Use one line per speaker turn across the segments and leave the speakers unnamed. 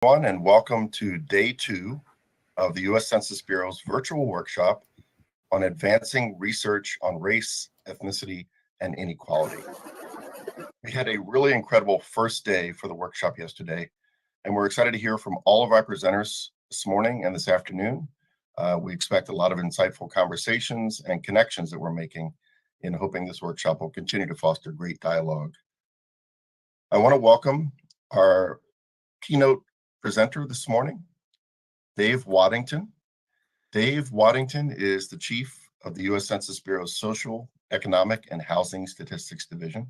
everyone, and welcome to day two of the U.S. Census Bureau's virtual workshop on advancing research on race, ethnicity, and inequality. We had a really incredible first day for the workshop yesterday, and we're excited to hear from all of our presenters this morning and this afternoon. We expect a lot of insightful conversations and connections that we're making in hoping this workshop will continue to foster great dialogue. I want to welcome our keynote presenter this morning, Dave Waddington. Dave Waddington is the chief of the U.S. Census Bureau's Social, Economic, and Housing Statistics Division.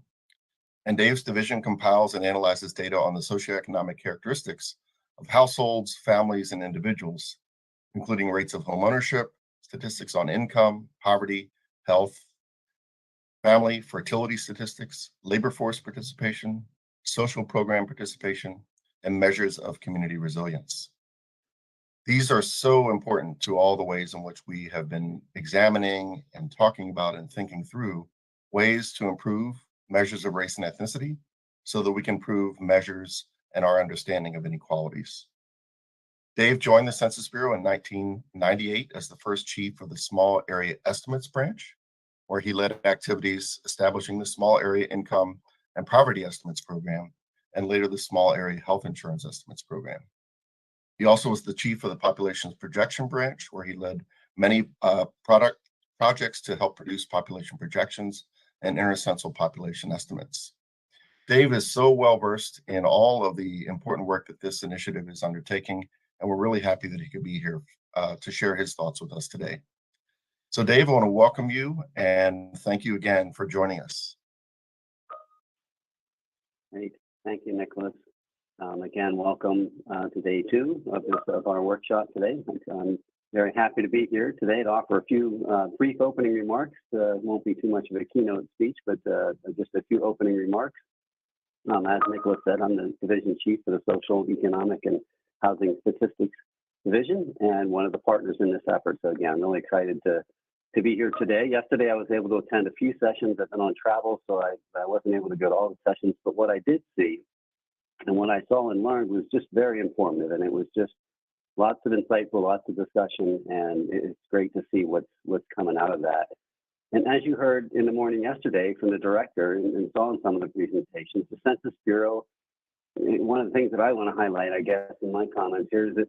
And Dave's division compiles and analyzes data on the socioeconomic characteristics of households, families, and individuals, including rates of home ownership, statistics on income, poverty, health, family fertility statistics, labor force participation, social program participation, and measures of community resilience. These are so important to all the ways in which we have been examining and talking about and thinking through ways to improve measures of race and ethnicity so that we can improve measures and our understanding of inequalities. Dave joined the Census Bureau in 1998 as the first chief of the Small Area Estimates branch, where he led activities establishing the Small Area Income and Poverty Estimates program, and later the Small Area Health Insurance Estimates program. He also was the chief of the Populations Projection Branch, where he led many projects to help produce population projections and intercensal population estimates. Dave is so well-versed in all of the important work that this initiative is undertaking, and we're really happy that he could be here to share his thoughts with us today. So Dave, I want to welcome you and thank you again for joining us.
Great. Thank you, Nicholas. Again, welcome to day two of our workshop today. I'm very happy to be here today to offer a few brief opening remarks. It won't be too much of a keynote speech, but just a few opening remarks. As Nicholas said, I'm the division chief for the Social, Economic, and Housing Statistics Division, and one of the partners in this effort. So again, I'm really excited to be here today. Yesterday, I was able to attend a few sessions. I've been on travel, so I wasn't able to go to all the sessions. But what I did see and what I saw and learned was just very informative, and it was just lots of insightful, lots of discussion, and it's great to see what's coming out of that. And as you heard in the morning yesterday from the director and saw in some of the presentations, the Census Bureau, one of the things that I want to highlight, I guess, in my comments here is that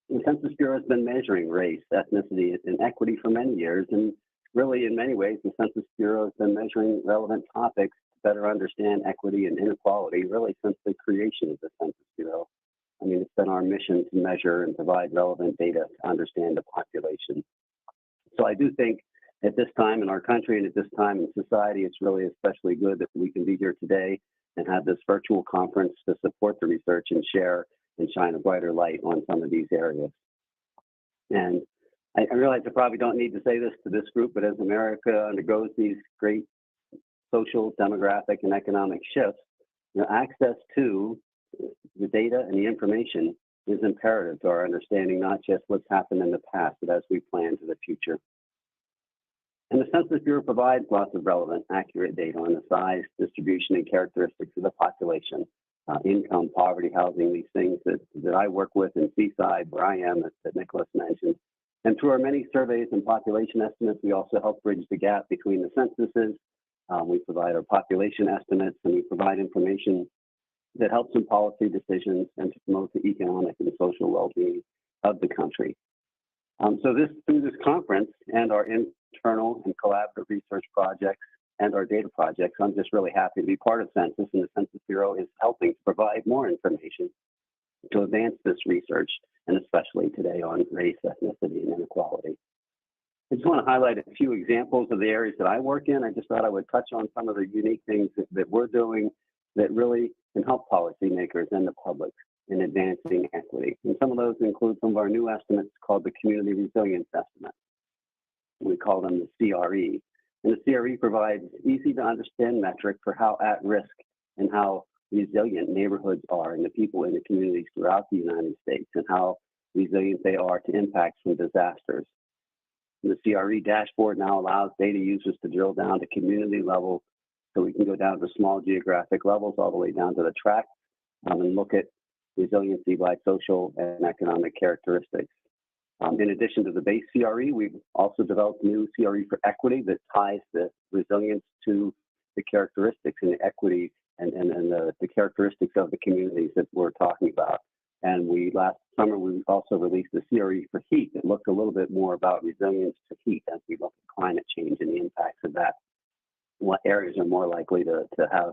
the Census Bureau has been measuring race, ethnicity, and equity for many years, and really in many ways, the Census Bureau has been measuring relevant topics to better understand equity and inequality really since the creation of the Census Bureau. I mean, it's been our mission to measure and provide relevant data to understand the population. So I do think at this time in our country and at this time in society, it's really especially good that we can be here today and have this virtual conference to support the research and share and shine a brighter light on some of these areas. And I realize I probably don't need to say this to this group, but as America undergoes these great social, demographic, and economic shifts, access to the data and the information is imperative to our understanding, not just what's happened in the past, but as we plan to the future. And the Census Bureau provides lots of relevant, accurate data on the size, distribution, and characteristics of the population. Income, poverty, housing, these things that I work with in Seaside, where I am, that Nicholas mentioned. And through our many surveys and population estimates, we also help bridge the gap between the censuses. We provide our population estimates, and we provide information that helps in policy decisions and to promote the economic and social well-being of the country. So through this conference and our internal and collaborative research projects and our data projects, I'm just really happy to be part of Census, and the Census Bureau is helping to provide more information to advance this research, and especially today on race, ethnicity, and inequality. I just want to highlight a few examples of the areas that I work in. I just thought I would touch on some of the unique things that we're doing that really can help policymakers and the public in advancing equity. And some of those include some of our new estimates called the Community Resilience Estimate. We call them the CRE. And the CRE provides easy to understand metric for how at risk and how resilient neighborhoods are and the people in the communities throughout the United States and how resilient they are to impacts from disasters. The CRE dashboard now allows data users to drill down to community level, so we can go down to small geographic levels all the way down to the tract and look at resiliency by social and economic characteristics. In addition to the base CRE, we've also developed new CRE for equity that ties the resilience to the characteristics and the equity and the characteristics of the communities that we're talking about. And last summer, we also released the CRE for heat that looked a little bit more about resilience to heat as we look at climate change and the impacts of that. What areas are more likely to have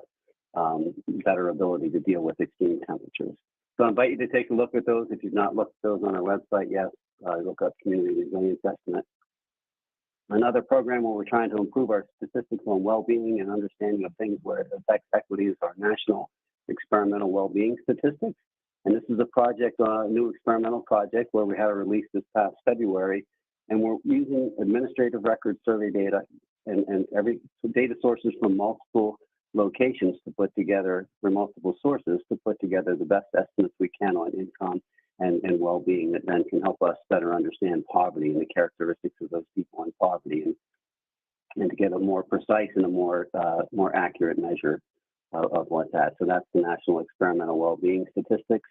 better ability to deal with extreme temperatures. So I invite you to take a look at those. If you've not looked at those on our website yet, look up Community Resilience Estimate. Another program where we're trying to improve our statistics on well-being and understanding of things where it affects equity is our National Experimental Well-Being Statistics. And this is a project, a new experimental project where we had a release this past February, and we're using administrative record survey data and data sources from multiple locations to put together, for multiple sources, to put together the best estimates we can on income and well-being that then can help us better understand poverty and the characteristics of those people in poverty and to get a more precise and a more accurate measure of what's that. So that's the National Experimental Well-Being Statistics.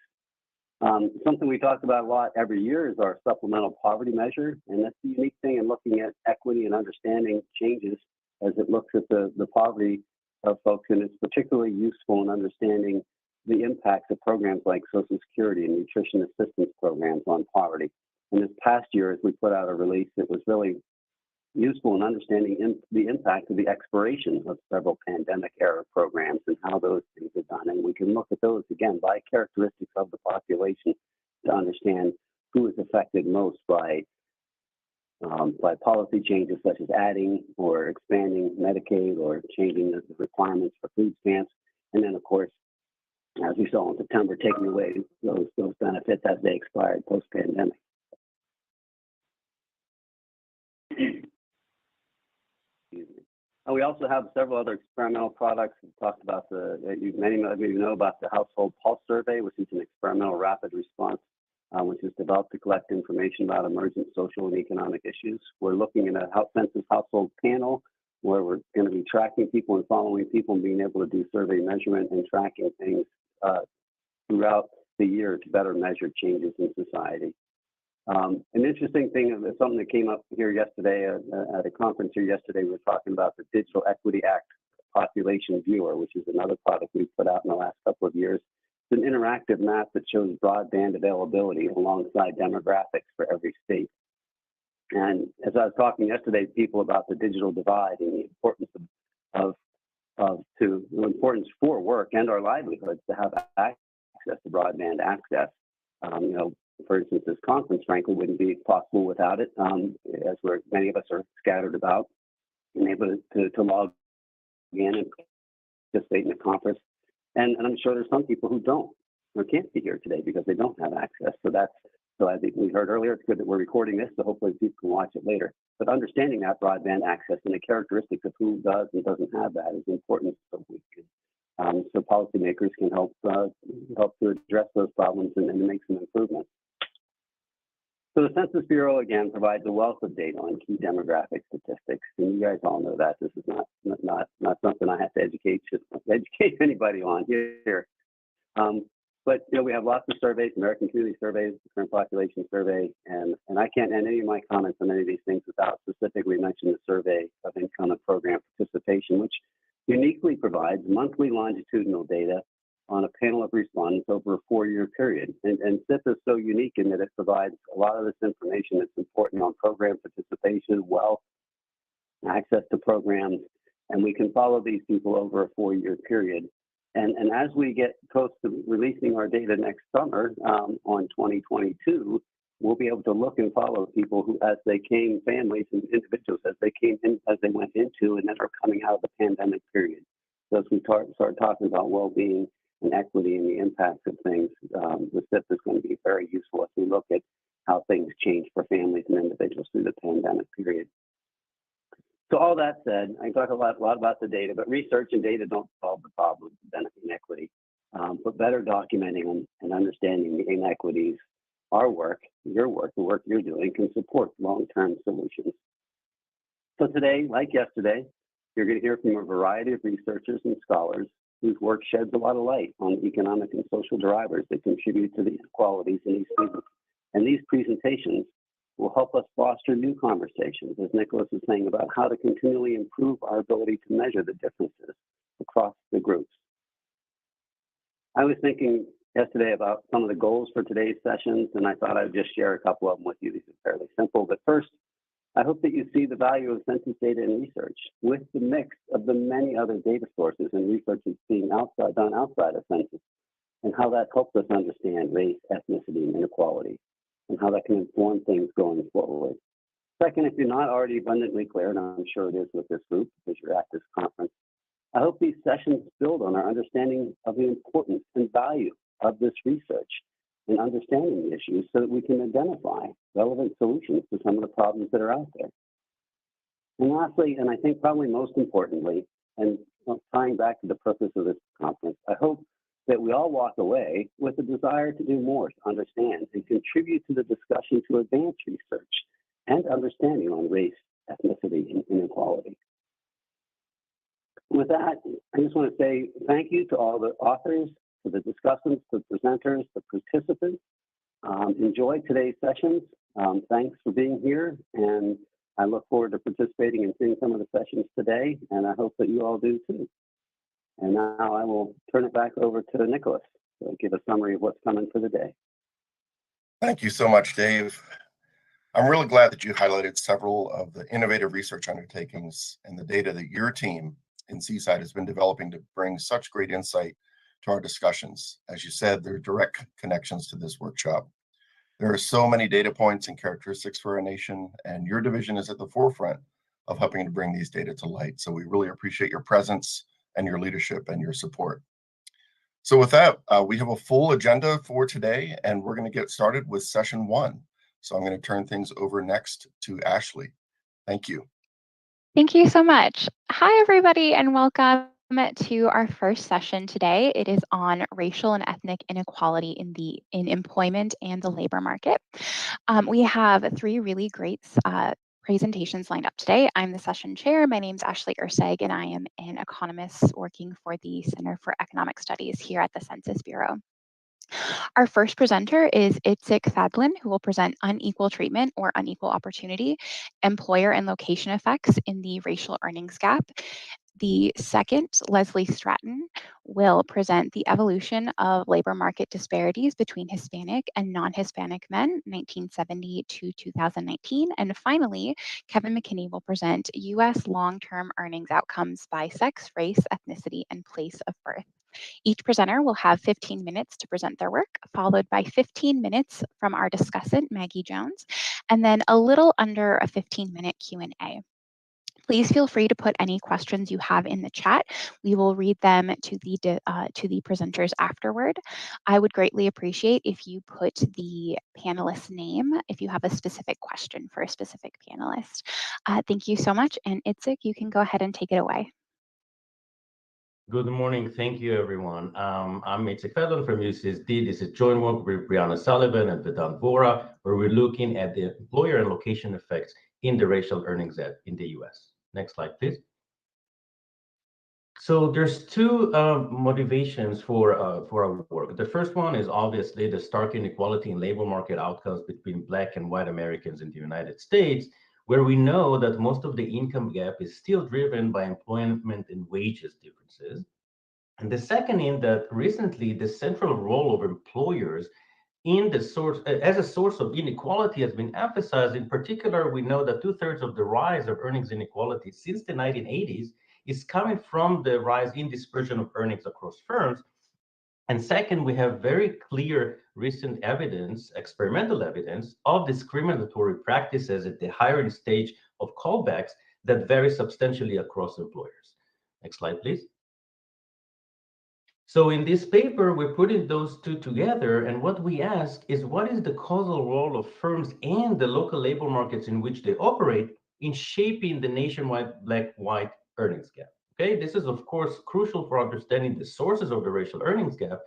Something we talk about a lot every year is our supplemental poverty measure, and that's the unique thing in looking at equity and understanding changes as it looks at the poverty of folks, and it's particularly useful in understanding the impacts of programs like Social Security and nutrition assistance programs on poverty. And this past year, as we put out a release, it was really useful in understanding the impact of the expiration of several pandemic-era programs and how those things are done. And we can look at those, again, by characteristics of the population to understand who is affected most by policy changes such as adding or expanding Medicaid or changing the requirements for food stamps. And then, of course, as we saw in September, taking away those benefits as they expired post-pandemic. We also have several other experimental products. We talked about many of you know about the Household Pulse Survey, which is an experimental rapid response, which is developed to collect information about emergent social and economic issues. We're looking at a census household panel where we're going to be tracking people and following people and being able to do survey measurement and tracking things throughout the year to better measure changes in society. An interesting thing, something that came up here yesterday at a conference here yesterday, we were talking about the Digital Equity Act Population Viewer, which is another product we've put out in the last couple of years. It's an interactive map that shows broadband availability alongside demographics for every state. And as I was talking yesterday to people about the digital divide and the importance the importance for work and our livelihoods to have access to broadband access. For instance, this conference, frankly, wouldn't be possible without it, as many of us are scattered about and able to log in and participate in the conference. And I'm sure there's some people who don't or can't be here today because they don't have access. So I think we heard earlier, it's good that we're recording this, so hopefully people can watch it later. But understanding that broadband access and the characteristics of who does and doesn't have that is important so we can, so policymakers can help to address those problems and to make some improvements. So the Census Bureau, again, provides a wealth of data on key demographic statistics. And you guys all know that. This is not something I have to educate anybody on here. But we have lots of surveys, American Community Surveys, the Current Population Survey, and I can't end any of my comments on any of these things without specifically mentioning the Survey of Income and Program Participation, which uniquely provides monthly longitudinal data on a panel of respondents over a 4-year period. And SIP is so unique in that it provides a lot of this information that's important on program participation, wealth, access to programs, and we can follow these people over a 4-year period. And as we get close to releasing our data next summer on 2022, we'll be able to look and follow people who, as they came, families and individuals, as they came in, as they went into, and then are coming out of the pandemic period. So as we start talking about well-being and equity and the impacts of things, the SIP is going to be very useful as we look at how things change for families and individuals through the pandemic period. So all that said, I talk a lot about the data, but research and data don't solve the problem of benefit inequity. But better documenting them and understanding the inequities, our work, your work, the work you're doing, can support long-term solutions. So today, like yesterday, you're going to hear from a variety of researchers and scholars whose work sheds a lot of light on economic and social drivers that contribute to the inequalities in these presentations will help us foster new conversations, as Nicholas is saying, about how to continually improve our ability to measure the differences across the groups. I was thinking yesterday about some of the goals for today's sessions, and I thought I'd just share a couple of them with you. These are fairly simple, but first, I hope that you see the value of census data and research with the mix of the many other data sources and research that's being done outside of census, and how that helps us understand race, ethnicity, and inequality, and how that can inform things going forward. Second, if you're not already abundantly clear, and I'm sure it is with this group because you're at this conference, I hope these sessions build on our understanding of the importance and value of this research and understanding the issues so that we can identify relevant solutions to some of the problems that are out there. And lastly, and I think probably most importantly, and tying back to the purpose of this conference, I hope that we all walk away with a desire to do more to understand and contribute to the discussion to advance research and understanding on race, ethnicity, and inequality. With that, I just want to say thank you to all the authors, to the discussants, the presenters, the participants. Enjoy today's sessions. Thanks for being here, and I look forward to participating and seeing some of the sessions today, and I hope that you all do too. And now I will turn it back over to Nicholas to give a summary of what's coming for the day.
Thank you so much, Dave. I'm really glad that you highlighted several of the innovative research undertakings and the data that your team in Seaside has been developing to bring such great insight to our discussions. As you said, there are direct connections to this workshop. There are so many data points and characteristics for our nation, and your division is at the forefront of helping to bring these data to light. So we really appreciate your presence and your leadership and your support. So with that, we have a full agenda for today, and we're going to get started with session 1. So I'm going to turn things over next to Ashley. Thank you.
Thank you so much. Hi, everybody, and welcome to our first session today. It is on racial and ethnic inequality in employment and the labor market. We have 3 really great presentations lined up today. I'm the session chair. My name is Ashley Urseg, and I am an economist working for the Center for Economic Studies here at the Census Bureau. Our first presenter is Itzik Fadlin, who will present unequal treatment or unequal opportunity, employer and location effects in the racial earnings gap. The second, Leslie Stratton, will present the evolution of labor market disparities between Hispanic and non-Hispanic men, 1970 to 2019. And finally, Kevin McKinney will present U.S. long-term earnings outcomes by sex, race, ethnicity, and place of birth. Each presenter will have 15 minutes to present their work, followed by 15 minutes from our discussant, Maggie Jones, and then a little under a 15-minute Q&A. Please feel free to put any questions you have in the chat. We will read them to the presenters afterward. I would greatly appreciate if you put the panelist name if you have a specific question for a specific panelist. Thank you so much, and Itzik, you can go ahead and take it away.
Good morning. Thank you, everyone. I'm Itzik Fadlin from UCSD. This is joint work with Brianna Sullivan and Vedant Vora, where we're looking at the employer and location effects in the racial earnings gap in the US. Next slide, please. So there's 2 motivations for our work. The first one is obviously the stark inequality in labor market outcomes between Black and white Americans in the United States, where we know that most of the income gap is still driven by employment and wages differences. And the second is that recently the central role of employers in the source as a source of inequality has been emphasized. In particular, we know that 2/3 of the rise of earnings inequality since the 1980s is coming from the rise in dispersion of earnings across firms. And second, we have very clear recent evidence, experimental evidence, of discriminatory practices at the hiring stage of callbacks that vary substantially across employers. Next slide, please. So in this paper, we're putting those 2 together, and what we ask is, what is the causal role of firms and the local labor markets in which they operate in shaping the nationwide Black-white earnings gap? Okay, this is of course crucial for understanding the sources of the racial earnings gap,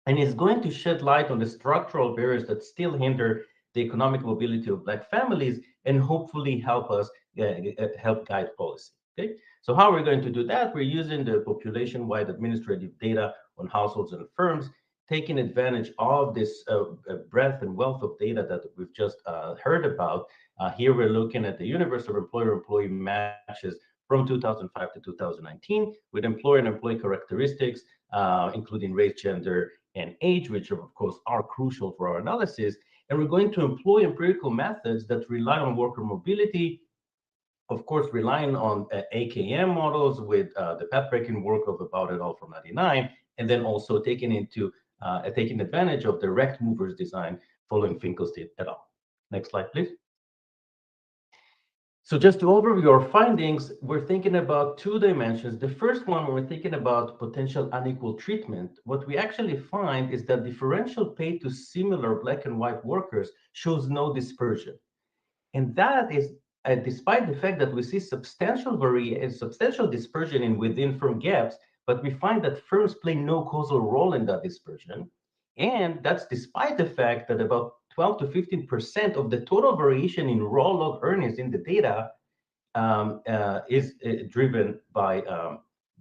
and is going to shed light on the structural barriers that still hinder the economic mobility of Black families and hopefully help us help guide policy. Okay, So how are we going to do that? We're using the population-wide administrative data on households and firms, taking advantage of this breadth and wealth of data that we've just heard about. Here we're looking at the universe of employer-employee matches from 2005 to 2019 with employer and employee characteristics, including race, gender, and age, which of course are crucial for our analysis. And we're going to employ empirical methods that rely on worker mobility, of course, relying on AKM models with the path-breaking work of About It All from '99, and then also taking advantage of direct movers design following Finkelstein et al. Next slide, please. So just to overview our findings, we're thinking about two dimensions. The first one, when we're thinking about potential unequal treatment, what we actually find is that differential pay to similar Black and white workers shows no dispersion. And that is despite the fact that we see substantial dispersion in within firm gaps, but we find that firms play no causal role in that dispersion. And that's despite the fact that about 12 to 15% of the total variation in raw log earnings in the data is driven by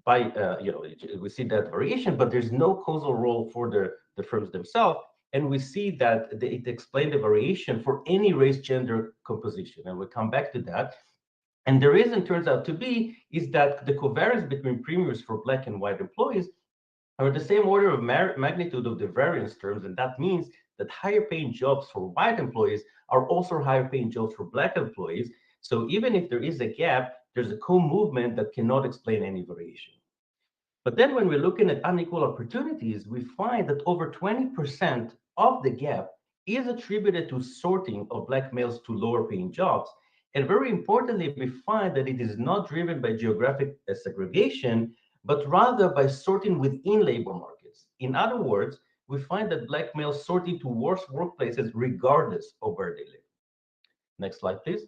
we see that variation, but there's no causal role for the firms themselves. And we see that it explains the variation for any race gender composition. And we'll come back to that. And the reason turns out to be is that the covariance between premiums for Black and white employees are the same order of magnitude of the variance terms. And that means that higher paying jobs for white employees are also higher paying jobs for Black employees. So even if there is a gap, there's a co-movement that cannot explain any variation. But then when we're looking at unequal opportunities, we find that over 20% of the gap is attributed to sorting of Black males to lower paying jobs. And very importantly, we find that it is not driven by geographic segregation, but rather by sorting within labor markets. In other words, we find that Black males sorting to worse workplaces regardless of where they live. Next slide, please.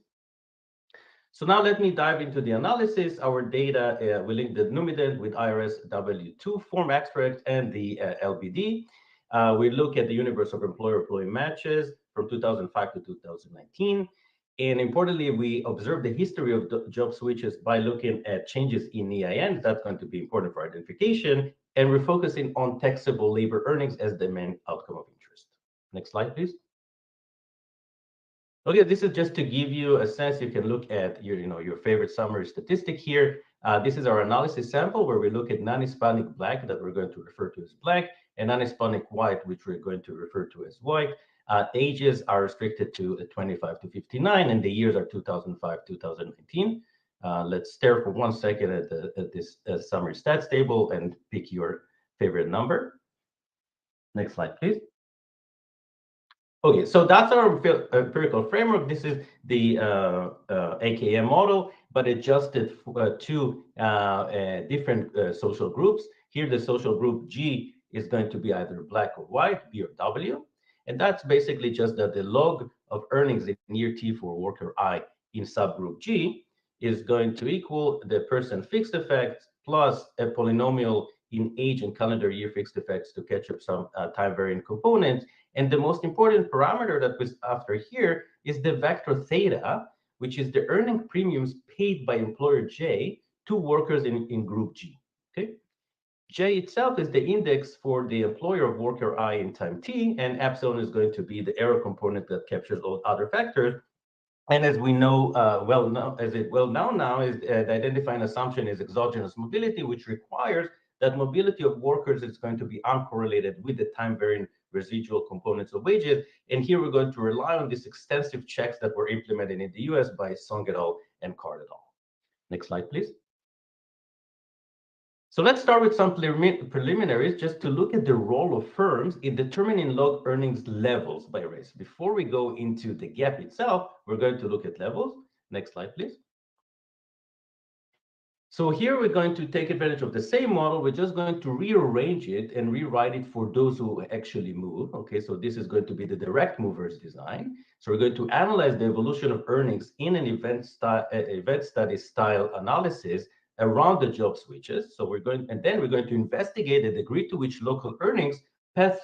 So now let me dive into the analysis. Our data, we linked the numedet with IRS W2 form extract and the LBD. We look at the universe of employer-employee matches from 2005 to 2019. And importantly, we observe the history of job switches by looking at changes in EIN. That's going to be important for identification. And we're focusing on taxable labor earnings as the main outcome of interest. Next slide, please. Okay, this is just to give you a sense. You can look at your favorite summary statistic here. This is our analysis sample where we look at non-Hispanic Black, that we're going to refer to as Black, and non-Hispanic White, which we're going to refer to as White. Ages are restricted to 25 to 59, and the years are 2005, 2019. Let's stare for 1 second at this summary stats table and pick your favorite number. Next slide, please. Okay, so that's our empirical framework. This is the AKM model, but adjusted to different social groups. Here, the social group G is going to be either Black or white, B or W. And that's basically just that the log of earnings in year T for worker I in subgroup G is going to equal the person fixed effects plus a polynomial in age and calendar year fixed effects to catch up some time varying components. And the most important parameter that was after here is the vector theta, which is the earning premiums paid by employer J to workers in group G. Okay, J itself is the index for the employer of worker I in time T, and epsilon is going to be the error component that captures all other factors. And as we know, now is the identifying assumption is exogenous mobility, which requires that mobility of workers is going to be uncorrelated with the time varying residual components of wages. And here we're going to rely on these extensive checks that were implemented in the US by Song et al. And Card et al. Next slide, please. So let's start with some preliminaries just to look at the role of firms in determining log earnings levels by race. Before we go into the gap itself, we're going to look at levels. Next slide, please. So here we're going to take advantage of the same model. We're just going to rearrange it and rewrite it for those who actually move. Okay, so this is going to be the direct movers design. So we're going to analyze the evolution of earnings in an event study style analysis around the job switches. So we're going to investigate the degree to which local earnings pass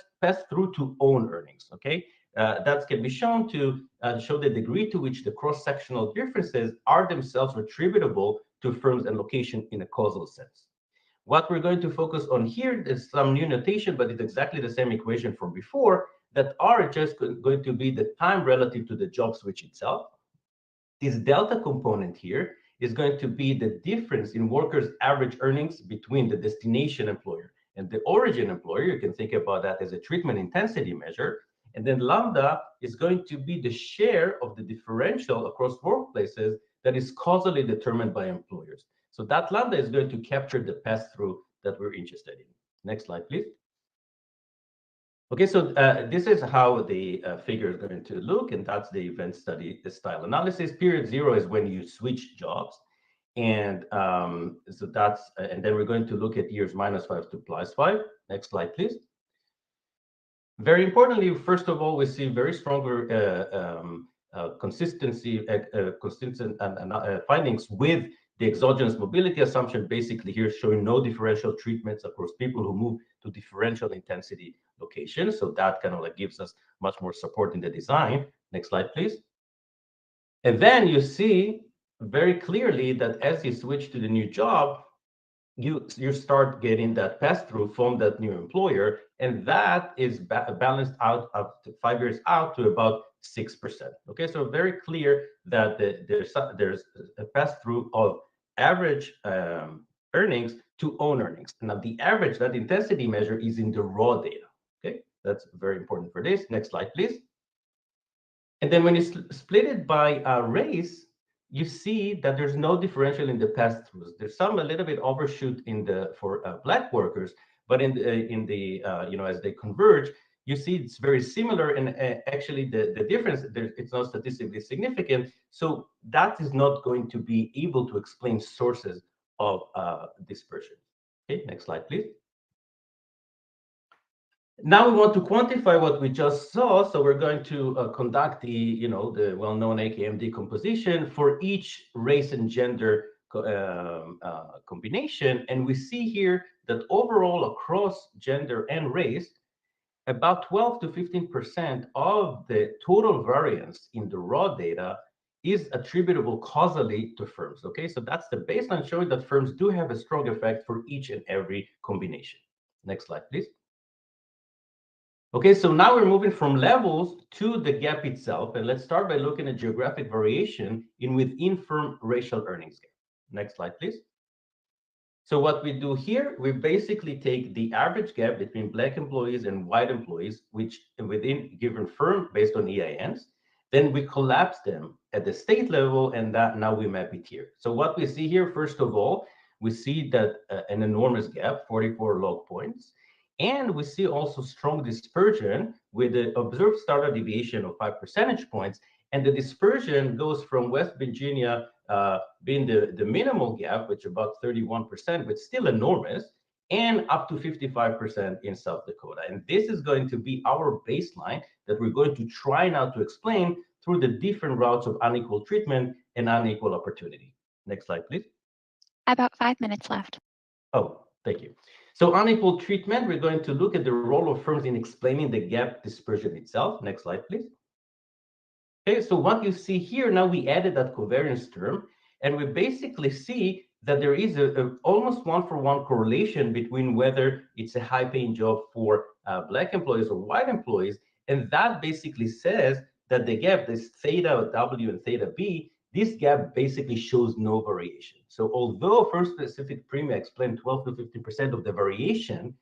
through to own earnings. Okay, that can be shown to show the degree to which the cross-sectional differences are themselves attributable to firms and location in a causal sense. What we're going to focus on here is some new notation, but it's exactly the same equation from before, that are just going to be the time relative to the job switch itself. This delta component here is going to be the difference in workers' average earnings between the destination employer and the origin employer. You can think about that as a treatment intensity measure. And then lambda is going to be the share of the differential across workplaces that is causally determined by employers. So that lambda is going to capture the pass-through that we're interested in. Next slide, please. Okay, so this is how the figure is going to look, and that's the event study style analysis. Period 0 is when you switch jobs, and so that's, and then we're going to look at years -5 to +5. Next slide, please. Very importantly, first of all, we see very stronger consistent findings with the exogenous mobility assumption, basically here showing no differential treatments across people who move to differential intensity locations. So that kind of like gives us much more support in the design. Next slide, please. And then you see very clearly that as you switch to the new job, you start getting that pass-through from that new employer, and that is balanced out up to 5 years out to about 6%. Okay, so very clear that there's a pass-through of average earnings to own earnings. Now the average, that intensity measure, is in the raw data. Okay, that's very important for this. Next slide, please. And then when you split it by race, you see that there's no differential in the pass-throughs. There's some a little bit overshoot in the for Black workers, but in the as they converge, you see it's very similar. And actually, the difference it's not statistically significant. So that is not going to be able to explain sources of dispersion. Okay, next slide, please. Now we want to quantify what we just saw, so we're going to conduct the well-known AKM decomposition for each race and gender combination, and we see here that overall across gender and race, about 12 to 15% of the total variance in the raw data is attributable causally to firms. Okay, so that's the baseline showing that firms do have a strong effect for each and every combination. Next slide, please. Okay, so now we're moving from levels to the gap itself, and let's start by looking at geographic variation in within firm racial earnings gap. Next slide, please. So what we do here, we basically take the average gap between Black employees and white employees, which within given firm based on EINs, then we collapse them at the state level, and that now we map it here. So what we see here, first of all, we see that an enormous gap, 44 log points. And we see also strong dispersion with the observed standard deviation of 5 percentage points. And the dispersion goes from West Virginia being the minimal gap, which about 31%, but still enormous, and up to 55% in South Dakota. And this is going to be our baseline that we're going to try now to explain through the different routes of unequal treatment and unequal opportunity. Next slide, please.
About 5 minutes left.
Oh, thank you. So unequal treatment, we're going to look at the role of firms in explaining the gap dispersion itself. Next slide, please. Okay, so what you see here, now we added that covariance term, and we basically see that there is a almost one-for-one correlation between whether it's a high-paying job for Black employees or white employees, and that basically says that the gap, this theta W and theta B, this gap basically shows no variation. So although firm-specific premia explain 12 to 15% of the variation,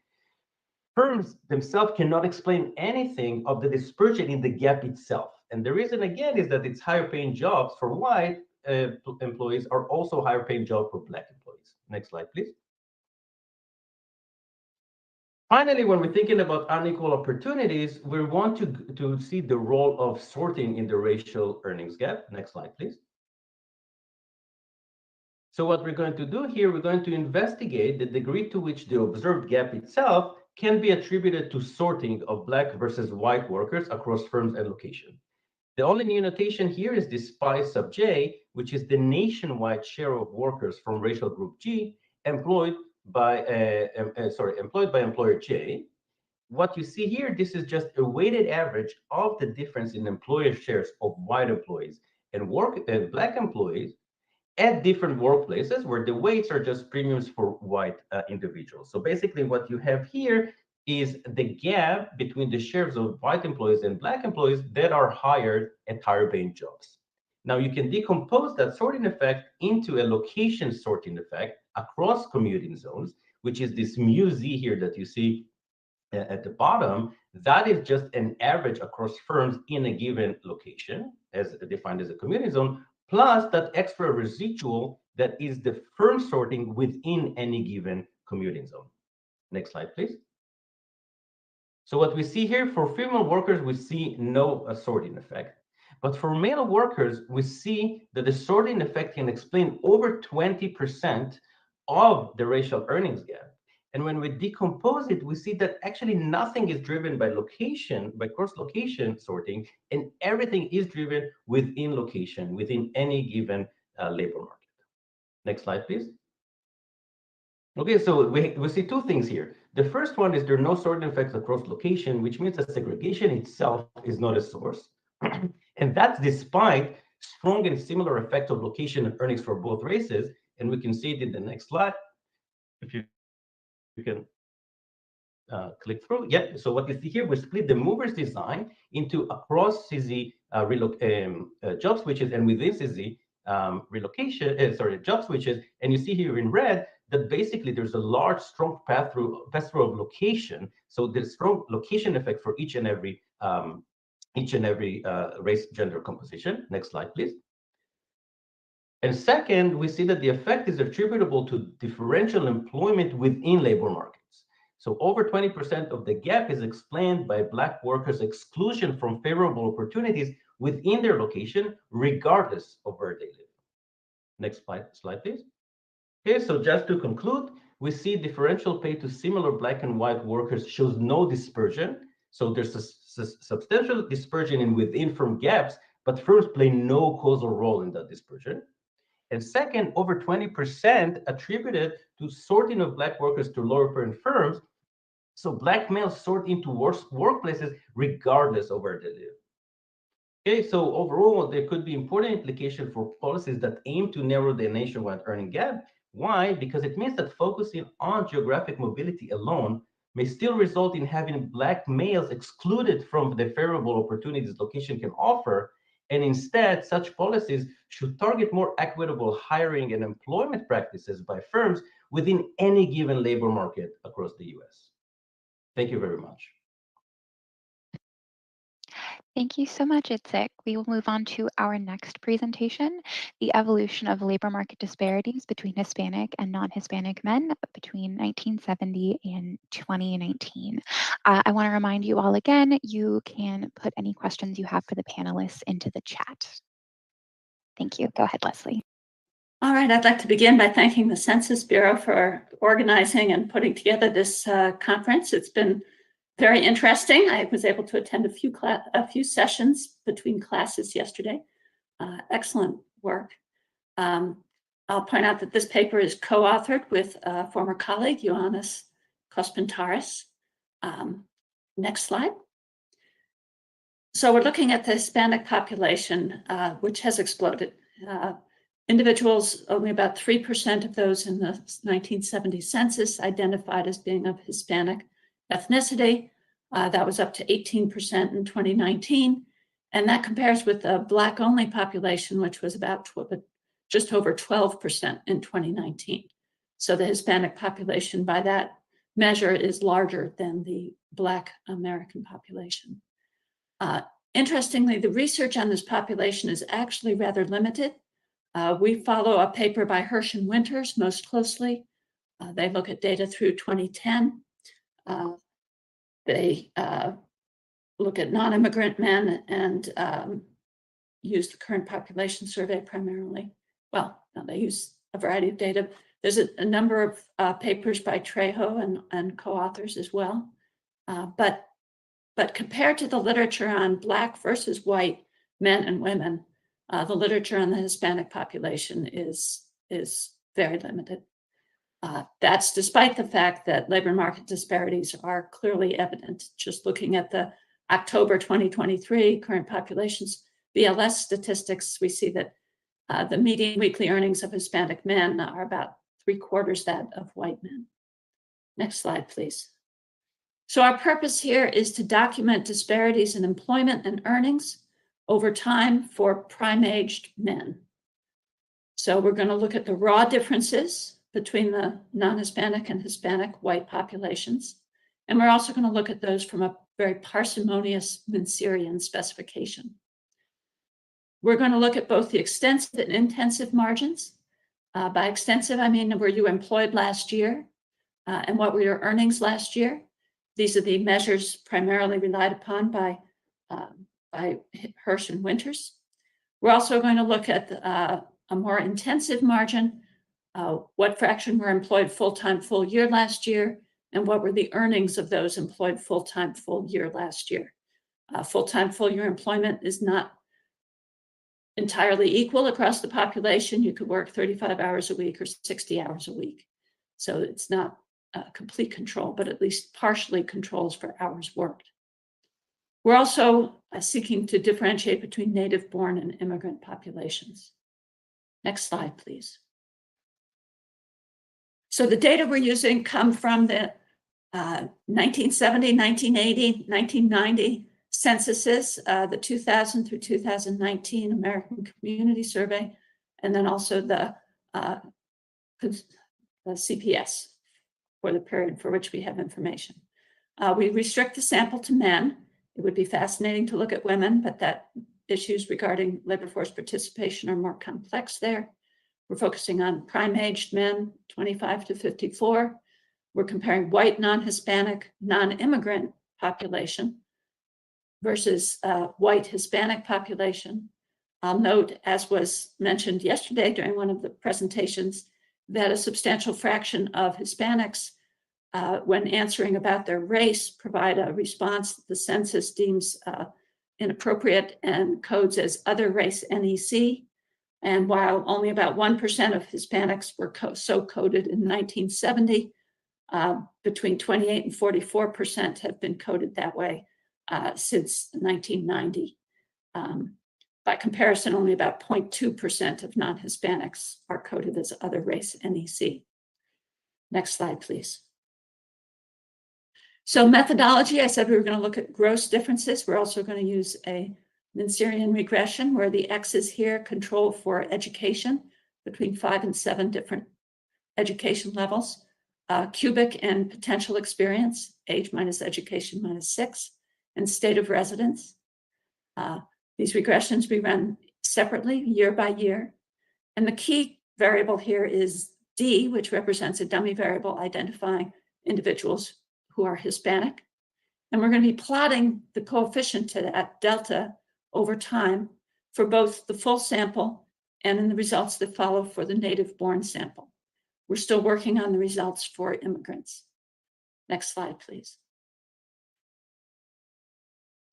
firms themselves cannot explain anything of the dispersion in the gap itself. And the reason, again, is that it's higher-paying jobs for white employees are also higher-paying jobs for Black employees. Next slide, please. Finally, when we're thinking about unequal opportunities, we want to see the role of sorting in the racial earnings gap. Next slide, please. So what we're going to do here, we're going to investigate the degree to which the observed gap itself can be attributed to sorting of Black versus white workers across firms and location. The only new notation here is this pi sub j, which is the nationwide share of workers from racial group G employed by employer J. What you see here, this is just a weighted average of the difference in employer shares of white employees and Black employees. at different workplaces where the weights are just premiums for white individuals. So basically what you have here is the gap between the shares of white employees and black employees that are hired at higher paying jobs. Now you can decompose that sorting effect into a location sorting effect across commuting zones, which is this mu z here that you see at the bottom. That is just an average across firms in a given location, as defined as a commuting zone, plus that extra residual that is the firm sorting within any given commuting zone. Next slide, please. So what we see here for female workers, we see no sorting effect. But for male workers, we see that the sorting effect can explain over 20% of the racial earnings gap. And when we decompose it, we see that actually nothing is driven by location, by cross-location sorting, and everything is driven within location, within any given labor market. Next slide, please. Okay, so we see two things here. The first one is there are no sorting effects across location, which means that segregation itself is not a source. And that's despite strong and similar effects of location and earnings for both races. And we can see it in the next slide. If you can click through. Yeah, so what you see here, we split the movers design into across CZ job switches, and within CZ job switches. And you see here in red that basically there's a large, strong pass-through of location. So there's strong location effect for each and every race, gender composition. Next slide, please. And second, we see that the effect is attributable to differential employment within labor markets. So over 20% of the gap is explained by Black workers' exclusion from favorable opportunities within their location, regardless of where they live. Next slide, please. Okay, so just to conclude, we see differential pay to similar Black and white workers shows no dispersion. So there's a substantial dispersion in within firm gaps, but firms play no causal role in that dispersion. And second, over 20% attributed to sorting of Black workers to lower paying firms. So Black males sort into worse workplaces regardless of where they live. Okay, so overall, there could be important implications for policies that aim to narrow the nationwide earning gap. Why? Because it means that focusing on geographic mobility alone may still result in having Black males excluded from the favorable opportunities location can offer. And instead, such policies should target more equitable hiring and employment practices by firms within any given labor market across the US. Thank you very much.
Thank you so much, Itzik. We will move on to our next presentation, the evolution of labor market disparities between Hispanic and non-Hispanic men between 1970 and 2019. I want to remind you all again, you can put any questions you have for the panelists into the chat. Thank you. Go ahead, Leslie.
All right, I'd like to begin by thanking the Census Bureau for organizing and putting together this conference. It's been very interesting. I was able to attend a few sessions between classes yesterday. Excellent work. I'll point out that this paper is co-authored with a former colleague, Ioannis Kospintaris. Next slide. So we're looking at the Hispanic population, which has exploded. Individuals, only about 3% of those in the 1970 census identified as being of Hispanic ethnicity. That was up to 18% in 2019. And that compares with the Black-only population, which was about just over 12% in 2019. So the Hispanic population, by that measure, is larger than the Black American population. Interestingly, the research on this population is actually rather limited. We follow a paper by Hirsch and Winters most closely. They look at data through 2010. They look at non-immigrant men and use the current population survey primarily. Well, no, they use a variety of data. There's a number of papers by Trejo and co-authors as well. But compared to the literature on Black versus white men and women, the literature on the Hispanic population is very limited. That's despite the fact that labor market disparities are clearly evident. Just looking at the October 2023 current populations BLS statistics, we see that The median weekly earnings of Hispanic men are about 3/4 that of white men. Next slide, please. So our purpose here is to document disparities in employment and earnings over time for prime-aged men. So we're going to look at the raw differences between the non-Hispanic and Hispanic white populations. And we're also going to look at those from a very parsimonious Mincerian specification. We're going to look at both the extensive and intensive margins. By extensive, I mean, were you employed last year? And what were your earnings last year? These are the measures primarily relied upon by Hirsch and Winters. We're also going to look at a more intensive margin, what fraction were employed full-time full year last year, and what were the earnings of those employed full-time full year last year. Full-time full year employment is not entirely equal across the population. You could work 35 hours a week or 60 hours a week. So it's not complete control, but at least partially controls for hours worked. We're also seeking to differentiate between native-born and immigrant populations. Next slide, please. So the data we're using come from the 1970, 1980, 1990 censuses, the 2000 through 2019 American Community Survey, and then also the CPS for the period for which we have information. We restrict the sample to men. It would be fascinating to look at women, but that issues regarding labor force participation are more complex there. We're focusing on prime-aged men, 25 to 54. We're comparing white, non-Hispanic, non-immigrant population versus white Hispanic population. I'll note, as was mentioned yesterday during one of the presentations, that a substantial fraction of Hispanics, when answering about their race, provide a response that the census deems inappropriate and codes as other race NEC. And while only about 1% of Hispanics were so coded in 1970, between 28 and 44% have been coded that way since 1990. By comparison, only about 0.2% of non-Hispanics are coded as other race NEC. Next slide, please. So methodology, I said we were going to look at gross differences. We're also going to use a Mincerian regression where the X's here control for education between 5 and 7 different education levels, cubic and potential experience, age minus education minus 6, and state of residence. These regressions we run separately year by year. And the key variable here is D, which represents a dummy variable identifying individuals who are Hispanic. And we're going to be plotting the coefficient to that delta over time for both the full sample and in the results that follow for the native-born sample. We're still working on the results for immigrants. Next slide, please.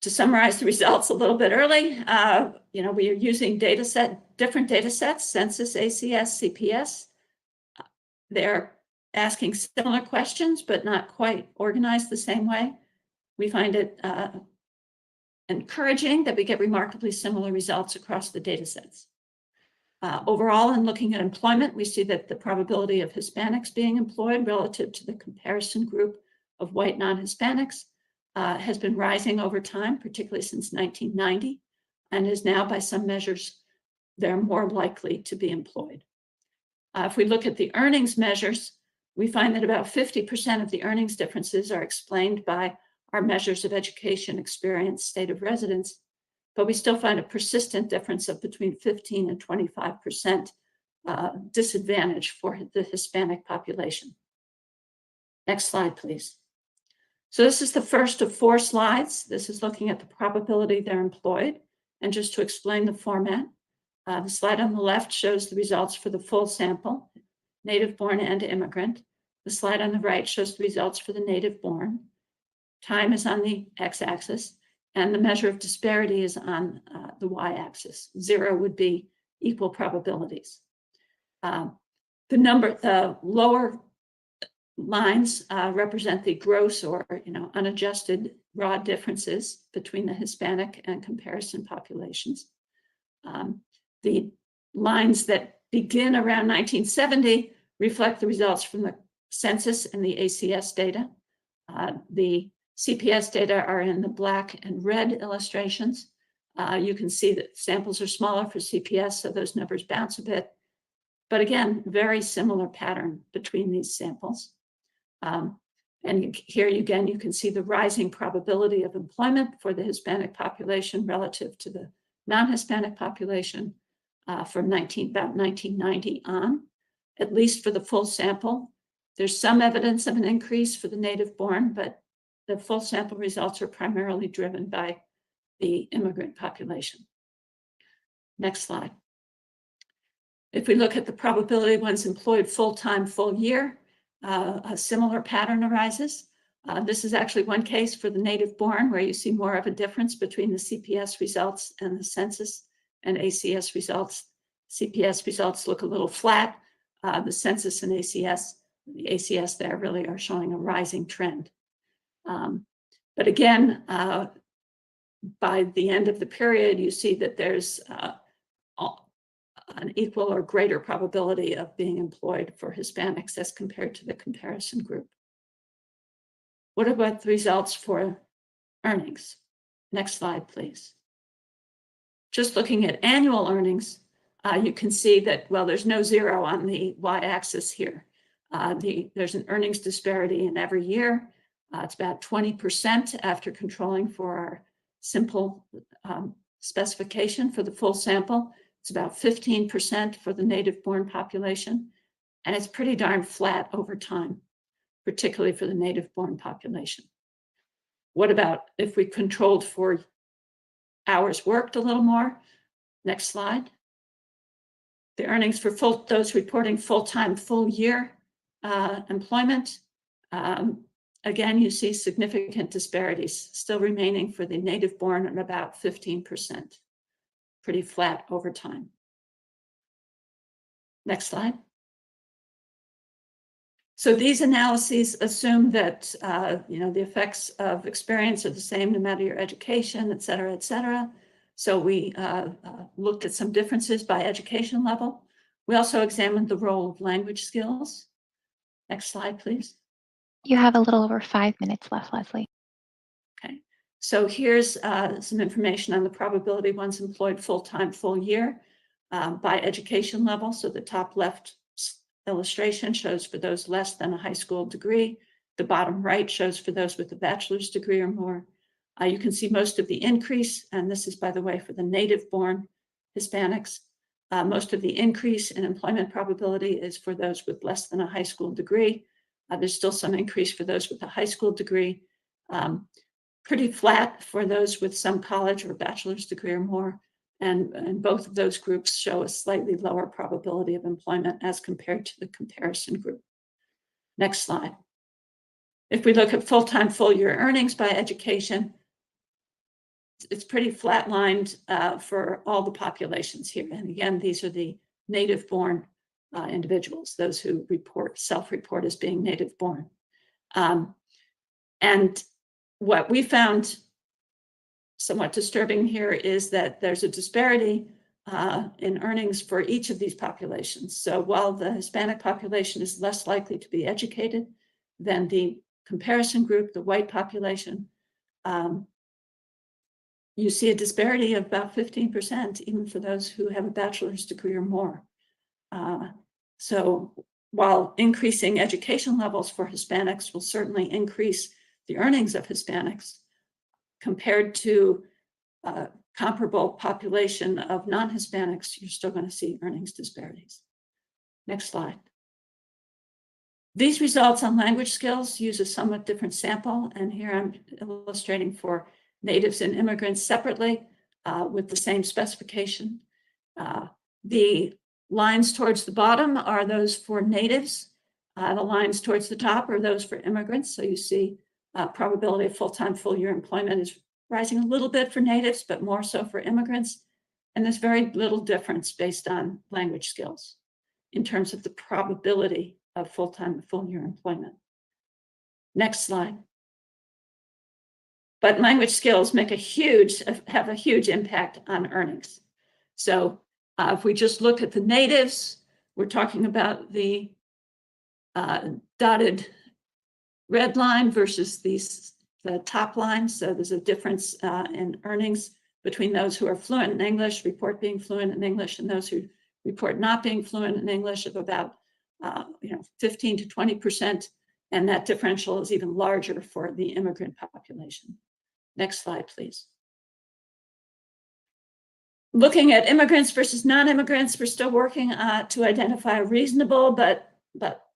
To summarize the results a little bit early, we are using different data sets, census, ACS, CPS. They're asking similar questions, but not quite organized the same way. We find it encouraging that we get remarkably similar results across the data sets. Overall, in looking at employment, we see that the probability of Hispanics being employed relative to the comparison group of white non-Hispanics has been rising over time, particularly since 1990, and is now, by some measures, they're more likely to be employed. If we look at the earnings measures, we find that about 50% of the earnings differences are explained by our measures of education, experience, state of residence, but we still find a persistent difference of between 15 and 25% disadvantage for the Hispanic population. Next slide, please. So this is the first of 4 slides. This is looking at the probability they're employed. And just to explain the format, the slide on the left shows the results for the full sample, native-born and immigrant. The slide on the right shows the results for the native-born. Time is on the x-axis, and the measure of disparity is on the y-axis. 0 would be equal probabilities. The lower lines represent the gross or unadjusted raw differences between the Hispanic and comparison populations. The lines that begin around 1970 reflect the results from the census and the ACS data. The CPS data are in the black and red illustrations. You can see that samples are smaller for CPS, so those numbers bounce a bit. But again, very similar pattern between these samples. And here again, you can see the rising probability of employment for the Hispanic population relative to the non-Hispanic population from about 1990 on, at least for the full sample. There's some evidence of an increase for the native born, but the full sample results are primarily driven by the immigrant population. Next slide. If we look at the probability once employed full-time, full year, a similar pattern arises. This is actually one case for the native born where you see more of a difference between the CPS results and the census and ACS results. CPS results look a little flat. The census and the ACS there really are showing a rising trend. But again, by the end of the period, you see that there's an equal or greater probability of being employed for Hispanics as compared to the comparison group. What about the results for earnings? Next slide, please. Just looking at annual earnings, you can see that, well, there's no zero on the y-axis here. There's an earnings disparity in every year. It's about 20% after controlling for our simple specification for the full sample. It's about 15% for the native-born population, and it's pretty darn flat over time, particularly for the native-born population. What about if we controlled for hours worked a little more? Next slide. The earnings for those reporting full-time, full-year employment. Again, you see significant disparities still remaining for the native-born at about 15%. Pretty flat over time. Next slide. So these analyses assume that the effects of experience are the same no matter your education, et cetera, et cetera. So we looked at some differences by education level. We also examined the role of language skills. Next slide, please.
You have a little over 5 minutes left, Leslie.
Okay. So here's some information on the probability once employed full-time, full year by education level. So the top left illustration shows for those less than a high school degree. The bottom right shows for those with a bachelor's degree or more. You can see most of the increase, and this is, by the way, for the native-born Hispanics. Most of the increase in employment probability is for those with less than a high school degree. There's still some increase for those with a high school degree. Pretty flat for those with some college or bachelor's degree or more. And both of those groups show a slightly lower probability of employment as compared to the comparison group. Next slide. If we look at full-time, full-year earnings by education, it's pretty flatlined for all the populations here. And again, these are the native-born individuals, those who self-report as being native-born. And what we found somewhat disturbing here is that there's a disparity in earnings for each of these populations. So while the Hispanic population is less likely to be educated than the comparison group, the white population, you see a disparity of about 15%, even for those who have a bachelor's degree or more. So while increasing education levels for Hispanics will certainly increase the earnings of Hispanics, compared to a comparable population of non-Hispanics, you're still going to see earnings disparities. Next slide. These results on language skills use a somewhat different sample, and here I'm illustrating for natives and immigrants separately with the same specification. The lines towards the bottom are those for natives. The lines towards the top are those for immigrants. So you see probability of full-time, full-year employment is rising a little bit for natives, but more so for immigrants. And there's very little difference based on language skills in terms of the probability of full-time, full-year employment. Next slide. But language skills have a huge impact on earnings. So If we just look at the natives, we're talking about the dotted red line versus the top line. So there's a difference in earnings between those who are fluent in English, report being fluent in English, and those who report not being fluent in English of about 15 to 20%. And that differential is even larger for the immigrant population. Next slide, please. Looking at immigrants versus non-immigrants, we're still working to identify a reasonable but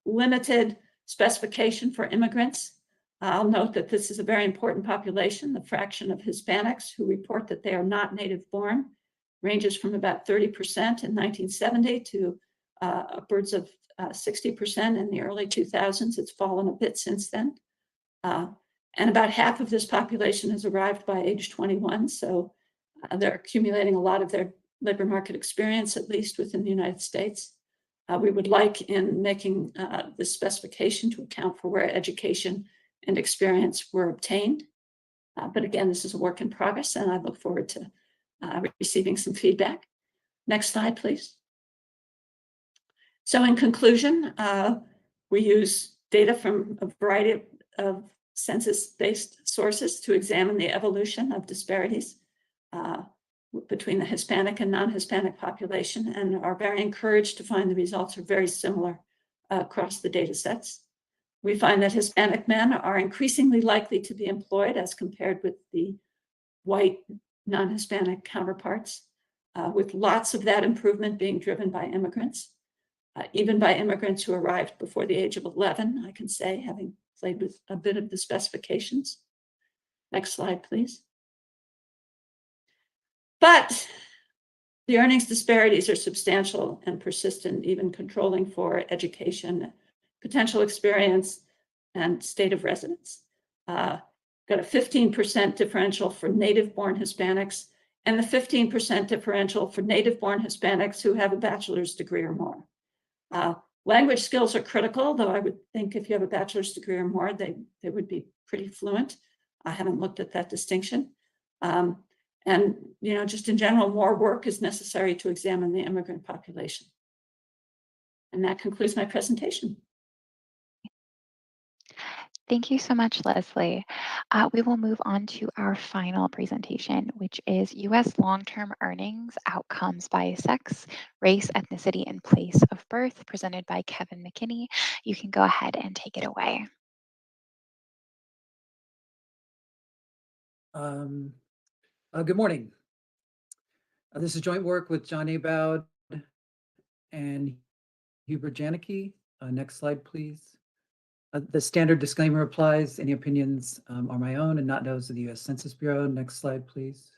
limited specification for immigrants. I'll note that this is a very important population. The fraction of Hispanics who report that they are not native born ranges from about 30% in 1970 to upwards of 60% in the early 2000s. It's fallen a bit since then. And about half of this population has arrived by age 21. So they're accumulating a lot of their labor market experience, at least within the United States. We would like in making this specification to account for where education and experience were obtained. But again, this is a work in progress, and I look forward to receiving some feedback. Next slide, please. So in conclusion, we use data from a variety of census-based sources to examine the evolution of disparities between the Hispanic and non-Hispanic population, and are very encouraged to find the results are very similar across the data sets. We find that Hispanic men are increasingly likely to be employed as compared with the white non-Hispanic counterparts, with lots of that improvement being driven by immigrants, even by immigrants who arrived before the age of 11, I can say, having played with a bit of the specifications. Next slide, please. But the earnings disparities are substantial and persistent, even controlling for education, potential experience, and state of residence. Got a 15% differential for native-born Hispanics, and the 15% differential for native-born Hispanics who have a bachelor's degree or more. Language skills are critical, though I would think if you have a bachelor's degree or more, they would be pretty fluent. I haven't looked at that distinction. And just in general, more work is necessary to examine the immigrant population. And that concludes my presentation.
Thank you so much, Leslie. We will move on to our final presentation, which is U.S. long-term earnings outcomes by sex, race, ethnicity, and place of birth, presented by Kevin McKinney. You can go ahead and take it away.
Good morning. This is joint work with John Aboud and Hubert Janicki. Next slide, please. The standard disclaimer applies. Any opinions are my own and not those of the U.S. Census Bureau. Next slide, please.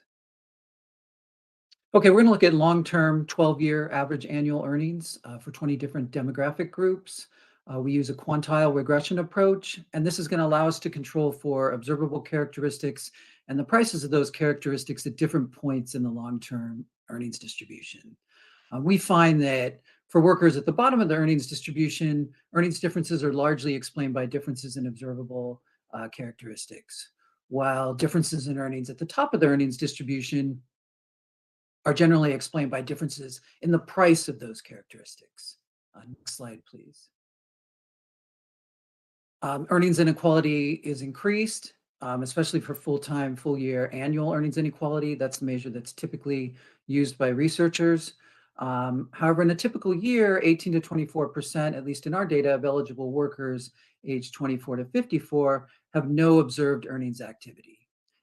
Okay, we're going to look at long-term 12-year average annual earnings for 20 different demographic groups. We use a quantile regression approach, and this is going to allow us to control for observable characteristics and the prices of those characteristics at different points in the long-term earnings distribution. We find that for workers at the bottom of the earnings distribution, earnings differences are largely explained by differences in observable characteristics, while differences in earnings at the top of the earnings distribution are generally explained by differences in the price of those characteristics. Next slide, please. Earnings inequality is increased, especially for full-time, full-year annual earnings inequality. That's the measure that's typically used by researchers. However, in a typical year, 18 to 24%, at least in our data, of eligible workers aged 24 to 54 have no observed earnings activity.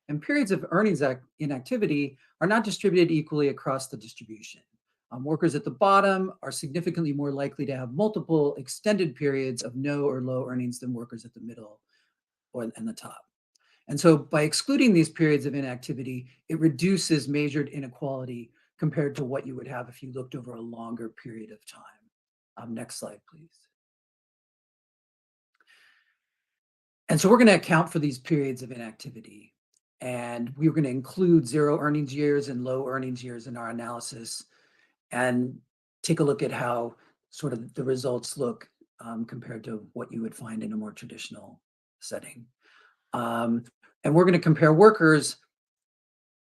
And periods of earnings inactivity are not distributed equally across the distribution. Workers at the bottom are significantly more likely to have multiple extended periods of no or low earnings than workers at the middle and the top. And so by excluding these periods of inactivity, it reduces measured inequality compared to what you would have if you looked over a longer period of time. Next slide, please. And so we're going to account for these periods of inactivity. And we're going to include zero earnings years and low earnings years in our analysis and take a look at how sort of the results look compared to what you would find in a more traditional setting. And we're going to compare workers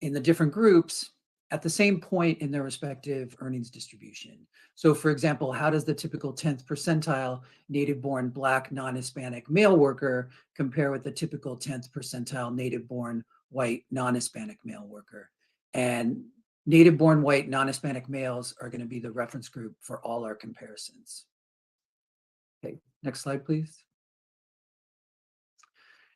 in the different groups at the same point in their respective earnings distribution. So for example, how does the typical 10th percentile native-born Black non-Hispanic male worker compare with the typical 10th percentile native-born white non-Hispanic male worker? And native-born white non-Hispanic males are going to be the reference group for all our comparisons. Okay, next slide, please.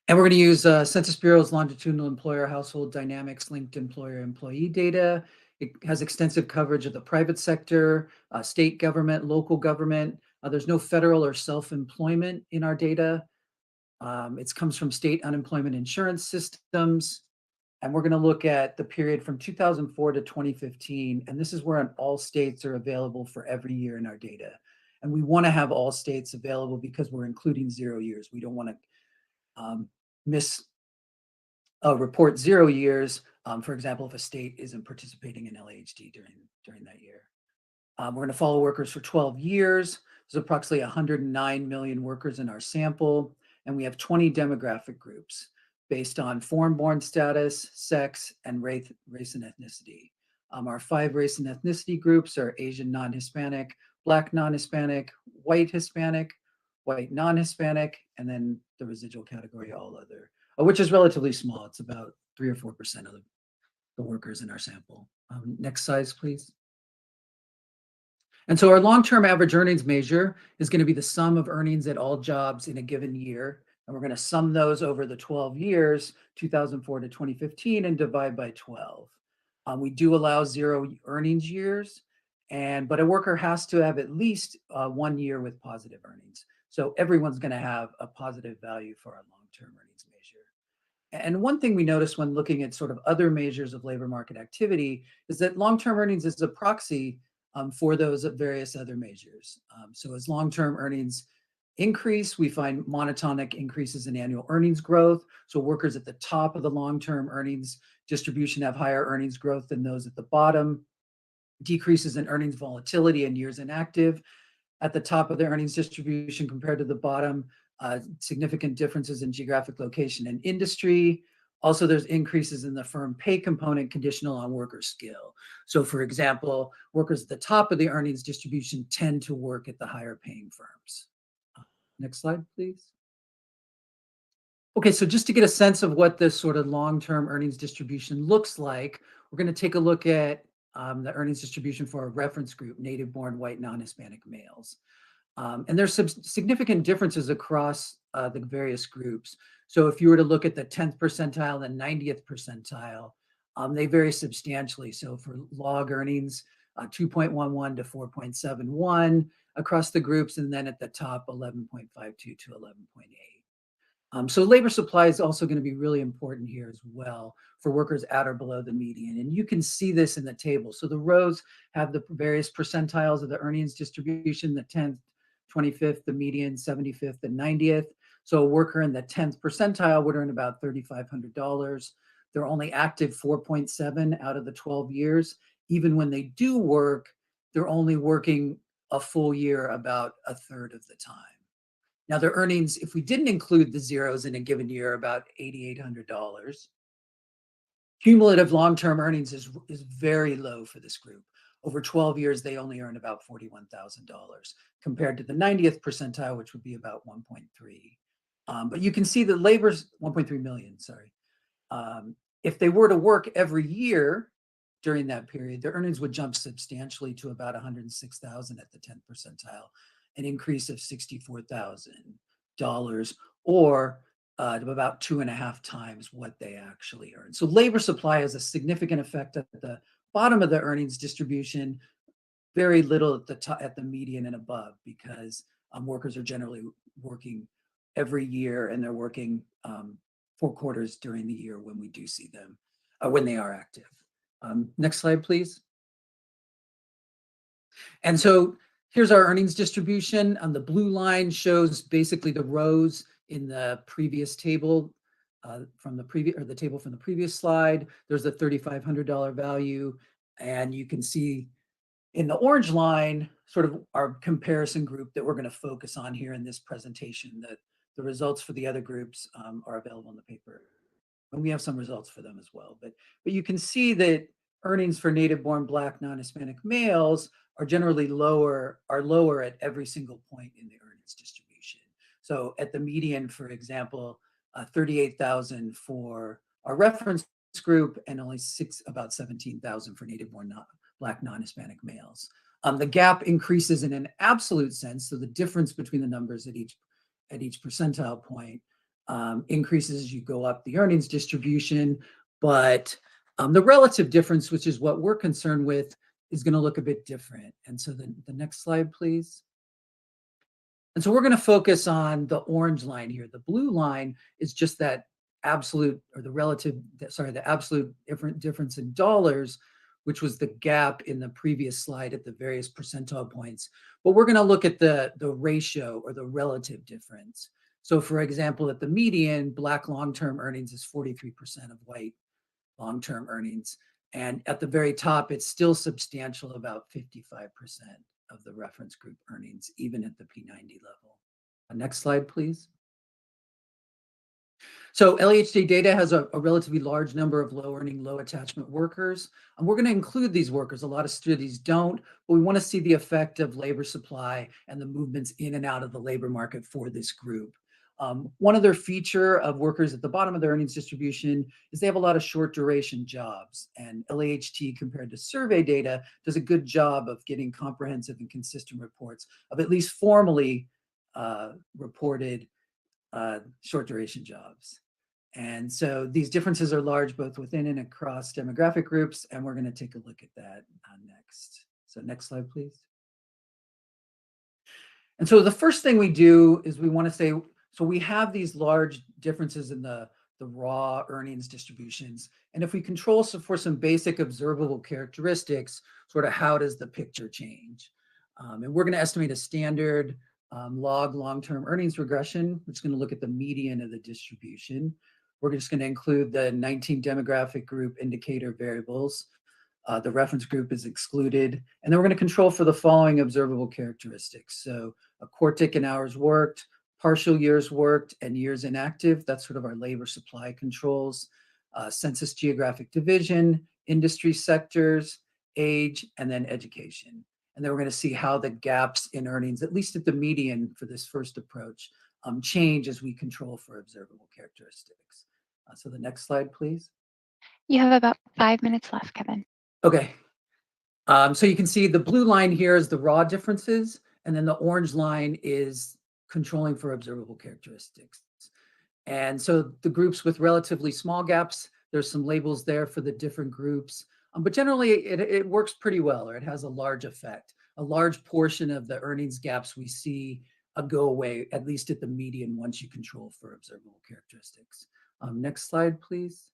And we're going to use Census Bureau's longitudinal employer household dynamics linked employer-employee data. It has extensive coverage of the private sector, state government, local government. There's no federal or self-employment in our data. It comes from state unemployment insurance systems. And we're going to look at the period from 2004 to 2015. And this is where all states are available for every year in our data. And we want to have all states available because we're including 0 years. We don't want to report 0 years, for example, if a state isn't participating in LAHD during that year. We're going to follow workers for 12 years. There's approximately 109 million workers in our sample, and we have 20 demographic groups based on foreign-born status, sex, and race and ethnicity. Our 5 race and ethnicity groups are Asian non-Hispanic, Black non-Hispanic, white Hispanic, white non-Hispanic, and then the residual category, all other, which is relatively small. It's about 3 or 4% of the workers in our sample. Next slide, please. And so our long-term average earnings measure is going to be the sum of earnings at all jobs in a given year. And we're going to sum those over the 12 years, 2004 to 2015, and divide by 12. We do allow 0 earnings years, but a worker has to have at least 1 year with positive earnings. So everyone's going to have a positive value for our long-term earnings measure. And one thing we noticed when looking at sort of other measures of labor market activity is that long-term earnings is a proxy for those various other measures. So as long-term earnings increase, we find monotonic increases in annual earnings growth. So workers at the top of the long-term earnings distribution have higher earnings growth than those at the bottom. Decreases in earnings volatility and years inactive at the top of the earnings distribution compared to the bottom. Significant differences in geographic location and industry. Also, there's increases in the firm pay component conditional on worker skill. So for example, workers at the top of the earnings distribution tend to work at the higher paying firms. Next slide, please. Okay, so just to get a sense of what this sort of long-term earnings distribution looks like, we're going to take a look at the earnings distribution for a reference group, native-born white non-Hispanic males. And there's some significant differences across the various groups. So if you were to look at the 10th percentile and 90th percentile, they vary substantially. So for log earnings, 2.11 to 4.71 across the groups, and then at the top, 11.52 to 11.8. So labor supply is also going to be really important here as well for workers at or below the median. And you can see this in the table. So the rows have the various percentiles of the earnings distribution, the 10th, 25th, the median, 75th, and 90th. So a worker in the 10th percentile would earn about $3,500. They're only active 4.7 out of the 12 years. Even when they do work, they're only working a full year about a third of the time. Now their earnings, if we didn't include the zeros in a given year, about $8,800. Cumulative long-term earnings is very low for this group. Over 12 years, they only earn about $41,000 compared to the 90th percentile, which would be about 1.3. But you can see that labor's 1.3 million, sorry. If they were to work every year during that period, their earnings would jump substantially to about 106,000 at the 10th percentile, an increase of $64,000 or about 2.5 times what they actually earn. So labor supply has a significant effect at the bottom of the earnings distribution, very little at the top, at the median and above, because workers are generally working every year and they're working 4 quarters during the year when we do see them, when they are active. Next slide, please. And so here's our earnings distribution. The blue line shows basically the rows in the previous table from the table from the previous slide. There's a $3,500 value, and you can see in the orange line sort of our comparison group that we're going to focus on here in this presentation. That the results for the other groups are available in the paper, and we have some results for them as well. But you can see that earnings for native-born Black non-Hispanic males are generally lower at every single point in the earnings distribution. So at the median, for example, 38,000 for our reference group and only about 17,000 for native-born Black non-Hispanic males. The gap increases in an absolute sense, so the difference between the numbers at each percentile point increases as you go up the earnings distribution, but the relative difference, which is what we're concerned with, is going to look a bit different. And so the next slide, please. And so we're going to focus on the orange line here. The blue line is just that absolute, or the absolute difference in dollars, which was the gap in the previous slide at the various percentile points. But we're going to look at the ratio or the relative difference. So for example, at the median, Black long-term earnings is 43% of white long-term earnings. And at the very top, it's still substantial, about 55% of the reference group earnings, even at the P90 level. Next slide, please. So LEHJ data has a relatively large number of low-earning, low-attachment workers. And we're going to include these workers. A lot of studies don't, but we want to see the effect of labor supply and the movements in and out of the labor market for this group. One other feature of workers at the bottom of the earnings distribution is they have a lot of short duration jobs, and LAHT compared to survey data does a good job of getting comprehensive and consistent reports of at least formally reported short duration jobs. And so these differences are large both within and across demographic groups, and we're going to take a look at that next. So next slide, please. And so the first thing we do is we want to say, so we have these large differences in the raw earnings distributions. And if we control for some basic observable characteristics, sort of how does the picture change? And we're going to estimate a standard log long-term earnings regression, which is going to look at the median of the distribution. We're just going to include the 19 demographic group indicator variables. The reference group is excluded. And then we're going to control for the following observable characteristics. So a quartic in hours worked, partial years worked, and years inactive. That's sort of our labor supply controls. Census geographic division, industry sectors, age, and then education. And then we're going to see how the gaps in earnings, at least at the median for this first approach, change as we control for observable characteristics. So the next slide, please.
You have about 5 minutes left, Kevin.
Okay. So you can see the blue line here is the raw differences, and then the orange line is controlling for observable characteristics. And so the groups with relatively small gaps, there's some labels there for the different groups, but generally it works pretty well, or it has a large effect. A large portion of the earnings gaps we see go away, at least at the median, once you control for observable characteristics. Next slide, please.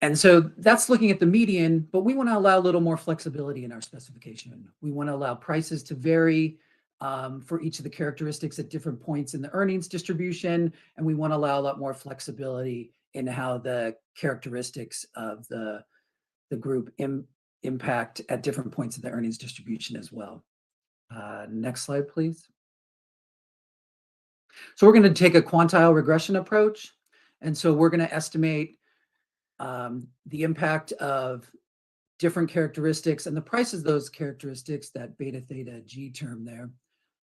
And so that's looking at the median, but we want to allow a little more flexibility in our specification. We want to allow prices to vary for each of the characteristics at different points in the earnings distribution, and we want to allow a lot more flexibility in how the characteristics of the group impact at different points in the earnings distribution as well. Next slide, please. So we're going to take a quantile regression approach, and so we're going to estimate the impact of different characteristics and the prices of those characteristics, that beta theta G term there,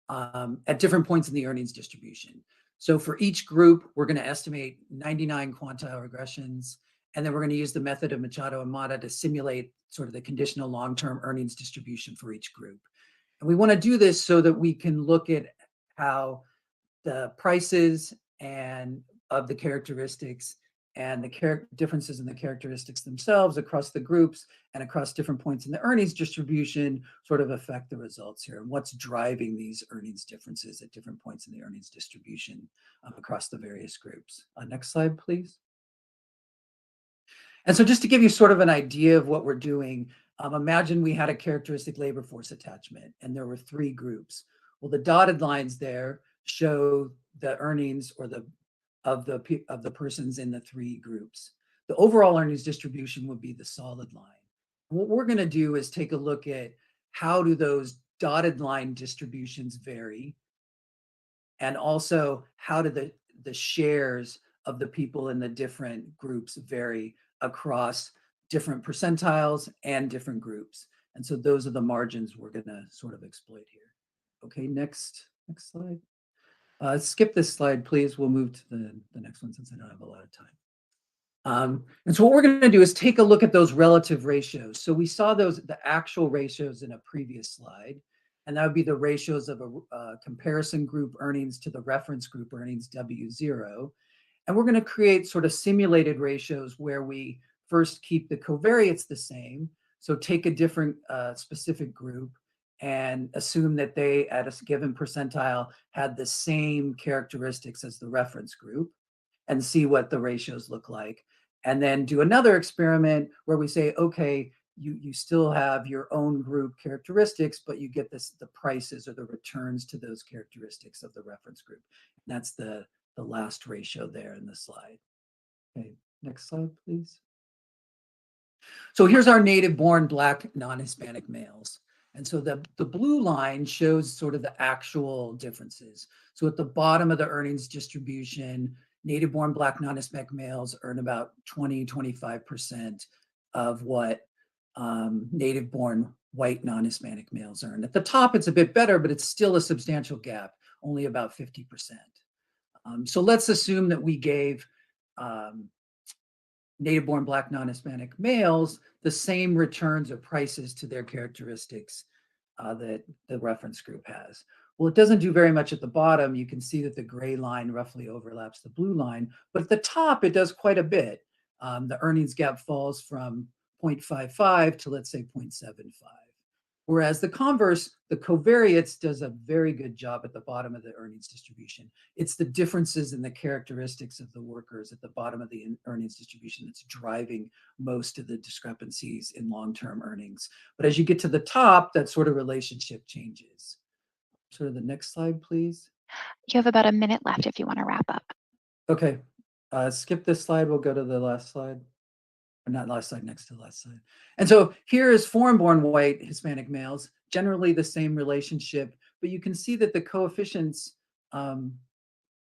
at different points in the earnings distribution. So for each group, we're going to estimate 99 quantile regressions, and then we're going to use the method of Machado and Mata to simulate sort of the conditional long-term earnings distribution for each group. And we want to do this so that we can look at how the prices and of the characteristics and the differences in the characteristics themselves across the groups and across different points in the earnings distribution sort of affect the results here, and what's driving these earnings differences at different points in the earnings distribution across the various groups. Next slide, please. And so just to give you sort of an idea of what we're doing, imagine we had a characteristic labor force attachment and there were 3 groups. Well, the dotted lines there show the earnings or of the persons in the 3 groups. The overall earnings distribution would be the solid line. What we're going to do is take a look at how do those dotted line distributions vary, and also how do the shares of the people in the different groups vary across different percentiles and different groups. And so those are the margins we're going to sort of exploit here. Okay, next slide. Skip this slide, please. We'll move to the next one since I don't have a lot of time. And so what we're going to do is take a look at those relative ratios. So we saw the actual ratios in a previous slide, and that would be the ratios of a comparison group earnings to the reference group earnings W0. And we're going to create sort of simulated ratios where we first keep the covariates the same. So take a different specific group and assume that they, at a given percentile, had the same characteristics as the reference group, and see what the ratios look like. And then do another experiment where we say, okay, you still have your own group characteristics, but you get the prices or the returns to those characteristics of the reference group. And that's the last ratio there in the slide. Okay, next slide, please. So here's our native-born Black non-Hispanic males. And so the blue line shows sort of the actual differences. So at the bottom of the earnings distribution, native-born Black non-Hispanic males earn about 20-25% of what native-born white non-Hispanic males earn. At the top, it's a bit better, but it's still a substantial gap, only about 50%. So let's assume that we gave native-born Black non-Hispanic males the same returns or prices to their characteristics that the reference group has. Well, it doesn't do very much at the bottom. You can see that the gray line roughly overlaps the blue line, but at the top, it does quite a bit. The earnings gap falls from 0.55 to, let's say, 0.75. Whereas the converse, the covariates, does a very good job at the bottom of the earnings distribution. It's the differences in the characteristics of the workers at the bottom of the earnings distribution that's driving most of the discrepancies in long-term earnings. But as you get to the top, that sort of relationship changes. Sort of the next slide, please.
You have about a minute left if you want to wrap up.
Okay, skip this slide. We'll go to the last slide. Or not last slide, next to the last slide. And so here is foreign-born white Hispanic males, generally the same relationship, but you can see that the coefficients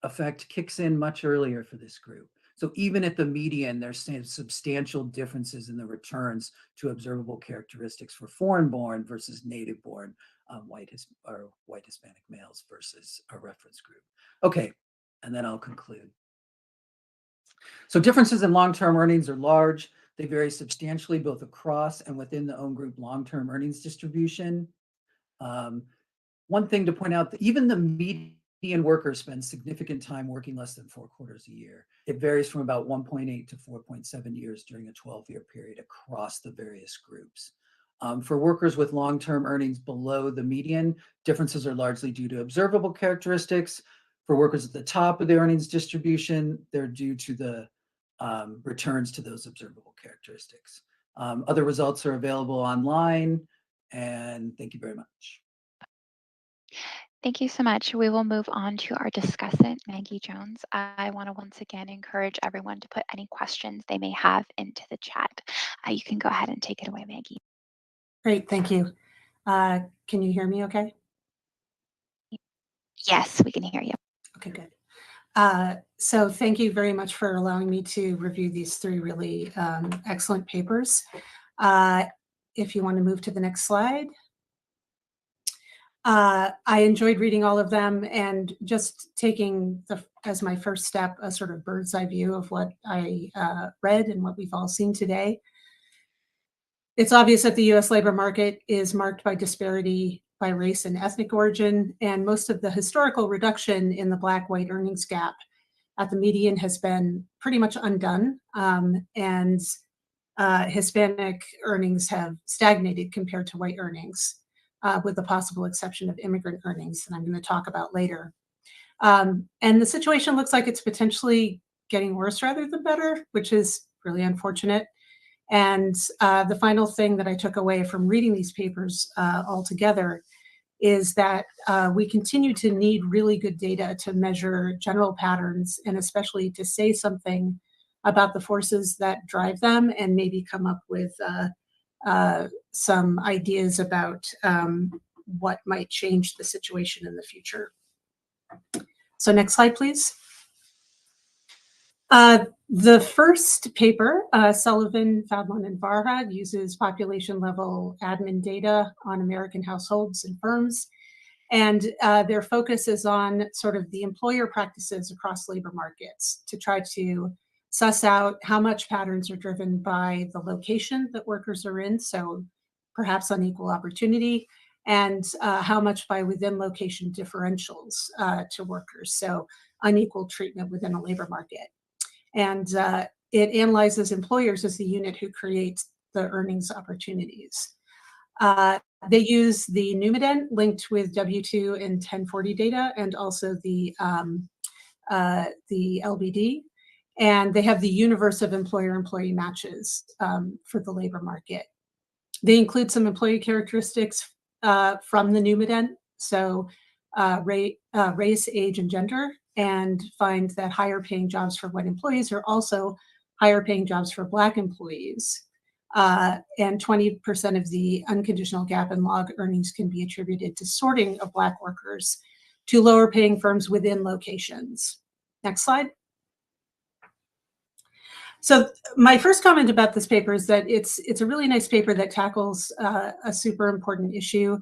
effect kicks in much earlier for this group. So even at the median, there's substantial differences in the returns to observable characteristics for foreign-born versus native-born white Hispanic males versus a reference group. Okay, and then I'll conclude. So differences in long-term earnings are large. They vary substantially both across and within the own group long-term earnings distribution. One thing to point out, that even the median worker spends significant time working less than 4 quarters a year. It varies from about 1.8 to 4.7 years during a 12-year period across the various groups. For workers with long-term earnings below the median, differences are largely due to observable characteristics. For workers at the top of the earnings distribution, they're due to the returns to those observable characteristics. Other results are available online, and thank you very much.
Thank you so much. We will move on to our discussant, Maggie Jones. I want to once again encourage everyone to put any questions they may have into the chat. You can go ahead and take it away, Maggie.
Great, thank you. Can you hear me okay?
Yes, we can hear you.
Okay, good. So thank you very much for allowing me to review these 3 really excellent papers. If you want to move to the next slide. I enjoyed reading all of them and just taking as my first step a sort of bird's eye view of what I read and what we've all seen today. It's obvious that the US labor market is marked by disparity by race and ethnic origin, and most of the historical reduction in the Black-white earnings gap at the median has been pretty much undone, and Hispanic earnings have stagnated compared to white earnings, with the possible exception of immigrant earnings that I'm going to talk about later. And the situation looks like it's potentially getting worse rather than better, which is really unfortunate. And the final thing that I took away from reading these papers altogether is that we continue to need really good data to measure general patterns, and especially to say something about the forces that drive them, and maybe come up with some ideas about what might change the situation in the future. So next slide, please. The first paper, Sullivan, Fadlon, and Farhad, uses population-level admin data on American households and firms. And their focus is on sort of the employer practices across labor markets to try to suss out how much patterns are driven by the location that workers are in, so perhaps unequal opportunity, and how much by within location differentials to workers, so unequal treatment within a labor market. And it analyzes employers as the unit who creates the earnings opportunities. They use the Numident linked with W2 and 1040 data, and also the LBD. And they have the universe of employer-employee matches for the labor market. They include some employee characteristics from the Numident, so race, age, and gender, and find that higher paying jobs for white employees are also higher paying jobs for Black employees. And 20% of the unconditional gap in log earnings can be attributed to sorting of Black workers to lower paying firms within locations. Next slide. So my first comment about this paper is that it's a really nice paper that tackles a super important issue.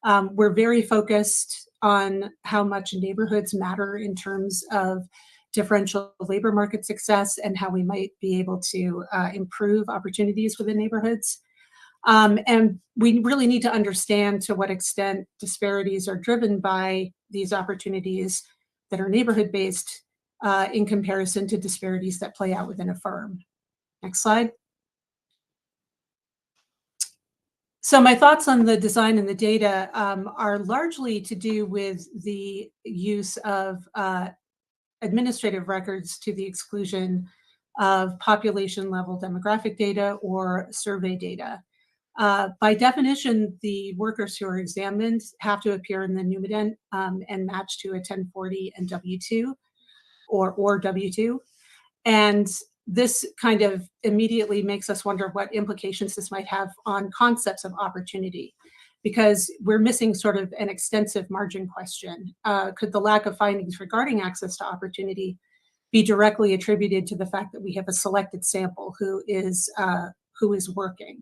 We're very focused on how much neighborhoods matter in terms of differential labor market success and how we might be able to improve opportunities within neighborhoods. And we really need to understand to what extent disparities are driven by these opportunities that are neighborhood-based in comparison to disparities that play out within a firm. Next slide. So my thoughts on the design and the data are largely to do with the use of administrative records to the exclusion of population-level demographic data or survey data. By definition, the workers who are examined have to appear in the Numident and match to a 1040 and W2 or W2. And this kind of immediately makes us wonder what implications this might have on concepts of opportunity, because we're missing sort of an extensive margin question. Could the lack of findings regarding access to opportunity be directly attributed to the fact that we have a selected sample who is working?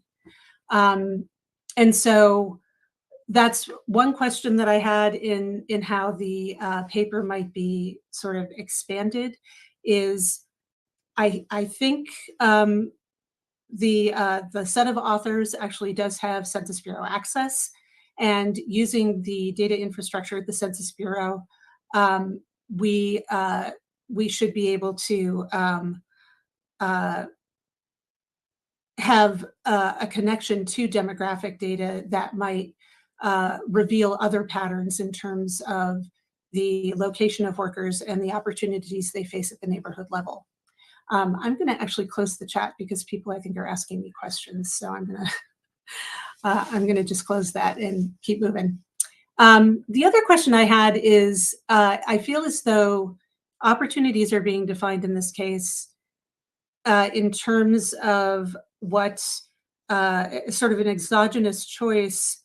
And so that's one question that I had in how the paper might be sort of expanded is I think the set of authors actually does have Census Bureau access, and using the data infrastructure at the Census Bureau, we should be able to have a connection to demographic data that might reveal other patterns in terms of the location of workers and the opportunities they face at the neighborhood level. I'm going to actually close the chat because people, I think, are asking me questions. So I'm going to just close that and keep moving. The other question I had is, I feel as though opportunities are being defined in this case in terms of what sort of an exogenous choice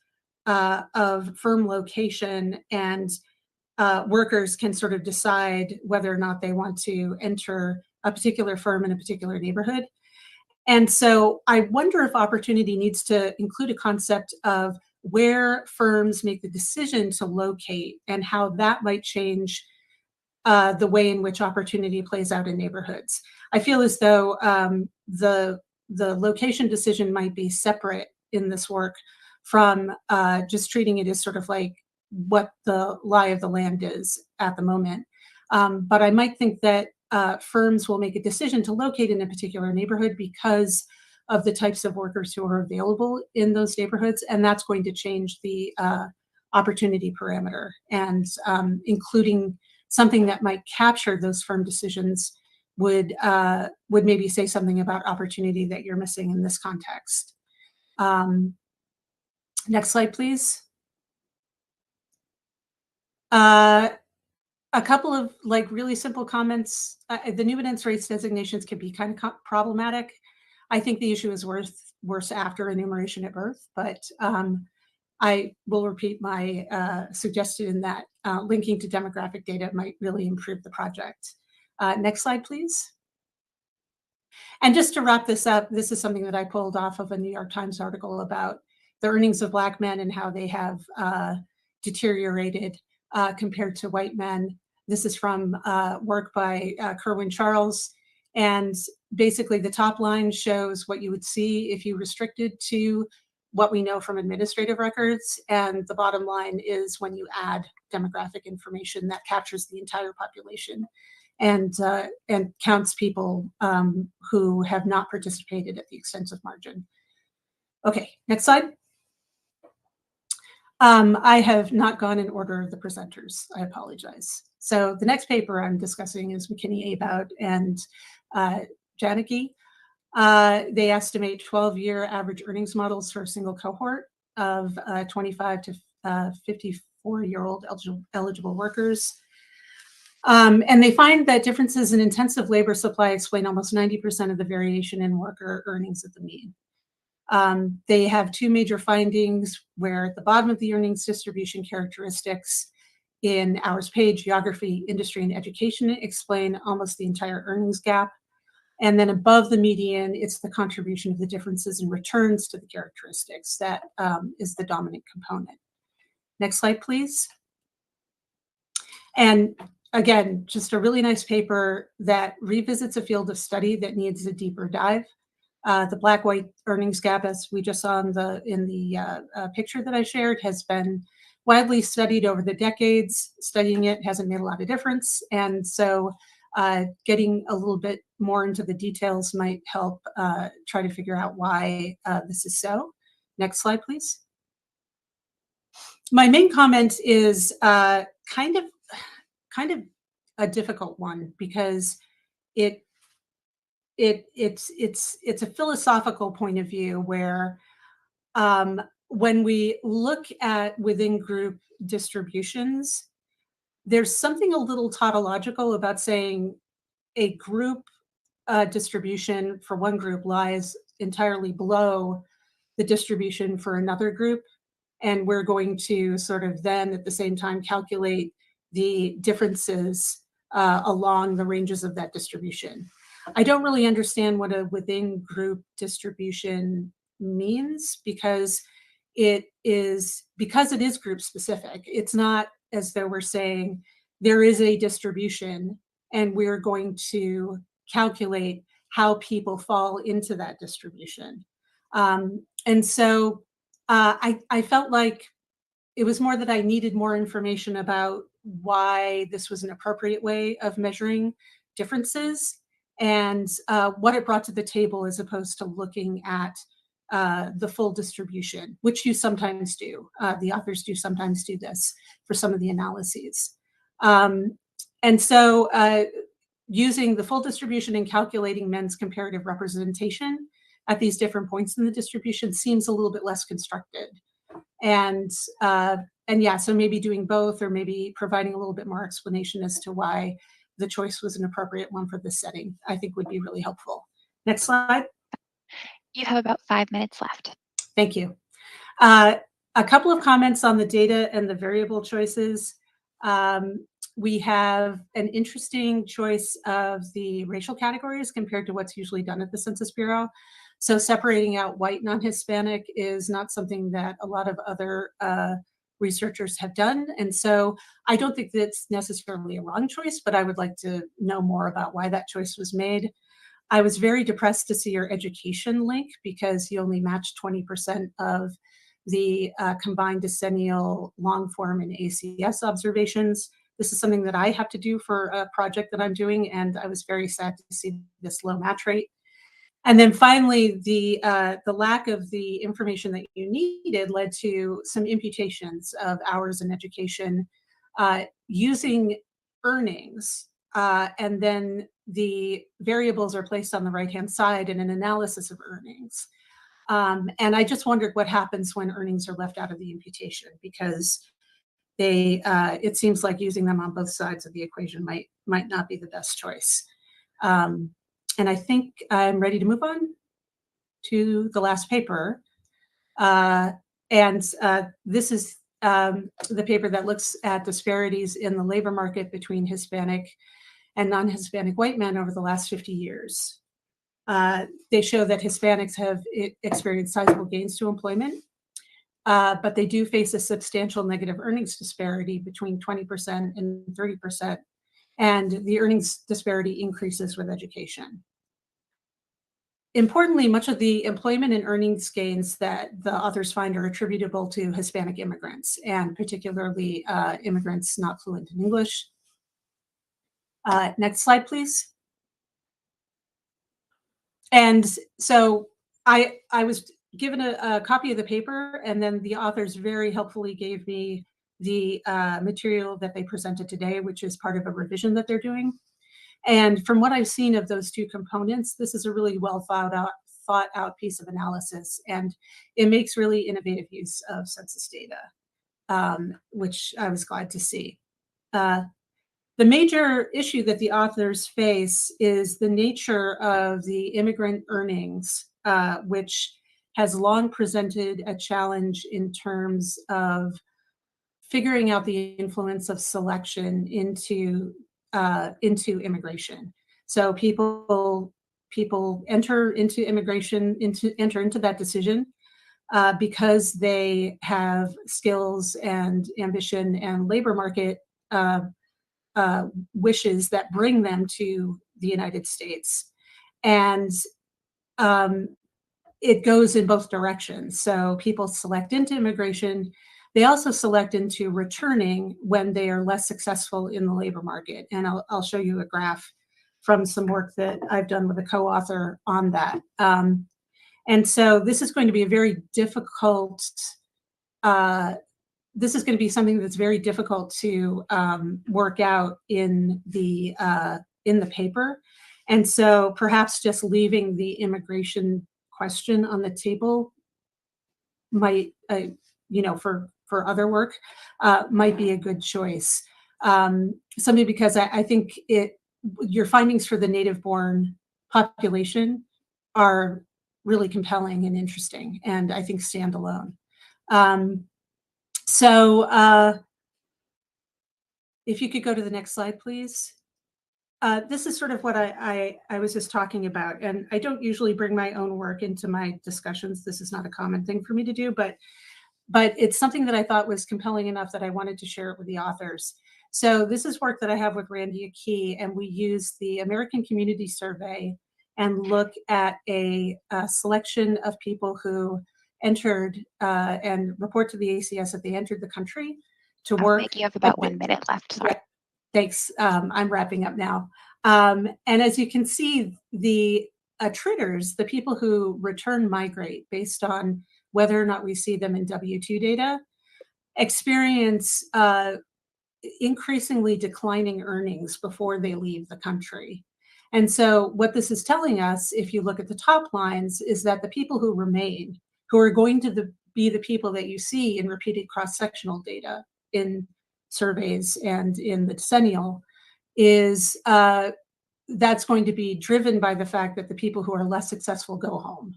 of firm location, and workers can sort of decide whether or not they want to enter a particular firm in a particular neighborhood. And so I wonder if opportunity needs to include a concept of where firms make the decision to locate and how that might change the way in which opportunity plays out in neighborhoods. I feel as though the location decision might be separate in this work from just treating it as sort of like what the lie of the land is at the moment. But I might think that firms will make a decision to locate in a particular neighborhood because of the types of workers who are available in those neighborhoods, and that's going to change the opportunity parameter. And including something that might capture those firm decisions would maybe say something about opportunity that you're missing in this context. Next slide, please. A couple of like really simple comments. The Numident's race designations can be kind of problematic. I think the issue is worse after enumeration at birth, but I will repeat my suggestion that linking to demographic data might really improve the project. Next slide, please. And just to wrap this up, this is something that I pulled off of a New York Times article about the earnings of Black men and how they have deteriorated compared to white men. This is from work by Kerwin Charles. And basically the top line shows what you would see if you restricted to what we know from administrative records. And the bottom line is when you add demographic information that captures the entire population and counts people who have not participated at the extensive margin. Okay, next slide. I have not gone in order of the presenters. I apologize. So the next paper I'm discussing is McKinney, About, and Janicki. They estimate 12-year average earnings models for a single cohort of 25 to 54-year-old eligible workers. And they find that differences in intensive labor supply explain almost 90% of the variation in worker earnings at the mean. They have two major findings where at the bottom of the earnings distribution characteristics in hours paid, geography, industry, and education explain almost the entire earnings gap. And then above the median, it's the contribution of the differences in returns to the characteristics that is the dominant component. Next slide, please. And again, just a really nice paper that revisits a field of study that needs a deeper dive. The Black-white earnings gap, as we just saw in the picture that I shared, has been widely studied over the decades. Studying it hasn't made a lot of difference. And so getting a little bit more into the details might help try to figure out why this is so. Next slide, please. My main comment is kind of a difficult one because it's a philosophical point of view where when we look at within group distributions, there's something a little tautological about saying a group distribution for one group lies entirely below the distribution for another group. And we're going to sort of then at the same time calculate the differences along the ranges of that distribution. I don't really understand what a within group distribution means because it is group specific. It's not as though we're saying there is a distribution and we're going to calculate how people fall into that distribution. And so I felt like it was more that I needed more information about why this was an appropriate way of measuring differences and what it brought to the table as opposed to looking at the full distribution, which you sometimes do. The authors do sometimes do this for some of the analyses. And so using the full distribution and calculating men's comparative representation at these different points in the distribution seems a little bit less constructed. And yeah, so maybe doing both or maybe providing a little bit more explanation as to why the choice was an appropriate one for this setting, I think would be really helpful. Next slide.
You have about 5 minutes left.
Thank you. A couple of comments on the data and the variable choices. We have an interesting choice of the racial categories compared to what's usually done at the Census Bureau. So separating out white non-Hispanic is not something that a lot of other researchers have done. And so I don't think that's necessarily a wrong choice, but I would like to know more about why that choice was made. I was very depressed to see your education link because you only matched 20% of the combined decennial long form and ACS observations. This is something that I have to do for a project that I'm doing, and I was very sad to see this low match rate. And then finally, the lack of the information that you needed led to some imputations of hours in education using earnings. And then the variables are placed on the right-hand side in an analysis of earnings. And I just wondered what happens when earnings are left out of the imputation because it seems like using them on both sides of the equation might not be the best choice. And I think I'm ready to move on to the last paper. This is the paper that looks at disparities in the labor market between Hispanic and non-Hispanic white men over the last 50 years. They show that Hispanics have experienced sizable gains to employment, but they do face a substantial negative earnings disparity between 20% and 30%, and the earnings disparity increases with education. Importantly, much of the employment and earnings gains that the authors find are attributable to Hispanic immigrants, and particularly immigrants not fluent in English. Next slide, please. And so I was given a copy of the paper, and then the authors very helpfully gave me the material that they presented today, which is part of a revision that they're doing. And from what I've seen of those two components, this is a really well thought out piece of analysis, and it makes really innovative use of census data, which I was glad to see. The major issue that the authors face is the nature of the immigrant earnings, which has long presented a challenge in terms of figuring out the influence of selection into immigration. So people enter into immigration, enter into that decision because they have skills and ambition and labor market wishes that bring them to the United States. And it goes in both directions. So people select into immigration. They also select into returning when they are less successful in the labor market. And I'll show you a graph from some work that I've done with a co-author on that. And so this is going to be a very difficult, this is going to be something that's very difficult to work out in the paper. And so perhaps just leaving the immigration question on the table might, for other work, might be a good choice. Simply because I think your findings for the native-born population are really compelling and interesting, and I think stand alone. So if you could go to the next slide, please. This is sort of what I was just talking about, and I don't usually bring my own work into my discussions. This is not a common thing for me to do, but it's something that I thought was compelling enough that I wanted to share it with the authors. So this is work that I have with Randy Akey, and we use the American Community Survey and look at a selection of people who entered and report to the ACS that they entered the country to work.
Maggie, you have about 1 minute left. Sorry.
Yeah, thanks. I'm wrapping up now. And as you can see, the attriters, the people who return migrate based on whether or not we see them in W-2 data, experience increasingly declining earnings before they leave the country. And so what this is telling us, if you look at the top lines, is that the people who remain, who are going to be the people that you see in repeated cross-sectional data in surveys and in the decennial, is that's going to be driven by the fact that the people who are less successful go home.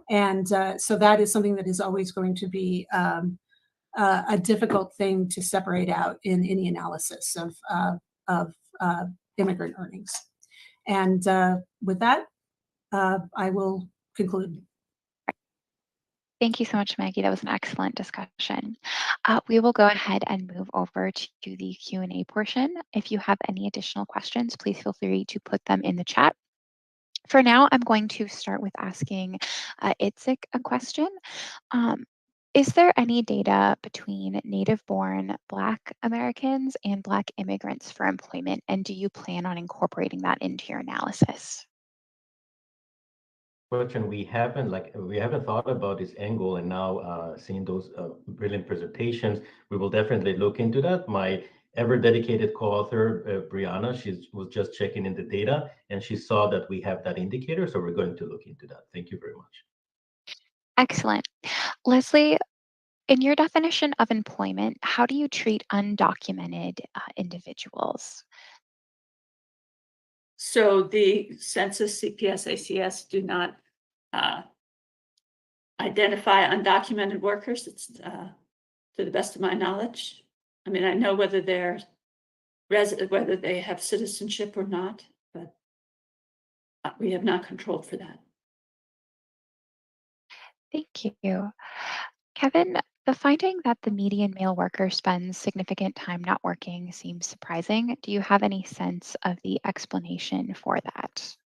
And so that is something that is always going to be a difficult thing to separate out in any analysis of immigrant earnings. And with that, I will conclude.
Thank you so much, Maggie. That was an excellent discussion. We will go ahead and move over to the Q&A portion. If you have any additional questions, please feel free to put them in the chat. For now, I'm going to start with asking Itzik a question. Is there any data between native-born Black Americans and Black immigrants for employment, and do you plan on incorporating that into your analysis?
Question we haven't thought about this angle, and now seeing those brilliant presentations, we will definitely look into that. My ever dedicated co-author Brianna, she was just checking in the data and she saw that we have that indicator, so we're going to look into that. Thank you very much.
Excellent. Leslie, in your definition of employment, how do you treat undocumented individuals?
So the census, CPS, ACS do not identify undocumented workers. It's to the best of my knowledge. I mean, I know whether they're resident, whether they have citizenship or not, but we have not controlled for that.
Thank you. Kevin, the finding that the median male worker spends significant time not working seems surprising. Do you have any sense of the explanation for that?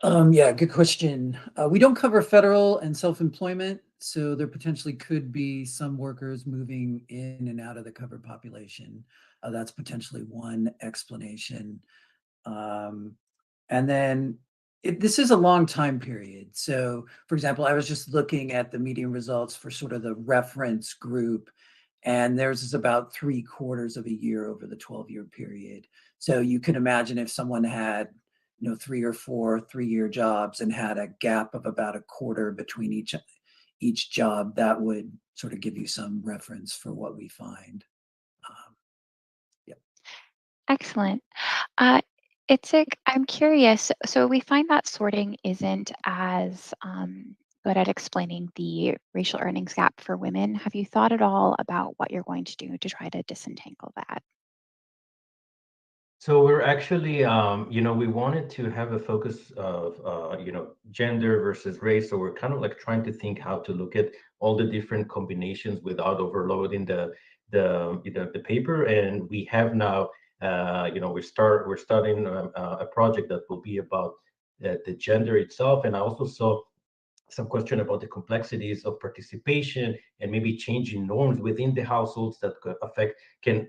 Yeah, good question. We don't cover federal and self-employment, so there potentially could be some workers moving in and out of the covered population. That's potentially one explanation. And then this is a long time period. So, for example, I was just looking at the median results for sort of the reference group, and theirs is about 3/4 of a year over the 12-year period. So you can imagine if someone had, 3 or 4 3-year jobs and had a gap of about a quarter between each job, that would sort of give you some reference for what we find. Yep.
Excellent. Uh, Itzik, I'm curious. So we find that sorting isn't as good at explaining the racial earnings gap for women. Have you thought at all about what you're going to do to try to disentangle that?
So we're actually, we wanted to have a focus of, gender versus race. So we're kind of like trying to think how to look at all the different combinations without overloading the paper. And we have now, we're starting a project that will be about the gender itself. And I also saw some question about the complexities of participation and maybe changing norms within the households that could affect can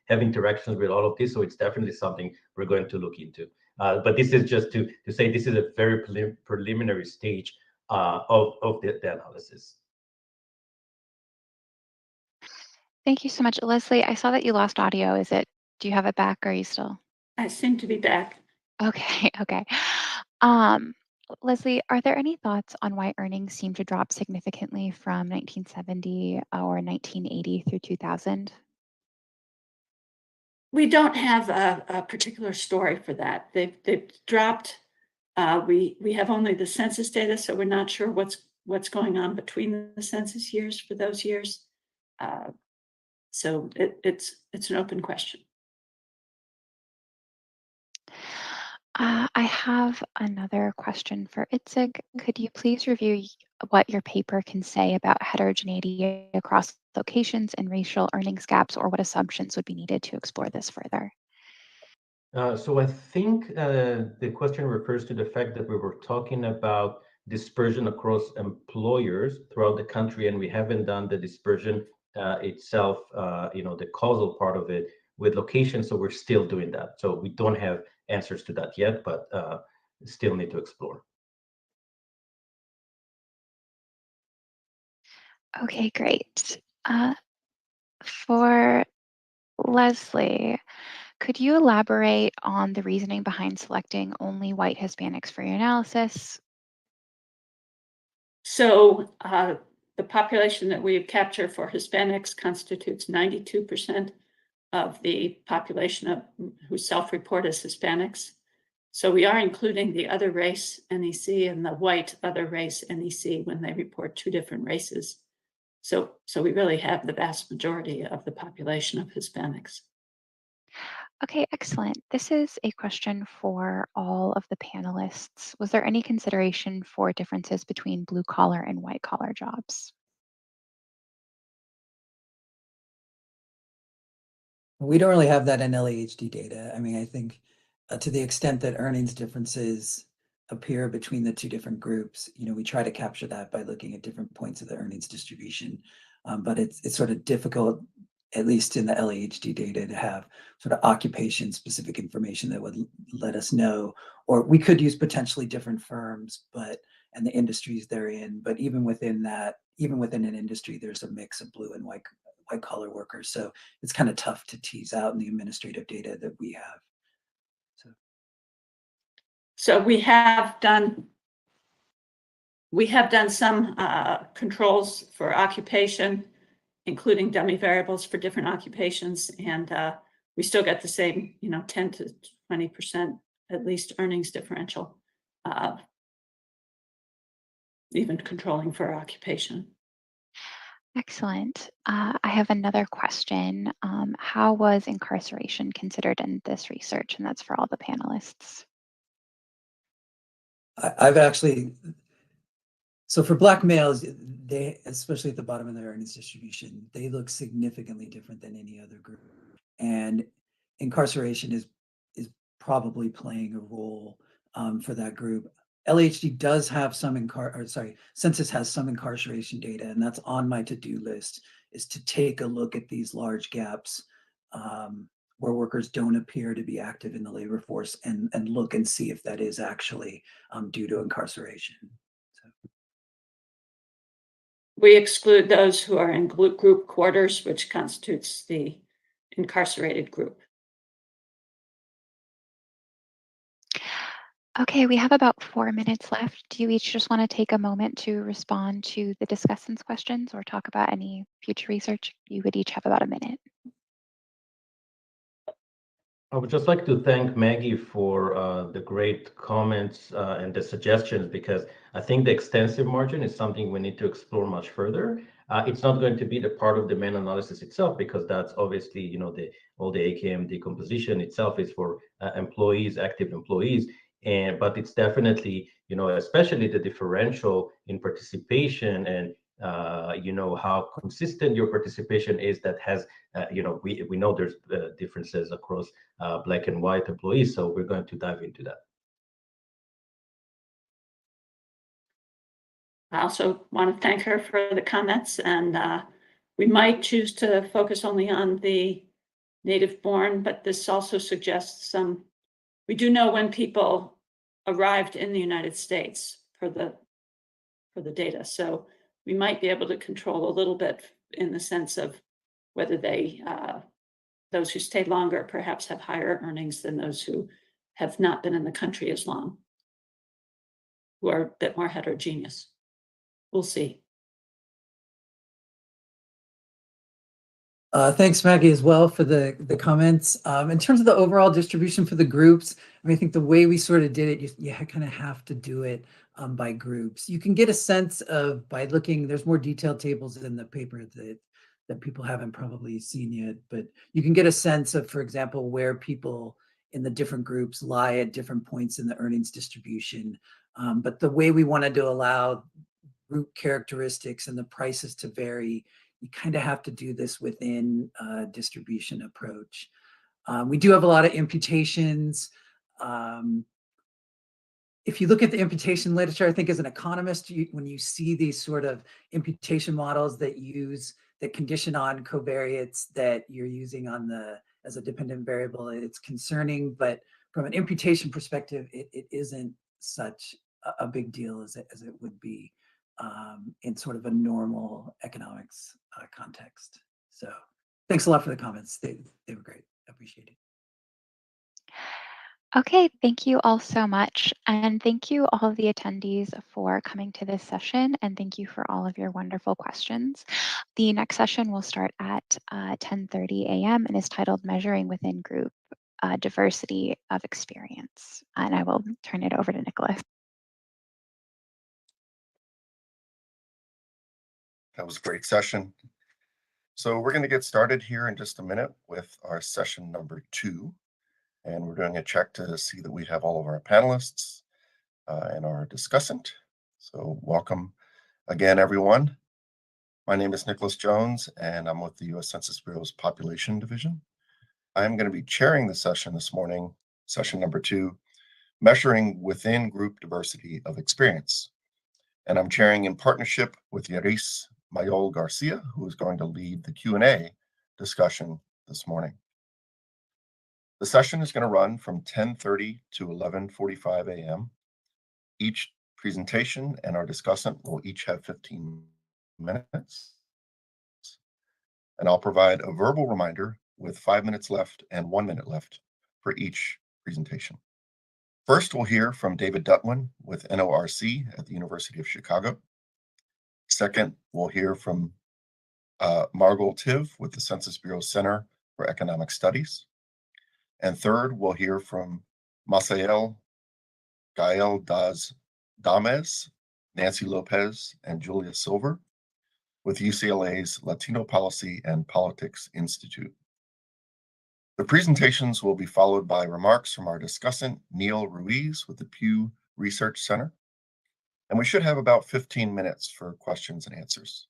have interactions with all of this. So it's definitely something we're going to look into. But this is just to say this is a very preliminary stage of the analysis.
Thank you so much. Leslie, I saw that you lost audio. Do you have it back or are you still?
I seem to be back.
Okay, okay. Um, Leslie, are there any thoughts on why earnings seem to drop significantly from 1970 or 1980 through 2000?
We don't have a particular story for that. They've dropped. We have only the census data, so we're not sure what's going on between the census years for those years. So it's an open question.
I have another question for Itzig. Could you please review what your paper can say about heterogeneity across locations and racial earnings gaps, or what assumptions would be needed to explore this further?
So I think the question refers to the fact that we were talking about dispersion across employers throughout the country, and we haven't done the dispersion itself, the causal part of it with location. So we're still doing that. So we don't have answers to that yet, but still need to explore.
Okay, great. For Leslie, could you elaborate on the reasoning behind selecting only white Hispanics for your analysis?
So the population that we have captured for Hispanics constitutes 92% of the population who self-report as Hispanics. So we are including the other race NEC and the white other race NEC when they report two different races. So we really have the vast majority of the population of Hispanics.
Okay, excellent. This is a question for all of the panelists. Was there any consideration for differences between blue collar and white collar jobs?
We don't really have that in LAHD data. I mean, I think to the extent that earnings differences appear between the two different groups, we try to capture that by looking at different points of the earnings distribution. But it's sort of difficult, at least in the LAHD data, to have sort of occupation specific information that would let us know, or we could use potentially different firms, and the industries they're in. But even within that, even within an industry, there's a mix of blue and white collar workers. So it's kind of tough to tease out in the administrative data that we have.
So we have done some controls for occupation, including dummy variables for different occupations, and we still get the same, 10 to 20% at least earnings differential, even controlling for occupation.
Excellent. I have another question. How was incarceration considered in this research? And that's for all the panelists.
I've actually, so for Black males, they, especially at the bottom of their earnings distribution, they look significantly different than any other group. And incarceration is probably playing a role for that group. LHD does have some Census has some incarceration data, and that's on my to-do list, is to take a look at these large gaps where workers don't appear to be active in the labor force and look and see if that is actually due to incarceration. So.
We exclude those who are in group quarters, which constitutes the incarcerated group.
Okay, we have about 4 minutes left. Do you each just want to take a moment to respond to the discussants' questions or talk about any future research? You would each have about a minute.
I would just like to thank Maggie for the great comments and the suggestions, because I think the extensive margin is something we need to explore much further. It's not going to be the part of the demand analysis itself, because that's obviously, you know, all the AKM decomposition itself is for employees, active employees. But it's definitely, you know, especially the differential in participation and you know, how consistent your participation is, that has, you know, we know there's differences across Black and white employees. So we're going to dive into that.
I also want to thank her for the comments, and we might choose to focus only on the native born, but this also suggests we do know when people arrived in the United States for the data. So we might be able to control a little bit in the sense of whether those who stay longer perhaps have higher earnings than those who have not been in the country as long, who are a bit more heterogeneous. We'll see.
Thanks, Maggie, as well for the comments. In terms of the overall distribution for the groups, I mean, I think the way we sort of did it, you kind of have to do it by groups. You can get a sense of, by looking, there's more detailed tables in the paper that people haven't probably seen yet, but you can get a sense of, for example, where people in the different groups lie at different points in the earnings distribution. But the way we wanted to allow group characteristics and the prices to vary, you kind of have to do this within a distribution approach. We do have a lot of imputations. If you look at the imputation literature, I think as an economist, when you see these sort of imputation models that condition on covariates that you're using as a dependent variable, it's concerning. But from an imputation perspective, it isn't such a big deal as it would be in sort of a normal economics context. So thanks a lot for the comments. They were great. I appreciate it.
Okay, thank you all so much. And thank you all of the attendees for coming to this session. And thank you for all of your wonderful questions. The next session will start at 10:30 a.m. and is titled Measuring Within Group Diversity of Experience. And I will turn it over to Nicholas.
That was a great session. So we're going to get started here in just a minute with our session number 2. And we're doing a check to see that we have all of our panelists and our discussant. So welcome again, everyone. My name is Nicholas Jones, and I'm with the U.S. Census Bureau's Population Division. I'm going to be chairing the session this morning, session number 2, Measuring Within Group Diversity of Experience. And I'm chairing in partnership with Yaris Mayol Garcia, who is going to lead the Q&A discussion this morning. The session is going to run from 10:30 to 11:45 a.m. Each presentation and our discussant will each have 15 minutes. And I'll provide a verbal reminder with 5 minutes left and 1 minute left for each presentation. First, we'll hear from David Dutwin with NORC at the University of Chicago. Second, we'll hear from Margot Tiv with the Census Bureau Center for Economic Studies. And third, we'll hear from Masael Gael Dames, Nancy Lopez, and Julia Silver with UCLA's Latino Policy and Politics Institute. The presentations will be followed by remarks from our discussant, Neil Ruiz with the Pew Research Center, and we should have about 15 minutes for questions and answers.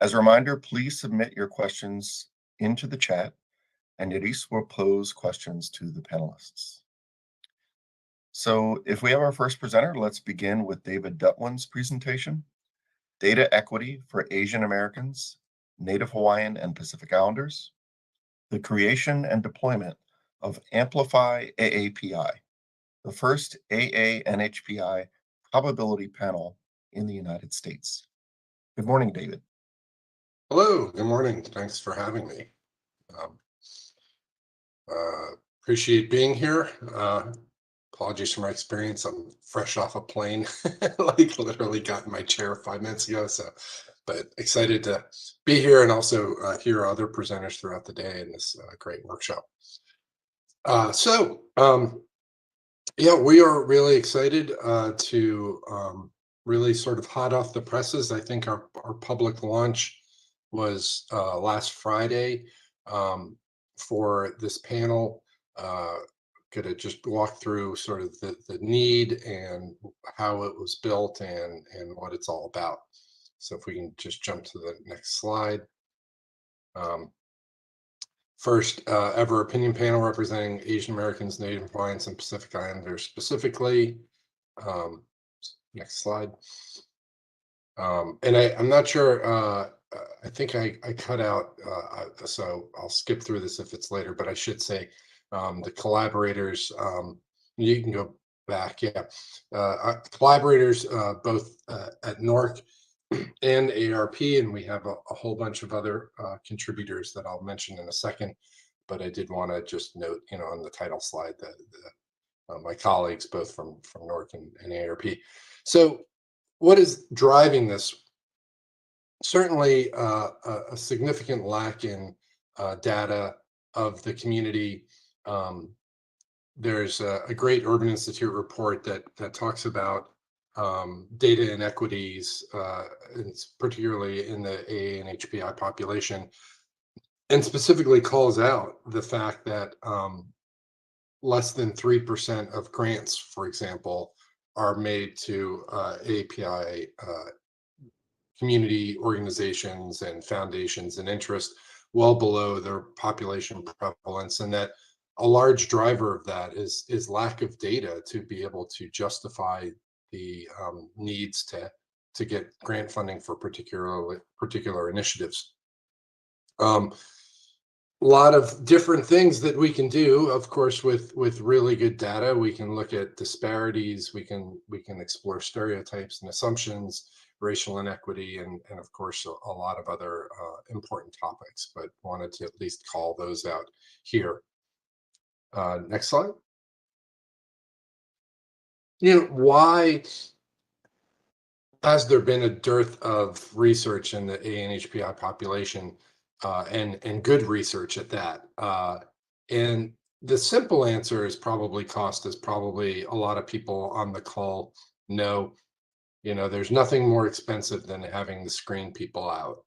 As a reminder, please submit your questions into the chat, and Idris will pose questions to the panelists. So if we have our first presenter, let's begin with David Dutwin's presentation, Data Equity for Asian Americans, Native Hawaiian and Pacific Islanders, the creation and deployment of Amplify AAPI, the first AA-NHPI probability panel in the United States. Good morning, David.
Hello, good morning. Thanks for having me. Appreciate being here. Apologies for my experience. I'm fresh off a plane, like literally got in my chair 5 minutes ago. But excited to be here and also hear other presenters throughout the day in this great workshop. Yeah, we are really excited to really sort of hot off the presses. I think our public launch was last Friday for this panel. Gonna just walk through sort of the need and how it was built and what it's all about. So if we can just jump to the next slide. First ever opinion panel representing Asian Americans, Native Hawaiians, and Pacific Islanders specifically. Next slide. And I'm not sure, I think I cut out, so I'll skip through this if it's later, but I should say the collaborators, you can go back, yeah. Collaborators both at NORC and ARP, and we have a whole bunch of other contributors that I'll mention in a second, but I did want to just note, on the title slide that my colleagues, both from NORC and ARP. So what is driving this? Certainly a significant lack in data of the community. There's a great Urban Institute report that talks about data inequities, particularly in the AA and HPI population, and specifically calls out the fact that less than 3% of grants, for example, are made to API community organizations and foundations and interest, well below their population prevalence, and that a large driver of that is lack of data to be able to justify the needs to get grant funding for particular initiatives. A lot of different things that we can do, of course, with really good data. We can look at disparities, we can explore stereotypes and assumptions, racial inequity, and of course a lot of other important topics, but wanted to at least call those out here. Next slide. Why has there been a dearth of research in the ANHPI population, and good research at that? And the simple answer is probably cost, as probably a lot of people on the call know. There's nothing more expensive than having to screen people out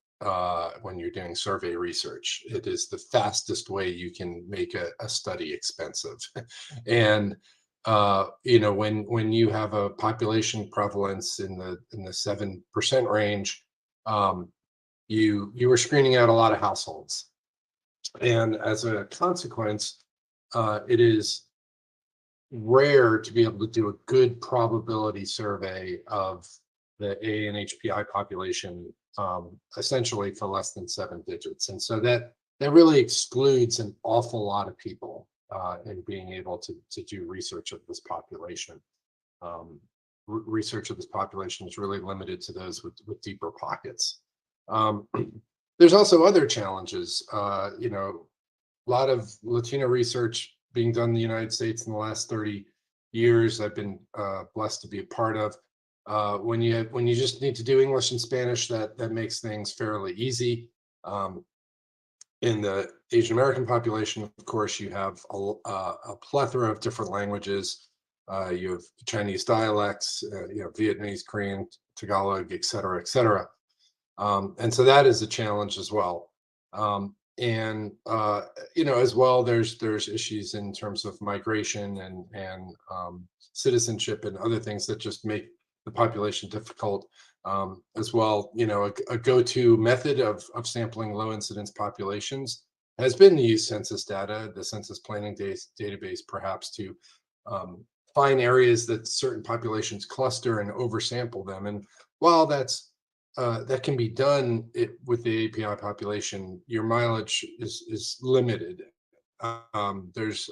when you're doing survey research. It is the fastest way you can make a study expensive. And when you have a population prevalence in the 7% range, you are screening out a lot of households, and as a consequence, it is rare to be able to do a good probability survey of the A and HPI population, essentially for less than 7 digits. And so that really excludes an awful lot of people in being able to do research of this population. Research of this population is really limited to those with deeper pockets. There's also other challenges. A lot of Latino research being done in the United States in the last 30 years, I've been blessed to be a part of. When you just need to do English and Spanish, that makes things fairly easy. In the Asian American population, of course, you have a plethora of different languages. You have Chinese dialects, Vietnamese, Korean, Tagalog, et cetera, et cetera. And so that is a challenge as well. As well, there's issues in terms of migration and citizenship and other things that just make the population difficult. As well, a go-to method of sampling low incidence populations has been to use census data, the census planning database, perhaps to find areas that certain populations cluster and oversample them. And while that can be done with the API population, your mileage is limited. There's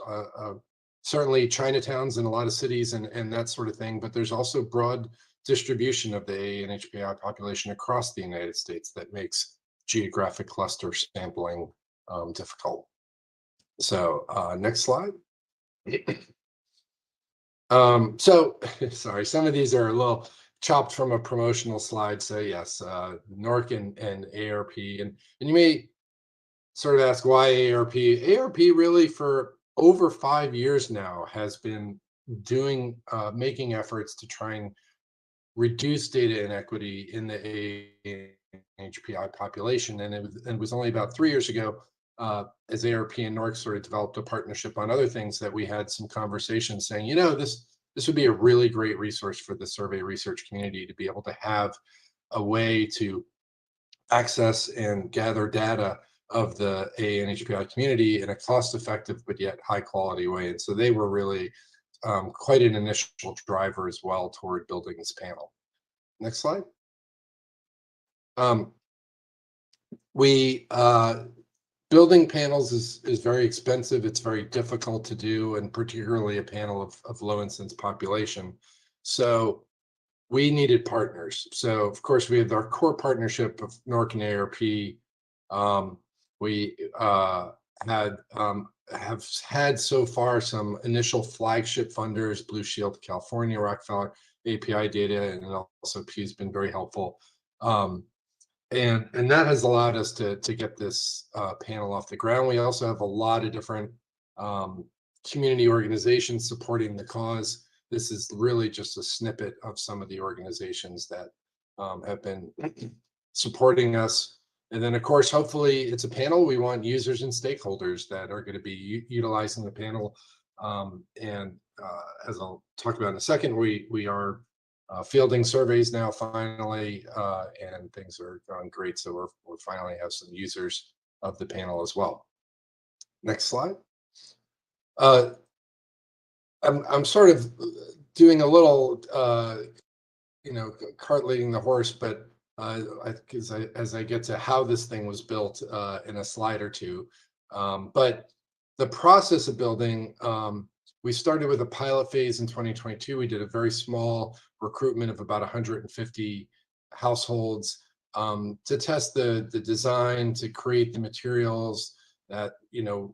certainly Chinatowns in a lot of cities and that sort of thing, but there's also broad distribution of the AA and HPI population across the United States that makes geographic cluster sampling difficult. So next slide. Sorry, some of these are a little chopped from a promotional slide. So yes, NORC and ARP, and you may sort of ask why ARP. ARP really for over 5 years now has been making efforts to try and reduce data inequity in the HPI population. And it was only about 3 years ago, as ARP and NORC sort of developed a partnership on other things, that we had some conversations saying, this would be a really great resource for the survey research community to be able to have a way to access and gather data of the AA and HPI community in a cost-effective but yet high-quality way. And so they were really quite an initial driver as well toward building this panel. Next slide. Building panels is very expensive. It's very difficult to do, and particularly a panel of low incidence population. So we needed partners. So of course we have our core partnership of NORC and ARP. We have had so far some initial flagship funders, Blue Shield California, Rockefeller, API Data, and also Pew's been very helpful. And that has allowed us to get this panel off the ground. We also have a lot of different community organizations supporting the cause. This is really just a snippet of some of the organizations that have been supporting us. And then, of course, hopefully it's a panel. We want users and stakeholders that are going to be utilizing the panel. As I'll talk about in a second, we are fielding surveys now finally, and things are going great. So we're finally have some users of the panel as well. Next slide. I'm sort of doing a little, cart leading the horse, but as I get to how this thing was built in a slide or two. But the process of building, we started with a pilot phase in 2022. We did a very small recruitment of about 150 households to test the design, to create the materials that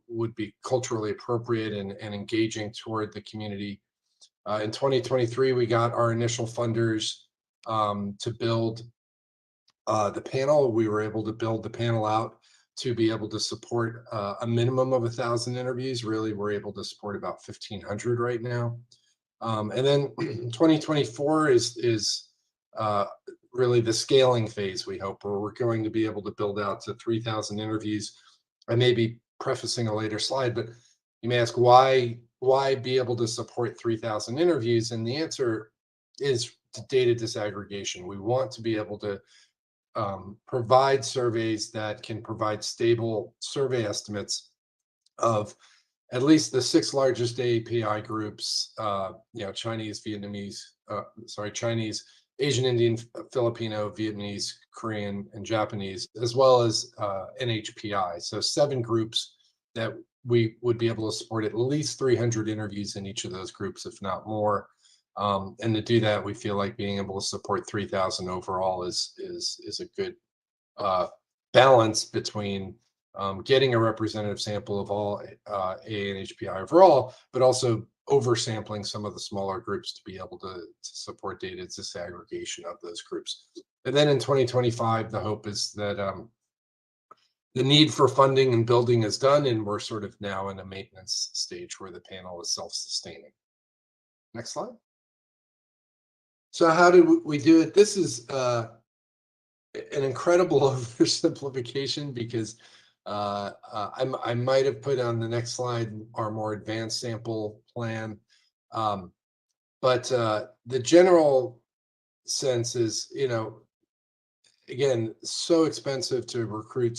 would be culturally appropriate and engaging toward the community. In 2023, we got our initial funders to build the panel. We were able to build the panel out to be able to support a minimum of 1,000 interviews. Really, we're able to support about 1,500 right now. And then 2024 is really the scaling phase, we hope, where we're going to be able to build out to 3,000 interviews. I may be prefacing a later slide, but you may ask why be able to support 3,000 interviews? And the answer is data disaggregation. We want to be able to provide surveys that can provide stable survey estimates of at least the 6 largest API groups, Chinese, Asian, Indian, Filipino, Vietnamese, Korean, and Japanese, as well as NHPI. So 7 groups that we would be able to support at least 300 interviews in each of those groups, if not more. And to do that, we feel like being able to support 3,000 overall is a good balance between getting a representative sample of all AA and HPI overall, but also oversampling some of the smaller groups to be able to support data disaggregation of those groups. And then in 2025, the hope is that the need for funding and building is done, and we're sort of now in a maintenance stage where the panel is self-sustaining. Next slide. So how did we do it? This is an incredible oversimplification because I might have put on the next slide our more advanced sample plan. But the general sense is, again, so expensive to recruit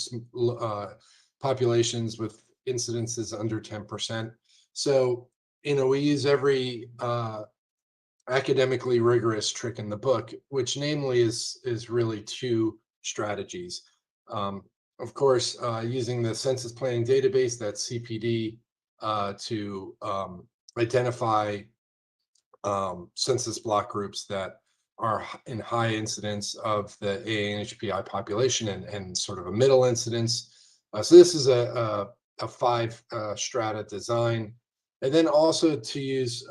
populations with incidences under 10%. So, we use every academically rigorous trick in the book, which namely is really two strategies. Of course, using the census planning database, that's CPD, to identify census block groups that are in high incidence of the ANHPI population and sort of a middle incidence. So this is a 5 strata design. And then also to use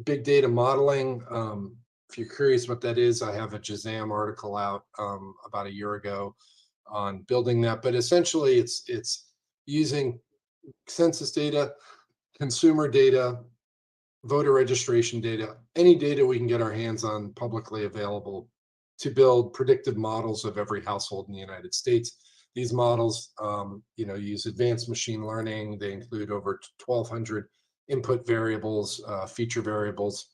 big data modeling. If you're curious what that is, I have a JASAM article out about a year ago on building that. But essentially, it's using census data, consumer data, voter registration data, any data we can get our hands on publicly available to build predictive models of every household in the United States. These models, use advanced machine learning. They include over 1,200 input variables, feature variables,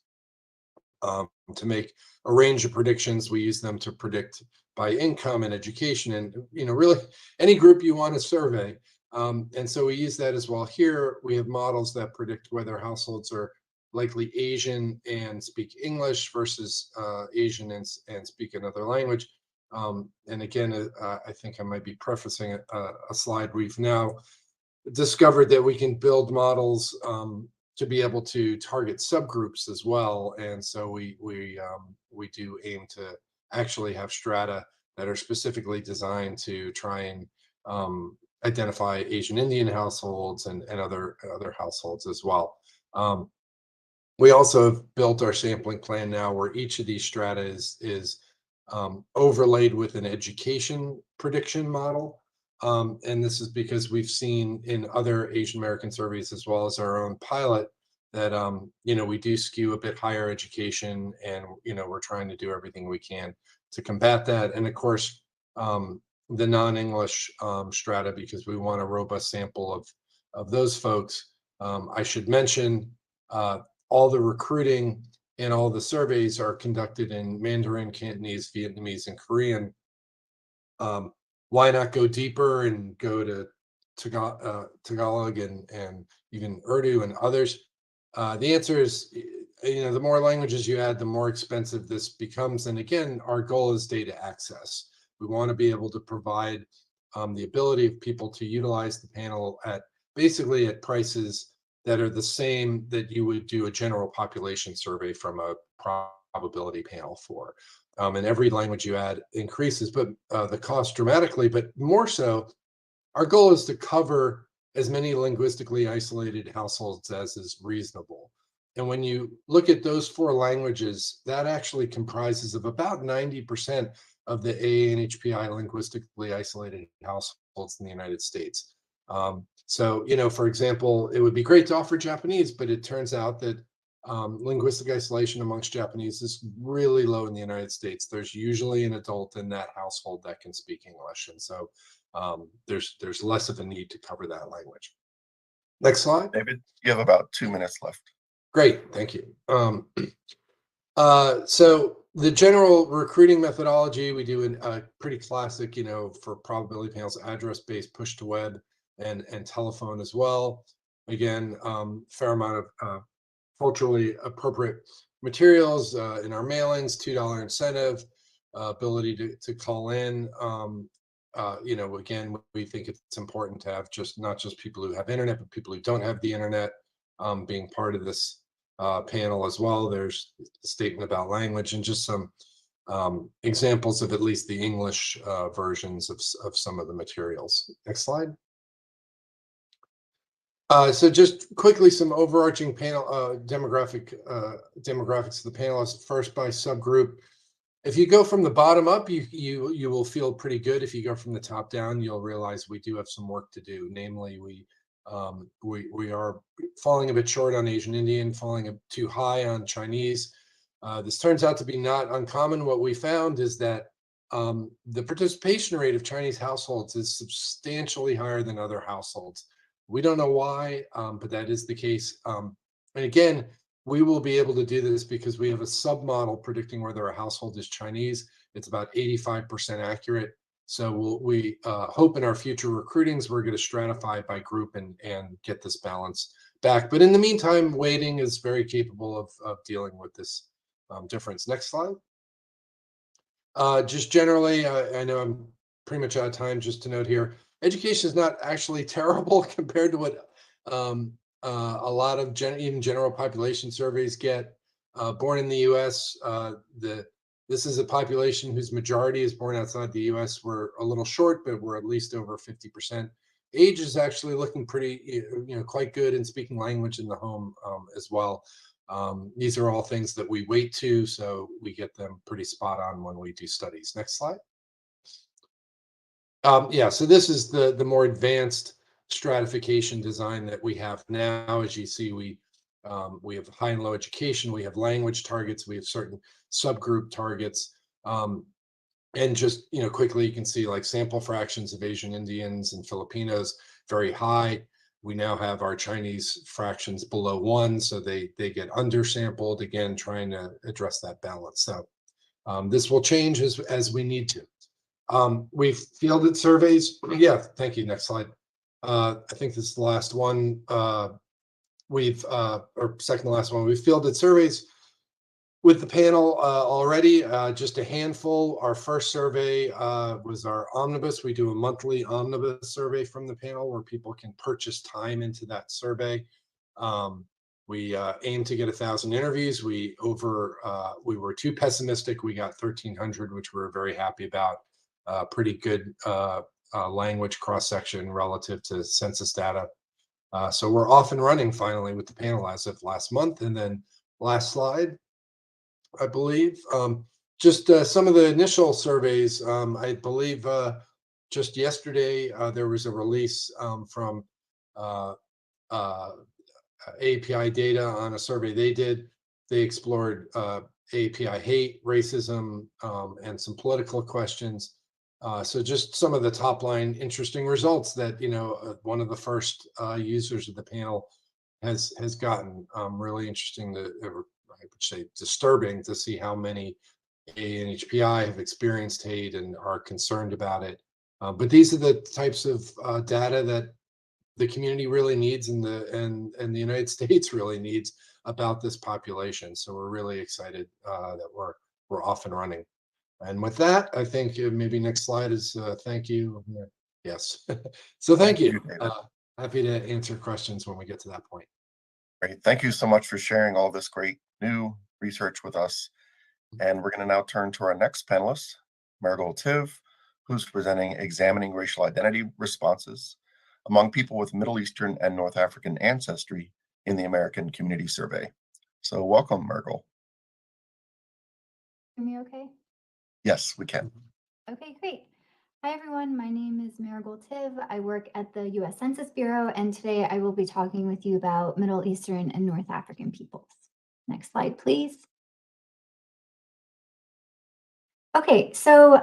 to make a range of predictions. We use them to predict by income and education and, really any group you want to survey. And so we use that as well. Here we have models that predict whether households are likely Asian and speak English versus Asian and speak another language. And again, I think I might be prefacing a slide. We've now discovered that we can build models to be able to target subgroups as well. And so we do aim to actually have strata that are specifically designed to try and identify Asian Indian households and other households as well. We also have built our sampling plan now where each of these strata is overlaid with an education prediction model. And this is because we've seen in other Asian American surveys, as well as our own pilot, that, we do skew a bit higher education, and, we're trying to do everything we can to combat that. And of course, the non-English strata, because we want a robust sample of those folks. I should mention all the recruiting and all the surveys are conducted in Mandarin, Cantonese, Vietnamese, and Korean. Why not go deeper and go to Tagalog and even Urdu and others? The answer is, the more languages you add, the more expensive this becomes. And again, our goal is data access. We want to be able to provide the ability of people to utilize the panel at prices that are the same that you would do a general population survey from a probability panel for. And every language you add increases, but the cost dramatically. But more so, our goal is to cover as many linguistically isolated households as is reasonable. And when you look at those 4 languages, that actually comprises of about 90% of the ANHPI linguistically isolated households in the United States. So, for example, it would be great to offer Japanese, but it turns out that linguistic isolation amongst Japanese is really low in the United States. There's usually an adult in that household that can speak English. And so there's less of a need to cover that language. Next slide.
David, you have about 2 minutes left.
Great, thank you. So the general recruiting methodology, we do a pretty classic, for probability panels, address-based push to web and telephone as well. Again, fair amount of culturally appropriate materials in our mailings, $2 incentive, ability to call in. Again, we think it's important to have not just people who have internet, but people who don't have the internet being part of this panel as well. There's a statement about language and just some examples of at least the English versions of some of the materials. Next slide. So just quickly, some overarching panel demographics of the panelists. First, by subgroup. If you go from the bottom up, you will feel pretty good. If you go from the top down, you'll realize we do have some work to do. Namely, we are falling a bit short on Asian Indian, falling too high on Chinese. This turns out to be not uncommon. What we found is that the participation rate of Chinese households is substantially higher than other households. We don't know why, but that is the case. And again, we will be able to do this because we have a submodel predicting whether a household is Chinese. It's about 85% accurate. So we hope in our future recruitings, we're going to stratify by group and get this balance back. But in the meantime, weighting is very capable of dealing with this difference. Next slide. Just generally, I know I'm pretty much out of time. Just to note here, education is not actually terrible compared to what a lot of even general population surveys get. Born in the U.S., this is a population whose majority is born outside the U.S. We're a little short, but we're at least over 50%. Age is actually looking pretty, quite good in speaking language in the home as well. These are all things that we weight to, so we get them pretty spot on when we do studies. Next slide. Yeah, so this is the more advanced stratification design that we have now. As you see, we have high and low education, we have language targets, we have certain subgroup targets. And just quickly, you can see like sample fractions of Asian Indians and Filipinos very high. We now have our Chinese fractions below 1, so they get undersampled, again, trying to address that balance. So this will change as we need to. We've fielded surveys. Yeah, thank you. Next slide. I think this is the last one. Or second to last one. We've fielded surveys with the panel already, just a handful. Our first survey was our omnibus. We do a monthly omnibus survey from the panel where people can purchase time into that survey. We aim to get 1,000 interviews. We were too pessimistic. We got 1,300, which we're very happy about. Pretty good language cross-section relative to census data. So we're off and running finally with the panel as of last month. And then last slide, I believe. Just some of the initial surveys, I believe just yesterday there was a release from API data on a survey they did. They explored API hate, racism, and some political questions. So just some of the top line interesting results that, one of the first users of the panel has gotten. Really interesting I would say disturbing to see how many ANHPI have experienced hate and are concerned about it. But these are the types of data that the community really needs and the United States really needs about this population. So we're really excited that we're off and running. And with that, I think maybe next slide is thank you. Yes. So thank you. Happy to answer questions when we get to that point.
Great. Thank you so much for sharing all this great new research with us. And we're going to now turn to our next panelist, Marigold Tiv, who's presenting Examining Racial Identity Responses Among People with Middle Eastern and North African Ancestry in the American Community Survey. So welcome, Marigold.
Hear me okay?
Yes, we can.
Okay, great. Hi, everyone. My name is Marigold Tiv. I work at the U.S. Census Bureau, and today I will be talking with you about Middle Eastern and North African peoples. Next slide, please. Okay, so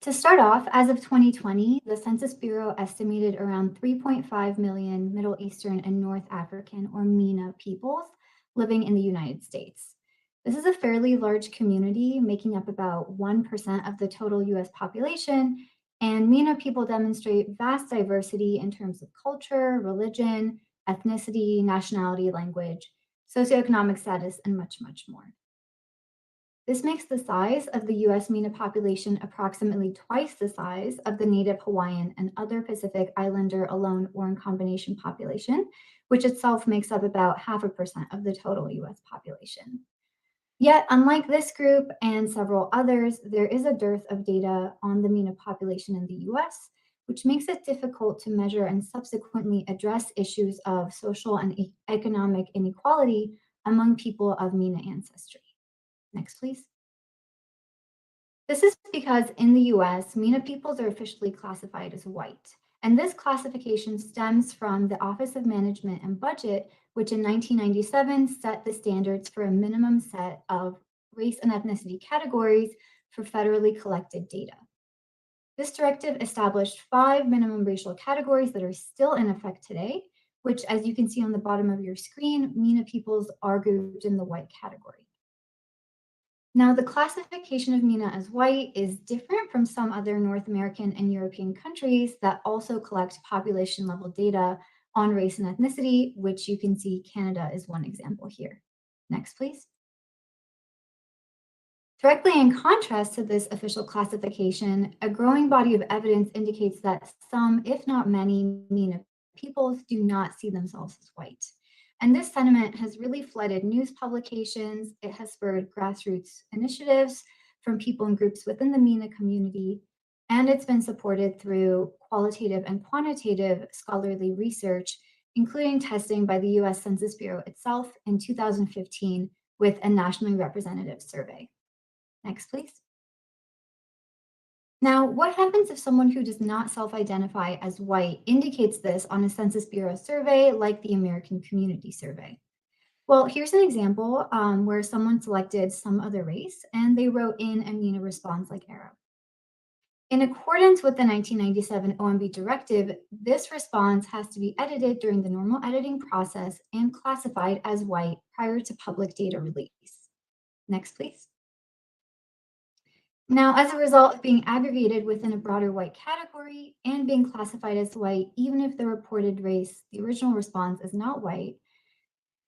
to start off, as of 2020, the Census Bureau estimated around 3.5 million Middle Eastern and North African, or MENA, peoples living in the United States. This is a fairly large community, making up about 1% of the total US population, and MENA people demonstrate vast diversity in terms of culture, religion, ethnicity, nationality, language, socioeconomic status, and much, much more. This makes the size of the US MENA population approximately twice the size of the Native Hawaiian and other Pacific Islander alone or in combination population, which itself makes up about 0.5% of the total US population. Yet, unlike this group and several others, there is a dearth of data on the MENA population in the US, which makes it difficult to measure and subsequently address issues of social and economic inequality among people of MENA ancestry. Next, please. This is because in the US, MENA peoples are officially classified as white. And this classification stems from the Office of Management and Budget, which in 1997 set the standards for a minimum set of race and ethnicity categories for federally collected data. This directive established 5 minimum racial categories that are still in effect today, which, as you can see on the bottom of your screen, MENA peoples are grouped in the white category. Now, the classification of MENA as white is different from some other North American and European countries that also collect population level data on race and ethnicity, which you can see Canada is one example here. Next, please. Directly in contrast to this official classification, a growing body of evidence indicates that some, if not many, MENA peoples do not see themselves as white. And this sentiment has really flooded news publications. It has spurred grassroots initiatives from people and groups within the MENA community, and it's been supported through qualitative and quantitative scholarly research, including testing by the US Census Bureau itself in 2015 with a nationally representative survey. Next, please. Now, what happens if someone who does not self-identify as white indicates this on a Census Bureau survey like the American Community Survey? Well, here's an example where someone selected some other race and they wrote in a MENA response like Arab. In accordance with the 1997 OMB directive, this response has to be edited during the normal editing process and classified as white prior to public data release. Next, please. Now, as a result of being aggregated within a broader white category and being classified as white, even if the reported race, the original response, is not white,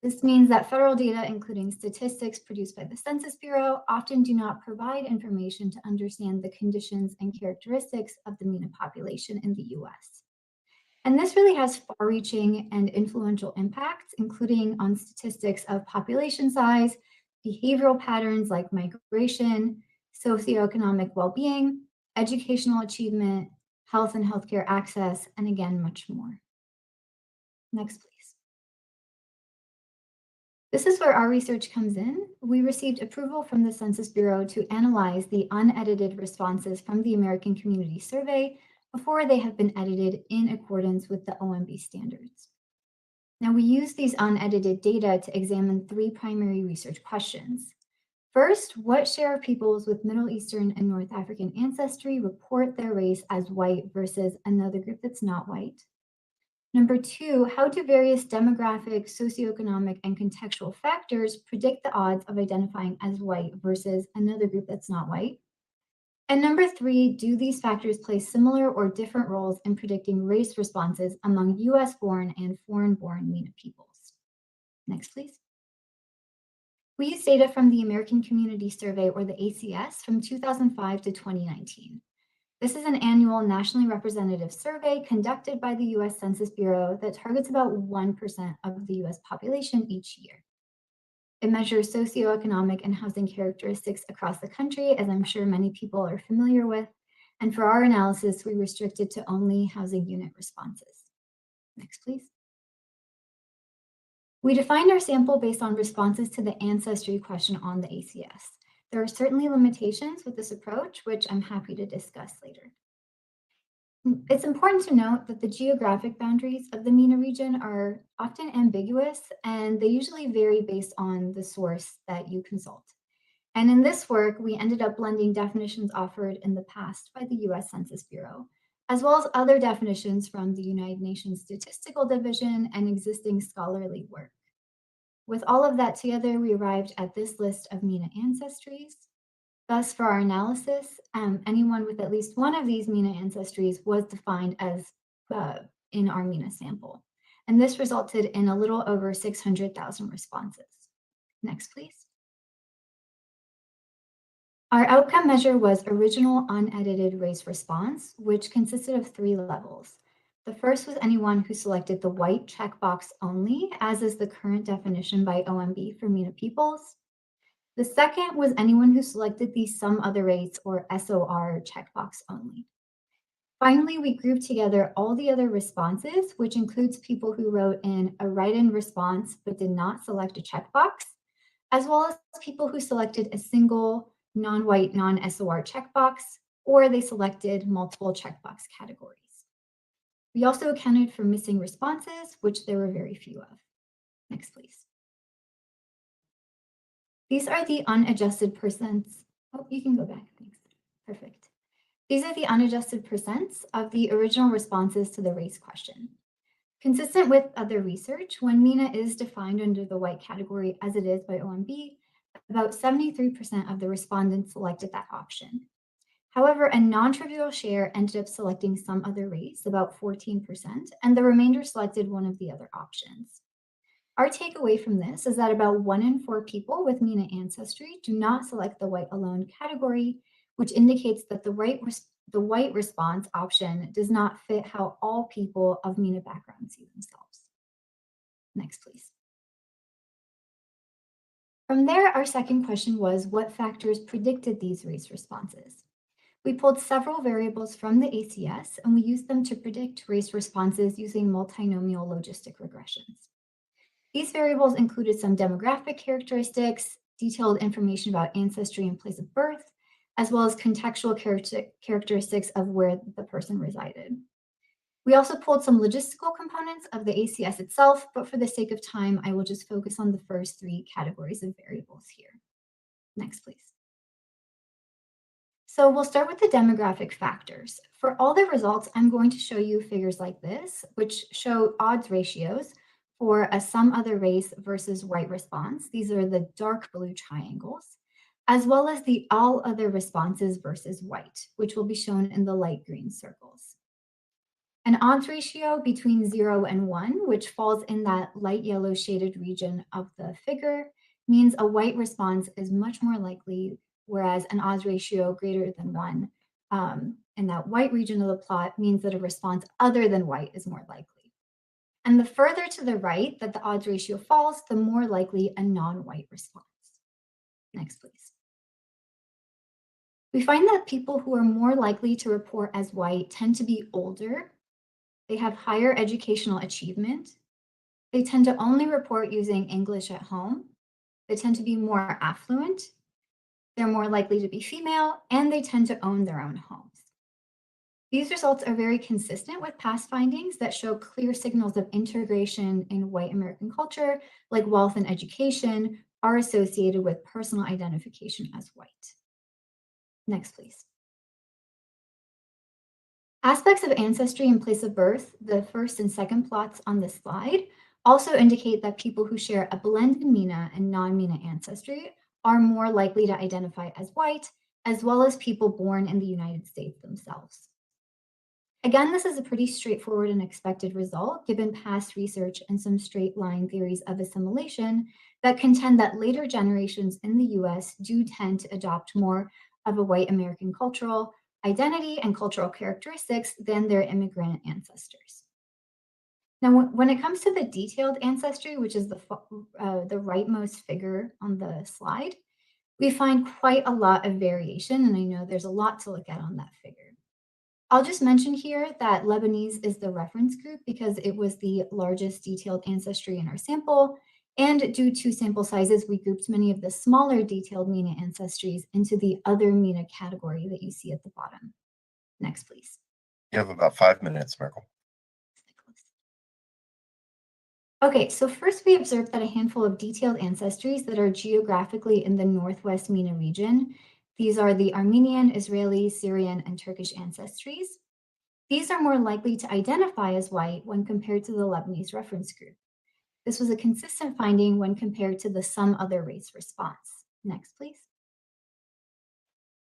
this means that federal data, including statistics produced by the Census Bureau, often do not provide information to understand the conditions and characteristics of the MENA population in the US. And this really has far-reaching and influential impacts, including on statistics of population size, behavioral patterns like migration, socioeconomic well-being, educational achievement, health and healthcare access, and again, much more. Next, please. This is where our research comes in. We received approval from the Census Bureau to analyze the unedited responses from the American Community Survey before they have been edited in accordance with the OMB standards. Now, we use these unedited data to examine 3 primary research questions. First, what share of peoples with Middle Eastern and North African ancestry report their race as white versus another group that's not white? Number 2, how do various demographic, socioeconomic, and contextual factors predict the odds of identifying as white versus another group that's not white? And number 3, do these factors play similar or different roles in predicting race responses among US-born and foreign-born MENA peoples? Next, please. We use data from the American Community Survey, or the ACS, from 2005 to 2019. This is an annual nationally representative survey conducted by the US Census Bureau that targets about 1% of the US population each year. It measures socioeconomic and housing characteristics across the country, as I'm sure many people are familiar with. And for our analysis, we restricted to only housing unit responses. Next, please. We defined our sample based on responses to the ancestry question on the ACS. There are certainly limitations with this approach, which I'm happy to discuss later. It's important to note that the geographic boundaries of the MENA region are often ambiguous, and they usually vary based on the source that you consult. And in this work, we ended up blending definitions offered in the past by the US Census Bureau, as well as other definitions from the United Nations Statistical Division and existing scholarly work. With all of that together, we arrived at this list of MENA ancestries. Thus, for our analysis, anyone with at least one of these MENA ancestries was defined as in our MENA sample. And this resulted in a little over 600,000 responses. Next, please. Our outcome measure was original unedited race response, which consisted of 3 levels. The first was anyone who selected the white checkbox only, as is the current definition by OMB for MENA peoples. The second was anyone who selected the some other race, or SOR, checkbox only. Finally, we grouped together all the other responses, which includes people who wrote in a write-in response but did not select a checkbox, as well as people who selected a single non-white, non-SOR checkbox, or they selected multiple checkbox categories. We also accounted for missing responses, which there were very few of. Next, please. These are the unadjusted Oh, you can go back, thanks. Perfect. These are the unadjusted percents of the original responses to the race question. Consistent with other research, when MENA is defined under the white category as it is by OMB, about 73% of the respondents selected that option. However, a non-trivial share ended up selecting some other race, about 14%, and the remainder selected one of the other options. Our takeaway from this is that about 1 in 4 people with MENA ancestry do not select the white alone category, which indicates that the white response option does not fit how all people of MENA background see themselves. Next, please. From there, our second question was, what factors predicted these race responses? We pulled several variables from the ACS, and we used them to predict race responses using multinomial logistic regressions. These variables included some demographic characteristics, detailed information about ancestry and place of birth, as well as contextual characteristics of where the person resided. We also pulled some logistical components of the ACS itself, but for the sake of time, I will just focus on the first 3 categories of variables here. Next, please. So we'll start with the demographic factors. For all the results, I'm going to show you figures like this, which show odds ratios for a some other race versus white response. These are the dark blue triangles, as well as the all other responses versus white, which will be shown in the light green circles. An odds ratio between 0 and 1, which falls in that light yellow shaded region of the figure, means a white response is much more likely, whereas an odds ratio greater than 1 in that white region of the plot means that a response other than white is more likely. And the further to the right that the odds ratio falls, the more likely a non-white response. Next, please. We find that people who are more likely to report as white tend to be older. They have higher educational achievement. They tend to only report using English at home. They tend to be more affluent. They're more likely to be female, and they tend to own their own homes. These results are very consistent with past findings that show clear signals of integration in white American culture, like wealth and education, are associated with personal identification as white. Next, please. Aspects of ancestry and place of birth, the first and second plots on this slide, also indicate that people who share a blended MENA and non-MENA ancestry are more likely to identify as white, as well as people born in the United States themselves. Again, this is a pretty straightforward and expected result given past research and some straight line theories of assimilation that contend that later generations in the US do tend to adopt more of a white American cultural identity and cultural characteristics than their immigrant ancestors. Now, when it comes to the detailed ancestry, which is the rightmost figure on the slide, we find quite a lot of variation, and I know there's a lot to look at on that figure. I'll just mention here that Lebanese is the reference group because it was the largest detailed ancestry in our sample, and due to sample sizes, we grouped many of the smaller detailed MENA ancestries into the other MENA category that you see at the bottom. Next, please.
You have about 5 minutes, Miracle.
Okay, so first we observed that a handful of detailed ancestries that are geographically in the Northwest MENA region. These are the Armenian, Israeli, Syrian, and Turkish ancestries. These are more likely to identify as white when compared to the Lebanese reference group. This was a consistent finding when compared to the some other race response. Next, please.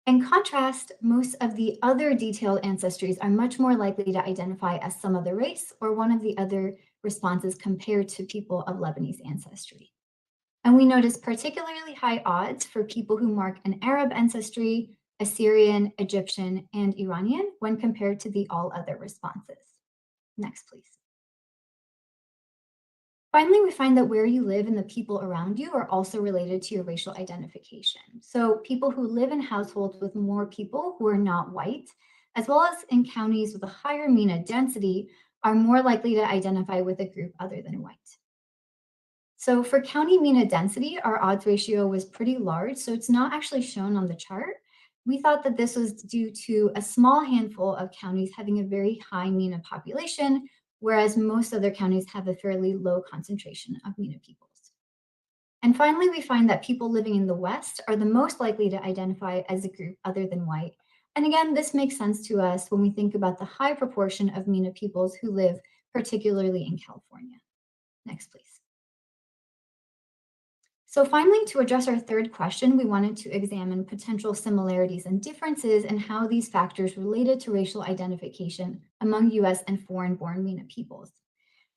In contrast, most of the other detailed ancestries are much more likely to identify as some other race or one of the other responses compared to people of Lebanese ancestry. And we notice particularly high odds for people who mark an Arab ancestry, Assyrian, Egyptian, and Iranian when compared to the all other responses. Next, please. Finally, we find that where you live and the people around you are also related to your racial identification. So people who live in households with more people who are not white, as well as in counties with a higher MENA density, are more likely to identify with a group other than white. So for county MENA density, our odds ratio was pretty large, so it's not actually shown on the chart. We thought that this was due to a small handful of counties having a very high MENA population, whereas most other counties have a fairly low concentration of MENA peoples. And finally, we find that people living in the West are the most likely to identify as a group other than white. And again, this makes sense to us when we think about the high proportion of MENA peoples who live particularly in California. Next, please. So finally, to address our third question, we wanted to examine potential similarities and differences in how these factors related to racial identification among US and foreign-born MENA peoples.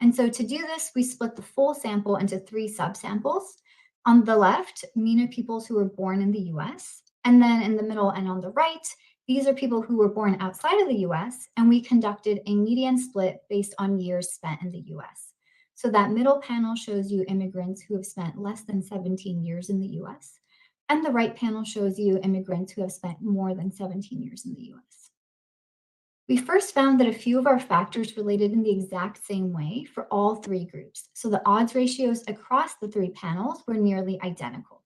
And so to do this, we split the full sample into 3 subsamples. On the left, MENA peoples who were born in the US, and then in the middle and on the right, these are people who were born outside of the US, and we conducted a median split based on years spent in the US. So that middle panel shows you immigrants who have spent less than 17 years in the US, and the right panel shows you immigrants who have spent more than 17 years in the US. We first found that a few of our factors related in the exact same way for all 3 groups. So the odds ratios across the 3 panels were nearly identical.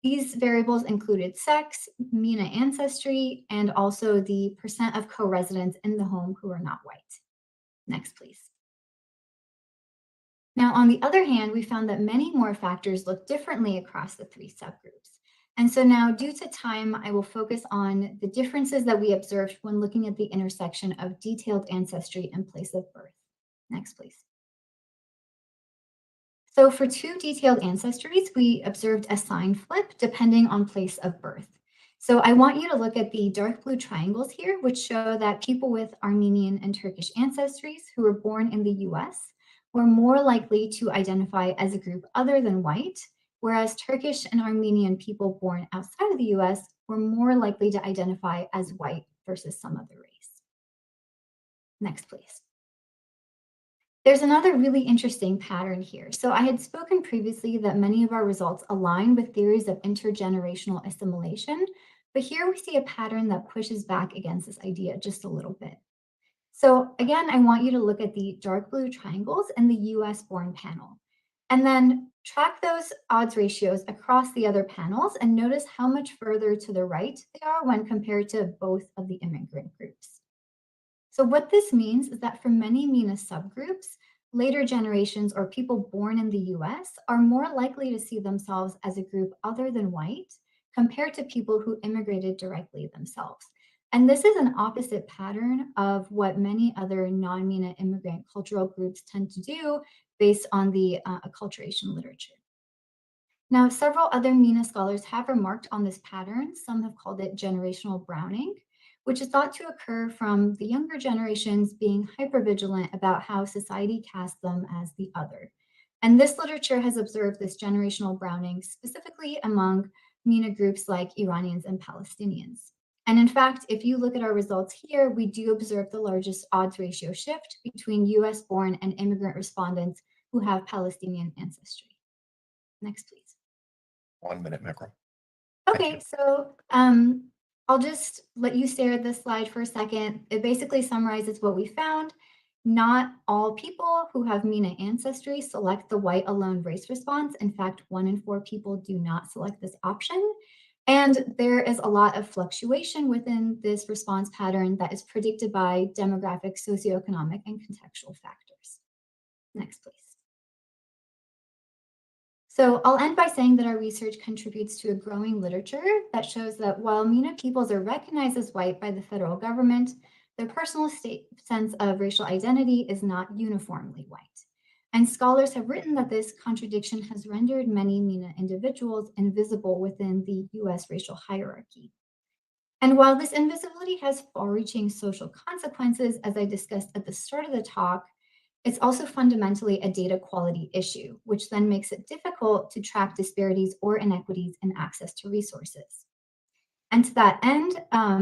These variables included sex, MENA ancestry, and also the percent of co-residents in the home who are not white. Next, please. Now, on the other hand, we found that many more factors look differently across the 3 subgroups. And so now, due to time, I will focus on the differences that we observed when looking at the intersection of detailed ancestry and place of birth. Next, please. So for 2 detailed ancestries, we observed a sign flip depending on place of birth. So I want you to look at the dark blue triangles here, which show that people with Armenian and Turkish ancestries who were born in the US were more likely to identify as a group other than white, whereas Turkish and Armenian people born outside of the US were more likely to identify as white versus some other race. Next, please. There's another really interesting pattern here. So I had spoken previously that many of our results align with theories of intergenerational assimilation, but here we see a pattern that pushes back against this idea just a little bit. So again, I want you to look at the dark blue triangles in the US born panel, and then track those odds ratios across the other panels and notice how much further to the right they are when compared to both of the immigrant groups. So what this means is that for many MENA subgroups, later generations or people born in the US are more likely to see themselves as a group other than white compared to people who immigrated directly themselves. And this is an opposite pattern of what many other non-MENA immigrant cultural groups tend to do based on the acculturation literature. Now, several other MENA scholars have remarked on this pattern. Some have called it generational browning, which is thought to occur from the younger generations being hypervigilant about how society casts them as the other. And this literature has observed this generational browning specifically among MENA groups like Iranians and Palestinians. And in fact, if you look at our results here, we do observe the largest odds ratio shift between US born and immigrant respondents who have Palestinian ancestry. Next, please.
1 minute, Mikkel.
Okay, so I'll just let you stare at this slide for a second. It basically summarizes what we found. Not all people who have MENA ancestry select the white alone race response. In fact, 1 in 4 people do not select this option. And there is a lot of fluctuation within this response pattern that is predicted by demographic, socioeconomic, and contextual factors. Next, please. So I'll end by saying that our research contributes to a growing literature that shows that while MENA peoples are recognized as white by the federal government, their personal sense of racial identity is not uniformly white. And scholars have written that this contradiction has rendered many MENA individuals invisible within the US racial hierarchy. And while this invisibility has far-reaching social consequences, as I discussed at the start of the talk, it's also fundamentally a data quality issue, which then makes it difficult to track disparities or inequities in access to resources. And to that end,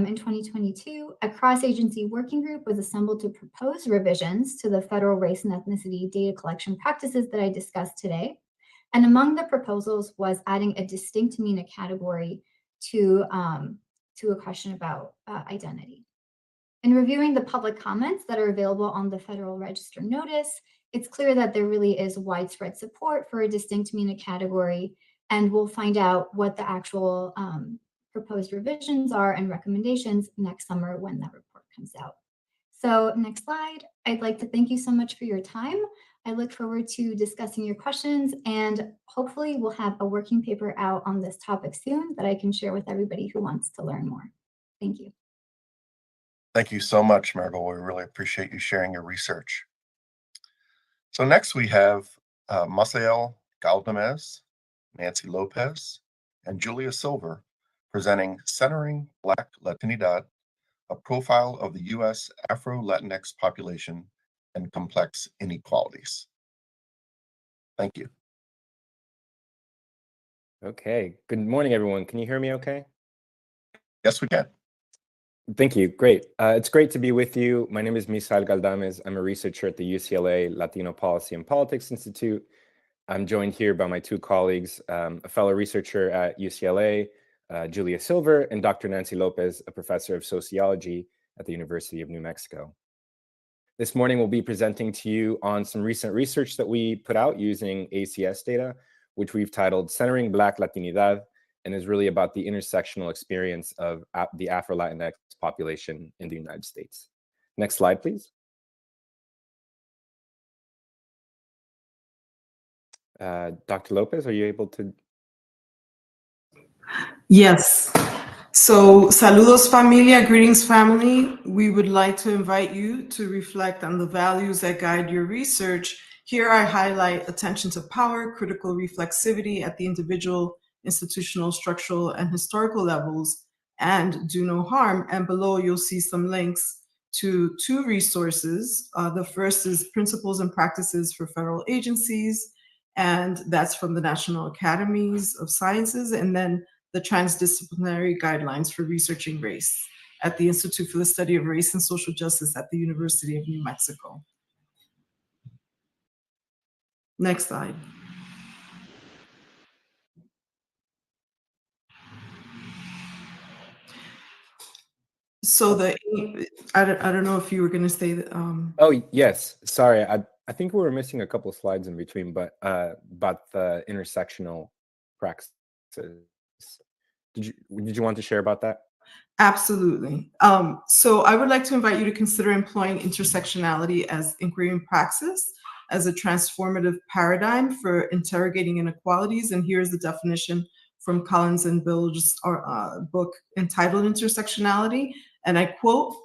in 2022, a cross-agency working group was assembled to propose revisions to the federal race and ethnicity data collection practices that I discussed today. And among the proposals was adding a distinct MENA category to a question about identity. In reviewing the public comments that are available on the Federal Register notice, it's clear that there really is widespread support for a distinct MENA category, and we'll find out what the actual proposed revisions are and recommendations next summer when that report comes out. So next slide, I'd like to thank you so much for your time. I look forward to discussing your questions, and hopefully we'll have a working paper out on this topic soon that I can share with everybody who wants to learn more. Thank you.
Thank you so much, Margot. We really appreciate you sharing your research. So next we have Masael Galdamez, Nancy Lopez, and Julia Silver presenting Centering Black Latinidad, a profile of the U.S. Afro-Latinx population and complex inequalities. Thank you.
Okay. Good morning, everyone. Can you hear me okay?
Yes, we can.
Thank you. Great. It's great to be with you. My name is Misael Galdames. I'm a researcher at the UCLA Latino Policy and Politics Institute. I'm joined here by my two colleagues, a fellow researcher at UCLA, Julia Silver, and Dr. Nancy Lopez, a professor of sociology at the University of New Mexico. This morning, we'll be presenting to you on some recent research that we put out using ACS data, which we've titled Centering Black Latinidad, and is really about the intersectional experience of the Afro-Latinx population in the United States. Next slide, please. Dr. Lopez, are you able to?
Yes. So, saludos familia, greetings family. We would like to invite you to reflect on the values that guide your research. Here I highlight attention to power, critical reflexivity at the individual, institutional, structural, and historical levels, and do no harm. And below you'll see some links to two resources. The first is Principles and Practices for Federal Agencies, and that's from the National Academies of Sciences, and then the Transdisciplinary Guidelines for Researching Race at the Institute for the Study of Race and Social Justice at the University of New Mexico. Next slide. So I don't know if you were going to say that.
Oh, yes. Sorry. I think we were missing a couple of slides in between, but about the intersectional practices. Did you want to share about that?
Absolutely. So I would like to invite you to consider employing intersectionality as inquiry and praxis as a transformative paradigm for interrogating inequalities. And here's the definition from Collins and Bilge's book entitled Intersectionality. And I quote,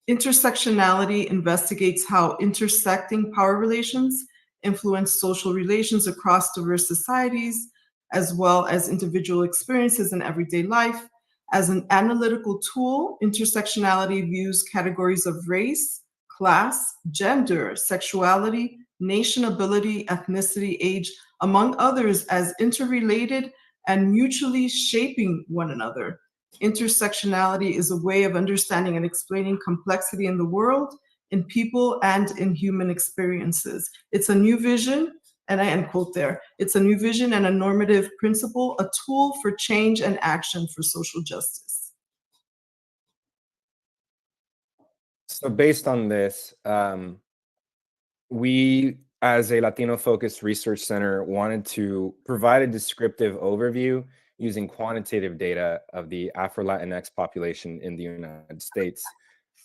intersectionality investigates how intersecting power relations influence social relations across diverse societies, as well as individual experiences in everyday life. As an analytical tool, intersectionality views categories of race, class, gender, sexuality, nation ability, ethnicity, age, among others, as interrelated and mutually shaping one another. Intersectionality is a way of understanding and explaining complexity in the world, in people, and in human experiences. It's a new vision, and I end quote there. It's a new vision and a normative principle, a tool for change and action for social justice.
So based on this, we, as a Latino-focused research center, wanted to provide a descriptive overview using quantitative data of the Afro-Latinx population in the United States.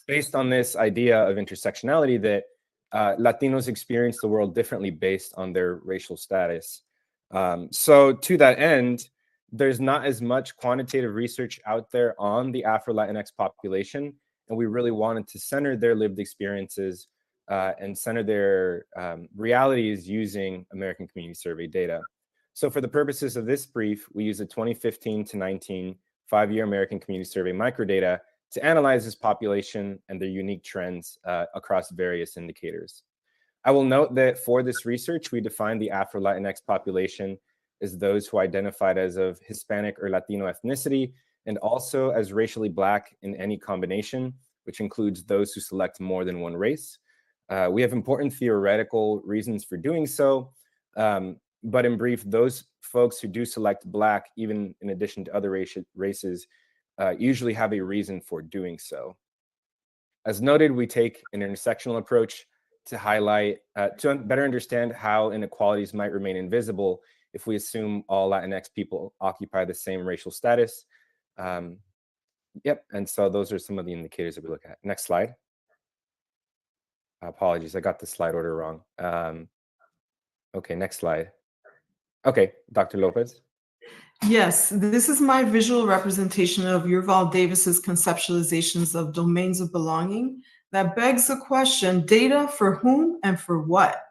Based on this idea of intersectionality that Latinos experience the world differently based on their racial status. So to that end, there's not as much quantitative research out there on the Afro-Latinx population, and we really wanted to center their lived experiences and center their realities using American Community Survey data. So for the purposes of this brief, we use the 2015 to 19 5-year American Community Survey microdata to analyze this population and their unique trends across various indicators. I will note that for this research, we defined the Afro-Latinx population as those who identified as of Hispanic or Latino ethnicity, and also as racially Black in any combination, which includes those who select more than one race. We have important theoretical reasons for doing so, but in brief, those folks who do select Black, even in addition to other races, usually have a reason for doing so. As noted, we take an intersectional approach to highlight, to better understand how inequalities might remain invisible if we assume all Latinx people occupy the same racial status. And so those are some of the indicators that we look at. Next slide. Apologies, I got the slide order wrong. Okay, next slide. Okay, Dr. Lopez.
Yes, this is my visual representation of Yuval Davis's conceptualizations of domains of belonging that begs the question, data for whom and for what?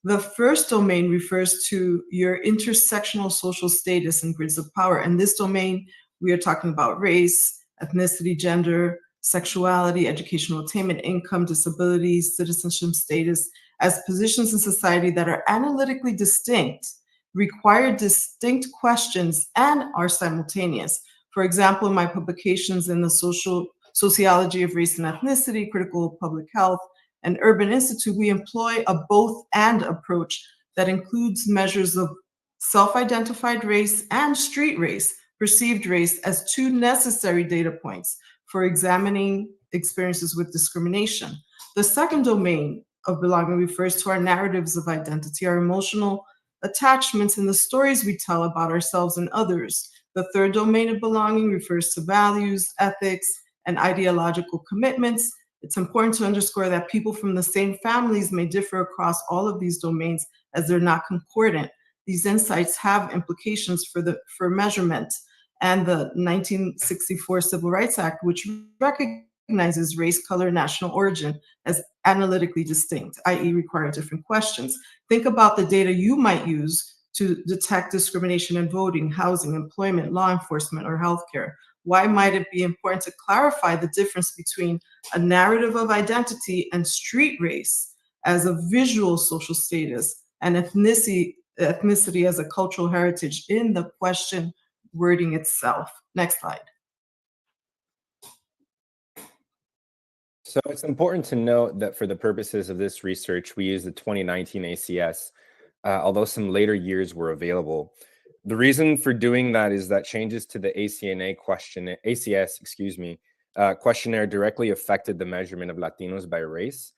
The first domain refers to your intersectional social status and grids of power. In this domain, we are talking about race, ethnicity, gender, sexuality, educational attainment, income, disabilities, citizenship status, as positions in society that are analytically distinct, require distinct questions, and are simultaneous. For example, in my publications in the sociology of race and ethnicity, critical public health, and Urban Institute, we employ a both and approach that includes measures of self-identified race and street race, perceived race, as two necessary data points for examining experiences with discrimination. The second domain of belonging refers to our narratives of identity, our emotional attachments, and the stories we tell about ourselves and others. The third domain of belonging refers to values, ethics, and ideological commitments. It's important to underscore that people from the same families may differ across all of these domains as they're not concordant. These insights have implications for measurement, and the 1964 Civil Rights Act, which recognizes race, color, national origin as analytically distinct, i.e. require different questions. Think about the data you might use to detect discrimination in voting, housing, employment, law enforcement, or healthcare. Why might it be important to clarify the difference between a narrative of identity and street race as a visual social status and ethnicity as a cultural heritage in the question wording itself? Next slide.
So it's important to note that for the purposes of this research, we use the 2019 ACS, although some later years were available. The reason for doing that is that changes to the ACS, questionnaire directly affected the measurement of Latinos by race.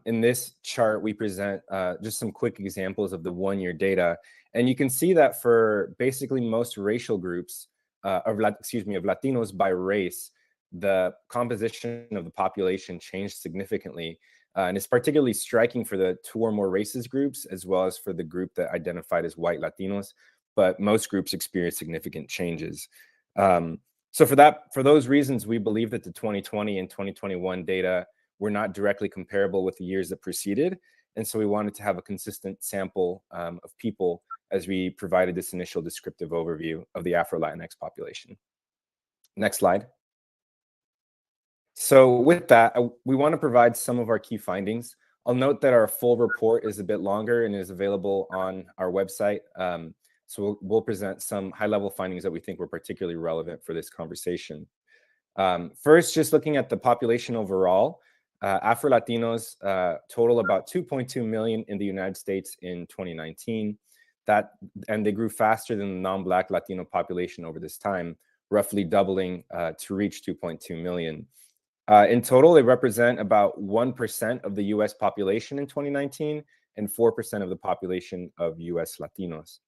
In this chart, we present just some quick examples of the one-year data. And you can see that for basically most racial groups of Latinos by race, the composition of the population changed significantly. And it's particularly striking for the two or more races groups, as well as for the group that identified as white Latinos. But most groups experience significant changes. So for those reasons, we believe that the 2020 and 2021 data were not directly comparable with the years that preceded. And so we wanted to have a consistent sample of people as we provided this initial descriptive overview of the Afro-Latinx population. Next slide. So with that, we want to provide some of our key findings. I'll note that our full report is a bit longer and is available on our website. So we'll present some high-level findings that we think were particularly relevant for this conversation. First, just looking at the population overall, Afro-Latinos total about 2.2 million in the United States in 2019. And they grew faster than the non-Black Latino population over this time, roughly doubling to reach 2.2 million. In total, they represent about 1% of the US population in 2019 and 4% of the population of US Latinos.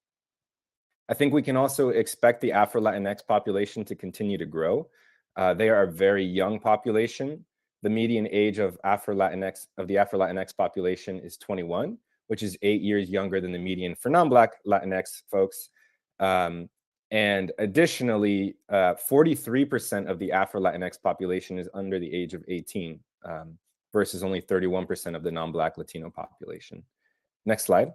I think we can also expect the Afro-Latinx population to continue to grow. They are a very young population. The median age of the Afro-Latinx population is 21, which is 8 years younger than the median for non-Black Latinx folks. And additionally, 43% of the Afro-Latinx population is under the age of 18, versus only 31% of the non-Black Latino population. Next slide.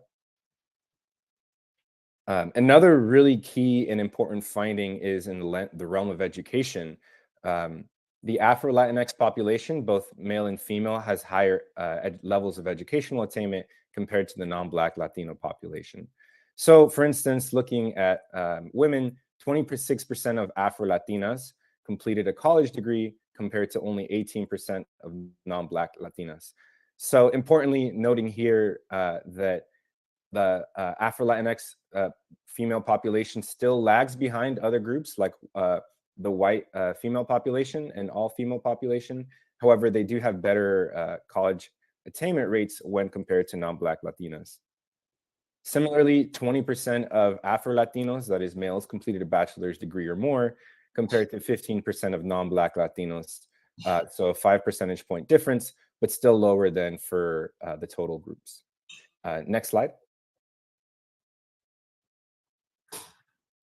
Another really key and important finding is in the realm of education. The Afro-Latinx population, both male and female, has higher levels of educational attainment compared to the non-Black Latino population. So, for instance, looking at women, 26% of Afro-Latinas completed a college degree compared to only 18% of non-Black Latinas. So, importantly, noting here that the Afro-Latinx female population still lags behind other groups like the white female population and all female population. However, they do have better college attainment rates when compared to non-Black Latinas. Similarly, 20% of Afro-Latinos, that is males, completed a bachelor's degree or more compared to 15% of non-Black Latinos. So a 5 percentage point difference, but still lower than for the total groups. Next slide.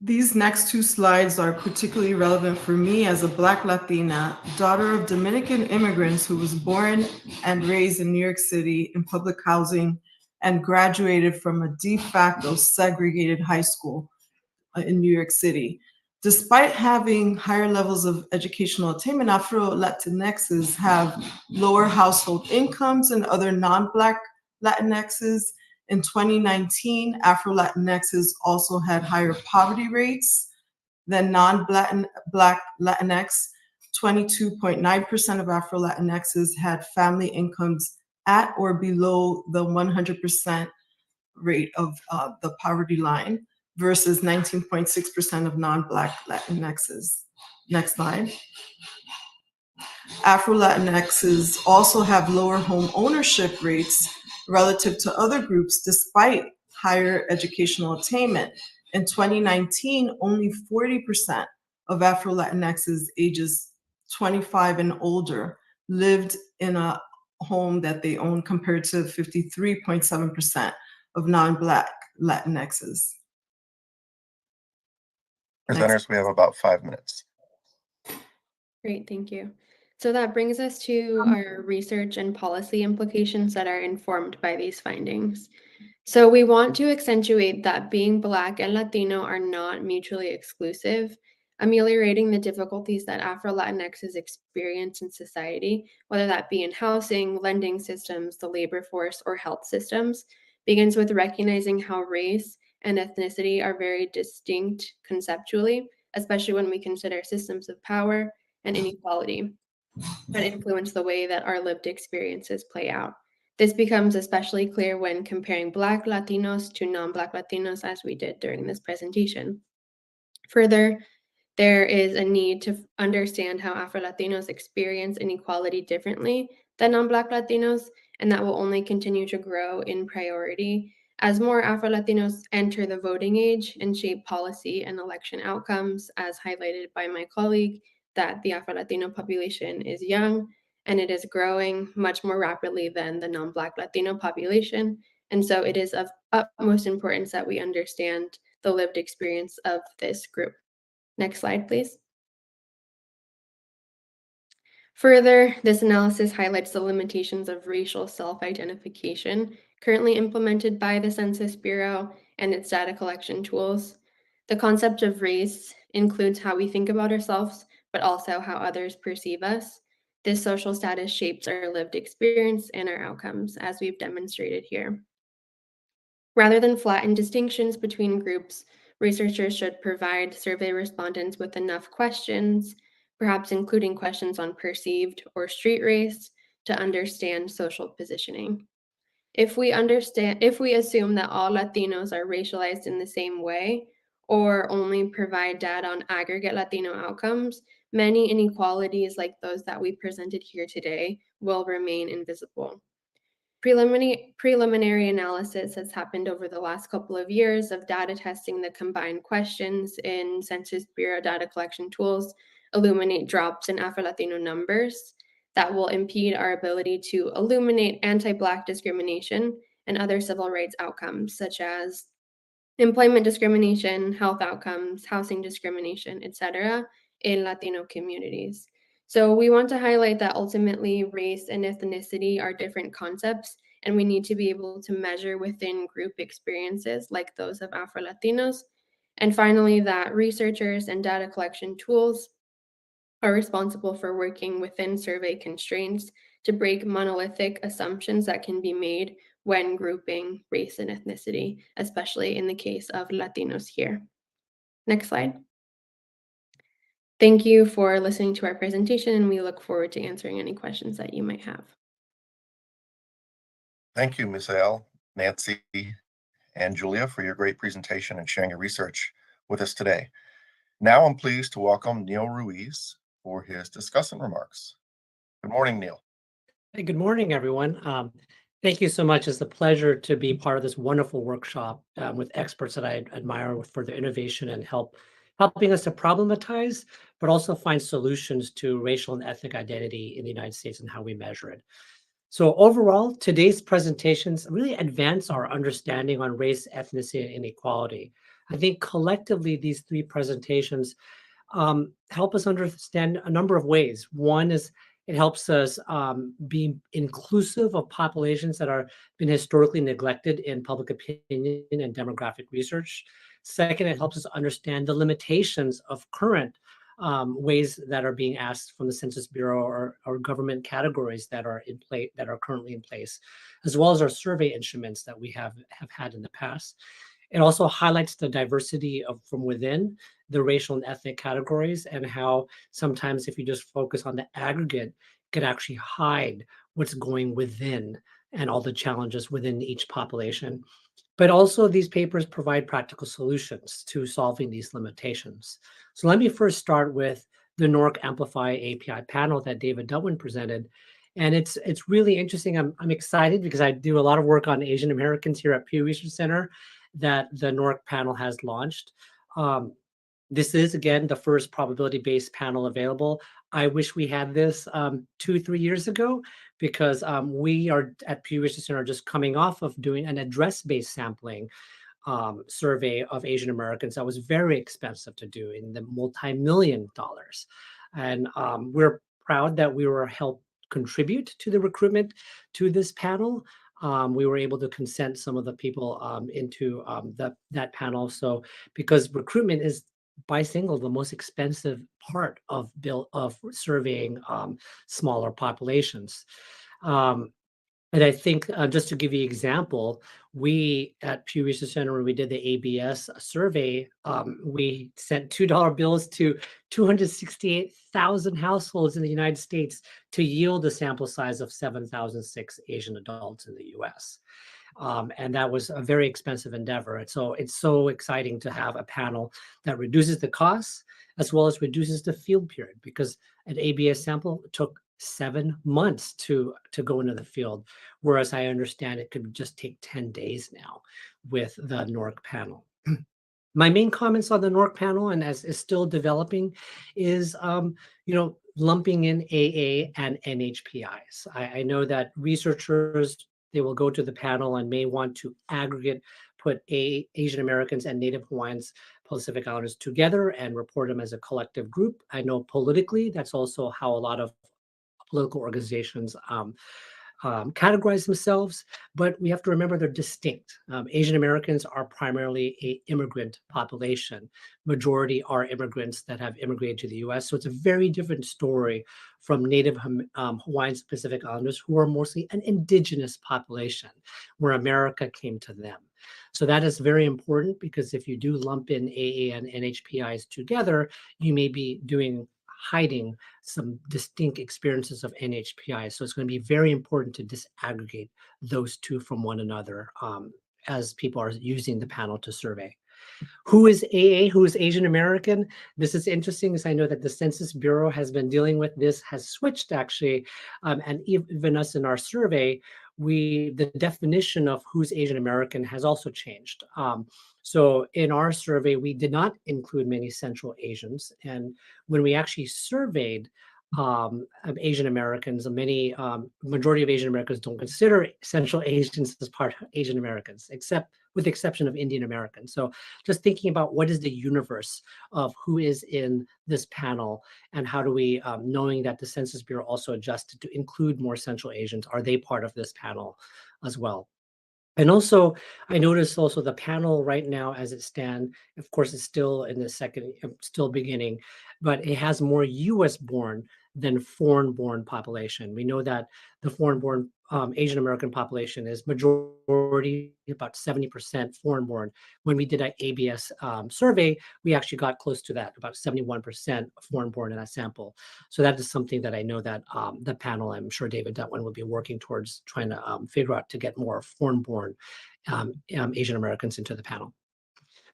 These next two slides are particularly relevant for me as a Black Latina, daughter of Dominican immigrants who was born and raised in New York City in public housing and graduated from a de facto segregated high school in New York City. Despite having higher levels of educational attainment, Afro-Latinxes have lower household incomes than other non-Black Latinxes. In 2019, Afro-Latinxes also had higher poverty rates than non-Black Latinx. 22.9% of Afro-Latinxes had family incomes at or below the 100% rate of the poverty line versus 19.6% of non-Black Latinxes. Next slide. Afro-Latinxes also have lower home ownership rates relative to other groups despite higher educational attainment. In 2019, only 40% of Afro-Latinxes ages 25 and older lived in a home that they own compared to 53.7% of non-Black Latinxes.
Presenters, we have about 5 minutes.
Great, thank you. So that brings us to our research and policy implications that are informed by these findings. So we want to accentuate that being Black and Latino are not mutually exclusive, ameliorating the difficulties that Afro-Latinxes experience in society, whether that be in housing, lending systems, the labor force, or health systems, begins with recognizing how race and ethnicity are very distinct conceptually, especially when we consider systems of power and inequality that influence the way that our lived experiences play out. This becomes especially clear when comparing Black Latinos to non-Black Latinos, as we did during this presentation. Further, there is a need to understand how Afro-Latinos experience inequality differently than non-Black Latinos, and that will only continue to grow in priority as more Afro-Latinos enter the voting age and shape policy and election outcomes, as highlighted by my colleague, that the Afro-Latino population is young and it is growing much more rapidly than the non-Black Latino population. And so it is of utmost importance that we understand the lived experience of this group. Next slide, please. Further, this analysis highlights the limitations of racial self-identification currently implemented by the Census Bureau and its data collection tools. The concept of race includes how we think about ourselves, but also how others perceive us. This social status shapes our lived experience and our outcomes, as we've demonstrated here. Rather than flatten distinctions between groups, researchers should provide survey respondents with enough questions, perhaps including questions on perceived or street race, to understand social positioning. If we assume that all Latinos are racialized in the same way, or only provide data on aggregate Latino outcomes, many inequalities like those that we presented here today will remain invisible. Preliminary analysis has happened over the last couple of years of data testing the combined questions in Census Bureau data collection tools illuminate drops in Afro-Latino numbers that will impede our ability to illuminate anti-Black discrimination and other civil rights outcomes, such as employment discrimination, health outcomes, housing discrimination, etc., in Latino communities. So we want to highlight that ultimately race and ethnicity are different concepts, and we need to be able to measure within group experiences like those of Afro-Latinos. And finally, that researchers and data collection tools are responsible for working within survey constraints to break monolithic assumptions that can be made when grouping race and ethnicity, especially in the case of Latinos here. Next slide. Thank you for listening to our presentation, and we look forward to answering any questions that you might have.
Thank you, Ms. Al, Nancy, and Julia for your great presentation and sharing your research with us today. Now I'm pleased to welcome Neil Ruiz for his discussant remarks. Good morning, Neil.
Hey, good morning, everyone. Thank you so much. It's a pleasure to be part of this wonderful workshop with experts that I admire for their innovation and helping us to problematize, but also find solutions to racial and ethnic identity in the United States and how we measure it. So overall, today's presentations really advance our understanding on race, ethnicity, and inequality. I think collectively, these three presentations help us understand a number of ways. One is it helps us be inclusive of populations that are been historically neglected in public opinion and demographic research. Second, it helps us understand the limitations of current ways that are being asked from the Census Bureau or government categories that are in place that are currently in place, as well as our survey instruments that we have had in the past. It also highlights the diversity of from within the racial and ethnic categories and how sometimes if you just focus on the aggregate, could actually hide what's going within and all the challenges within each population. But also these papers provide practical solutions to solving these limitations. So let me first start with the NORC Amplify API panel that David Dutwin presented. And it's really interesting. I'm excited because I do a lot of work on Asian Americans here at Pew Research Center that the NORC panel has launched. This is, again, the first probability-based panel available. I wish we had this 2-3 years ago because we are at Pew Research Center just coming off of doing an address-based sampling survey of Asian Americans that was very expensive to do in the multi-million dollars. And we're proud that we were helped contribute to the recruitment to this panel. We were able to consent some of the people into that panel. So because recruitment is by single the most expensive part of surveying smaller populations. And I think just to give you an example, we at Pew Research Center, when we did the ABS survey, we sent $2 bills to 268,000 households in the United States to yield a sample size of 7,006 Asian adults in the US. And that was a very expensive endeavor. And so it's so exciting to have a panel that reduces the costs as well as reduces the field period, because an ABS sample took 7 months to go into the field, whereas I understand it could just take 10 days now with the NORC panel. My main comments on the NORC panel, and as is still developing, is lumping in AA and NHPIs. I know that researchers, they will go to the panel and may want to aggregate, put Asian Americans and Native Hawaiians, Pacific Islanders together and report them as a collective group. I know politically, that's also how a lot of political organizations categorize themselves, but we have to remember they're distinct. Asian Americans are primarily an immigrant population. Majority are immigrants that have immigrated to the US. So it's a very different story from Native Hawaiians, Pacific Islanders, who are mostly an indigenous population, where America came to them. So that is very important, because if you do lump in AA and NHPIs together, you may be hiding some distinct experiences of NHPI. So it's going to be very important to disaggregate those two from one another as people are using the panel to survey. Who is AA? Who is Asian American? This is interesting, because I know that the Census Bureau has been dealing with this, has switched actually, and even us in our survey, the definition of who's Asian American has also changed. So in our survey, we did not include many Central Asians, and when we actually surveyed Asian Americans, majority of Asian Americans don't consider Central Asians as part of Asian Americans, except with the exception of Indian Americans. So just thinking about what is the universe of who is in this panel, and how do we, knowing that the Census Bureau also adjusted to include more Central Asians, are they part of this panel as well? And also, I noticed also the panel right now as it stands, of course, it's still in the still beginning, but it has more US born than foreign born population. We know that the foreign born Asian American population is majority, about 70% foreign born. When we did an ABS survey, we actually got close to that, about 71% foreign born in that sample. So that is something that I know that the panel, I'm sure David Dutwin will be working towards trying to figure out to get more foreign born Asian Americans into the panel.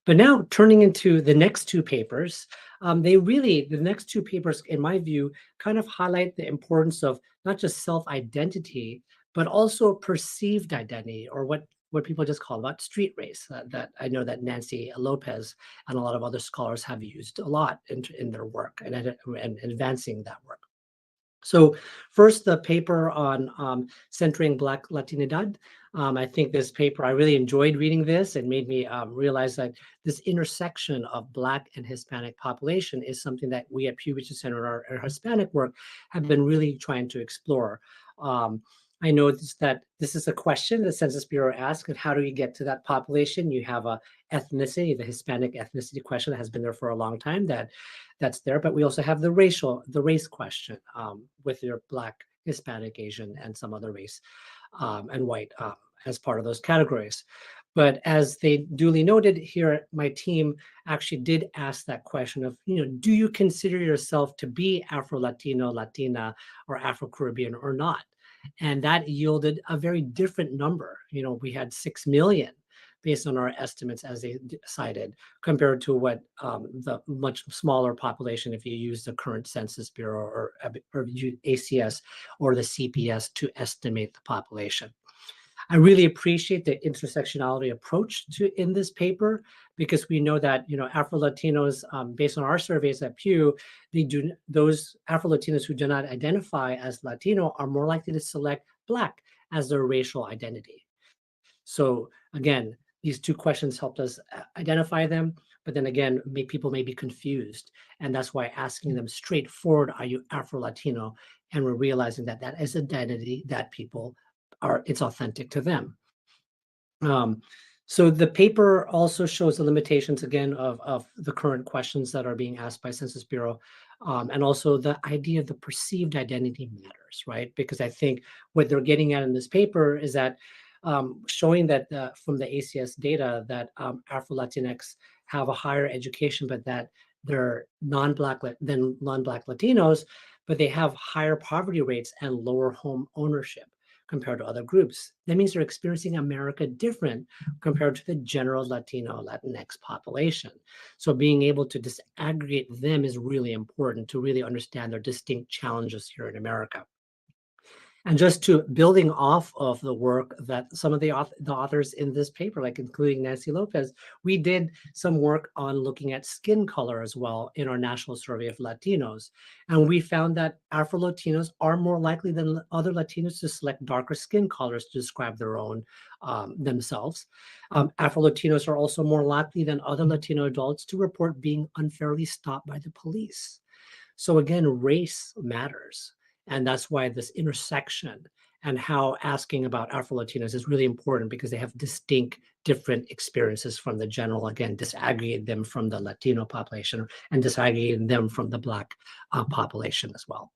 But now turning into the next two papers, the next two papers, in my view, kind of highlight the importance of not just self-identity, but also perceived identity, or what people just call about street race, that I know that Nancy Lopez and a lot of other scholars have used a lot in their work and advancing that work. So first, the paper on centering Black Latinidad. I think this paper, I really enjoyed reading this. It made me realize that this intersection of Black and Hispanic population is something that we at Pew Research Center, our Hispanic work, have been really trying to explore. I noticed that this is a question the Census Bureau asks, and how do we get to that population? You have a ethnicity, the Hispanic ethnicity question that has been there for a long time, that's there, but we also have the race question with your Black, Hispanic, Asian, and some other race and white as part of those categories. But as they duly noted here, my team actually did ask that question of, do you consider yourself to be Afro-Latino, Latina, or Afro-Caribbean or not? And that yielded a very different number. We had 6 million based on our estimates as they cited, compared to what the much smaller population if you use the current Census Bureau or ACS or the CPS to estimate the population. I really appreciate the intersectionality approach in this paper, because we know that Afro-Latinos, based on our surveys at Pew, those Afro-Latinos who do not identify as Latino are more likely to select Black as their racial identity. So again, these two questions helped us identify them, but then again, people may be confused. And that's why asking them straightforward, are you Afro-Latino? And we're realizing that that is identity that people it's authentic to them. So the paper also shows the limitations, again, of the current questions that are being asked by Census Bureau, and also the idea of the perceived identity matters, right? Because I think what they're getting at in this paper is that showing that from the ACS data that Afro-Latinx have a higher education, but that they're non-Black than non-Black Latinos, but they have higher poverty rates and lower home ownership compared to other groups. That means they're experiencing America different compared to the general Latino, Latinx population. So being able to disaggregate them is really important to really understand their distinct challenges here in America. And just to building off of the work that some of the authors in this paper, like including Nancy Lopez, we did some work on looking at skin color as well in our national survey of Latinos. And we found that Afro-Latinos are more likely than other Latinos to select darker skin colors to describe their own themselves. Afro-Latinos are also more likely than other Latino adults to report being unfairly stopped by the police. So again, race matters. And that's why this intersection and how asking about Afro-Latinos is really important, because they have distinct, different experiences from the general, again, disaggregate them from the Latino population and disaggregate them from the Black population as well.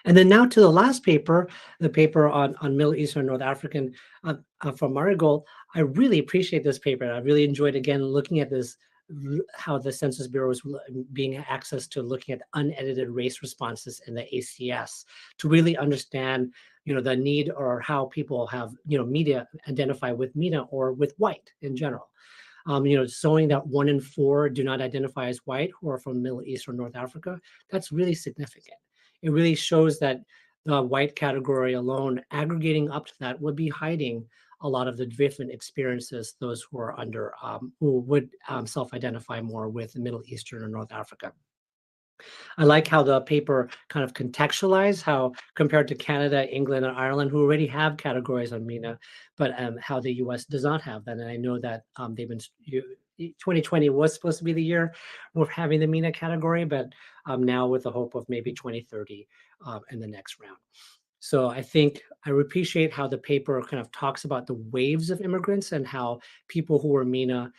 And then now to the last paper, the paper on Middle Eastern North African from Marigold. I really appreciate this paper. I really enjoyed, again, looking at this, how the Census Bureau is being access to looking at unedited race responses in the ACS to really understand, the need or how people have, media identify with MENA or with white in general. Showing that 1 in 4 do not identify as white who are from Middle East or North Africa, that's really significant. It really shows that the white category alone, aggregating up to that, would be hiding a lot of the different experiences those who are under, who would self-identify more with Middle Eastern or North Africa. I like how the paper kind of contextualized how, compared to Canada, England, and Ireland, who already have categories on MENA, but how the US does not have that. And I know that they've been, 2020 was supposed to be the year we're having the MENA category, but now with the hope of maybe 2030 in the next round. So I think I appreciate how the paper kind of talks about the waves of immigrants and how people who were MENA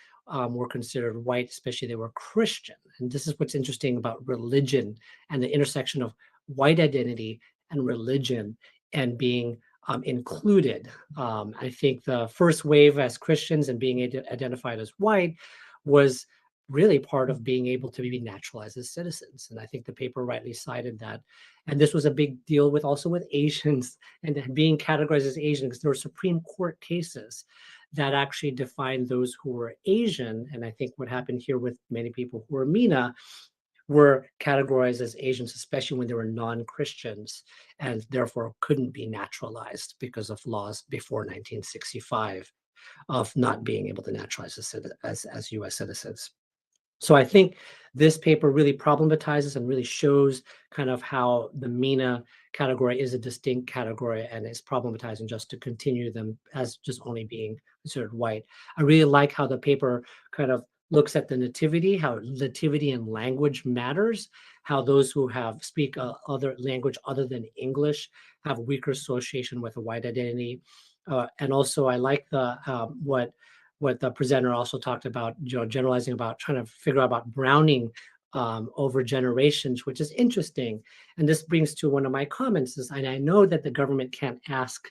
were considered white, especially they were Christian. And this is what's interesting about religion and the intersection of white identity and religion and being included. I think the first wave as Christians and being identified as white was really part of being able to be naturalized as citizens. And I think the paper rightly cited that. And this was a big deal with Asians and being categorized as Asian, because there were Supreme Court cases that actually defined those who were Asian. And I think what happened here with many people who were MENA were categorized as Asians, especially when they were non-Christians, and therefore couldn't be naturalized because of laws before 1965 of not being able to naturalize as US citizens. So I think this paper really problematizes and really shows kind of how the MENA category is a distinct category and is problematizing just to continue them as just only being considered white. I really like how the paper kind of looks at the nativity, how nativity and language matters, how those who speak other language other than English have weaker association with a white identity. And also I like the what the presenter also talked about, generalizing about trying to figure out about Browning over generations, which is interesting. And this brings to one of my comments is, and I know that the government can't ask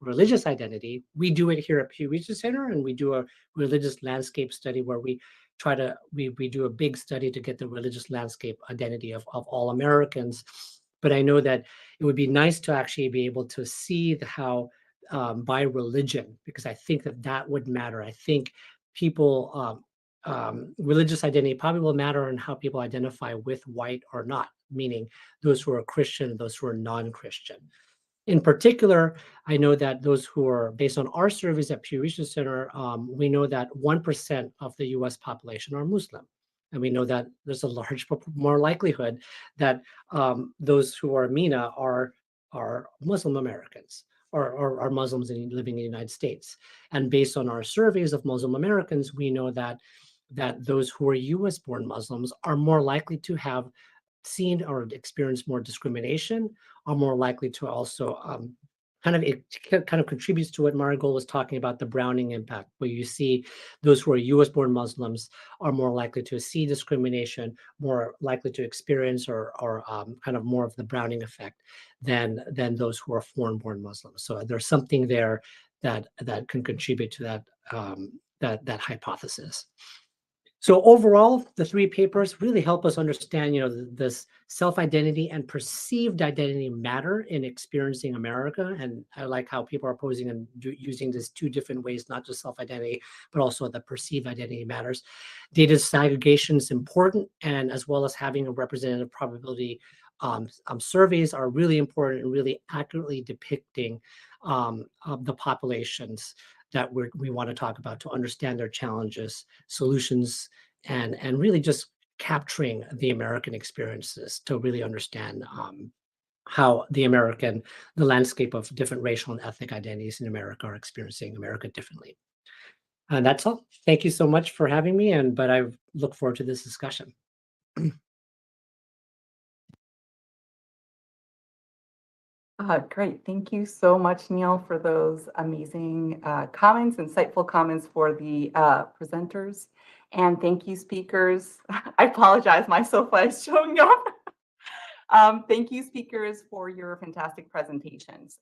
religious identity. We do it here at Pew Research Center, and we do a religious landscape study where we do a big study to get the religious landscape identity of all Americans. But I know that it would be nice to actually be able to see how by religion, because I think that would matter. I think people, religious identity probably will matter in how people identify with white or not, meaning those who are Christian, those who are non-Christian. In particular, I know that those who are, based on our surveys at Pew Research Center, we know that 1% of the US population are Muslim. And we know that there's a more likelihood that those who are MENA are Muslim Americans or are Muslims living in the United States. And based on our surveys of Muslim Americans, we know that those who are US born Muslims are more likely to have seen or experienced more discrimination, are more likely to also it kind of contributes to what Marigold was talking about, the Browning impact, where you see those who are US born Muslims are more likely to see discrimination, more likely to experience or kind of more of the Browning effect than those who are foreign born Muslims. So there's something there that can contribute to that hypothesis. So overall, the three papers really help us understand, this self-identity and perceived identity matter in experiencing America. And I like how people are posing and using this two different ways, not just self-identity, but also the perceived identity matters. Data disaggregation is important, and as well as having a representative probability surveys are really important and really accurately depicting the populations that we want to talk about to understand their challenges, solutions, and really just capturing the American experiences to really understand how the landscape of different racial and ethnic identities in America are experiencing America differently. And that's all. Thank you so much for having me, but I look forward to this discussion.
Great. Thank you so much, Neil, for those amazing comments, insightful comments for the presenters. And thank you, speakers. I apologize, my sofa is showing up. Thank you, speakers, for your fantastic presentations.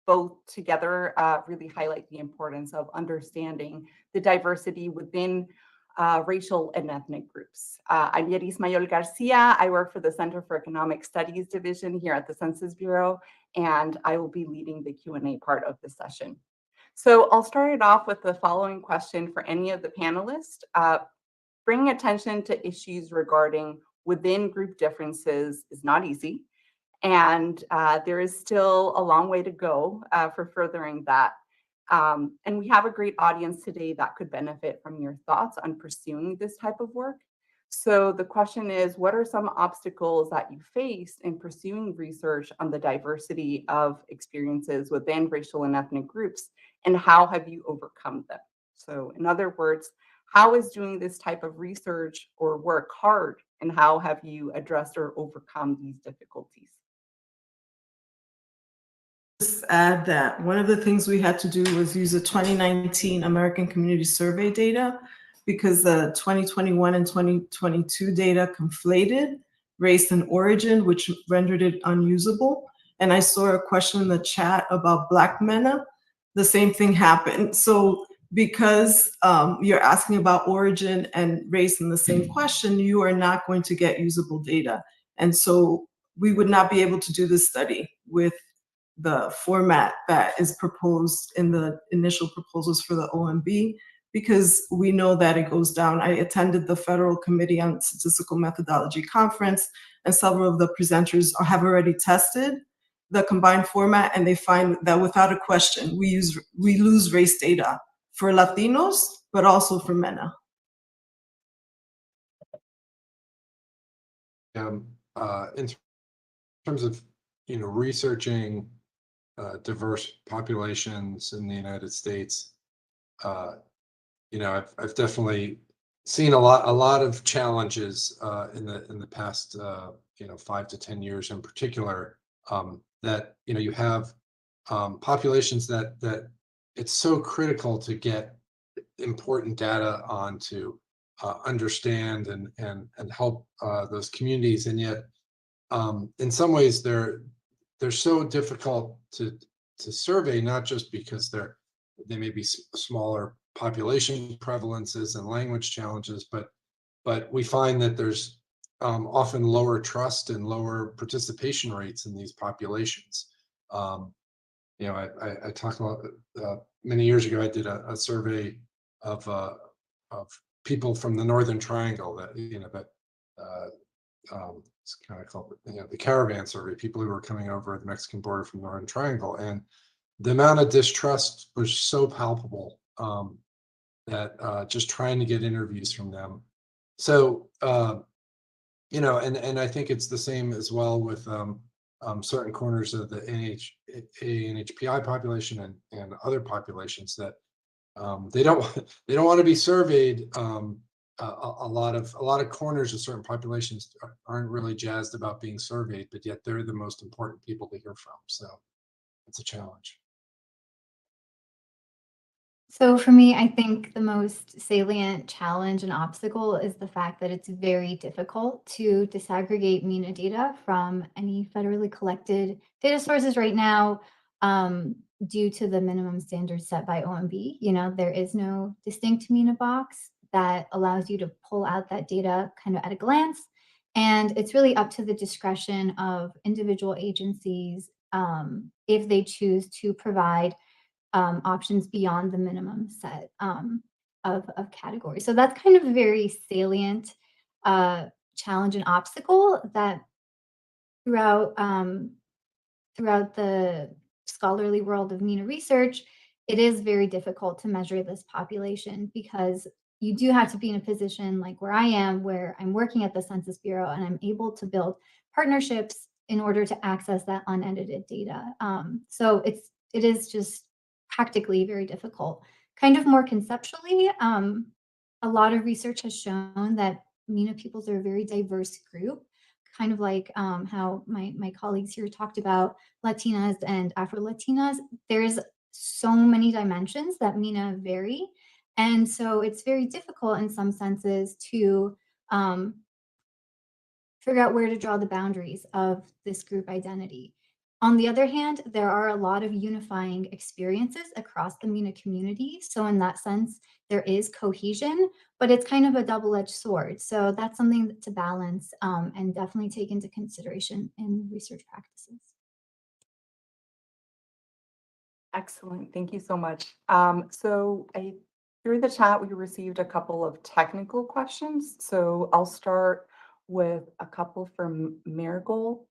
Both together really highlight the importance of understanding the diversity within racial and ethnic groups. I'm Yaris Mayol Garcia. I work for the Center for Economic Studies Division here at the Census Bureau, and I will be leading the Q&A part of the session. So I'll start it off with the following question for any of the panelists. Bringing attention to issues regarding within group differences is not easy, and there is still a long way to go for furthering that. And we have a great audience today that could benefit from your thoughts on pursuing this type of work. So the question is, what are some obstacles that you faced in pursuing research on the diversity of experiences within racial and ethnic groups, and how have you overcome them? So in other words, how is doing this type of research or work hard, and how have you addressed or overcome these difficulties?
Just add that one of the things we had to do was use the 2019 American Community Survey data, because the 2021 and 2022 data conflated race and origin, which rendered it unusable. And I saw a question in the chat about Black MENA. The same thing happened. So because you're asking about origin and race in the same question, you are not going to get usable data. And so we would not be able to do this study with the format that is proposed in the initial proposals for the OMB, because we know that it goes down. I attended the Federal Committee on Statistical Methodology conference, and several of the presenters have already tested the combined format, and they find that without a question, we lose race data for Latinos, but also for MENA.
in terms of researching diverse populations in the United States, I've definitely seen a lot of challenges in the past 5 to 10 years in particular, that you have populations that it's so critical to get important data on to understand and help those communities, and yet in some ways they're so difficult to survey, not just because they may be smaller population prevalences and language challenges, but we find that there's often lower trust and lower participation rates in these populations. I talked about many years ago. I did a survey of people from the Northern Triangle that it's kind of called the caravan survey. People who were coming over the Mexican border from the Northern Triangle, and the amount of distrust was so palpable that just trying to get interviews from them. So and I think it's the same as well with certain corners of the NHPI population and other populations that they don't want to be surveyed. A lot of corners of certain populations aren't really jazzed about being surveyed, but yet they're the most important people to hear from. So it's a challenge.
So for me, I think the most salient challenge and obstacle is the fact that it's very difficult to disaggregate MENA data from any federally collected data sources right now, due to the minimum standards set by OMB. There is no distinct MENA box that allows you to pull out that data kind of at a glance. And it's really up to the discretion of individual agencies, if they choose to provide options beyond the minimum set of categories. So that's kind of a very salient challenge and obstacle that throughout the scholarly world of MENA research, it is very difficult to measure this population, because you do have to be in a position like where I am, where I'm working at the Census Bureau and I'm able to build partnerships in order to access that unedited data. So it is just practically very difficult. Kind of more conceptually, a lot of research has shown that MENA peoples are a very diverse group, kind of like how my colleagues here talked about Latinas and Afro-Latinas. There's so many dimensions that MENA vary. And so it's very difficult in some senses to figure out where to draw the boundaries of this group identity. On the other hand, there are a lot of unifying experiences across the MENA community. So in that sense, there is cohesion, but it's kind of a double-edged sword. So that's something to balance and definitely take into consideration in research practices.
Excellent. Thank you so much. Through the chat, we received a couple of technical questions. So I'll start with a couple from Marigold.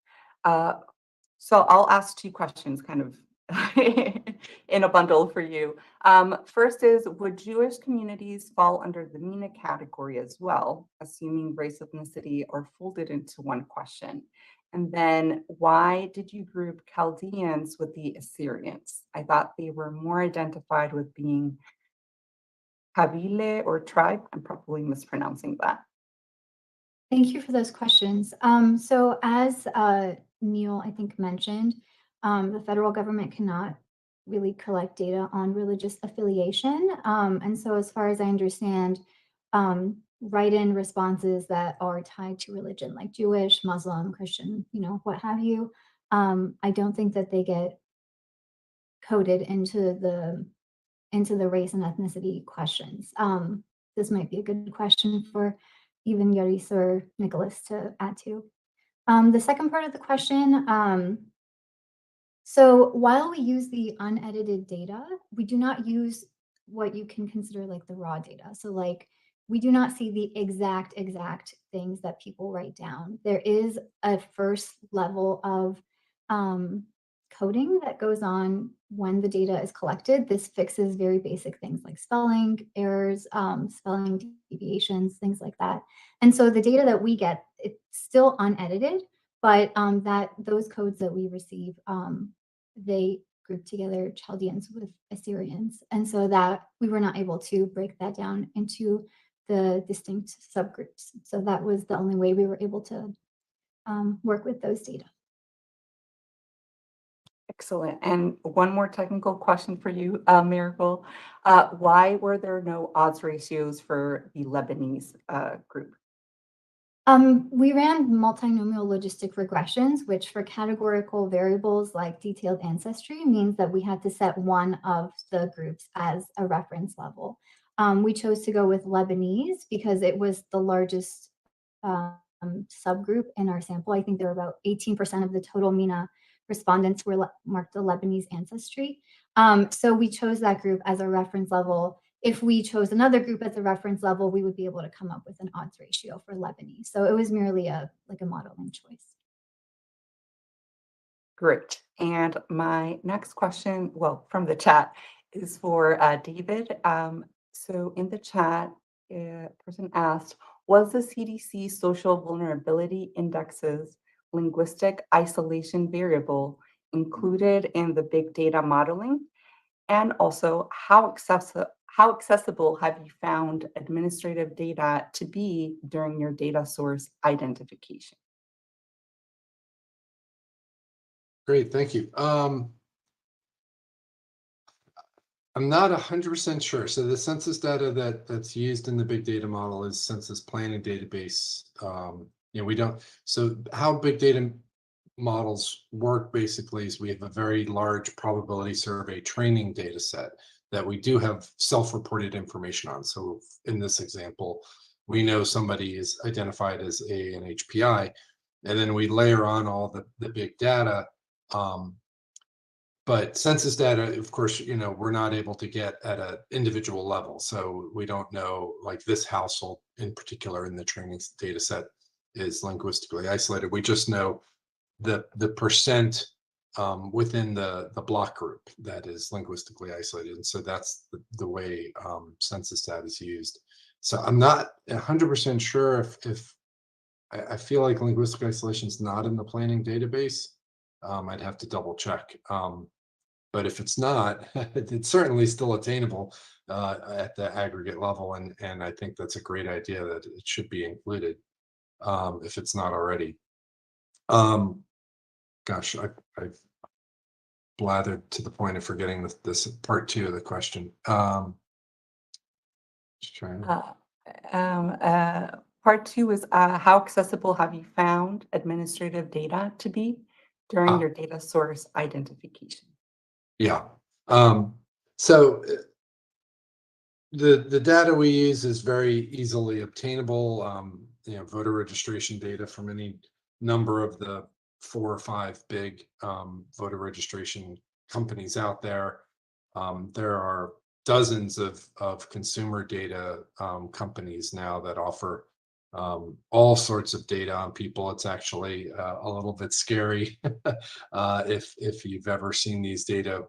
So I'll ask two questions kind of in a bundle for you. First is, would Jewish communities fall under the MENA category as well, assuming race, ethnicity are folded into one question? And then why did you group Chaldeans with the Assyrians? I thought they were more identified with being Kabile or tribe. I'm probably mispronouncing that.
Thank you for those questions. So as Neil, I think, mentioned, the federal government cannot really collect data on religious affiliation. And so as far as I understand, write-in responses that are tied to religion, like Jewish, Muslim, Christian, what have you, I don't think that they get coded into the race and ethnicity questions. This might be a good question for even Yaris or Nicholas to add to. The second part of the question, so while we use the unedited data, we do not use what you can consider like the raw data. So like, we do not see the exact things that people write down. There is a first level of coding that goes on when the data is collected. This fixes very basic things like spelling errors, spelling deviations, things like that. And so the data that we get, it's still unedited, but those codes that we receive, they group together Chaldeans with Assyrians. And so that we were not able to break that down into the distinct subgroups. So that was the only way we were able to work with those data.
Excellent. And one more technical question for you, Miracle. Why were there no odds ratios for the Lebanese group?
We ran multinomial logistic regressions, which for categorical variables like detailed ancestry means that we had to set one of the groups as a reference level. We chose to go with Lebanese because it was the largest subgroup in our sample. I think there were about 18% of the total MENA respondents were marked a Lebanese ancestry. So we chose that group as a reference level. If we chose another group as a reference level, we would be able to come up with an odds ratio for Lebanese. So it was merely a modeling choice.
Great. And my next question, well, from the chat, is for David. So in the chat, a person asked, was the CDC social vulnerability indexes linguistic isolation variable included in the big data modeling? And also, how accessible have you found administrative data to be during your data source identification?
Great, thank you. I'm not 100% sure. So the census data that's used in the big data model is census planning database. We don't, so how big data models work basically is we have a very large probability survey training data set that we do have self-reported information on. So in this example, we know somebody is identified as an HPI, and then we layer on all the big data. But census data, of course, we're not able to get at an individual level. So we don't know, like this household in particular in the training data set is linguistically isolated. We just know the percent within the block group that is linguistically isolated. And so that's the way census data is used. So I'm not 100% sure if I feel like linguistic isolation is not in the planning database. I'd have to double check. But if it's not, it's certainly still attainable at the aggregate level. And I think that's a great idea that it should be included if it's not already. Gosh, I've blathered to the point of forgetting this part two of the question. Just trying to...
Part two is how accessible have you found administrative data to be during your data source identification?
Yeah. So the data we use is very easily obtainable. Voter registration data from any number of the 4 or 5 big voter registration companies out there. There are dozens of consumer data companies now that offer all sorts of data on people. It's actually a little bit scary if you've ever seen these data.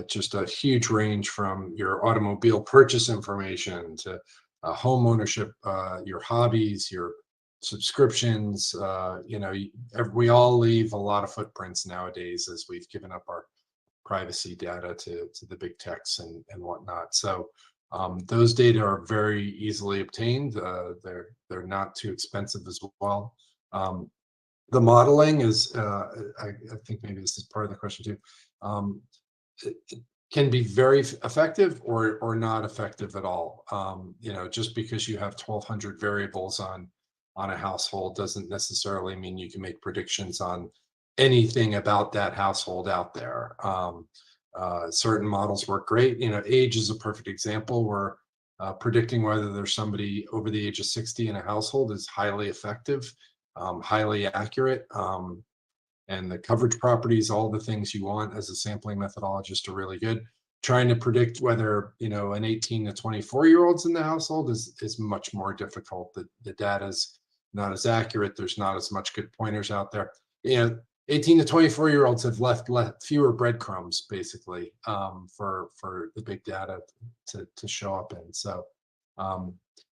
Just a huge range from your automobile purchase information to home ownership, your hobbies, your subscriptions. We all leave a lot of footprints nowadays as we've given up our privacy data to the big techs and whatnot. So those data are very easily obtained. They're not too expensive as well. The modeling is, I think maybe this is part of the question too. It can be very effective or not effective at all. Just because you have 1,200 variables on a household doesn't necessarily mean you can make predictions on anything about that household out there. Certain models work great. Age is a perfect example where predicting whether there's somebody over the age of 60 in a household is highly effective, highly accurate. And the coverage properties, all the things you want as a sampling methodologist are really good. Trying to predict whether, an 18 to 24-year-old's in the household is much more difficult. The data is not as accurate. There's not as much good pointers out there. 18 to 24-year-olds have left fewer breadcrumbs, basically, for the big data to show up in. So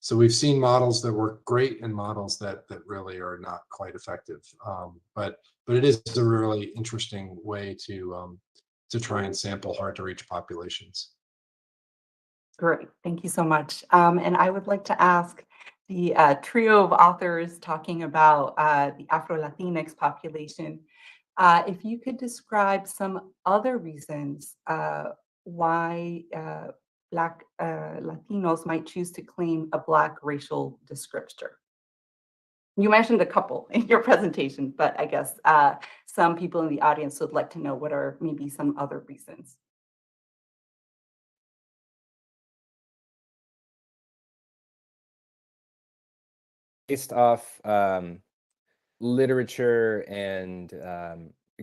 so we've seen models that work great and models that really are not quite effective. But it is a really interesting way to try and sample hard to reach populations.
Great, thank you so much. And I would like to ask the trio of authors talking about the Afro-Latinx population, if you could describe some other reasons why Black Latinos might choose to claim a Black racial descriptor. You mentioned a couple in your presentation, but I guess some people in the audience would like to know what are maybe some other reasons.
Based off literature and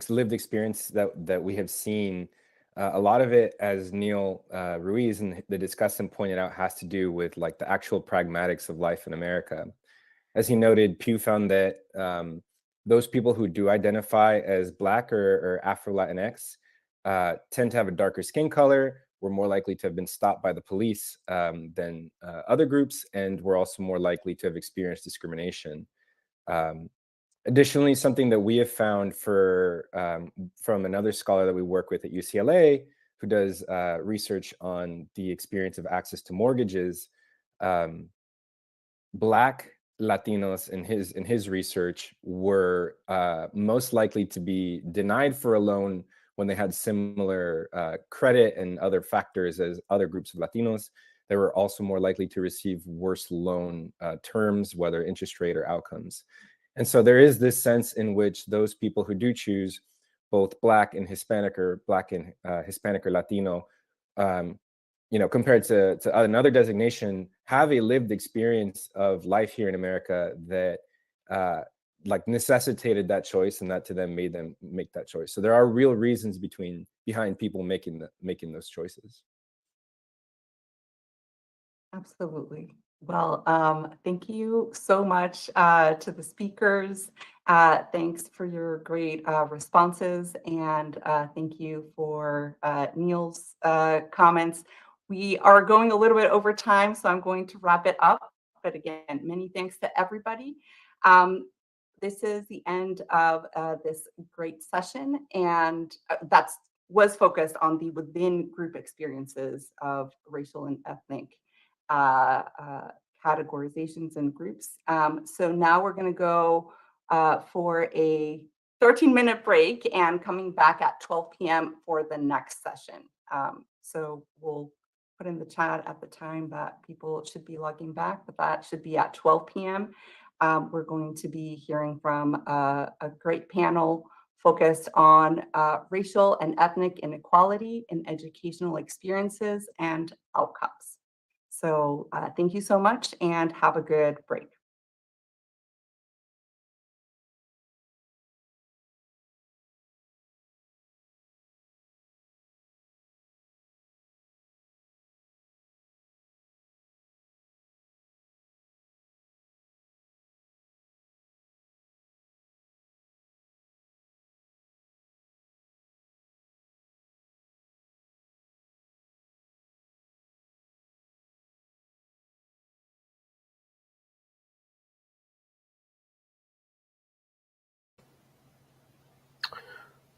lived experience that we have seen, a lot of it, as Neil Ruiz and the discussant pointed out, has to do with like the actual pragmatics of life in America. As he noted, Pew found that those people who do identify as Black or Afro-Latinx tend to have a darker skin color, were more likely to have been stopped by the police than other groups, and were also more likely to have experienced discrimination. Additionally, something that we have found from another scholar that we work with at UCLA, who does research on the experience of access to mortgages, Black Latinos in his research were most likely to be denied for a loan when they had similar credit and other factors as other groups of Latinos. They were also more likely to receive worse loan terms, whether interest rate or outcomes. And so there is this sense in which those people who do choose both Black and Hispanic, or Black and Hispanic or Latino, compared to another designation, have a lived experience of life here in America that like necessitated that choice, and that to them made them make that choice. So there are real reasons behind people making those choices.
Absolutely. Well, thank you so much to the speakers. Thanks for your great responses, and thank you for Neil's comments. We are going a little bit over time, so I'm going to wrap it up. But again, many thanks to everybody. This is the end of this great session, and that was focused on the within group experiences of racial and ethnic categorizations and groups. So now we're going to go for a 13-minute break and coming back at 12 p.m. for the next session. So we'll put in the chat at the time that people should be logging back, but that should be at 12 p.m. We're going to be hearing from a great panel focused on racial and ethnic inequality in educational experiences and outcomes. So thank you so much and have a good break.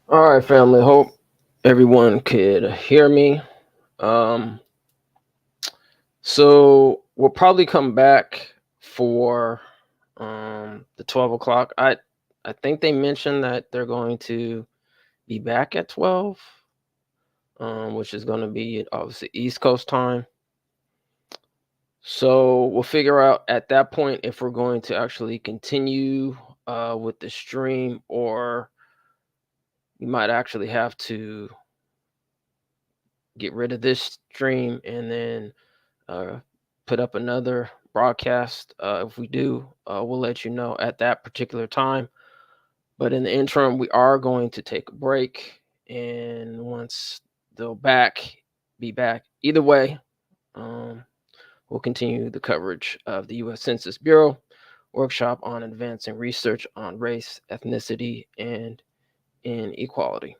All right, family. Hope everyone could hear me. So we'll probably come back for the 12 o'clock. I think they mentioned that they're going to be back at 12, which is going to be obviously East Coast time. So we'll figure out at that point if we're going to actually continue with the stream, or we might actually have to get rid of this stream and then put up another broadcast. If we do, we'll let you know at that particular time. But in the interim, we are going to take a break, and once they'll be back. Either way, we'll continue the coverage of the U.S. Census Bureau workshop on advancing research on race, ethnicity, and inequality.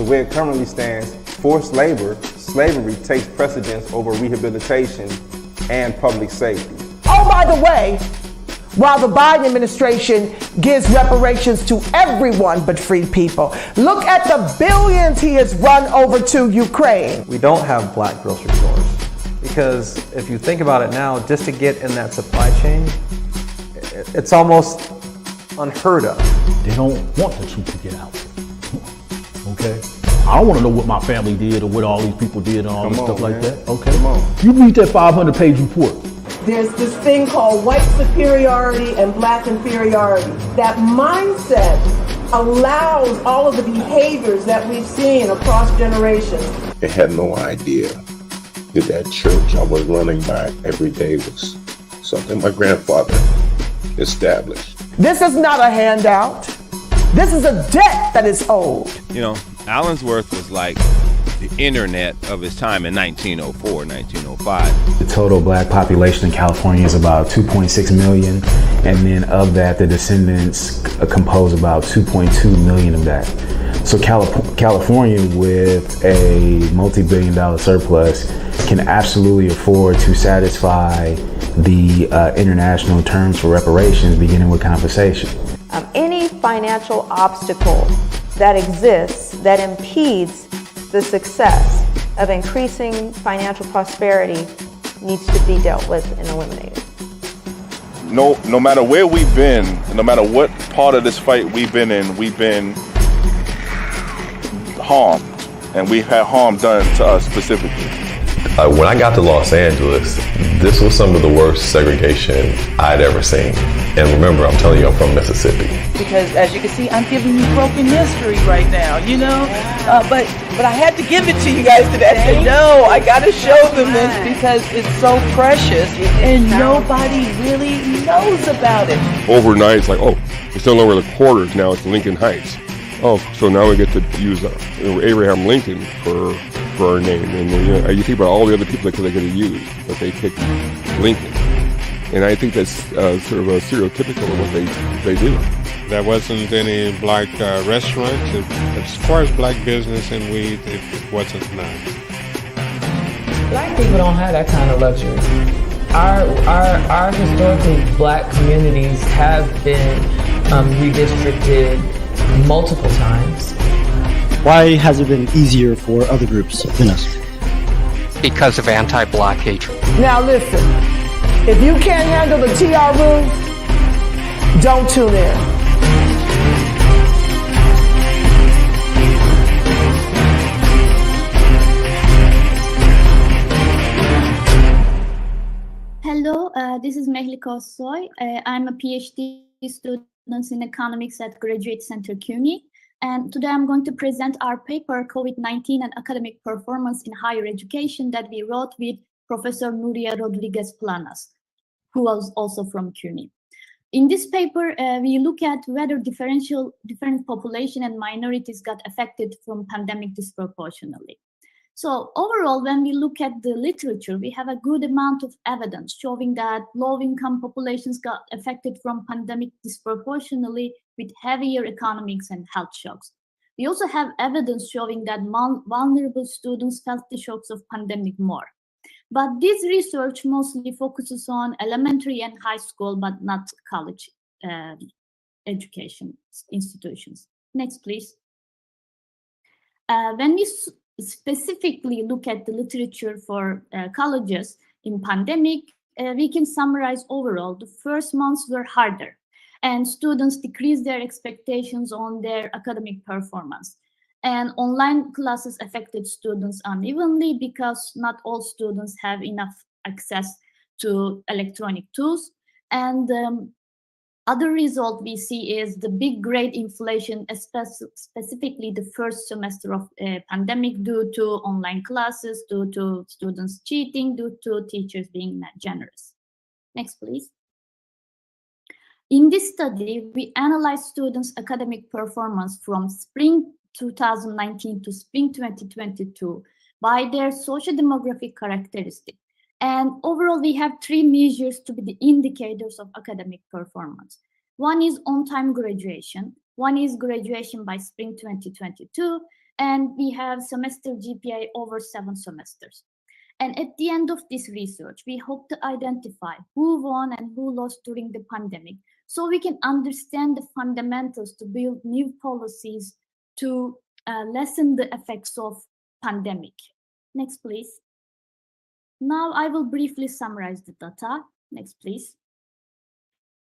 the way it currently stands, forced labor, slavery takes precedence over rehabilitation and public safety.
Oh, by the way, while the Biden administration gives reparations to everyone but free people, look at the billions he has run over to Ukraine.
We don't have black grocery stores because if you think about it now, just to get in that supply chain, it's almost unheard of.
They don't want the truth to get out. Okay? I don't want to know what my family did or what all these people did and all this stuff like that. Okay? You read that 500-page report.
There's this thing called white superiority and black inferiority. That mindset allows all of the behaviors that we've seen across generations.
They had no idea that that church I was running by every day was something my grandfather established.
This is not a handout. This is a debt that is owed.
You know, Allensworth was like the internet of his time in 1904, 1905.
The total black population in California is about 2.6 million. And then of that, the descendants compose about 2.2 million of that. So California, with a multi-billion-dollar surplus, can absolutely afford to satisfy the international terms for reparations, beginning with compensation.
Any financial obstacle that exists that impedes the success of increasing financial prosperity needs to be dealt with and eliminated.
No matter where we've been, no matter what part of this fight we've been in, we've been harmed, and we've had harm done to us specifically.
When I got to Los Angeles, this was some of the worst segregation I'd ever seen. And remember, I'm telling you, I'm from Mississippi.
Because as you can see, I'm giving you broken history right now, you know? But I had to give it to you guys today. I said, no, I got to show them this because it's so precious and nobody really knows about it.
Overnight, it's like, oh, it's no longer the quarters, now it's Lincoln Heights. Oh, so now we get to use Abraham Lincoln for our name. And you think about all the other people that they could have used, but they picked Lincoln. And I think that's sort of a stereotypical of what they do.
There wasn't any black restaurants. As far as black business and weed, it wasn't none.
Black people don't have that kind of luxury. Our historically black communities have been redistricted multiple times.
Why has it been easier for other groups than us?
Because of anti-black hatred.
Now listen, if you can't handle the TR room, don't tune in.
Hello, this is Mehlika Soy. I'm a PhD student in economics at Graduate Center CUNY. And today I'm going to present our paper, COVID-19 and Academic Performance in Higher Education, that we wrote with Professor Nuria Rodriguez Planas, who was also from CUNY. In this paper, we look at whether different population and minorities got affected from pandemic disproportionately. So overall, when we look at the literature, we have a good amount of evidence showing that low-income populations got affected from pandemic disproportionately with heavier economics and health shocks. We also have evidence showing that vulnerable students felt the shocks of pandemic more. But this research mostly focuses on elementary and high school, but not college education institutions. Next, please. When we specifically look at the literature for colleges in pandemic, we can summarize overall the first months were harder and students decreased their expectations on their academic performance. And online classes affected students unevenly because not all students have enough access to electronic tools. And other result we see is the big grade inflation, specifically the first semester of pandemic, due to online classes, due to students cheating, due to teachers being not generous. Next, please. In this study, we analyzed students' academic performance from spring 2019 to spring 2022 by their socio-demographic characteristic. And overall, we have three measures to be the indicators of academic performance. One is on-time graduation, one is graduation by spring 2022, and we have semester GPA over 7 semesters. And at the end of this research, we hope to identify who won and who lost during the pandemic, so we can understand the fundamentals to build new policies to lessen the effects of pandemic. Next, please. Now I will briefly summarize the data. Next, please.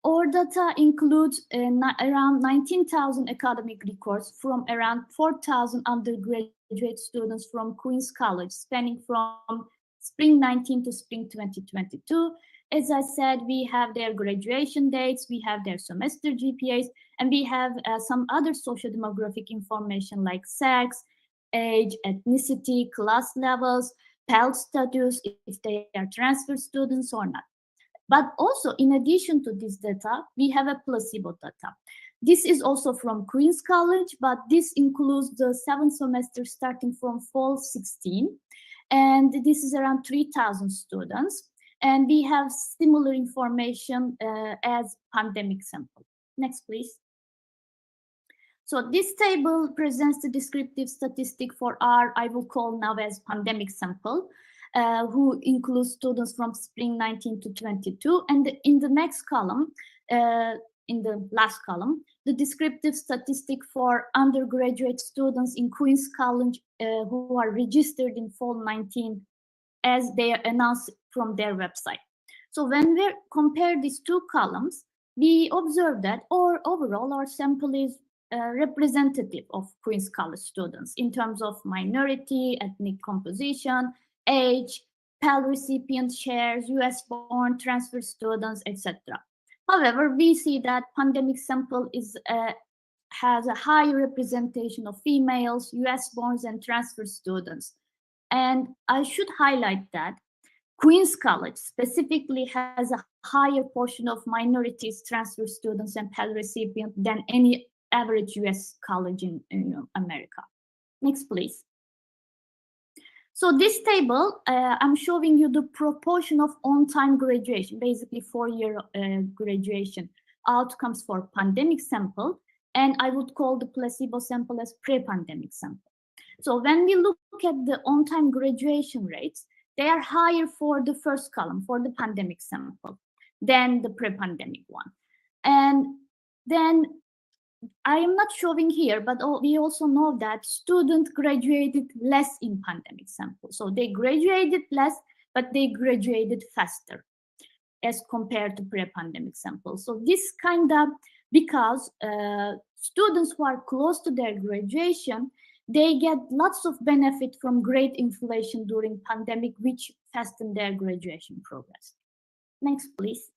Our data includes around 19,000 academic records from around 4,000 undergraduate students from Queen's College, spanning from spring 19 to spring 2022. As I said, we have their graduation dates, we have their semester GPAs, and we have some other social demographic information like sex, age, ethnicity, class levels, Pell status, if they are transfer students or not. But also, in addition to this data, we have a placebo data. This is also from Queen's College, but this includes the 7 semesters starting from fall 16. And this is around 3,000 students. And we have similar information as pandemic sample. Next, please. So this table presents the descriptive statistic for our, I will call now as pandemic sample, who includes students from spring 19 to 22. And in the next column, in the last column, the descriptive statistic for undergraduate students in Queen's College who are registered in fall 19 as they are announced from their website. So when we compare these two columns, we observe that overall our sample is representative of Queen's College students in terms of minority, ethnic composition, age, Pell recipient shares, US-born transfer students, etc. However, we see that pandemic sample has a high representation of females, US-borns, and transfer students. And I should highlight that Queen's College specifically has a higher portion of minorities, transfer students, and Pell recipients than any average US college in America. Next, please. So this table, I'm showing you the proportion of on-time graduation, basically 4-year graduation outcomes for pandemic sample, and I would call the placebo sample as pre-pandemic sample. So when we look at the on-time graduation rates, they are higher for the first column, for the pandemic sample, than the pre-pandemic one. And then I am not showing here, but we also know that students graduated less in pandemic sample. So they graduated less, but they graduated faster as compared to pre-pandemic sample. So this kind of, because students who are close to their graduation, they get lots of benefit from great inflation during pandemic, which hastened their graduation progress. Next, please.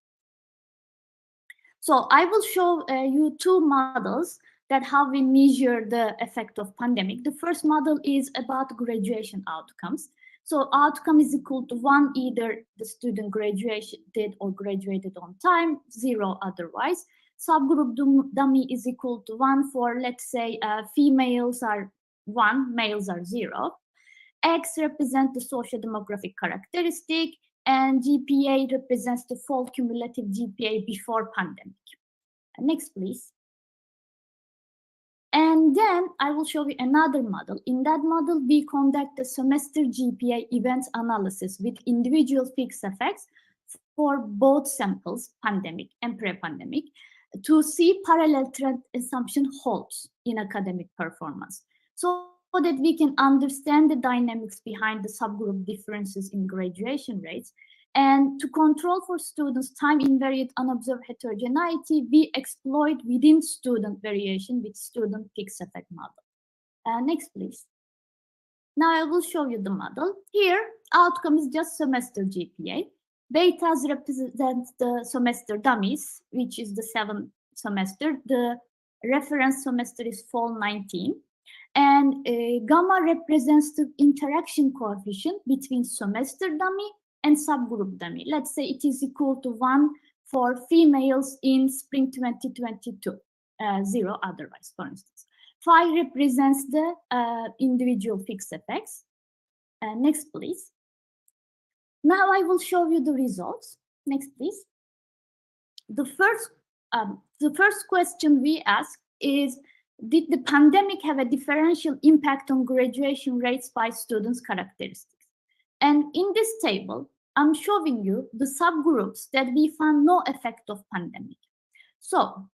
So I will show you two models that how we measure the effect of pandemic. The first model is about graduation outcomes. So outcome is equal to 1, either the student graduated or graduated on time, 0 otherwise. Subgroup dummy is equal to 1 for, let's say, females are 1, males are 0. X represents the social demographic characteristic, and GPA represents the fall cumulative GPA before pandemic. Next, please. And then I will show you another model. In that model, we conduct a semester GPA event analysis with individual fixed effects for both samples, pandemic and pre-pandemic, to see parallel trend assumption holds in academic performance, so that we can understand the dynamics behind the subgroup differences in graduation rates. And to control for students time-invariant unobserved heterogeneity, we exploit within student variation with student fixed effect model. Next, please. Now I will show you the model. Here, outcome is just semester GPA. Betas represent the semester dummies, which is the 7th semester. The reference semester is fall 19. And gamma represents the interaction coefficient between semester dummy and subgroup dummy. Let's say it is equal to 1 for females in spring 2022, 0 otherwise, for instance. Phi represents the individual fixed effects. Next, please. Now I will show you the results. Next, please. The first question we ask is, did the pandemic have a differential impact on graduation rates by students' characteristics? And in this table, I'm showing you the subgroups that we found no effect of pandemic. So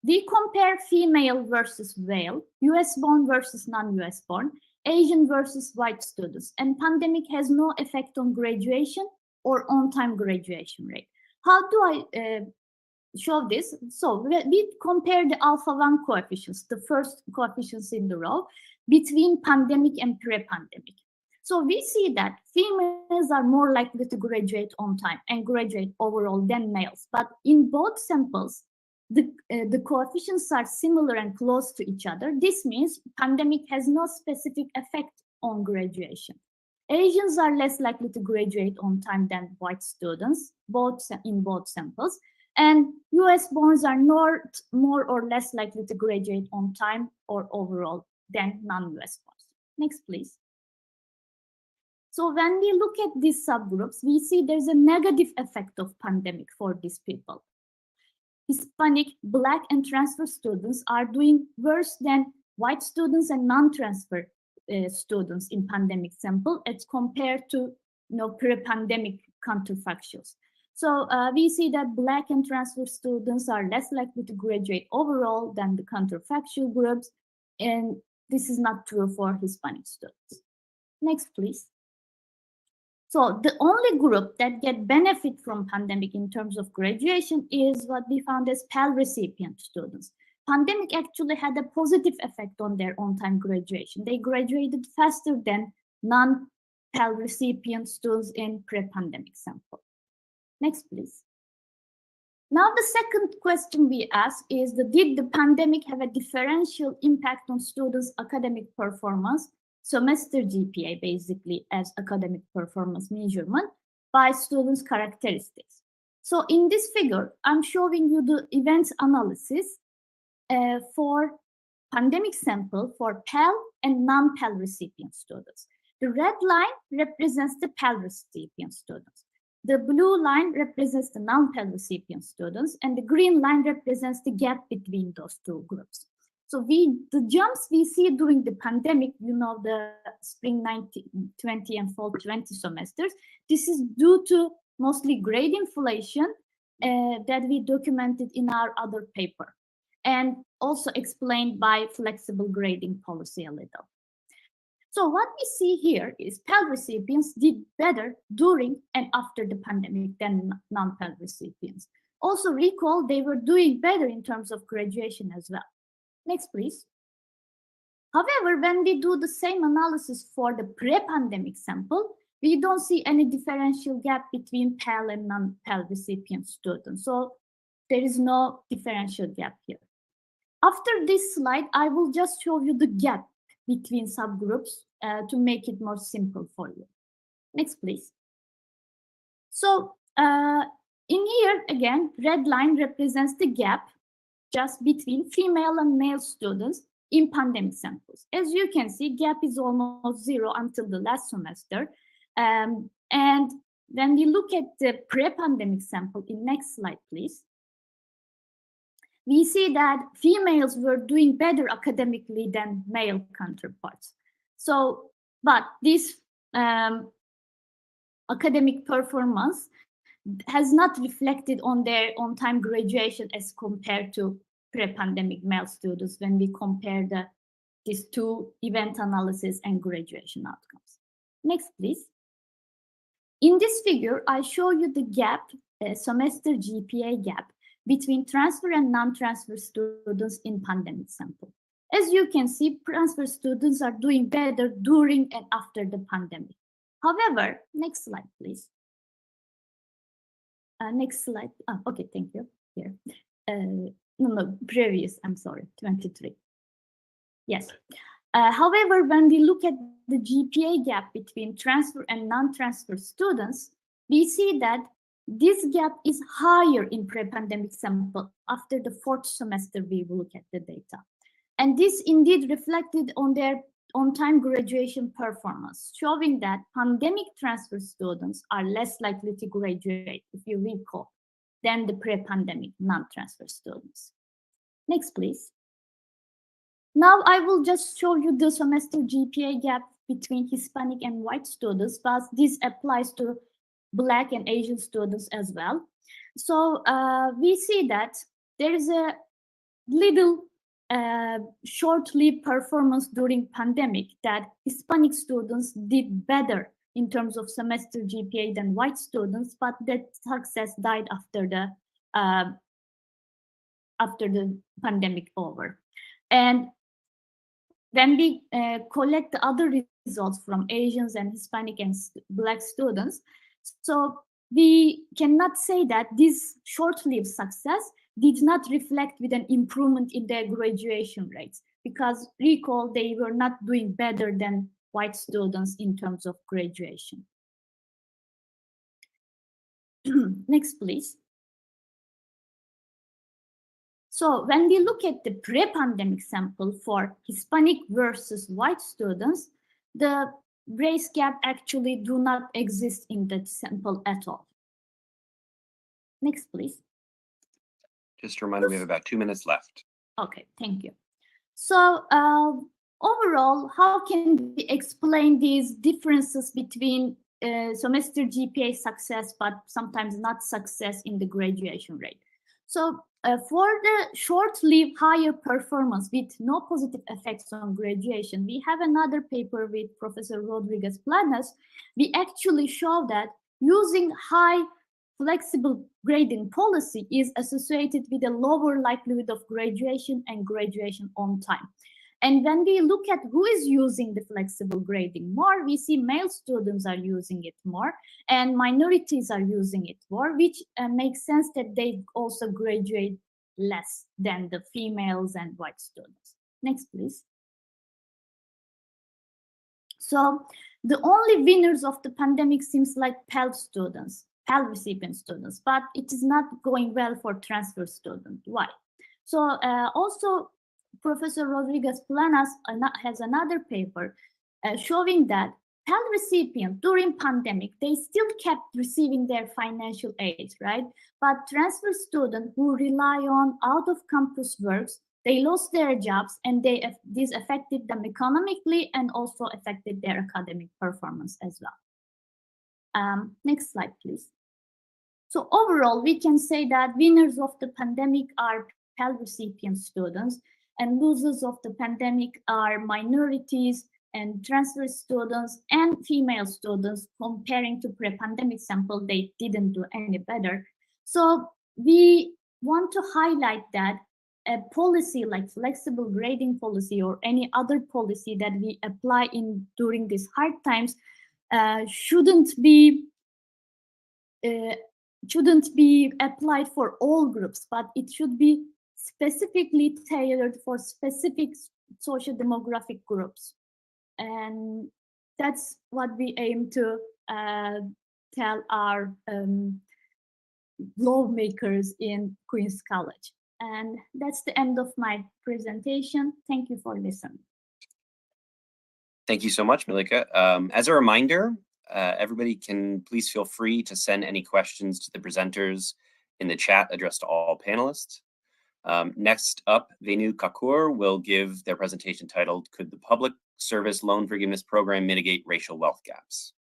we compare female versus male, US-born versus non-US-born, Asian versus white students, and pandemic has no effect on graduation or on-time graduation rate. How do I show this? So we compare the alpha-1 coefficients, the first coefficients in the row, between pandemic and pre-pandemic. So we see that females are more likely to graduate on time and graduate overall than males. But in both samples, the coefficients are similar and close to each other. This means pandemic has no specific effect on graduation. Asians are less likely to graduate on time than white students, in both samples. And US-borns are not more or less likely to graduate on time or overall than non-US-borns. Next, please. So when we look at these subgroups, we see there's a negative effect of pandemic for these people. Hispanic, Black, and transfer students are doing worse than white students and non-transfer students in pandemic sample as compared to pre-pandemic counterfactuals. So we see that Black and transfer students are less likely to graduate overall than the counterfactual groups, and this is not true for Hispanic students. Next, please. So the only group that get benefit from pandemic in terms of graduation is what we found as Pell recipient students. Pandemic actually had a positive effect on their on-time graduation. They graduated faster than non-Pell recipient students in pre-pandemic sample. Next, please. Now the second question we ask is, did the pandemic have a differential impact on students' academic performance? Semester GPA basically as academic performance measurement by students' characteristics. So in this figure, I'm showing you the events analysis for pandemic sample for Pell and non-Pell recipient students. The red line represents the Pell recipient students. The blue line represents the non-Pell recipient students, and the green line represents the gap between those two groups. So the jumps we see during the pandemic, the spring 20 and fall 20 semesters, this is due to mostly grade inflation that we documented in our other paper, and also explained by flexible grading policy a little. So what we see here is Pell recipients did better during and after the pandemic than non-Pell recipients. Also recall they were doing better in terms of graduation as well. Next, please. However, when we do the same analysis for the pre-pandemic sample, we don't see any differential gap between Pell and non-Pell recipient students. So there is no differential gap here. After this slide, I will just show you the gap between subgroups to make it more simple for you. Next, please. So in here, again, red line represents the gap just between female and male students in pandemic samples. As you can see, gap is almost zero until the last semester. And when we look at the pre-pandemic sample, in next slide, please, we see that females were doing better academically than male counterparts. So, but this academic performance has not reflected on their on-time graduation as compared to pre-pandemic male students when we compare these two event analysis and graduation outcomes. Next, please. In this figure, I show you the gap, semester GPA gap between transfer and non-transfer students in pandemic sample. As you can see, transfer students are doing better during and after the pandemic. However, next slide, please. Next slide. Oh, okay, thank you. Here. No, previous, I'm sorry, 23. Yes. However, when we look at the GPA gap between transfer and non-transfer students, we see that this gap is higher in pre-pandemic sample. After the fourth semester, we will look at the data. And this indeed reflected on their on-time graduation performance, showing that pandemic transfer students are less likely to graduate, if you recall, than the pre-pandemic non-transfer students. Next, please. Now I will just show you the semester GPA gap between Hispanic and white students, but this applies to Black and Asian students as well. So we see that there is a little short-lived performance during pandemic that Hispanic students did better in terms of semester GPA than white students, but that success died after the pandemic over. And when we collect the other results from Asians and Hispanic and Black students, so we cannot say that this short-lived success did not reflect with an improvement in their graduation rates, because recall they were not doing better than white students in terms of graduation. Next, please. So when we look at the pre-pandemic sample for Hispanic versus white students, the race gap actually do not exist in that sample at all. Next, please.
Just a reminder, we have about 2 minutes left.
Okay, thank you. So overall, how can we explain these differences between semester GPA success, but sometimes not success in the graduation rate? So for the short-lived higher performance with no positive effects on graduation, we have another paper with Professor Rodriguez Planas. We actually show that using high flexible grading policy is associated with a lower likelihood of graduation and graduation on time. And when we look at who is using the flexible grading more, we see male students are using it more and minorities are using it more, which makes sense that they also graduate less than the females and white students. Next, please. So the only winners of the pandemic seems like Pell students, Pell recipient students, but it is not going well for transfer students. Why? So also Professor Rodriguez Planas has another paper showing that Pell recipients during pandemic, they still kept receiving their financial aid, right? But transfer students who rely on out-of-campus works, they lost their jobs and this affected them economically and also affected their academic performance as well. Next slide, please. So overall, we can say that winners of the pandemic are Pell recipient students, and losers of the pandemic are minorities and transfer students and female students. Comparing to pre-pandemic sample, they didn't do any better. So we want to highlight that a policy like flexible grading policy or any other policy that we apply during these hard times shouldn't be applied for all groups, but it should be specifically tailored for specific social demographic groups. And that's what we aim to tell our lawmakers in Queens College. And that's the end of my presentation. Thank you for listening.
Thank you so much, Malika. As a reminder, everybody can please feel free to send any questions to the presenters in the chat addressed to all panelists. Next up, Venu Kakur will give their presentation titled, Could the Public Service Loan Forgiveness Program Mitigate Racial Wealth Gaps?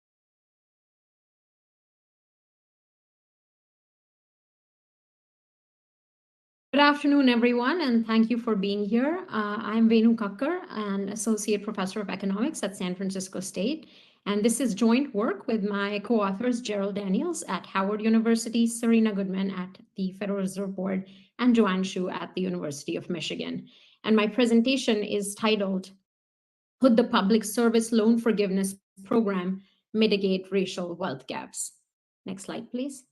Good afternoon, everyone, and thank you for being here. I'm Venu Kakkar, an Associate Professor of Economics at San Francisco State, and this is joint work with my co-authors Gerald Daniels at Howard University, Serena Goodman at the Federal Reserve Board, and Joanne Shu at the University of Michigan. And my presentation is titled, Could the Public Service Loan Forgiveness Program Mitigate Racial Wealth Gaps? Next slide, please.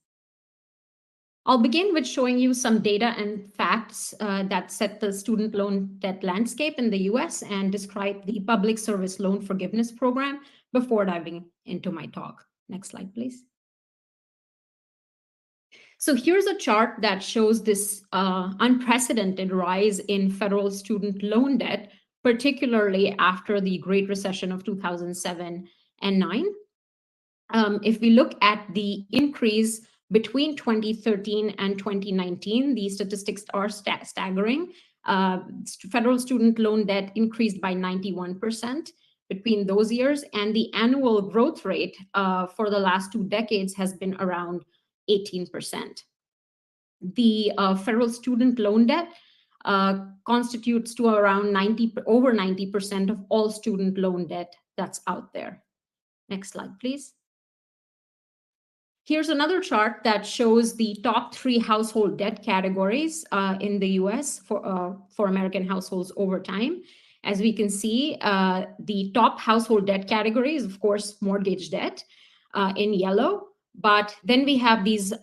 I'll begin with showing you some data and facts that set the student loan debt landscape in the US and describe the Public Service Loan Forgiveness Program before diving into my talk. Next slide, please. So here's a chart that shows this unprecedented rise in federal student loan debt, particularly after the Great Recession of 2007 and 9. If we look at the increase between 2013 and 2019, these statistics are staggering. Federal student loan debt increased by 91% between those years, and the annual growth rate for the last 2 decades has been around 18%. The federal student loan debt constitutes to around over 90% of all student loan debt that's out there. Next slide, please. Here's another chart that shows the top 3 household debt categories in the US for American households over time. As we can see, the top household debt category is, of course, mortgage debt in yellow. But then we have these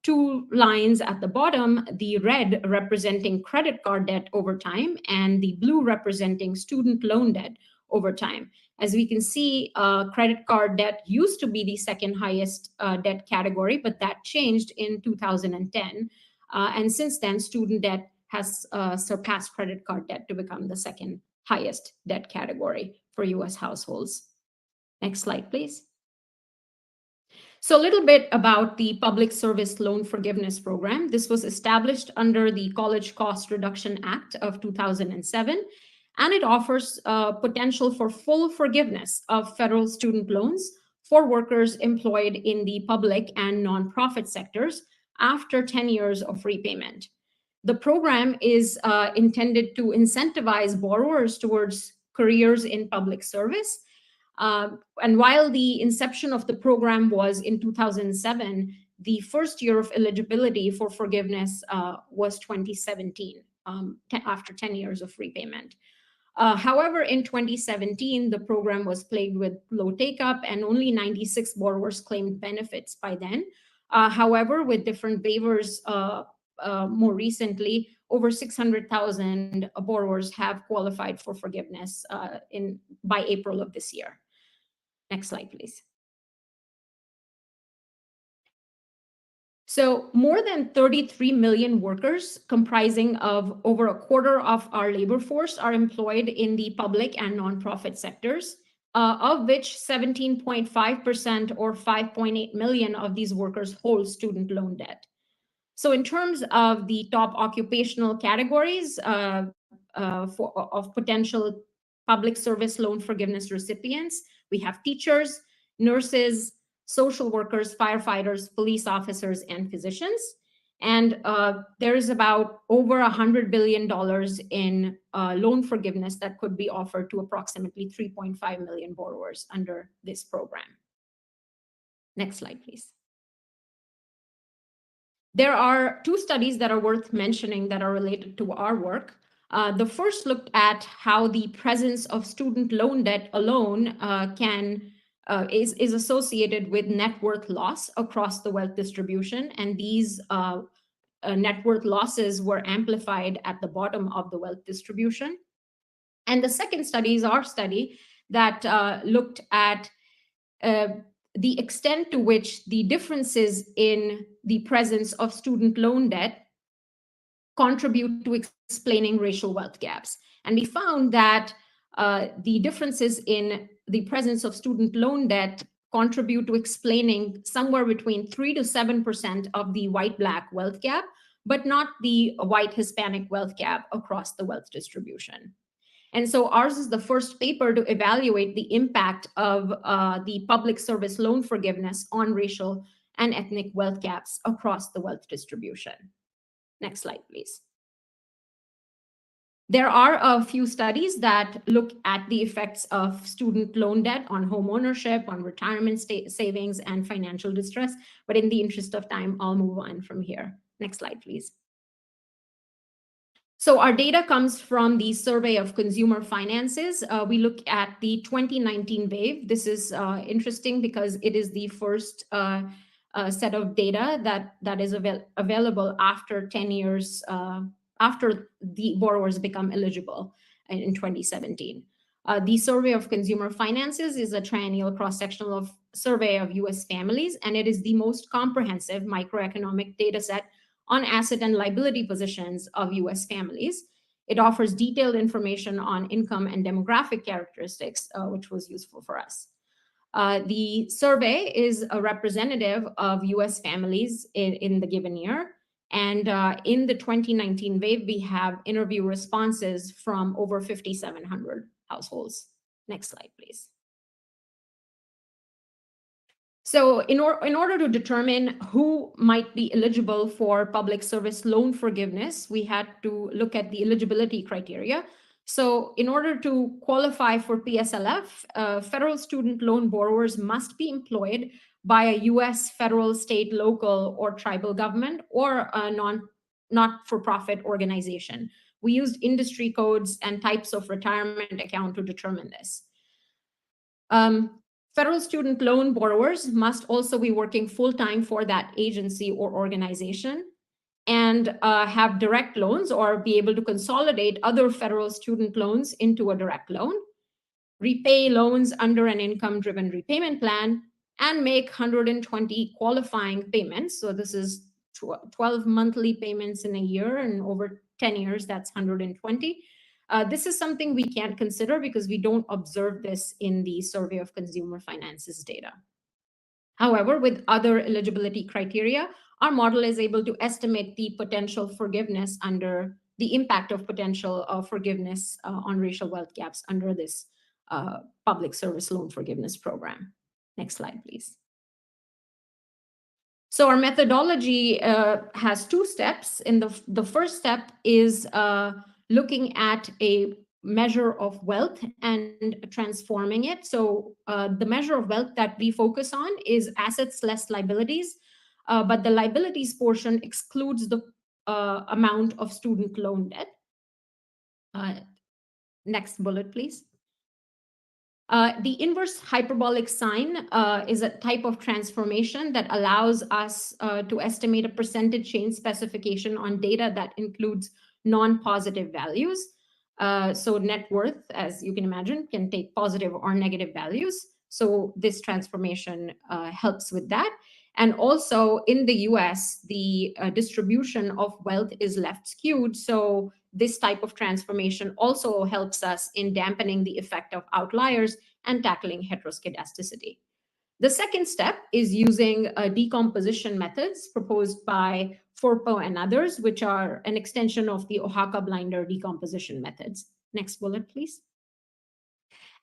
2 lines at the bottom, the red representing credit card debt over time and the blue representing student loan debt over time. As we can see, credit card debt used to be the second highest debt category, but that changed in 2010. And since then, student debt has surpassed credit card debt to become the second highest debt category for US households. Next slide, please. So a little bit about the Public Service Loan Forgiveness Program. This was established under the College Cost Reduction Act of 2007, and it offers potential for full forgiveness of federal student loans for workers employed in the public and nonprofit sectors after 10 years of repayment. The program is intended to incentivize borrowers towards careers in public service. And while the inception of the program was in 2007, the first year of eligibility for forgiveness was 2017, after 10 years of repayment. However, in 2017, the program was plagued with low take-up and only 96 borrowers claimed benefits by then. However, with different waivers more recently, over 600,000 borrowers have qualified for forgiveness by April of this year. Next slide, please. So more than 33 million workers, comprising of over a quarter of our labor force, are employed in the public and nonprofit sectors, of which 17.5% or 5.8 million of these workers hold student loan debt. So in terms of the top occupational categories of potential public service loan forgiveness recipients, we have teachers, nurses, social workers, firefighters, police officers, and physicians. And there is about over $100 billion in loan forgiveness that could be offered to approximately 3.5 million borrowers under this program. Next slide, please. There are 2 studies that are worth mentioning that are related to our work. The first looked at how the presence of student loan debt alone is associated with net worth loss across the wealth distribution, and these net worth losses were amplified at the bottom of the wealth distribution. And the second study is our study that looked at the extent to which the differences in the presence of student loan debt contribute to explaining racial wealth gaps. And we found that the differences in the presence of student loan debt contribute to explaining somewhere between 3 to 7% of the white-black wealth gap, but not the white-Hispanic wealth gap across the wealth distribution. And so ours is the first paper to evaluate the impact of the public service loan forgiveness on racial and ethnic wealth gaps across the wealth distribution. Next slide, please. There are a few studies that look at the effects of student loan debt on home ownership, on retirement savings, and financial distress. But in the interest of time, I'll move on from here. Next slide, please. So our data comes from the Survey of Consumer Finances. We look at the 2019 wave. This is interesting because it is the first set of data that is available after 10 years after the borrowers become eligible in 2017. The Survey of Consumer Finances is a triennial cross-sectional survey of US families, and it is the most comprehensive microeconomic data set on asset and liability positions of US families. It offers detailed information on income and demographic characteristics, which was useful for us. The survey is a representative of US families in the given year, And in the 2019 wave, we have interview responses from over 5,700 households. Next slide, please. So in order to determine who might be eligible for public service loan forgiveness, we had to look at the eligibility criteria. So in order to qualify for PSLF, federal student loan borrowers must be employed by a US federal, state, local, or tribal government, or a not-for-profit organization. We used industry codes and types of retirement account to determine this. Federal student loan borrowers must also be working full-time for that agency or organization, and have direct loans or be able to consolidate other federal student loans into a direct loan, repay loans under an income-driven repayment plan, and make 120 qualifying payments. So this is 12 monthly payments in a year, and over 10 years, that's 120. This is something we can't consider because we don't observe this in the Survey of Consumer Finances data. However, with other eligibility criteria, our model is able to estimate the potential forgiveness under the impact of potential forgiveness on racial wealth gaps under this public service loan forgiveness program. Next slide, please. So our methodology has two steps. In the first step is looking at a measure of wealth and transforming it. So the measure of wealth that we focus on is assets less liabilities, but the liabilities portion excludes the amount of student loan debt. Next bullet, please. The inverse hyperbolic sign is a type of transformation that allows us to estimate a percentage change specification on data that includes non-positive values. So net worth, as you can imagine, can take positive or negative values. So this transformation helps with that. And also in the US, the distribution of wealth is left skewed. So this type of transformation also helps us in dampening the effect of outliers and tackling heteroscedasticity. The second step is using decomposition methods proposed by Forpo and others, which are an extension of the Oaxaca-Blinder decomposition methods. Next bullet, please.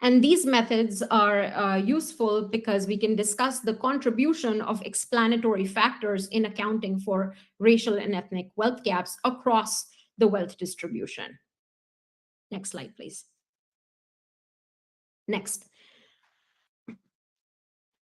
And these methods are useful because we can discuss the contribution of explanatory factors in accounting for racial and ethnic wealth gaps across the wealth distribution. Next slide, please. Next.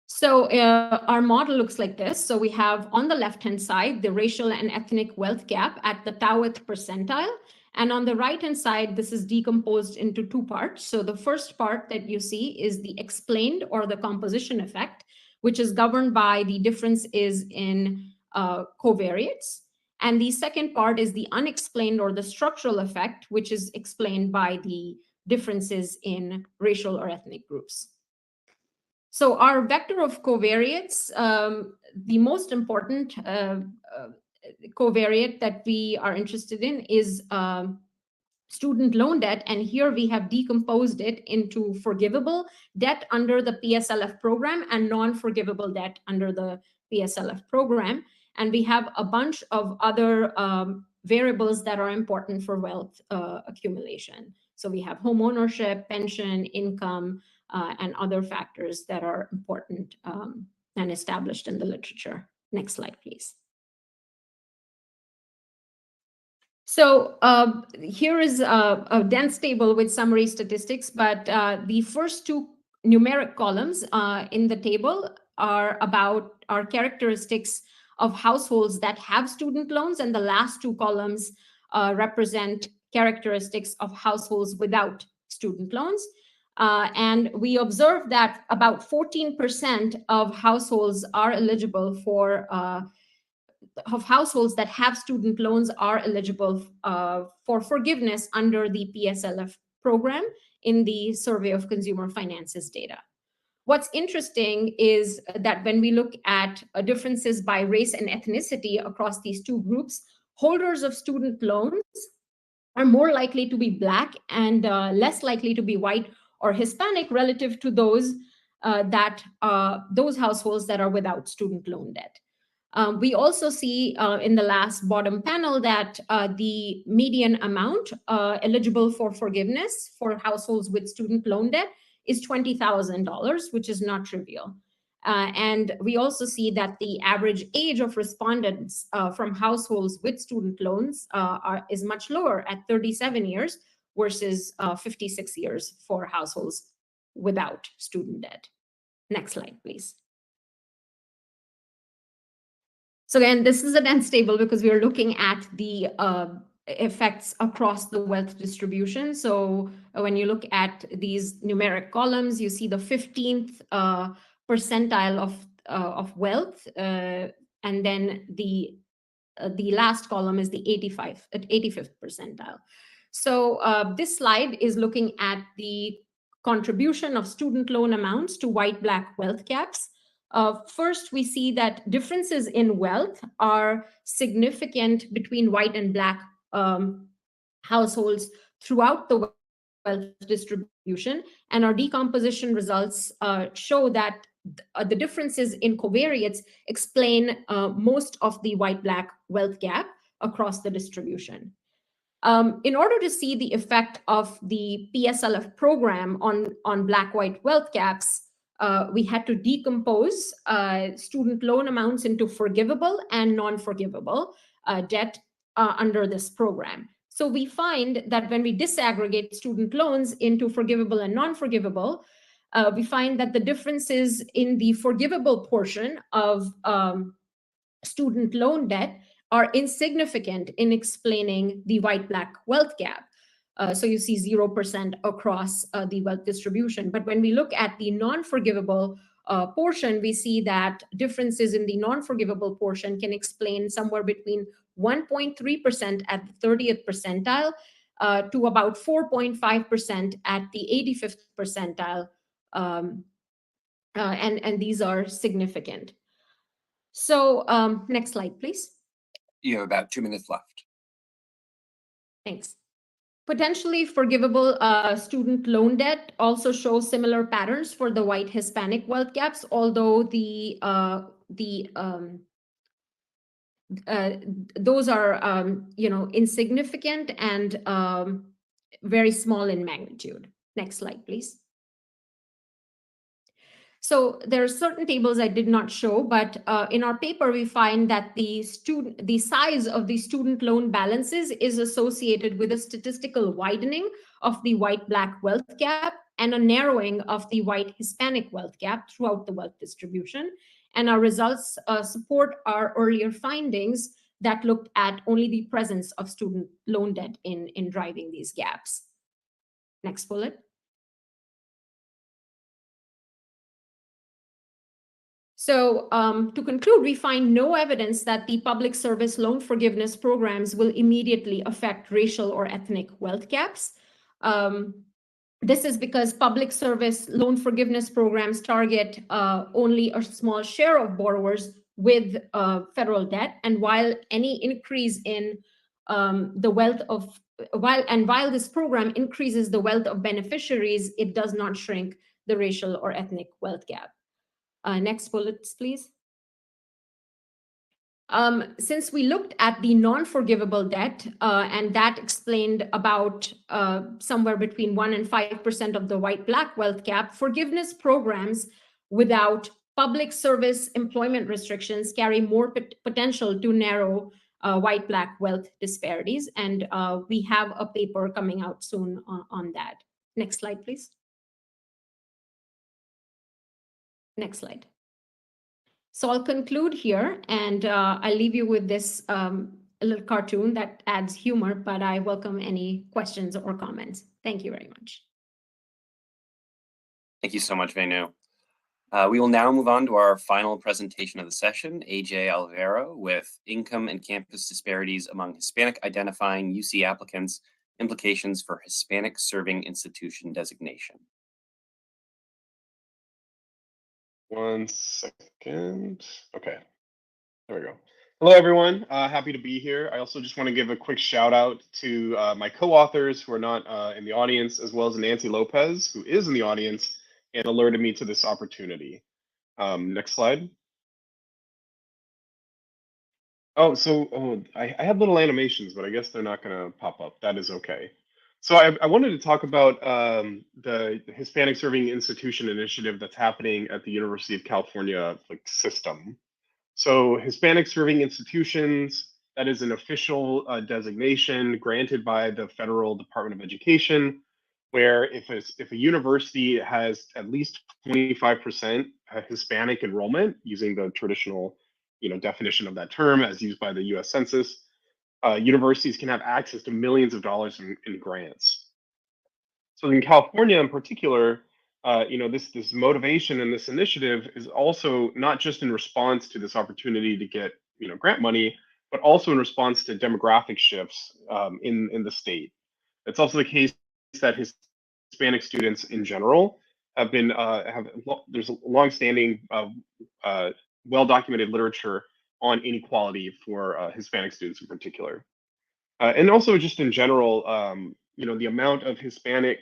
So our model looks like this. So we have on the left-hand side, the racial and ethnic wealth gap at the Towith percentile. And on the right-hand side, this is decomposed into two parts. So the first part that you see is the explained or the composition effect, which is governed by the differences in covariates. And the second part is the unexplained or the structural effect, which is explained by the differences in racial or ethnic groups. So our vector of covariates, the most important covariate that we are interested in is student loan debt. And here we have decomposed it into forgivable debt under the PSLF program and non-forgivable debt under the PSLF program. And we have a bunch of other variables that are important for wealth accumulation. So we have home ownership, pension, income, and other factors that are important and established in the literature. Next slide, please. So here is a dense table with summary statistics, but the first two numeric columns in the table are about our characteristics of households that have student loans, and the last two columns represent characteristics of households without student loans. And we observed that about 14% of households are eligible for of households that have student loans are eligible for forgiveness under the PSLF program in the Survey of Consumer Finances data. What's interesting is that when we look at differences by race and ethnicity across these two groups, holders of student loans are more likely to be Black and less likely to be white or Hispanic relative to those those households that are without student loan debt. We also see in the last bottom panel that the median amount eligible for forgiveness for households with student loan debt is $20,000, which is not trivial. And we also see that the average age of respondents from households with student loans is much lower at 37 years versus 56 years for households without student debt. Next slide, please. So again, this is a dense table because we are looking at the effects across the wealth distribution. So when you look at these numeric columns, you see the 15th percentile of wealth, and then the last column is the 85th percentile. So this slide is looking at the contribution of student loan amounts to white-black wealth gaps. First, we see that differences in wealth are significant between white and black households throughout the wealth distribution, and our decomposition results show that the differences in covariates explain most of the white-black wealth gap across the distribution. In order to see the effect of the PSLF program on black-white wealth gaps, we had to decompose student loan amounts into forgivable and non-forgivable debt under this program. So we find that when we disaggregate student loans into forgivable and non-forgivable, we find that the differences in the forgivable portion of student loan debt are insignificant in explaining the white-black wealth gap. So you see 0% across the wealth distribution. But when we look at the non-forgivable portion, we see that differences in the non-forgivable portion can explain somewhere between 1.3% at the 30th percentile to about 4.5% at the 85th percentile. And these are significant. So next slide, please.
You have about 2 minutes left.
Thanks. Potentially forgivable student loan debt also shows similar patterns for the white Hispanic wealth gaps, although those are insignificant and very small in magnitude. Next slide, please. So there are certain tables I did not show, but in our paper, we find that the size of the student loan balances is associated with a statistical widening of the white-black wealth gap and a narrowing of the white-Hispanic wealth gap throughout the wealth distribution. And our results support our earlier findings that looked at only the presence of student loan debt in driving these gaps. Next bullet. So to conclude, we find no evidence that the public service loan forgiveness programs will immediately affect racial or ethnic wealth gaps. This is because public service loan forgiveness programs target only a small share of borrowers with federal debt. And while any increase in the wealth of, while this program increases the wealth of beneficiaries, it does not shrink the racial or ethnic wealth gap. Next bullets, please. Since we looked at the non-forgivable debt, and that explained about somewhere between 1% and 5% of the white-black wealth gap, forgiveness programs without public service employment restrictions carry more potential to narrow white-black wealth disparities. And we have a paper coming out soon on that. Next slide, please. Next slide. So I'll conclude here, and I'll leave you with this little cartoon that adds humor, but I welcome any questions or comments. Thank you very much.
Thank you so much, Venu. We will now move on to our final presentation of the session, AJ Alvaro with Income and Campus Disparities Among Hispanic Identifying UC Applicants, Implications for Hispanic Serving Institution Designation.
1 second. Okay, there we go. Hello, everyone. Happy to be here. I also just want to give a quick shout out to my co-authors who are not in the audience, as well as Nancy Lopez, who is in the audience and alerted me to this opportunity. Next slide. Oh, so I had little animations, but I guess they're not going to pop up. That is okay. So I wanted to talk about the Hispanic Serving Institution initiative that's happening at the University of California system. So Hispanic Serving Institutions, that is an official designation granted by the Federal Department of Education, where if a university has at least 25% Hispanic enrollment, using the traditional definition of that term as used by the U.S. Census, universities can have access to millions of dollars in grants. So in California, in particular, this motivation and this initiative is also not just in response to this opportunity to get grant money, but also in response to demographic shifts in the state. It's also the case that Hispanic students in general have been there's a longstanding well-documented literature on inequality for Hispanic students in particular, and also just in general, the amount of Hispanic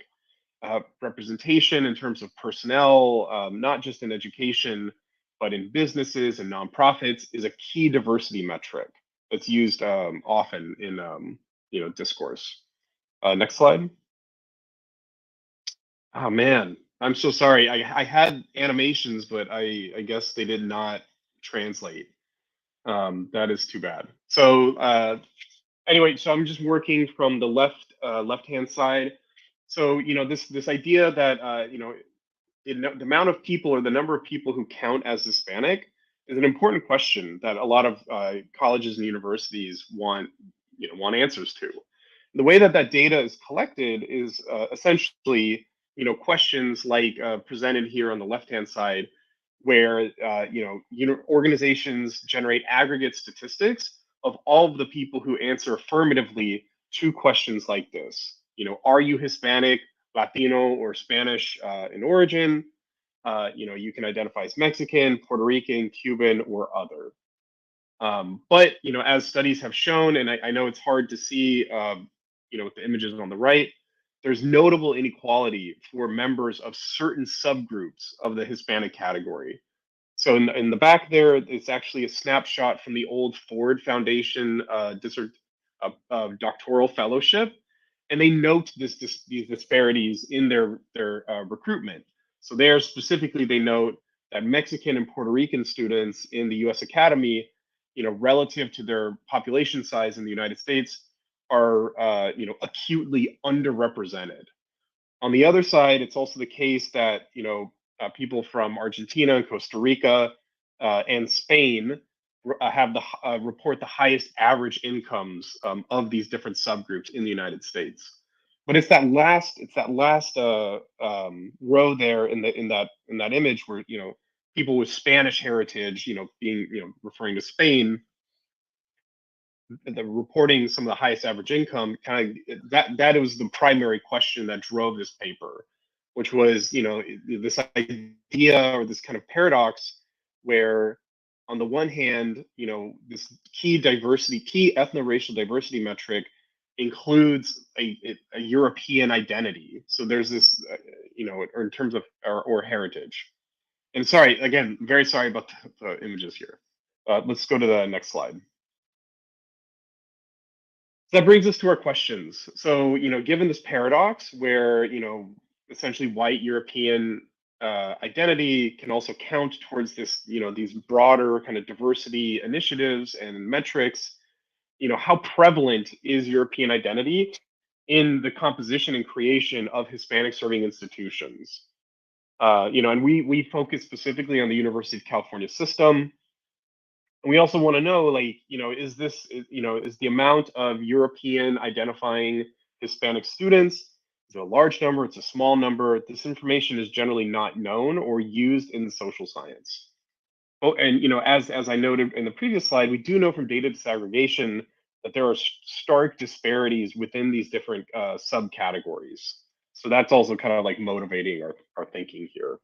representation in terms of personnel, not just in education, but in businesses and nonprofits, is a key diversity metric that's used often in discourse. Next slide. Oh man, I'm so sorry. I had animations, but I guess they did not translate. That is too bad. So anyway, so I'm just working from the left-hand side. So this idea that the amount of people or the number of people who count as Hispanic is an important question that a lot of colleges and universities want answers to. The way that data is collected is essentially questions like presented here on the left-hand side, where organizations generate aggregate statistics of all of the people who answer affirmatively to questions like this. Are you Hispanic, Latino, or Spanish in origin? You can identify as Mexican, Puerto Rican, Cuban, or other. But as studies have shown, and I know it's hard to see, with the images on the right, there's notable inequality for members of certain subgroups of the Hispanic category. So in the back there, it's actually a snapshot from the old Ford Foundation doctoral fellowship, and they note these disparities in their recruitment. So there specifically, they note that Mexican and Puerto Rican students in the U.S. Academy, relative to their population size in the United States, are acutely underrepresented. On the other side, it's also the case that people from Argentina and Costa Rica and Spain report the highest average incomes of these different subgroups in the United States. But it's that last row there in that image where people with Spanish heritage, being referring to Spain, the reporting some of the highest average income, kind of that was the primary question that drove this paper, which was this idea or this kind of paradox where on the one hand this key ethno-racial diversity metric includes a European identity. So there's this or in terms of or heritage. And sorry, again, very sorry about the images here. Let's go to the next slide. That brings us to our questions. So, given this paradox where, essentially white European identity can also count towards this, these broader kind of diversity initiatives and metrics, how prevalent is European identity in the composition and creation of Hispanic serving institutions? And we focus specifically on the University of California system. And we also want to know, is the amount of European identifying Hispanic students, is it a large number? It's a small number. This information is generally not known or used in social science. Oh, and as I noted in the previous slide, we do know from data disaggregation that there are stark disparities within these different subcategories. So that's also kind of motivating our thinking here.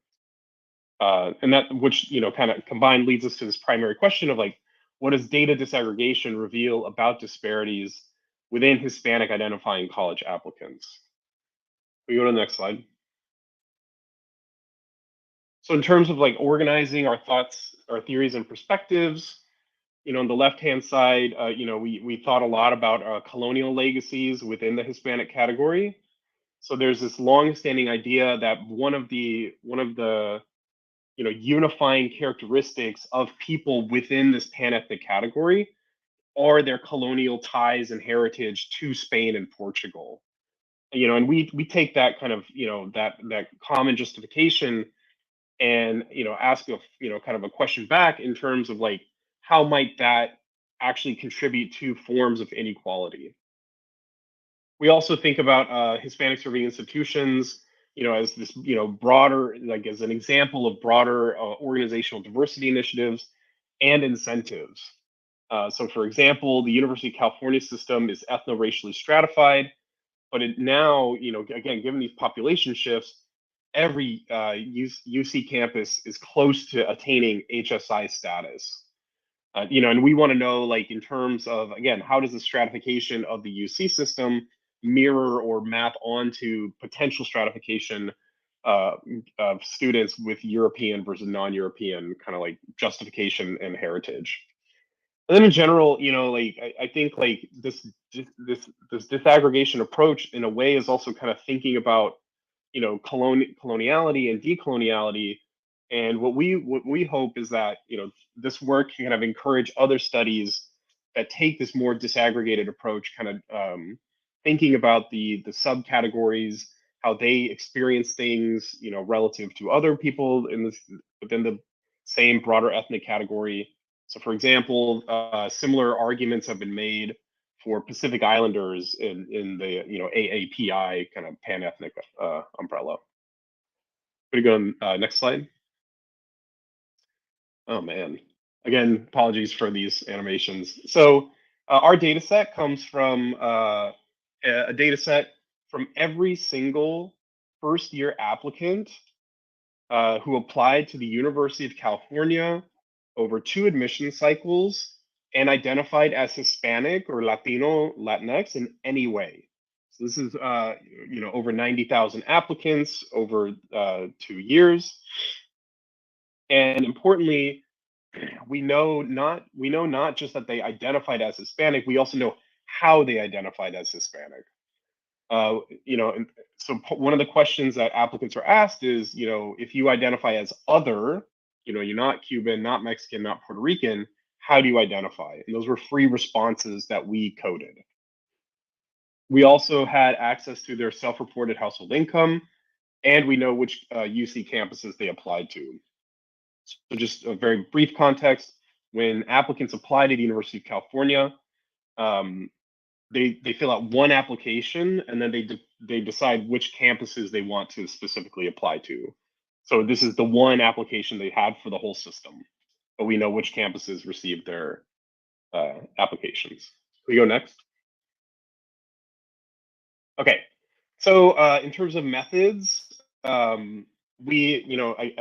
And that, which kind of combined leads us to this primary question of what does data disaggregation reveal about disparities within Hispanic identifying college applicants? We go to the next slide. So in terms of organizing our thoughts, our theories and perspectives, on the left-hand side, we thought a lot about colonial legacies within the Hispanic category. So there's this long-standing idea that one of the unifying characteristics of people within this pan-ethnic category are their colonial ties and heritage to Spain and Portugal. And we take that kind of that common justification and ask a kind of a question back in terms of like, how might that actually contribute to forms of inequality? We also think about Hispanic serving institutions, as this, broader, like as an example of broader organizational diversity initiatives and incentives. So, for example, the University of California system is ethno-racially stratified, but it now, again, given these population shifts, every UC campus is close to attaining HSI status. And we want to know, like, in terms of, again, how does the stratification of the UC system mirror or map onto potential stratification of students with European versus non-European kind of like justification and heritage. And then in general, I think like this disaggregation approach in a way is also kind of thinking about, coloniality and decoloniality. And what we hope is that, this work can kind of encourage other studies that take this more disaggregated approach, kind of thinking about the subcategories, how they experience things, relative to other people within the same broader ethnic category. So, for example, similar arguments have been made for Pacific Islanders in the AAPI kind of pan-ethnic umbrella. Could you go on next slide? Oh man! Again, apologies for these animations. So our data set comes from a data set from every single first-year applicant who applied to the University of California over 2 admission cycles and identified as Hispanic or Latino, Latinx in any way. So this is, over 90,000 applicants over 2 years. And importantly, we know not just that they identified as Hispanic, we also know how they identified as Hispanic. And so one of the questions that applicants are asked is, if you identify as other, you're not Cuban, not Mexican, not Puerto Rican, how do you identify? And those were free responses that we coded. We also had access to their self-reported household income, and we know which UC campuses they applied to. So just a very brief context, when applicants apply to the University of California, they fill out one application and then they decide which campuses they want to specifically apply to. So this is the one application they had for the whole system, but we know which campuses received their applications. Can we go next? Okay, so in terms of methods, as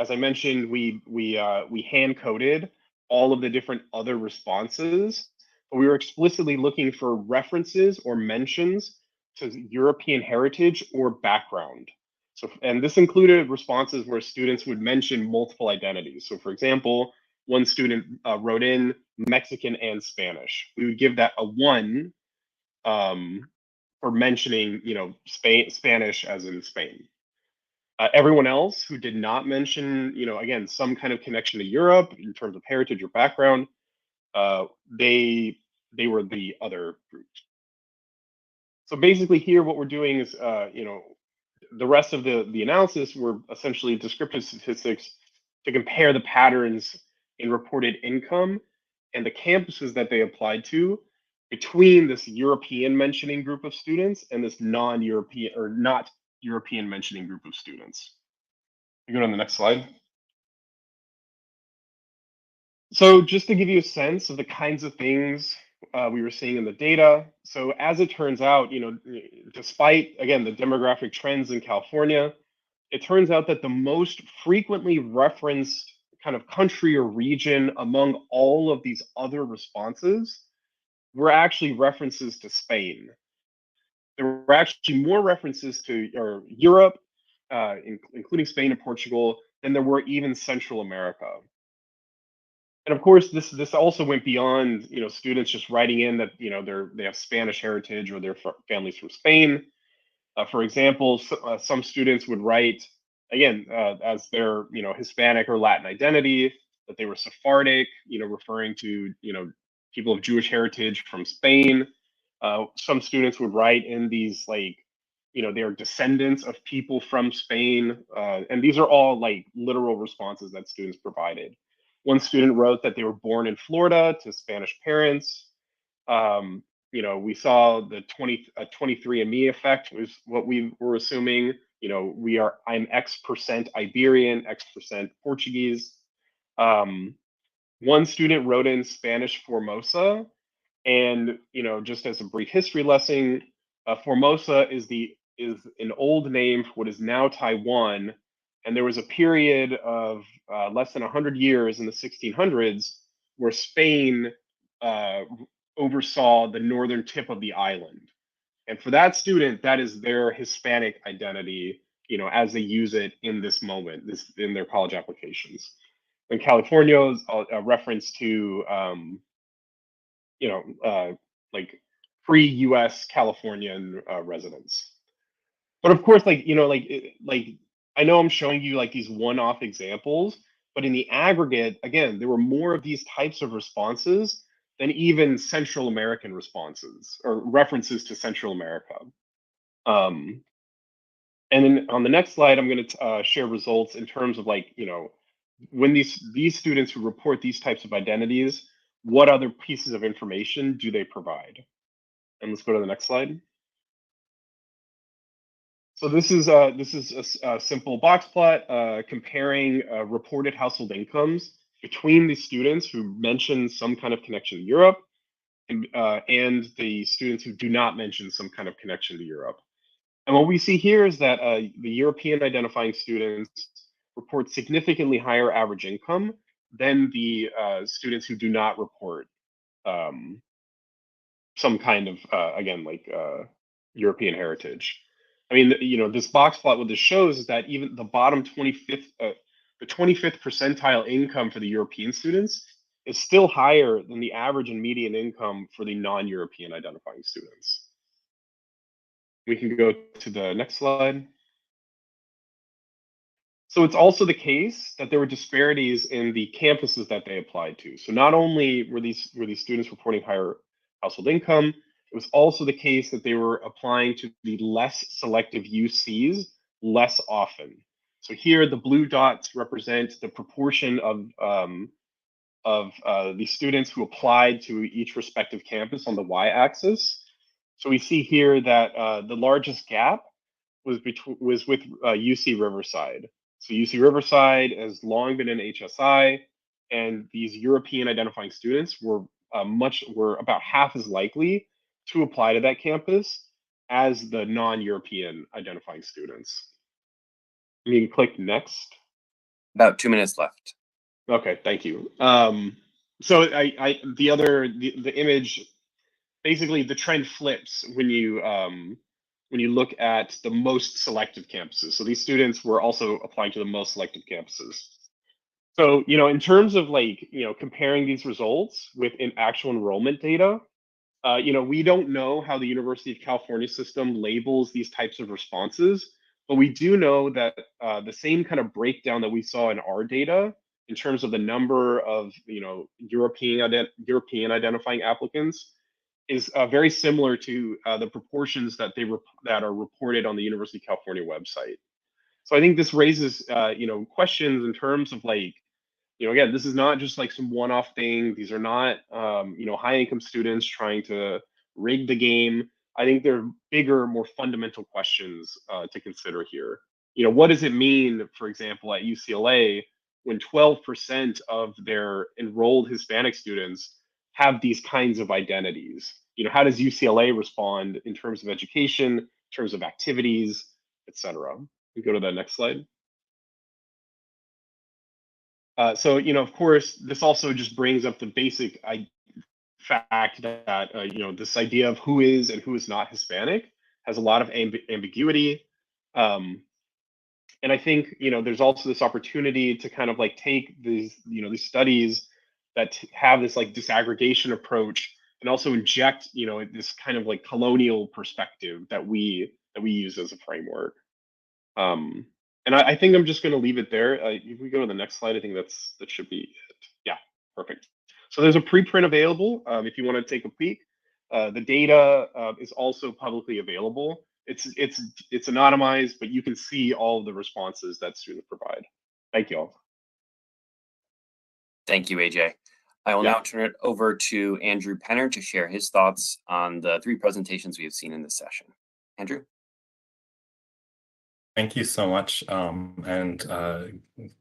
I mentioned, we hand coded all of the different other responses, but we were explicitly looking for references or mentions to European heritage or background. So, and this included responses where students would mention multiple identities. So, for example, one student wrote in Mexican and Spanish. We would give that a 1 for mentioning, Spanish as in Spain. Everyone else who did not mention, again, some kind of connection to Europe in terms of heritage or background, they were the other groups. So basically here, what we're doing is, the rest of the analysis were essentially descriptive statistics to compare the patterns in reported income and the campuses that they applied to between this European mentioning group of students and this non-European or not European mentioning group of students. You go on the next slide. So just to give you a sense of the kinds of things we were seeing in the data. So as it turns out, despite, again, the demographic trends in California, it turns out that the most frequently referenced kind of country or region among all of these other responses were actually references to Spain. There were actually more references to Europe, including Spain and Portugal, than there were even Central America. And of course, this also went beyond, you know, students just writing in that, you know, they have Spanish heritage or their families from Spain. For example, some students would write, again, as their, you know, Hispanic or Latin identity, that they were Sephardic, you know, referring to, you know, people of Jewish heritage from Spain. Some students would write in these, like, you know, they're descendants of people from Spain. And these are all like literal responses that students provided. One student wrote that they were born in Florida to Spanish parents. You know, we saw the 23andMe effect was what we were assuming. You know, I'm X% Iberian, X% Portuguese. One student wrote in Spanish Formosa, and, you know, just as a brief history lesson, Formosa is an old name for what is now Taiwan, and there was a period of less than 100 years in the 1600s where Spain oversaw the northern tip of the island. And for that student, that is their Hispanic identity, you know, as they use it in this moment, in their college applications. And California is a reference to, you know, like pre-U.S. Californian residents. But of course, like, you know, like I know I'm showing you like these one-off examples, but in the aggregate, again, there were more of these types of responses than even Central American responses or references to Central America. And then on the next slide, I'm going to share results in terms of, like, you know, when these students who report these types of identities, what other pieces of information do they provide? And let's go to the next slide. So this is a simple box plot comparing reported household incomes between the students who mention some kind of connection to Europe and the students who do not mention some kind of connection to Europe. And what we see here is that the European identifying students report significantly higher average income than the students who do not report some kind of, again, like European heritage. I mean, you know, this box plot, what this shows is that even the bottom 25th, the 25th percentile income for the European students is still higher than the average and median income for the non-European identifying students. We can go to the next slide. So it's also the case that there were disparities in the campuses that they applied to. So not only were these students reporting higher household income, it was also the case that they were applying to the less selective UCs less often. So here, the blue dots represent the proportion of the students who applied to each respective campus on the y-axis. So we see here that the largest gap was with UC Riverside. So UC Riverside has long been an HSI, and these European identifying students were about half as likely to apply to that campus as the non-European identifying students. You can click next.
About 2 minutes left.
Okay, thank you. So the image, basically the trend flips when you look at the most selective campuses. So these students were also applying to the most selective campuses. So, you know, in terms of, like, you know, comparing these results with actual enrollment data, you know, we don't know how the University of California system labels these types of responses, but we do know that the same kind of breakdown that we saw in our data in terms of the number of, you know, European identifying applicants is very similar to the proportions that that are reported on the University of California website. So I think this raises, you know, questions in terms of, like, you know, again, this is not just like some one-off thing. These are not, you know, high-income students trying to rig the game. I think there are bigger, more fundamental questions to consider here. You know, what does it mean, for example, at UCLA, when 12% of their enrolled Hispanic students have these kinds of identities? You know, how does UCLA respond in terms of education, in terms of activities, et cetera? We go to the next slide. So, you know, of course, this also just brings up the basic fact that, you know, this idea of who is and who is not Hispanic has a lot of ambiguity. And I think, you know, there's also this opportunity to kind of like take these, you know, these studies that have this like disaggregation approach and also inject, this kind of like colonial perspective that we use as a framework. And I think I'm just going to leave it there. If we go to the next slide, I think that should be it. Yeah, perfect. So there's a preprint available if you want to take a peek. The data is also publicly available. It's anonymized, but you can see all of the responses that students provide. Thank you all.
Thank you, AJ. I will now turn it over to Andrew Penner to share his thoughts on the 3 presentations we have seen in this session. Andrew?
Thank you so much, and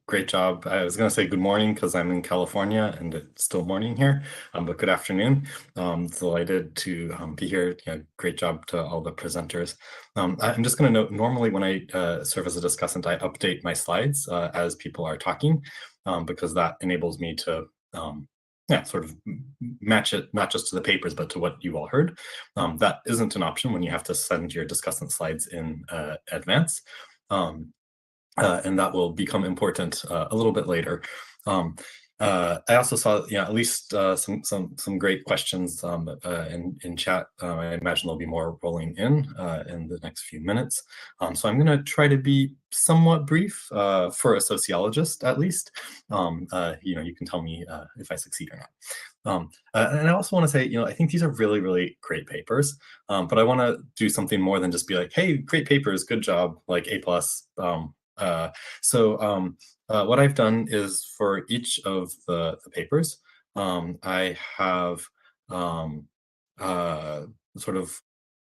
great job. I was going to say good morning because I'm in California and it's still morning here, but good afternoon. Delighted to be here. Great job to all the presenters. I'm just going to note, normally when I serve as a discussant, I update my slides as people are talking, because that enables me to sort of match it, not just to the papers, but to what you all heard. That isn't an option when you have to send your discussant slides in advance. And that will become important a little bit later. I also saw, at least some great questions in chat. I imagine there'll be more rolling in the next few minutes. So I'm going to try to be somewhat brief for a sociologist, at least. You can tell me if I succeed or not. And I also want to say, I think these are really, really great papers. But I want to do something more than just be like, hey, great papers, good job, like A+. What I've done is for each of the papers, I have sort of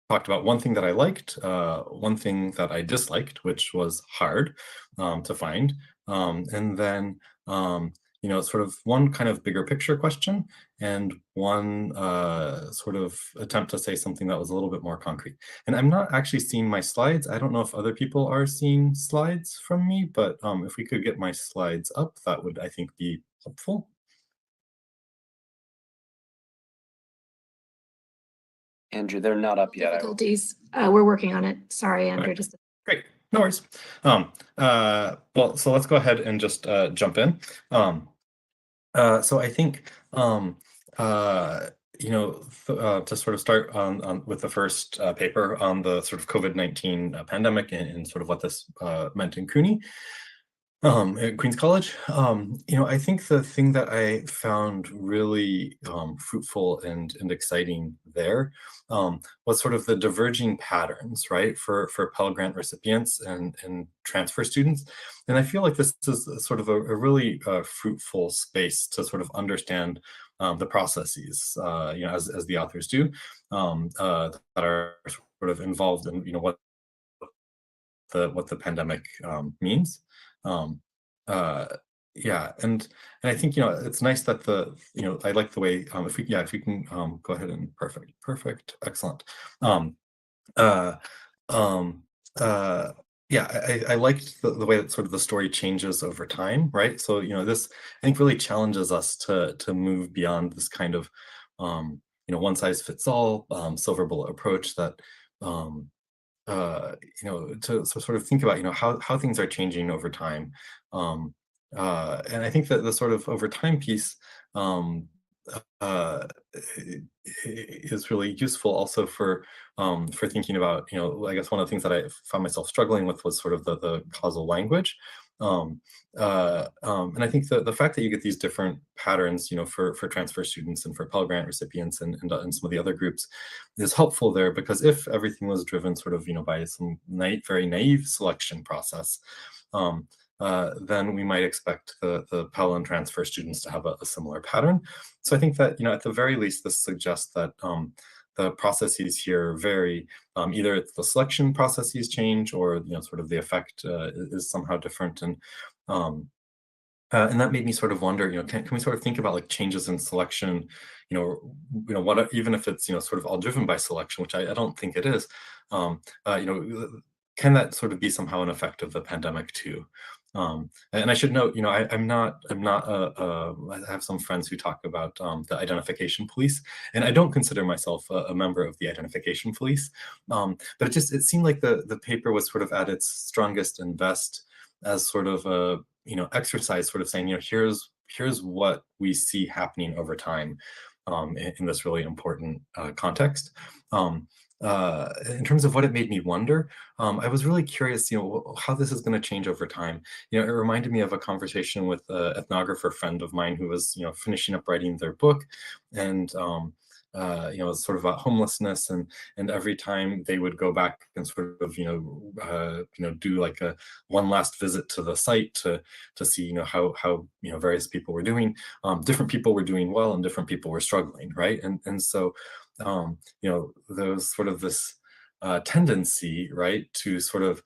talked about one thing that I liked, one thing that I disliked, which was hard to find, and then sort of one kind of bigger picture question and one sort of attempt to say something that was a little bit more concrete. And I'm not actually seeing my slides. I don't know if other people are seeing slides from me, but if we could get my slides up, that would, I think, be helpful.
Andrew, they're not up yet.
Difficulties. We're working on it. Sorry, Andrew.
Right. Great. No worries. Well, so let's go ahead and just jump in. So I think, to sort of start with the first paper on the sort of COVID-19 pandemic and sort of what this meant in CUNY. At Queens College, I think the thing that I found really fruitful and exciting there was sort of the diverging patterns, right, for Pell Grant recipients and transfer students. And I feel like this is sort of a really fruitful space to sort of understand the processes, as the authors do, that are sort of involved in, what the pandemic means. And I think, it's nice that I like the way, if we can go ahead and perfect, excellent. I liked the way that sort of the story changes over time, right? So, this, I think, really challenges us to move beyond this kind of, one size fits all silver bullet approach that, to sort of think about, how things are changing over time. And I think that the sort of over time piece is really useful also for thinking about, I guess one of the things that I found myself struggling with was sort of the causal language. And I think the fact that you get these different patterns, for transfer students and for Pell Grant recipients and some of the other groups is helpful there, because if everything was driven sort of, by some very naive selection process, then we might expect the Pell and transfer students to have a similar pattern. So I think that, at the very least, this suggests that the processes here vary. Either it's the selection processes change, or sort of the effect is somehow different. And that made me sort of wonder, can we sort of think about like changes in selection, what, even if it's sort of all driven by selection, which I don't think it is, can that sort of be somehow an effect of the pandemic too? And I should note, I have some friends who talk about the identification police, and I don't consider myself a member of the identification police, but it seemed like the paper was sort of at its strongest and best as sort of a exercise, sort of saying, here's here's what we see happening over time in this really important context. In terms of what it made me wonder, I was really curious, how this is going to change over time. It reminded me of a conversation with an ethnographer friend of mine who was, finishing up writing their book, and it's sort of about homelessness, and every time they would go back and sort of do like a one last visit to the site to see how various people were doing. Different people were doing well and different people were struggling, right? And so there was sort of this tendency, right, to sort of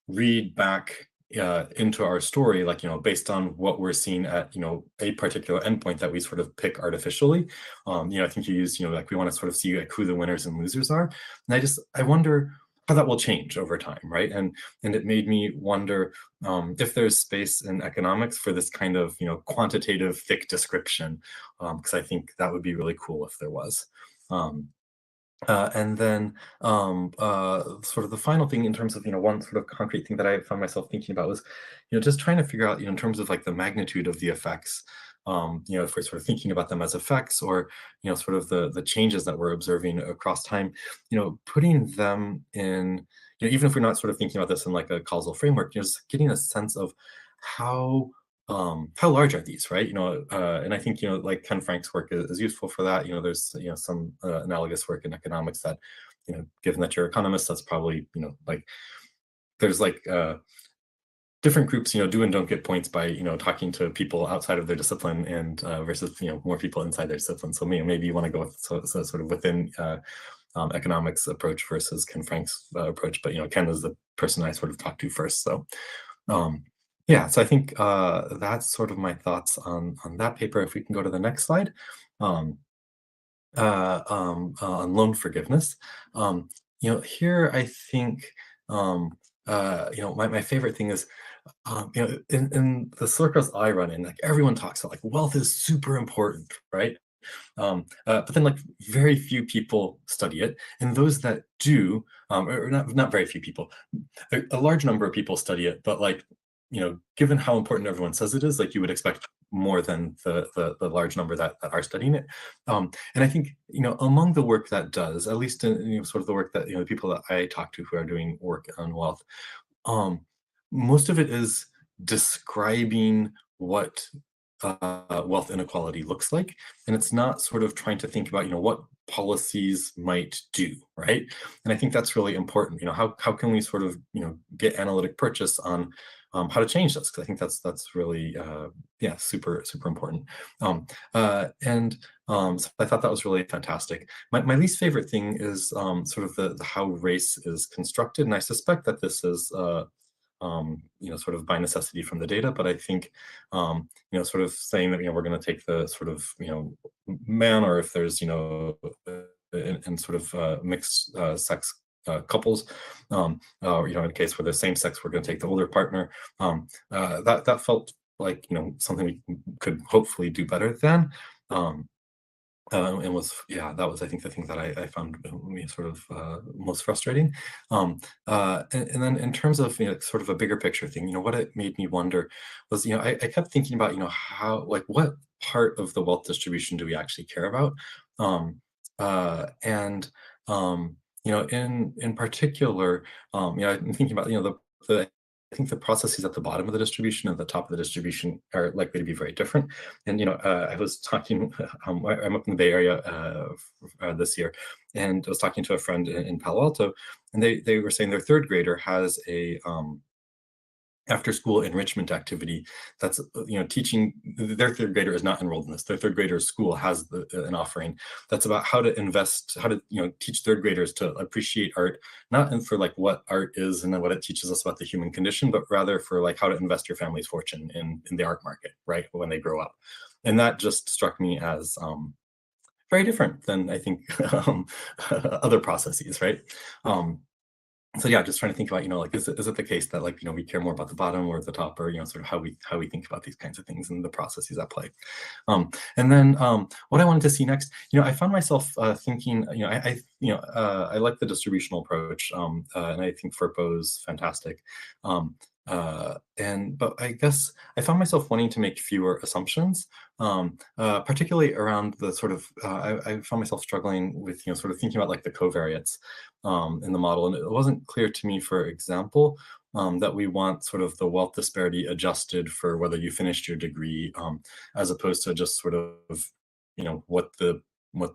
read back into our story, like, based on what we're seeing at, a particular endpoint that we sort of pick artificially. I think you use, like, we want to sort of see like who the winners and losers are. And I wonder how that will change over time, right? And it made me wonder if there's space in economics for this kind of, quantitative, thick description, because I think that would be really cool if there was. And then sort of the final thing in terms of, one sort of concrete thing that I found myself thinking about was, just trying to figure out, in terms of like the magnitude of the effects, if we're sort of thinking about them as effects, or, sort of the changes that we're observing across time, putting them in, even if we're not sort of thinking about this in like a causal framework, just getting a sense of how large are these, right? And I think, like Ken Frank's work is useful for that. There's, some analogous work in economics that, given that you're economists, that's probably, like, there's like different groups, do and don't get points by, talking to people outside of their discipline, and versus, more people inside their discipline. So maybe you want to go with so sort of within economics approach versus Ken Frank's approach. But, Ken is the person I sort of talked to first. So, yeah, so I think that's sort of my thoughts on that paper. If we can go to the next slide, on loan forgiveness. Here I think my favorite thing is, in the circles I run in, like, everyone talks about like wealth is super important, right? But then like very few people study it, and those that do, or not very few people, a large number of people study it, but like, given how important everyone says it is, like, you would expect more than the large number that are studying it. And I think, among the work that does, at least in, sort of the work that, the people that I talk to who are doing work on wealth, most of it is describing what wealth inequality looks like. And it's not sort of trying to think about, what policies might do, right? And I think that's really important. How can we sort of, get analytic purchase on how to change this? Because I think that's really super important. So I thought that was really fantastic. My least favorite thing is sort of the how race is constructed, and I suspect that this is sort of by necessity from the data, but I think sort of saying that we're going to take the sort of man, or if there's in sort of mixed sex couples, in a case where the same sex, we're going to take the older partner. That felt like something we could hopefully do better than. And that was, I think, the thing that I found sort of most frustrating. And then in terms of sort of a bigger picture thing, what it made me wonder was, I kept thinking about how, like, what part of the wealth distribution do we actually care about? In particular, I'm thinking about I think the processes at the bottom of the distribution and the top of the distribution are likely to be very different. And I was talking, I'm up in the Bay Area this year, and I was talking to a friend in Palo Alto, and they were saying their third grader has a after school enrichment activity that's teaching. Their third grader is not enrolled in this. Their third grader's school has an offering that's about how to invest, how to teach third graders to appreciate art, not for like what art is and what it teaches us about the human condition, but rather for like how to invest your family's fortune in the art market, right, when they grow up. And that just struck me as very different than, I think, other processes, right? So yeah, just trying to think about, like, is it the case that, like, we care more about the bottom or the top, or, sort of how we think about these kinds of things and the processes at play. And then what I wanted to see next, I found myself thinking, I like the distributional approach, and I think FERPO is fantastic. But I guess I found myself wanting to make fewer assumptions, particularly around the sort of, I found myself struggling with, sort of thinking about like the covariates in the model. And it wasn't clear to me, for example, that we want sort of the wealth disparity adjusted for whether you finished your degree, as opposed to just sort of, what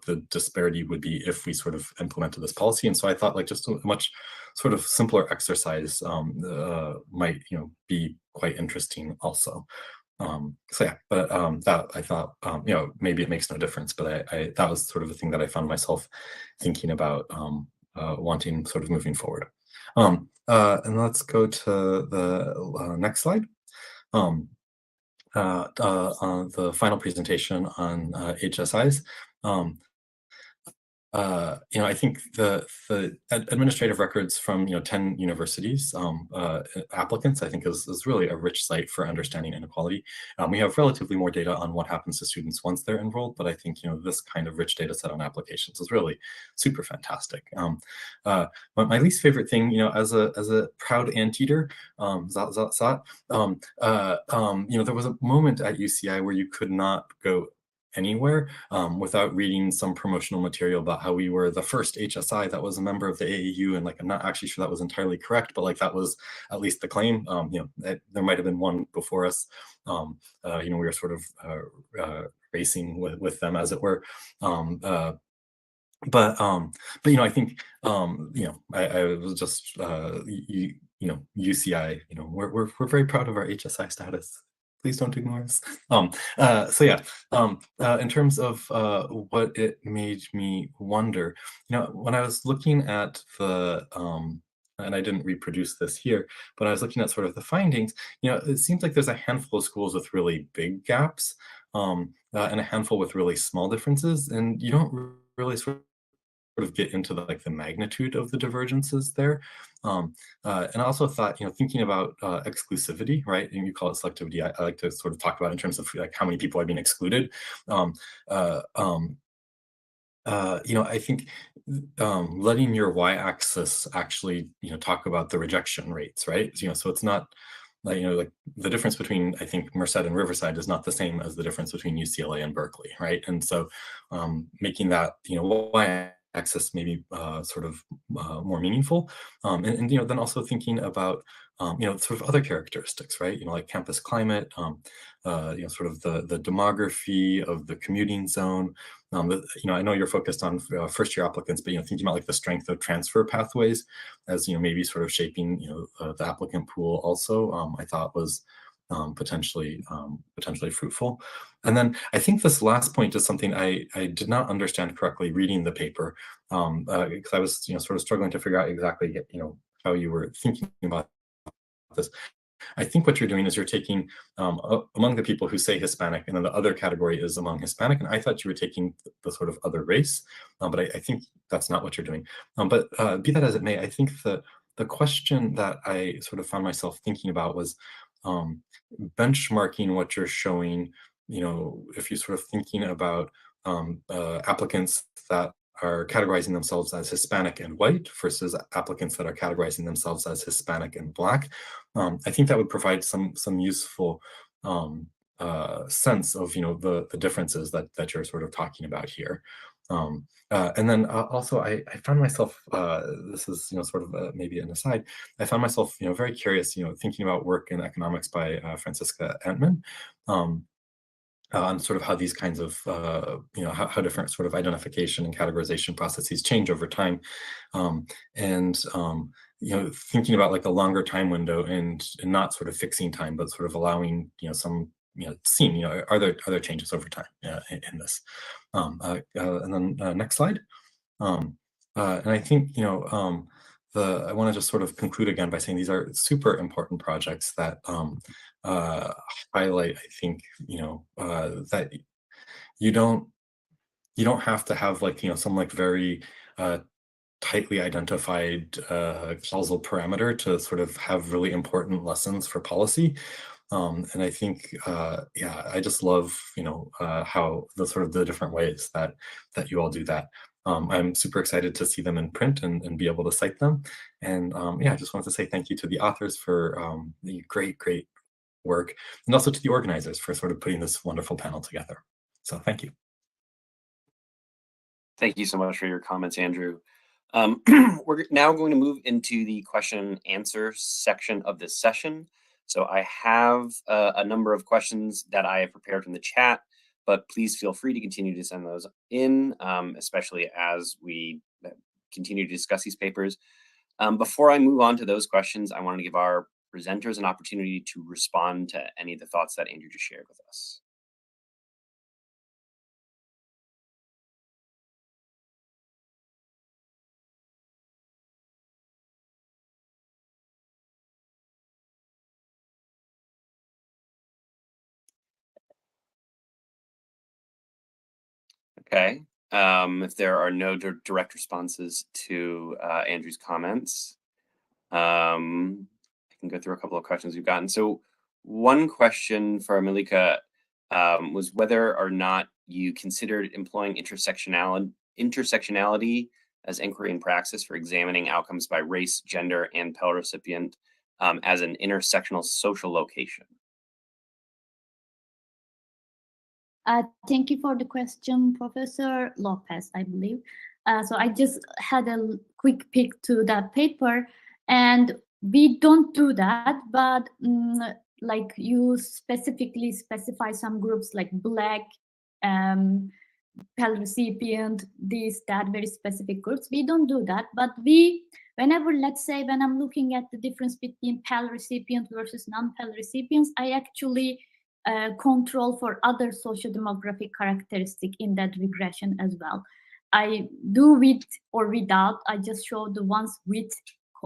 the disparity would be if we sort of implemented this policy. And so I thought like just a much sort of simpler exercise might be quite interesting also. So yeah, but that I thought maybe it makes no difference, but I that was sort of the thing that I found myself thinking about wanting sort of moving forward. And let's go to the next slide. The final presentation on HSIs. I think the administrative records from 10 universities applicants, I think is really a rich site for understanding inequality. We have relatively more data on what happens to students once they're enrolled, but I think this kind of rich data set on applications is really super fantastic. But my least favorite thing, as a proud anteater, there was a moment at UCI where you could not go anywhere without reading some promotional material about how we were the first HSI that was a member of the AAU, and like I'm not actually sure that was entirely correct, but like that was at least the claim. There might have been one before us. We were sort of racing with them, as it were. But I think I was just UCI. We're very proud of our HSI status. Please don't ignore us. So yeah, in terms of what it made me wonder, when I was looking at the, and I didn't reproduce this here, but I was looking at sort of the findings, it seems like there's a handful of schools with really big gaps and a handful with really small differences, and you don't really sort of get into the magnitude of the divergences there. And I also thought, thinking about exclusivity, right? And you call it selectivity. I like to sort of talk about in terms of like how many people are being excluded. I think letting your y-axis actually, talk about the rejection rates, right? So it's not like, like the difference between, I think, Merced and Riverside is not the same as the difference between UCLA and Berkeley, right? And so making that, y-axis maybe sort of more meaningful. And then also thinking about, sort of other characteristics, right? Like campus climate, sort of the demography of the commuting zone. I know you're focused on first-year applicants, but thinking about like the strength of transfer pathways as maybe sort of shaping the applicant pool also, I thought was potentially fruitful. And then I think this last point is something I did not understand correctly reading the paper, because I was sort of struggling to figure out exactly how you were thinking about this. I think what you're doing is you're taking among the people who say Hispanic, and then the other category is among Hispanic, and I thought you were taking the sort of other race, but I think that's not what you're doing. But be that as it may, I think the question that I sort of found myself thinking about was benchmarking what you're showing, if you're sort of thinking about applicants that are categorizing themselves as Hispanic and white versus applicants that are categorizing themselves as Hispanic and Black. I think that would provide some useful sense of the differences that you're sort of talking about here. And then also I found myself, this is sort of maybe an aside, I found myself very curious thinking about work in economics by Franziska Antman. On sort of how these kinds of, how different sort of identification and categorization processes change over time. Thinking about like a longer time window and not sort of fixing time, but sort of allowing, some, seeing, are there changes over time in this? And then next slide. And I think, I want to just sort of conclude again by saying these are super important projects that highlight, I think, that you don't have to have like, some like very tightly identified causal parameter to sort of have really important lessons for policy. And I think, I just love, how the sort of the different ways that you all do that. I'm super excited to see them in print and be able to cite them. And yeah, I just wanted to say thank you to the authors for the great work, and also to the organizers for sort of putting this wonderful panel together. So thank you.
Thank you so much for your comments, Andrew. We're now going to move into the question and answer section of this session. So I have a number of questions that I have prepared from the chat, but please feel free to continue to send those in, especially as we continue to discuss these papers. Before I move on to those questions, I want to give our presenters an opportunity to respond to any of the thoughts that Andrew just shared with us. Okay, if there are no direct responses to Andrew's comments, I can go through a couple of questions we've gotten. So one question for Malika was whether or not you considered employing intersectionality as inquiry in praxis for examining outcomes by race, gender, and Pell recipient as an intersectional social location.
Thank you for the question, Professor Lopez, I believe. So I just had a quick peek to that paper, and we don't do that, but like you specifically specify some groups like Black, Pell recipient, this, that, very specific groups. We don't do that, but whenever, let's say, when I'm looking at the difference between Pell recipient versus non-Pell recipients, I actually control for other socio-demographic characteristic in that regression as well. I do with or without, I just show the ones with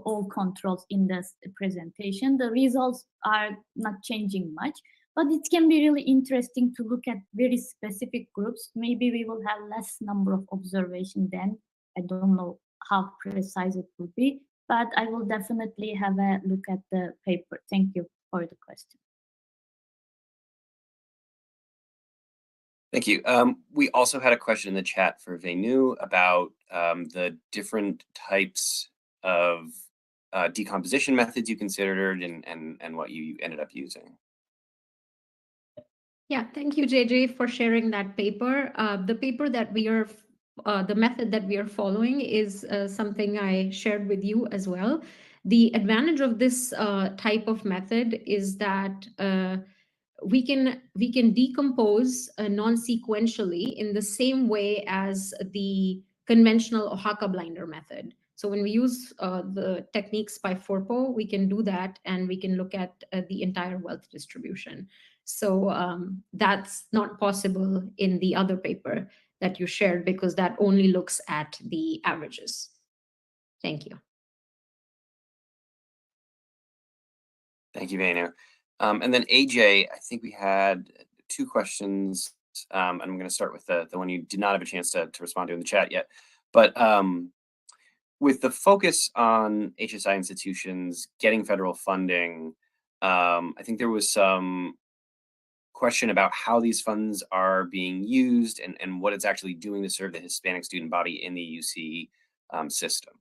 all controls in this presentation. The results are not changing much, but it can be really interesting to look at very specific groups. Maybe we will have less number of observation then. I don't know how precise it will be, but I will definitely have a look at the paper. Thank you for the question.
Thank you. We also had a question in the chat for Venu about the different types of decomposition methods you considered and what you ended up using.
Yeah, thank you, JJ, for sharing that paper. The paper that we are, the method that we are following is something I shared with you as well. The advantage of this type of method is that we can decompose non-sequentially in the same way as the conventional Oaxaca blinder method. So when we use the techniques by FORPO, we can do that, and we can look at the entire wealth distribution. So that's not possible in the other paper that you shared, because that only looks at the averages. Thank you.
Thank you, Venu. And then AJ, I think we had two questions. And I'm going to start with the one you did not have a chance to respond to in the chat yet. But with the focus on HSI institutions getting federal funding, I think there was some question about how these funds are being used and what it's actually doing to serve the Hispanic student body in the UC system.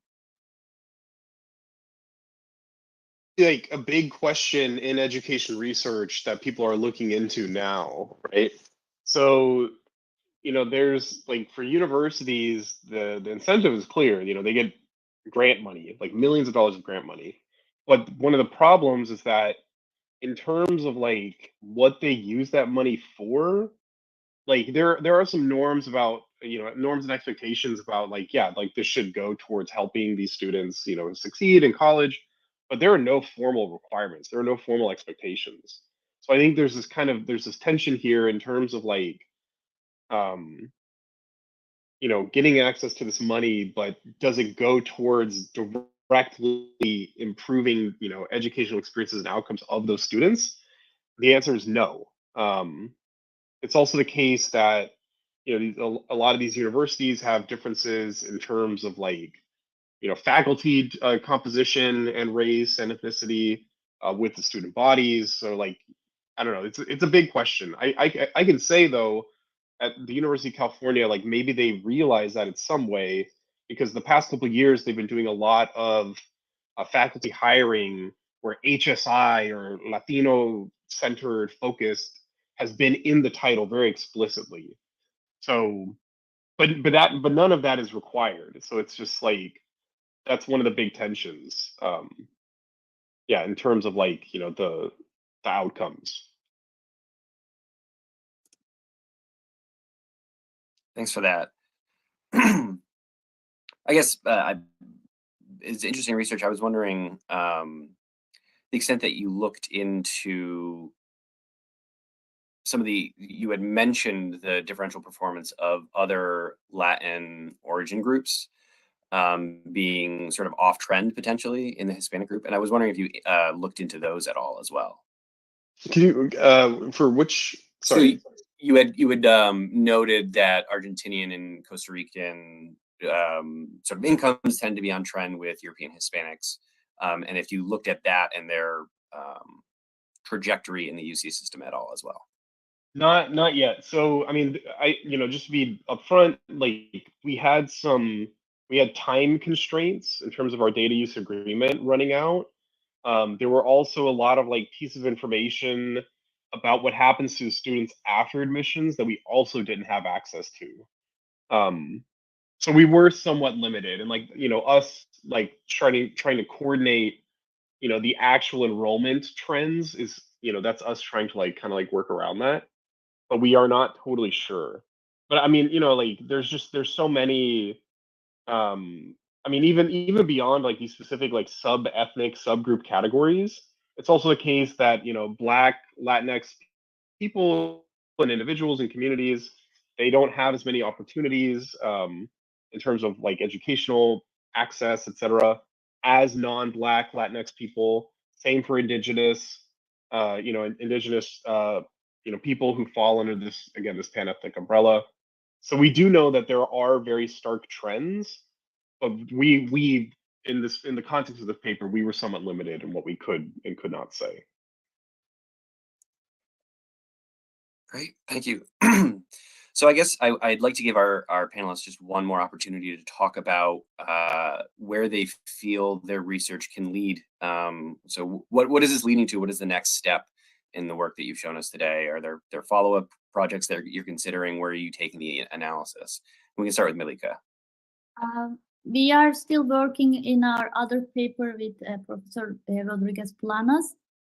Like a big question in education research that people are looking into now, right? So, you know, there's like for universities, the incentive is clear. You know, they get grant money, like millions of dollars of grant money. But one of the problems is that in terms of like what they use that money for, like there are some norms about, you know, norms and expectations about like, yeah, like this should go towards helping these students, you know, succeed in college, but there are no formal requirements. There are no formal expectations. So I think there's this tension here in terms of like, you know, getting access to this money, but does it go towards directly improving, you know, educational experiences and outcomes of those students? The answer is no. It's also the case that, you know, a lot of these universities have differences in terms of like, you know, faculty composition and race and ethnicity with the student bodies. So like, I don't know, it's a big question. I can say though, at the University of California, like maybe they realize that in some way, because the past couple of years they've been doing a lot of faculty hiring where HSI or Latino centered focused has been in the title very explicitly. So, but none of that is required. So it's just like that's one of the big tensions. Yeah, in terms of like the outcomes.
Thanks for that. I guess it's interesting research. I was wondering the extent that you looked into some of you had mentioned the differential performance of other Latin origin groups being sort of off trend potentially in the Hispanic group. And I was wondering if you looked into those at all as well.
Can you, for which, sorry?
So you had noted that Argentinian and Costa Rican sort of incomes tend to be on trend with European Hispanics. And if you looked at that and their trajectory in the UC system at all as well.
Not yet. So I mean, just to be upfront, like we had time constraints in terms of our data use agreement running out. There were also a lot of like pieces of information about what happens to students after admissions that we also didn't have access to. So we were somewhat limited, and like us like trying to coordinate the actual enrollment trends is that's us trying to like kind of like work around that, but we are not totally sure. But I mean, like there's so many. I mean, even beyond like these specific like sub-ethnic subgroup categories, it's also the case that Black, Latinx people and individuals and communities, they don't have as many opportunities in terms of like educational access, etc., as non-Black Latinx people. Same for indigenous, indigenous people who fall under this pan-ethnic umbrella. So we do know that there are very stark trends, but we in the context of the paper, we were somewhat limited in what we could and could not say.
Great, thank you. So I guess I'd like to give our panelists just one more opportunity to talk about where they feel their research can lead. So what is this leading to? What is the next step in the work that you've shown us today? Are there follow-up projects that you're considering? Where are you taking the analysis? We can start with Milika.
We are still working in our other paper with Professor Rodriguez Planas,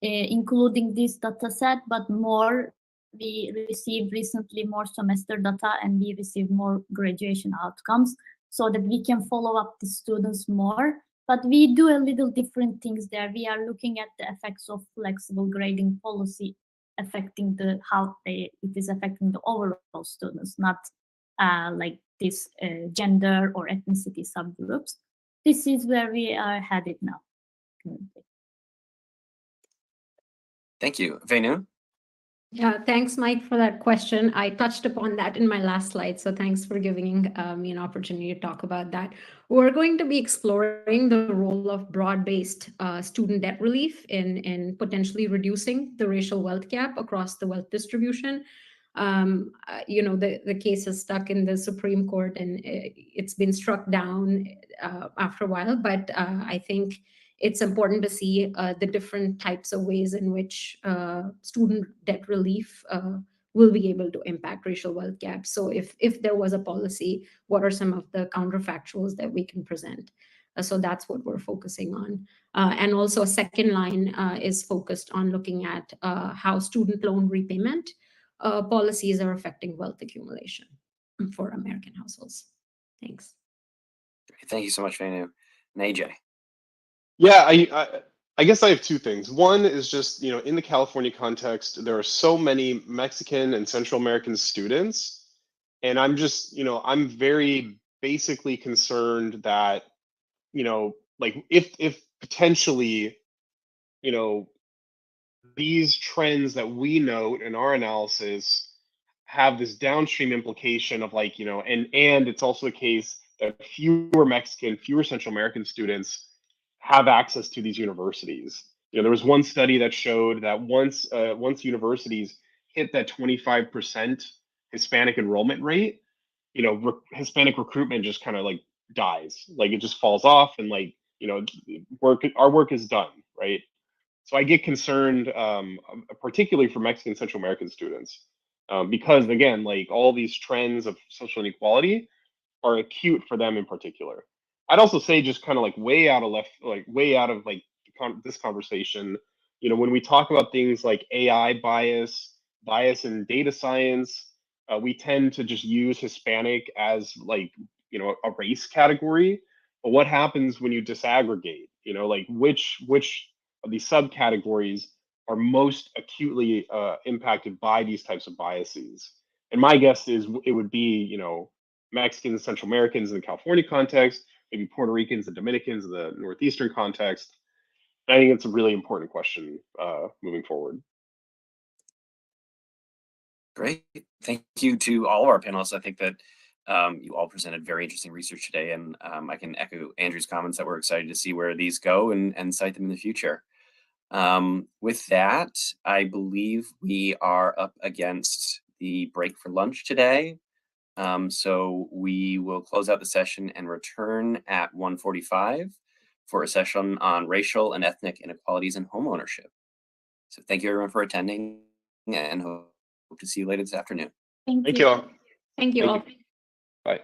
including this data set, but more. We received recently more semester data and we received more graduation outcomes so that we can follow up the students more. But we do a little different things there. We are looking at the effects of flexible grading policy affecting how it is affecting the overall students, not like this gender or ethnicity subgroups. This is where we are headed now.
Thank you. Venu?
Yeah, thanks, Mike, for that question. I touched upon that in my last slide, so thanks for giving me an opportunity to talk about that. We're going to be exploring the role of broad-based student debt relief in potentially reducing the racial wealth gap across the wealth distribution. The case is stuck in the Supreme Court and it's been struck down after a while, but I think it's important to see the different types of ways in which student debt relief will be able to impact racial wealth gaps. So if there was a policy, what are some of the counterfactuals that we can present? So that's what we're focusing on. And also a second line is focused on looking at how student loan repayment policies are affecting wealth accumulation for American households. Thanks.
Thank you so much, Venu. And AJ.
Yeah, I guess I have two things. One is just, in the California context, there are so many Mexican and Central American students. And I'm just, I'm very basically concerned that, like if potentially, these trends that we note in our analysis have this downstream implication of like, and it's also the case that fewer Mexican, fewer Central American students have access to these universities. There was one study that showed that once universities hit that 25% Hispanic enrollment rate, Hispanic recruitment just kind of like dies, like it just falls off, and like our work is done, right? So I get concerned, particularly for Mexican Central American students, because again, like all these trends of social inequality are acute for them in particular. I'd also say just kind of like way out of this conversation, when we talk about things like AI bias in data science, we tend to just use Hispanic as like, a race category. But what happens when you disaggregate, like which of these subcategories are most acutely impacted by these types of biases? And my guess is it would be, Mexicans, Central Americans in the California context, maybe Puerto Ricans and Dominicans in the Northeastern context. I think it's a really important question moving forward.
Great. Thank you to all of our panelists. I think that you all presented very interesting research today, and I can echo Andrew's comments that we're excited to see where these go and cite them in the future. With that, I believe we are up against the break for lunch today. So we will close out the session and return at 1:45 for a session on racial and ethnic inequalities in homeownership. So thank you everyone for attending, and hope to see you later this afternoon.
Thank you all.
Thank you all.
Bye.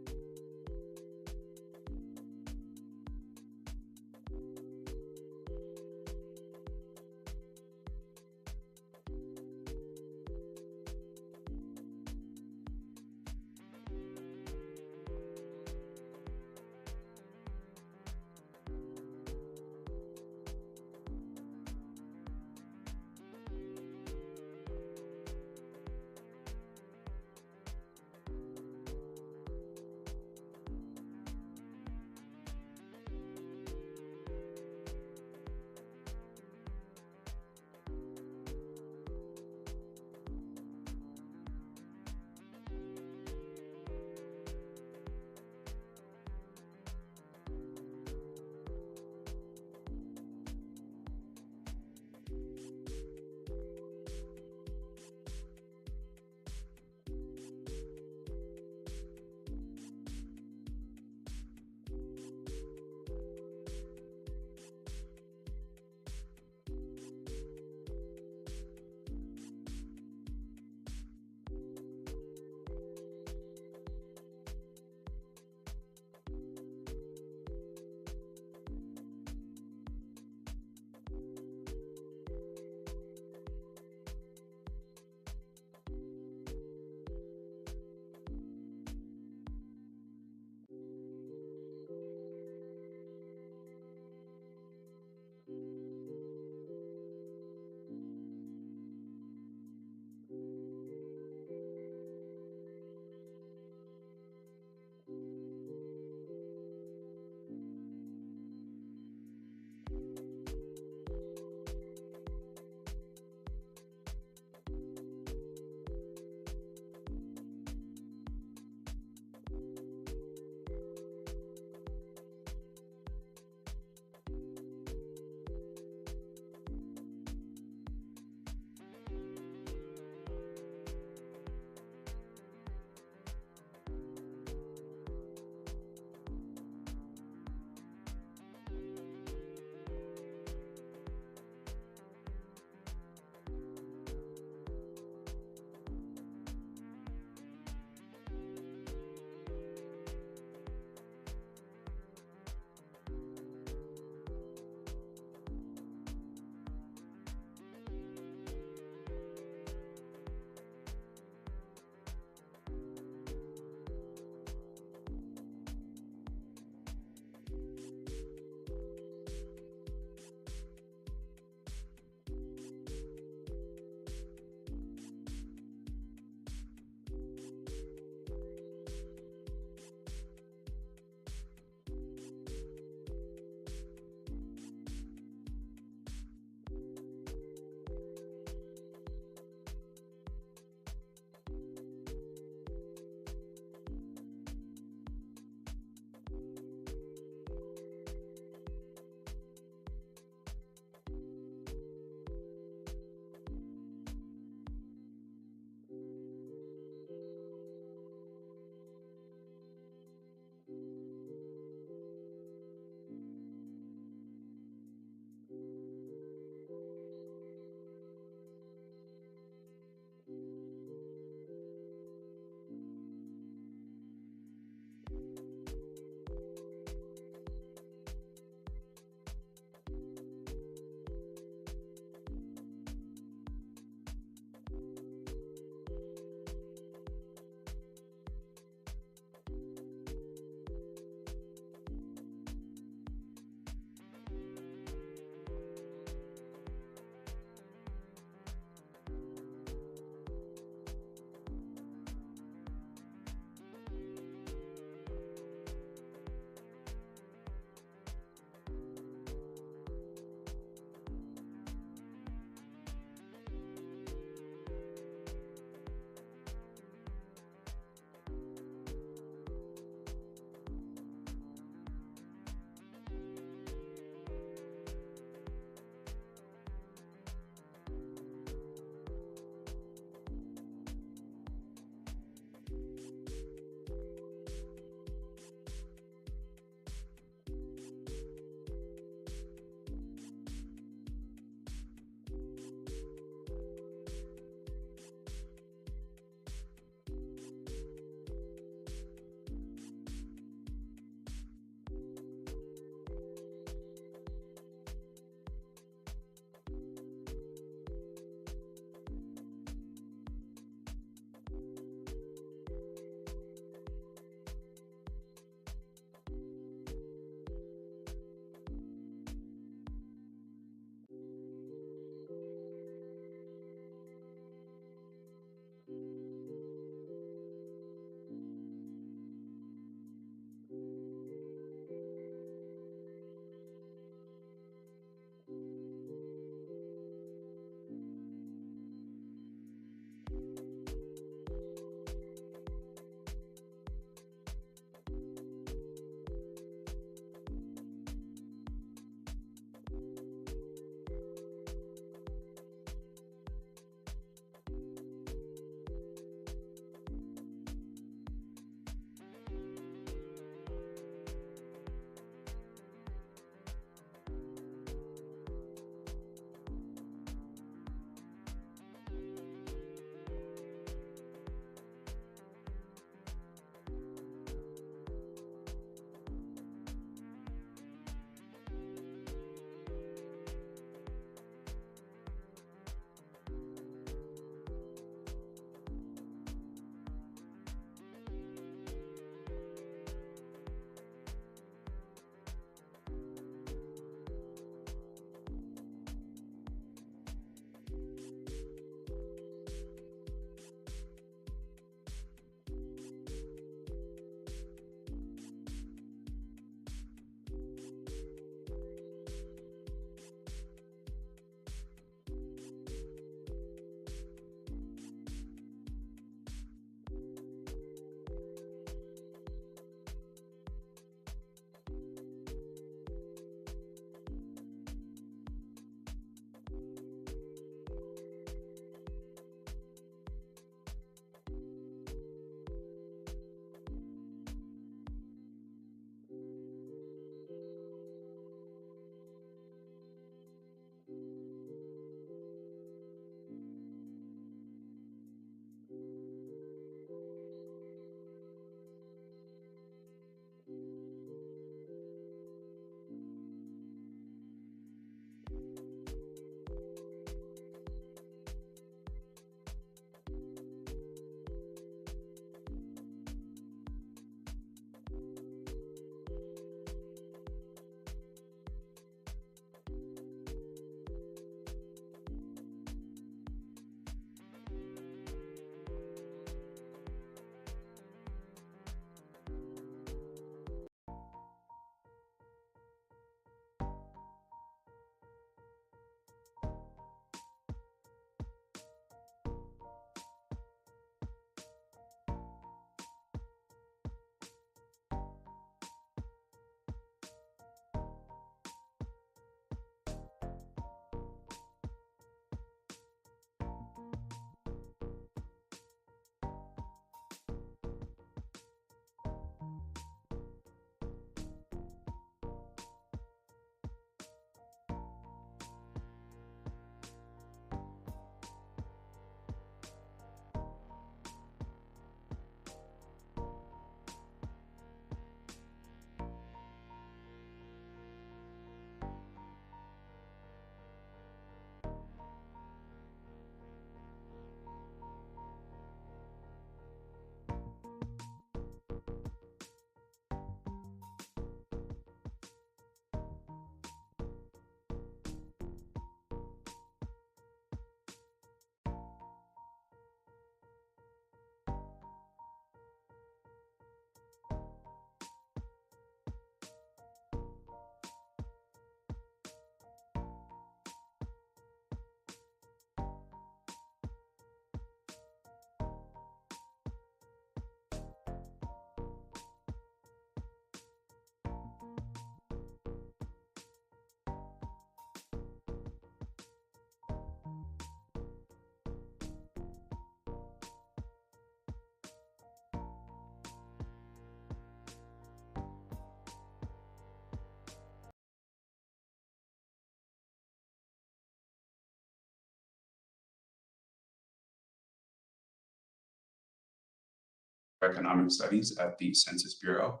Economic Studies at the Census Bureau.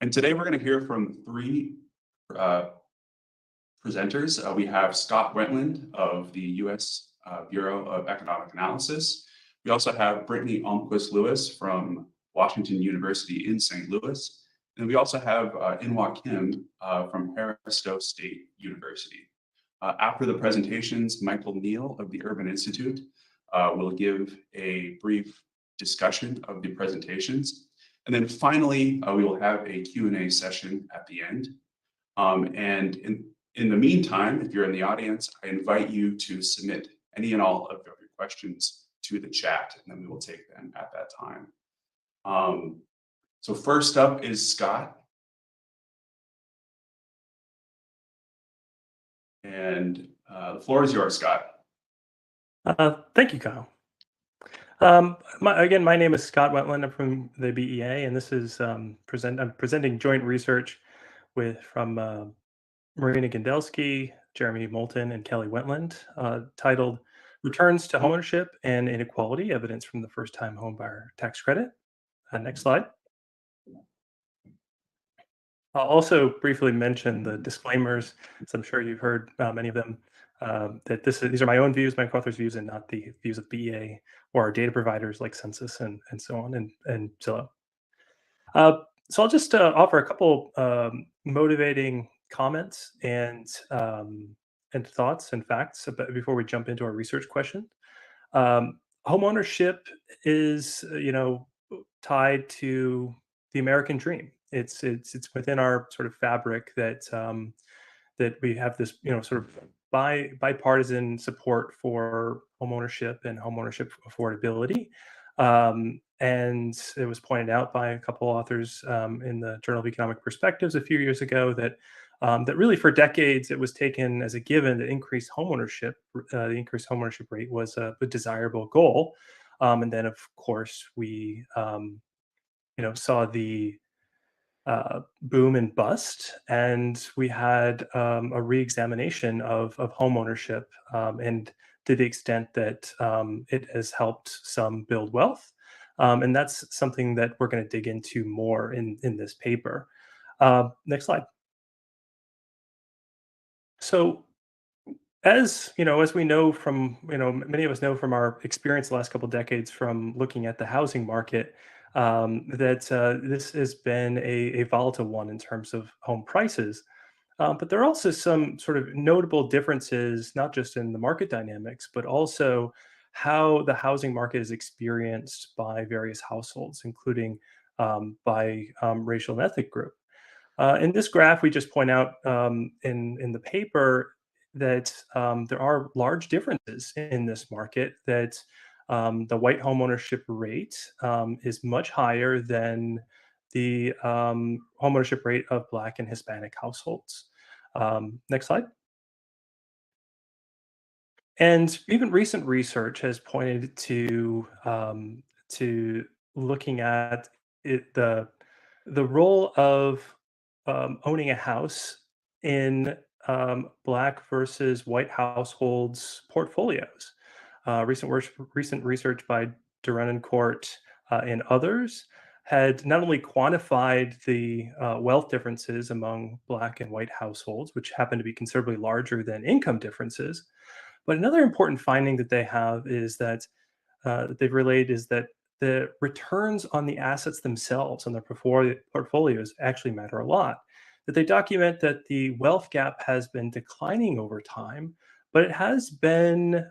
And today we're going to hear from three presenters. We have Scott Wetland of the U.S. Bureau of Economic Analysis. We also have Brittany Almquist Lewis from Washington University in St. Louis. And we also have Inwa Kim from Haristo State University. After the presentations, Michael Neal of the Urban Institute will give a brief discussion of the presentations. And then finally, we will have a Q&A session at the end. And in the meantime, if you're in the audience, I invite you to submit any and all of your questions to the chat, and then we will take them at that time. So first up is Scott. And the floor is yours, Scott.
Thank you, Kyle. Again, my name is Scott Wetland. I'm from the BEA, and this is I'm presenting joint research from Marina Gandelsky, Jeremy Moulton, and Kelly Wetland, titled "Returns to Homeownership and Inequality: Evidence from the First-Time Homebuyer Tax Credit." Next slide. I'll also briefly mention the disclaimers, as I'm sure you've heard many of them, that these are my own views, my co-authors' views, and not the views of BEA or our data providers like Census and so on, and Zillow. So I'll just offer a couple motivating comments and thoughts and facts before we jump into our research question. Homeownership is, tied to the American dream. It's within our sort of fabric that that we have this, sort of bipartisan support for homeownership and homeownership affordability. And it was pointed out by a couple authors in the Journal of Economic Perspectives a few years ago that that really for decades it was taken as a given that the increased homeownership rate was a desirable goal. And then, of course, we saw the boom and bust, and we had a re-examination of homeownership, and to the extent that it has helped some build wealth. And that's something that we're going to dig into more in this paper. Next slide. So, as we know from, many of us know from our experience the last couple of decades from looking at the housing market, that this has been a volatile one in terms of home prices. But there are also some sort of notable differences, not just in the market dynamics, but also how the housing market is experienced by various households, including by racial and ethnic group. In this graph, we just point out in the paper that there are large differences in this market, that the white homeownership rate is much higher than the homeownership rate of Black and Hispanic households. Next slide. And even recent research has pointed to looking at the role of owning a house in Black versus white households' portfolios. Recent research by Durenencourt and others had not only quantified the wealth differences among Black and white households, which happen to be considerably larger than income differences, but another important finding that they have is that they've relayed is that the returns on the assets themselves on their portfolios actually matter a lot. That they document that the wealth gap has been declining over time, but it has been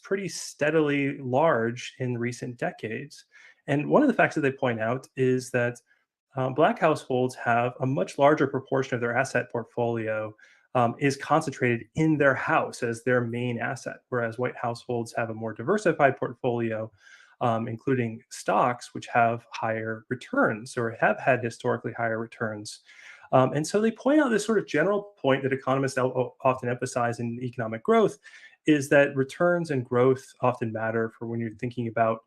pretty steadily large in recent decades. And one of the facts that they point out is that Black households have a much larger proportion of their asset portfolio is concentrated in their house as their main asset, whereas white households have a more diversified portfolio, including stocks, which have higher returns or have had historically higher returns. And so they point out this sort of general point that economists often emphasize in economic growth is that returns and growth often matter for when you're thinking about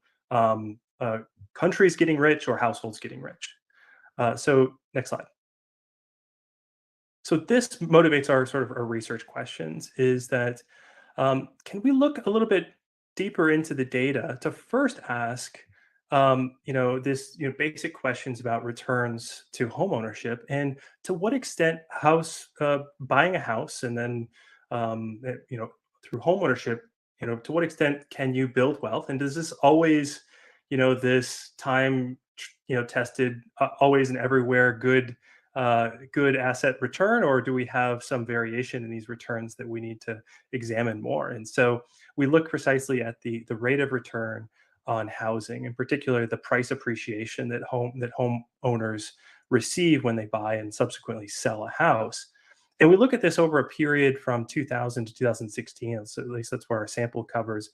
countries getting rich or households getting rich. So next slide. So this motivates our sort of our research questions is that can we look a little bit deeper into the data to first ask this basic questions about returns to homeownership, and to what extent buying a house and then through homeownership, to what extent can you build wealth, and does this always this time tested, always and everywhere good asset return, or do we have some variation in these returns that we need to examine more? And so we look precisely at the rate of return on housing, in particular the price appreciation that homeowners receive when they buy and subsequently sell a house. And we look at this over a period from 2000 to 2016, so at least that's where our sample covers,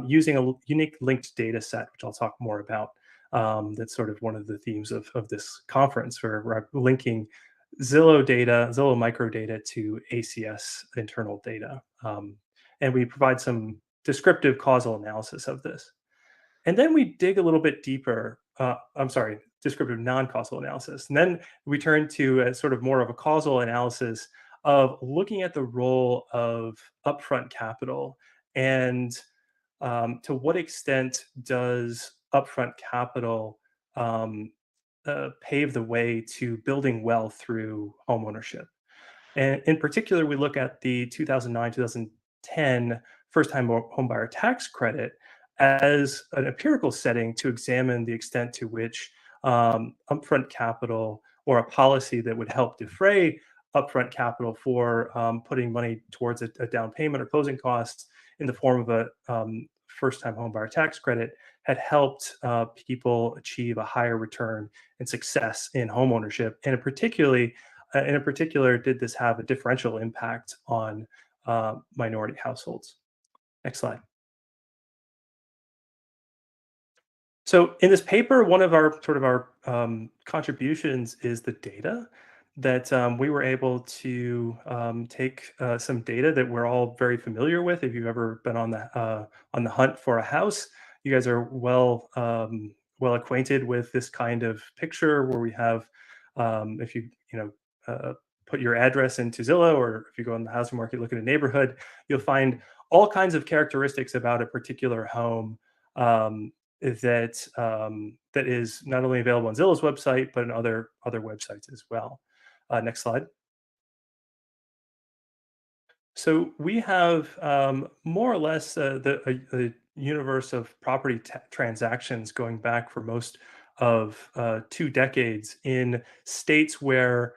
using a unique linked data set, which I'll talk more about. That's sort of one of the themes of this conference, where we're linking Zillow data, Zillow microdata, to ACS internal data. And we provide some descriptive causal analysis of this. And then we dig a little bit deeper. Descriptive non-causal analysis. And then we turn to a sort of more of a causal analysis of looking at the role of upfront capital, and to what extent does upfront capital pave the way to building wealth through homeownership. And in particular, we look at the 2009-2010 first-time homebuyer tax credit as an empirical setting to examine the extent to which upfront capital, or a policy that would help defray upfront capital for putting money towards a down payment or closing costs in the form of a first-time homebuyer tax credit, had helped people achieve a higher return and success in homeownership. And in particular, did this have a differential impact on minority households? Next slide. So in this paper, one of our contributions is the data that we were able to take some data that we're all very familiar with. If you've ever been on the hunt for a house, you guys are well acquainted with this kind of picture, where we have, if you put your address into Zillow, or if you go on the housing market, look at a neighborhood, you'll find all kinds of characteristics about a particular home that is not only available on Zillow's website, but in other websites as well. Next slide. So we have more or less the universe of property transactions going back for most of 2 decades in states where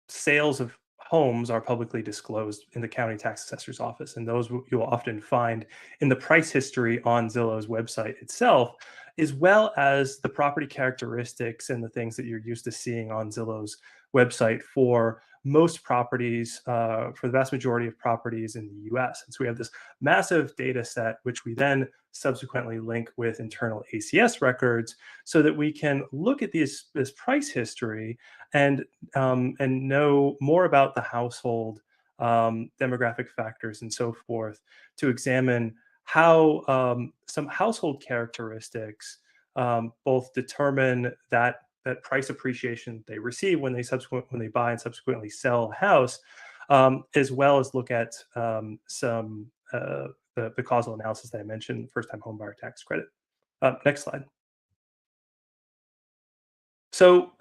sales of homes are publicly disclosed in the county tax assessor's office, and those you'll often find in the price history on Zillow's website itself, as well as the property characteristics and the things that you're used to seeing on Zillow's website for most properties, for the vast majority of properties in the US. And so we have this massive data set, which we then subsequently link with internal ACS records, so that we can look at this price history and know more about the household, demographic factors, and so forth, to examine how some household characteristics both determine that price appreciation they receive when they buy and subsequently sell a house, as well as look at some the causal analysis that I mentioned, first-time homebuyer tax credit. Next slide. So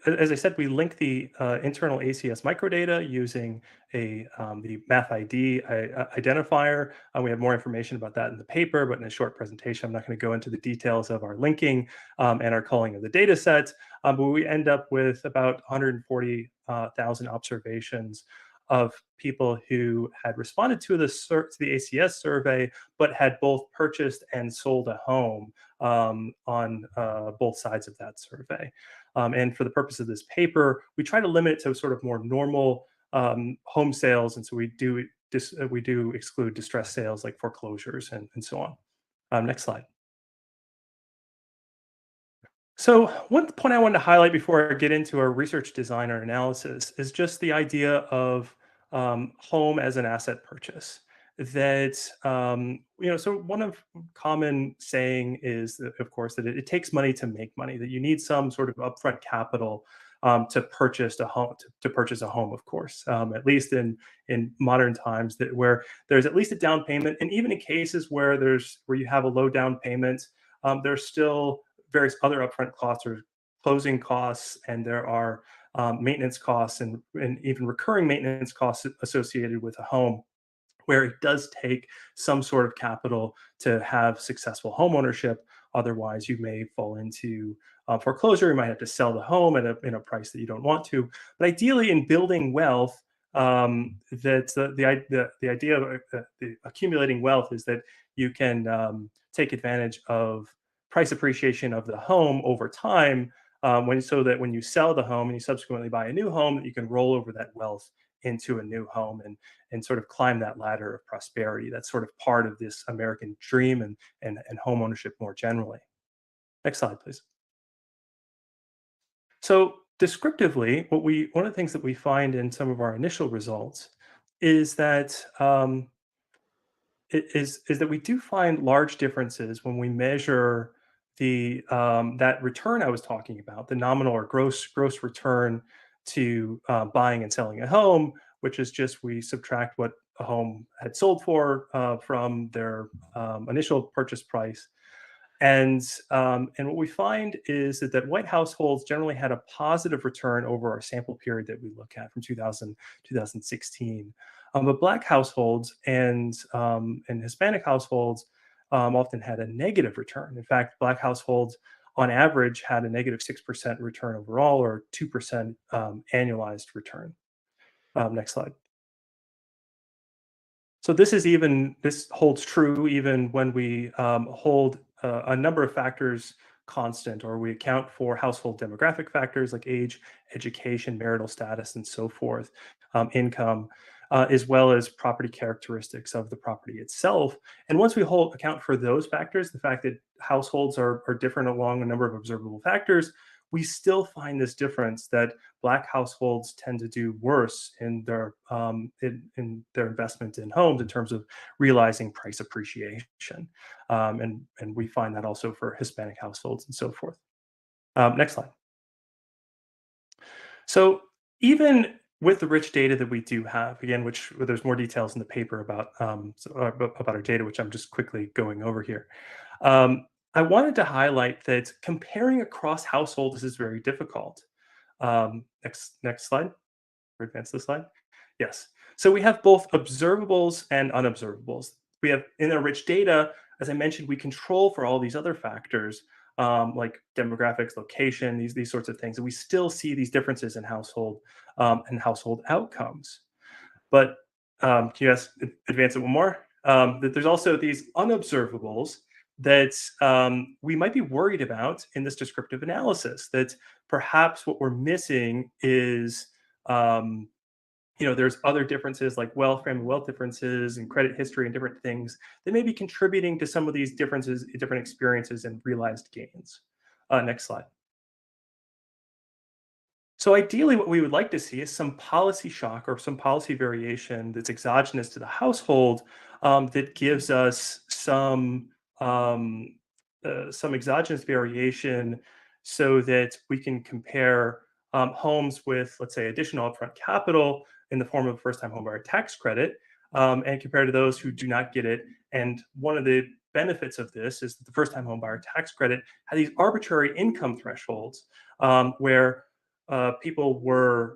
as I said, we link the internal ACS microdata using the MathID identifier. We have more information about that in the paper, but in a short presentation, I'm not going to go into the details of our linking and our culling of the data set. But we end up with about 140,000 observations of people who had responded to the ACS survey, but had both purchased and sold a home on both sides of that survey. And for the purpose of this paper, we try to limit it to sort of more normal home sales, and so we do exclude distressed sales like foreclosures and so on. Next slide. So one point I wanted to highlight before I get into our research design or analysis is just the idea of home as an asset purchase. That so one of common saying is that, of course, that it takes money to make money, that you need some sort of upfront capital to purchase a home. To purchase a home, of course, at least in modern times, where there's at least a down payment, and even in cases where you have a low down payment, there's still various other upfront costs or closing costs, and there are maintenance costs and even recurring maintenance costs associated with a home, where it does take some sort of capital to have successful home ownership. Otherwise, you may fall into foreclosure. You might have to sell the home at a price that you don't want to. But ideally, in building wealth, the idea of the accumulating wealth is that you can take advantage of price appreciation of the home over time, so that when you sell the home and you subsequently buy a new home, that you can roll over that wealth into a new home and sort of climb that ladder of prosperity. That's sort of part of this American dream and home ownership more generally. Next slide, please. So descriptively, one of the things that we find in some of our initial results is that is that we do find large differences when we measure that return I was talking about, the nominal or gross return to buying and selling a home, which is just we subtract what a home had sold for from their initial purchase price. And what we find is that white households generally had a positive return over our sample period that we look at from 2016. But Black households and Hispanic households often had a negative return. In fact, Black households on average had a negative 6% return overall, or 2% annualized return. Next slide. So this holds true even when we hold a number of factors constant, or we account for household demographic factors like age, education, marital status, and so forth, income, as well as property characteristics of the property itself. And once we account for those factors, the fact that households are different along a number of observable factors, we still find this difference that Black households tend to do worse in their investment in homes in terms of realizing price appreciation, and we find that also for Hispanic households and so forth. Next slide. So even with the rich data that we do have, again, which there's more details in the paper about our data, which I'm just quickly going over here. I wanted to highlight that comparing across households is very difficult. Next slide. Or advance the slide. Yes. So we have both observables and unobservables. We have in our rich data, as I mentioned, we control for all these other factors like demographics, location, these sorts of things, and we still see these differences in household outcomes. But can you advance it one more? That there's also these unobservables that we might be worried about in this descriptive analysis, that perhaps what we're missing is there's other differences like family wealth differences and credit history and different things that may be contributing to some of these differences, different experiences and realized gains. Next slide. So ideally, what we would like to see is some policy shock or some policy variation that's exogenous to the household, that gives us some exogenous variation so that we can compare homes with, let's say, additional upfront capital in the form of a first-time homebuyer tax credit, and compared to those who do not get it. And one of the benefits of this is that the first-time homebuyer tax credit had these arbitrary income thresholds, where people were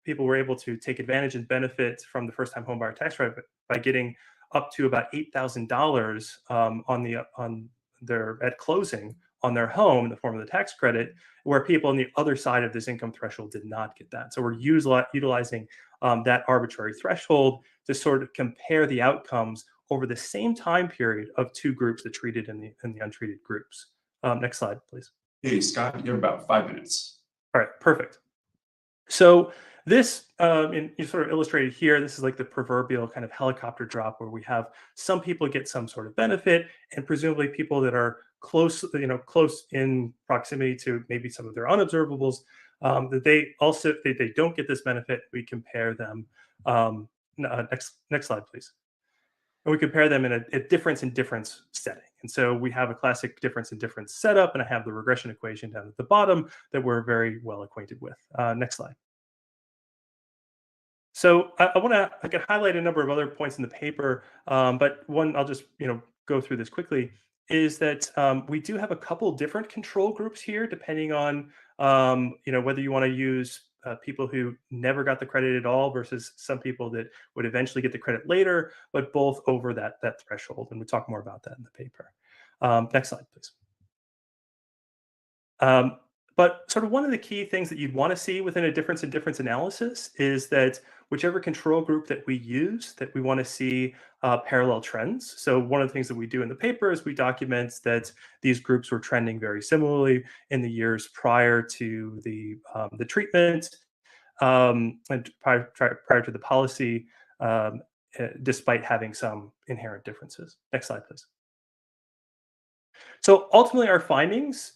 able to take advantage and benefit from the first-time homebuyer tax credit by getting up to about $8,000 at closing on their home in the form of the tax credit, where people on the other side of this income threshold did not get that. So we're utilizing that arbitrary threshold to sort of compare the outcomes over the same time period of two groups, the treated and the untreated groups. Next slide, please.
Hey, Scott, you have about 5 minutes.
All right, perfect. So this, you sort of illustrated here, this is like the proverbial kind of helicopter drop where we have some people get some sort of benefit, and presumably people that are close in proximity to maybe some of their unobservables, that they don't get this benefit. We compare them. Next slide, please. And we compare them in a difference setting. And so we have a classic difference in difference setup, and I have the regression equation down at the bottom that we're very well acquainted with. Next slide. So I can highlight a number of other points in the paper, but one I'll just go through this quickly is that we do have a couple different control groups here, depending on whether you want to use people who never got the credit at all versus some people that would eventually get the credit later, but both over that threshold. And we'll talk more about that in the paper. Next slide, please. But sort of one of the key things that you'd want to see within a difference in difference analysis is that whichever control group that we use, that we want to see parallel trends. So one of the things that we do in the paper is we document that these groups were trending very similarly in the years prior to the treatment and prior to the policy, despite having some inherent differences. Next slide, please. So ultimately, our findings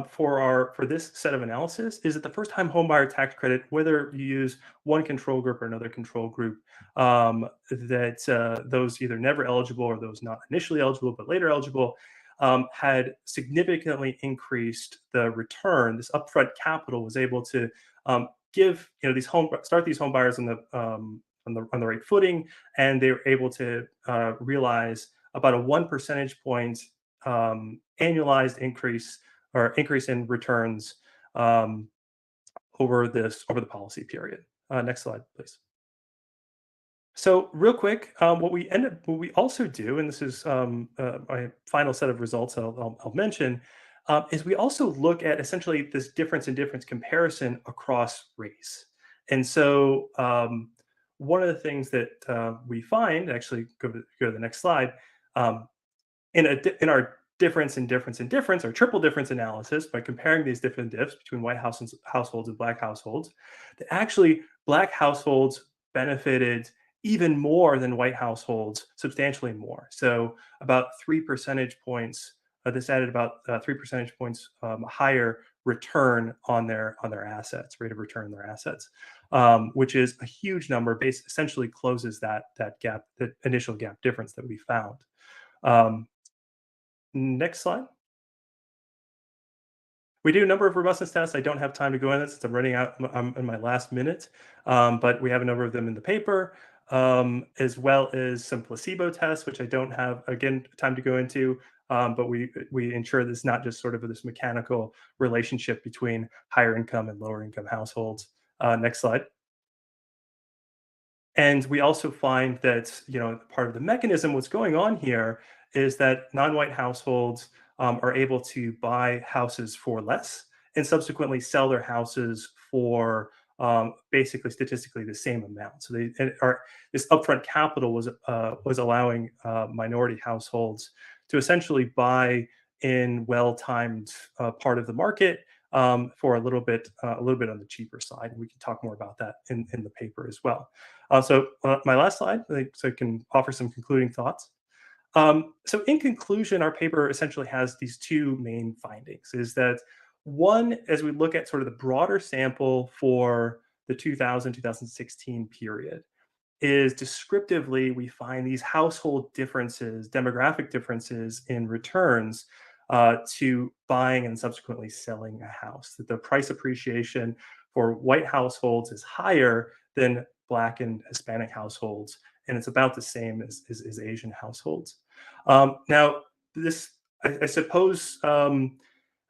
for this set of analysis is that the first-time homebuyer tax credit, whether you use one control group or another control group, that those either never eligible or those not initially eligible but later eligible, had significantly increased the return. This upfront capital was able to give start these homebuyers on the right footing, and they were able to realize about a 1 percentage point annualized increase in returns over the policy period. Next slide, please. So real quick, what we also do, and this is my final set of results I'll mention, is we also look at essentially this difference in difference comparison across race. And so one of the things that we find, actually go to the next slide, in our difference in difference in difference, or triple difference analysis, by comparing these different diffs between white households and black households, that actually black households benefited even more than white households, substantially more. So about 3 percentage points. This added about 3 percentage points higher return on their assets, rate of return on their assets, which is a huge number. Essentially closes that gap, that initial gap difference that we found. Next slide. We do a number of robustness tests. I don't have time to go into this since I'm running out in my last minute, but we have a number of them in the paper, as well as some placebo tests, which I don't have, again, time to go into, but we ensure there's not just sort of this mechanical relationship between higher income and lower income households. Next slide. And we also find that, part of the mechanism, what's going on here is that non-white households are able to buy houses for less and subsequently sell their houses for basically statistically the same amount. So this upfront capital was allowing minority households to essentially buy in well-timed part of the market for a little bit on the cheaper side. And we can talk more about that in the paper as well. So my last slide, so I can offer some concluding thoughts. So in conclusion, our paper essentially has these two main findings, is that one, as we look at sort of the broader sample for the 2000-2016 period, is descriptively we find these household differences, demographic differences in returns to buying and subsequently selling a house. That the price appreciation for white households is higher than Black and Hispanic households, and it's about the same as Asian households. Now, this, I suppose,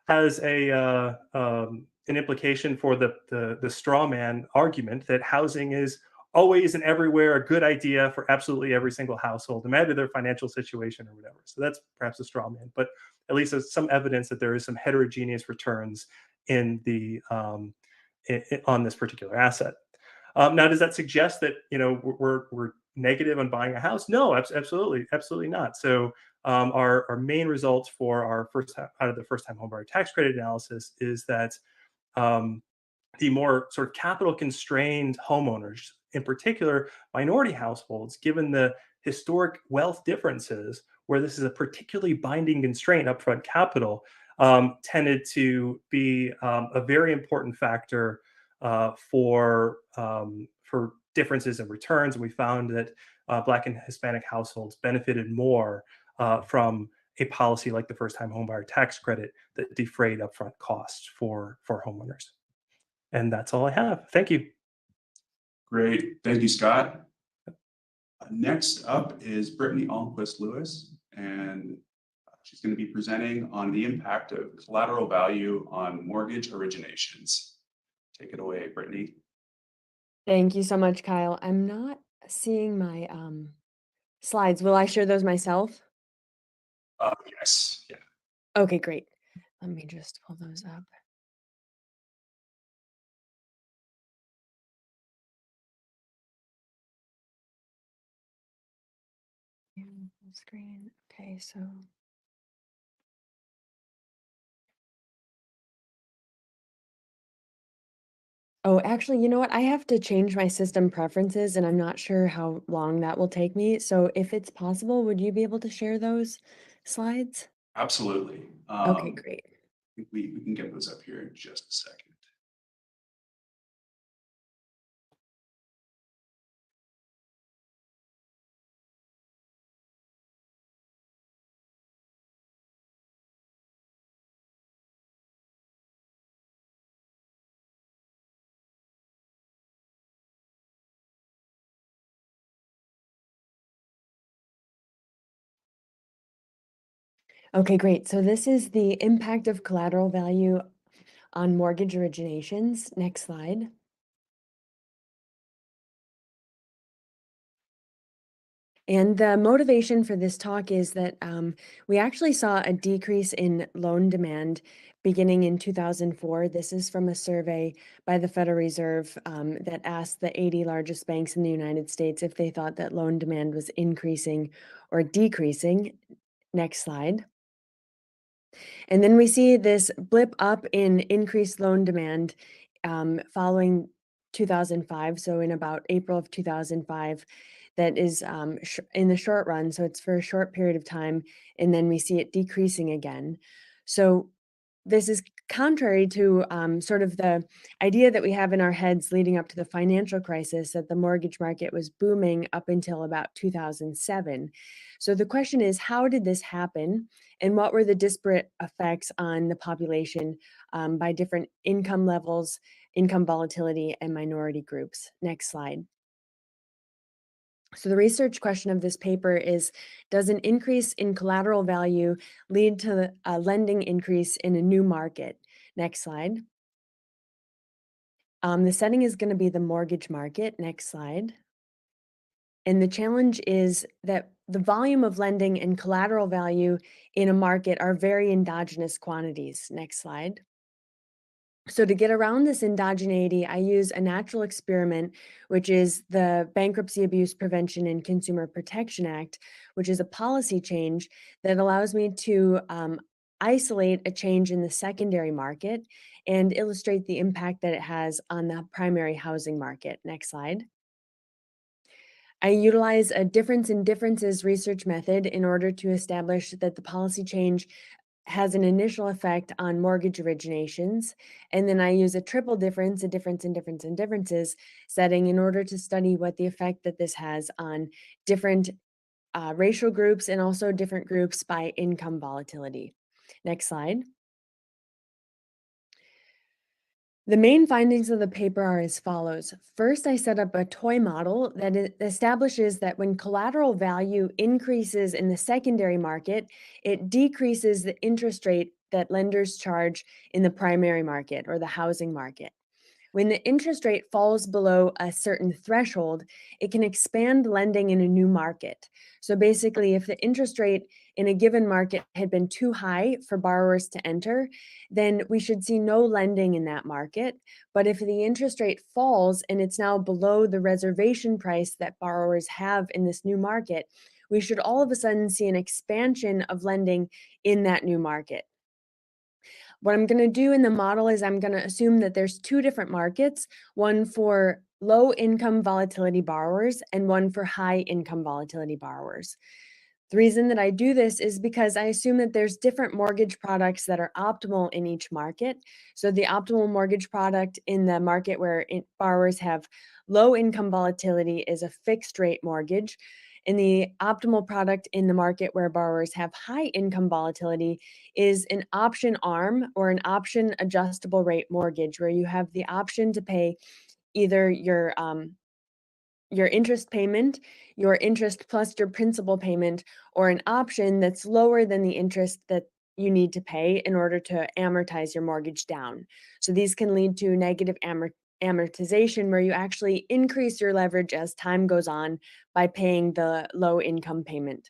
has an implication for the straw man argument that housing is always and everywhere a good idea for absolutely every single household, no matter their financial situation or whatever. So that's perhaps a straw man, but at least there's some evidence that there is some heterogeneous returns in on this particular asset. Now, does that suggest that we're negative on buying a house? No, absolutely not. So our main results for our first-time homebuyer tax credit analysis is that the more sort of capital constrained homeowners, in particular minority households, given the historic wealth differences, where this is a particularly binding constraint, upfront capital, tended to be a very important factor for differences in returns. And we found that Black and Hispanic households benefited more from a policy like the first-time homebuyer tax credit that defrayed upfront costs for homeowners. And that's all I have. Thank you.
Great. Thank you, Scott. Next up is Brittany Almquist Lewis, and she's going to be presenting on the impact of collateral value on mortgage originations. Take it away, Brittany.
Thank you so much, Kyle. I'm not seeing my slides. Will I share those myself?
Yes. Yeah.
Okay, great. Let me just pull those up. Full screen. Okay, so. Oh, actually, you know what? I have to change my system preferences, and I'm not sure how long that will take me. So if it's possible, would you be able to share those slides?
Absolutely.
Okay, great.
We can get those up here in just a second.
Okay, great. So this is the impact of collateral value on mortgage originations. Next slide. And the motivation for this talk is that we actually saw a decrease in loan demand beginning in 2004. This is from a survey by the Federal Reserve that asked the 80 largest banks in the United States if they thought that loan demand was increasing or decreasing. Next slide. And then we see this blip up in increased loan demand following 2005. So in about April of 2005, that is in the short run. So it's for a short period of time. And then we see it decreasing again. So this is contrary to sort of the idea that we have in our heads leading up to the financial crisis, that the mortgage market was booming up until about 2007. So the question is, how did this happen? And what were the disparate effects on the population by different income levels, income volatility, and minority groups? Next slide. So the research question of this paper is, does an increase in collateral value lead to a lending increase in a new market? Next slide. The setting is going to be the mortgage market. Next slide. And the challenge is that the volume of lending and collateral value in a market are very endogenous quantities. Next slide. So to get around this endogeneity, I use a natural experiment, which is the Bankruptcy Abuse Prevention and Consumer Protection Act, which is a policy change that allows me to isolate a change in the secondary market and illustrate the impact that it has on the primary housing market. Next slide. I utilize a difference in differences research method in order to establish that the policy change has an initial effect on mortgage originations. And then I use a triple difference, a difference in difference in differences setting in order to study what the effect that this has on different racial groups and also different groups by income volatility. Next slide. The main findings of the paper are as follows. First, I set up a toy model that establishes that when collateral value increases in the secondary market, it decreases the interest rate that lenders charge in the primary market or the housing market. When the interest rate falls below a certain threshold, it can expand lending in a new market. So basically, if the interest rate in a given market had been too high for borrowers to enter, then we should see no lending in that market. But if the interest rate falls and it's now below the reservation price that borrowers have in this new market, we should all of a sudden see an expansion of lending in that new market. What I'm going to do in the model is I'm going to assume that there's two different markets, one for low income volatility borrowers and one for high income volatility borrowers. The reason that I do this is because I assume that there's different mortgage products that are optimal in each market. So the optimal mortgage product in the market where borrowers have low income volatility is a fixed rate mortgage. And the optimal product in the market where borrowers have high income volatility is an option ARM or an option adjustable rate mortgage, where you have the option to pay either your interest payment, your interest plus your principal payment, or an option that's lower than the interest that you need to pay in order to amortize your mortgage down. So these can lead to negative amortization, where you actually increase your leverage as time goes on by paying the low income payment.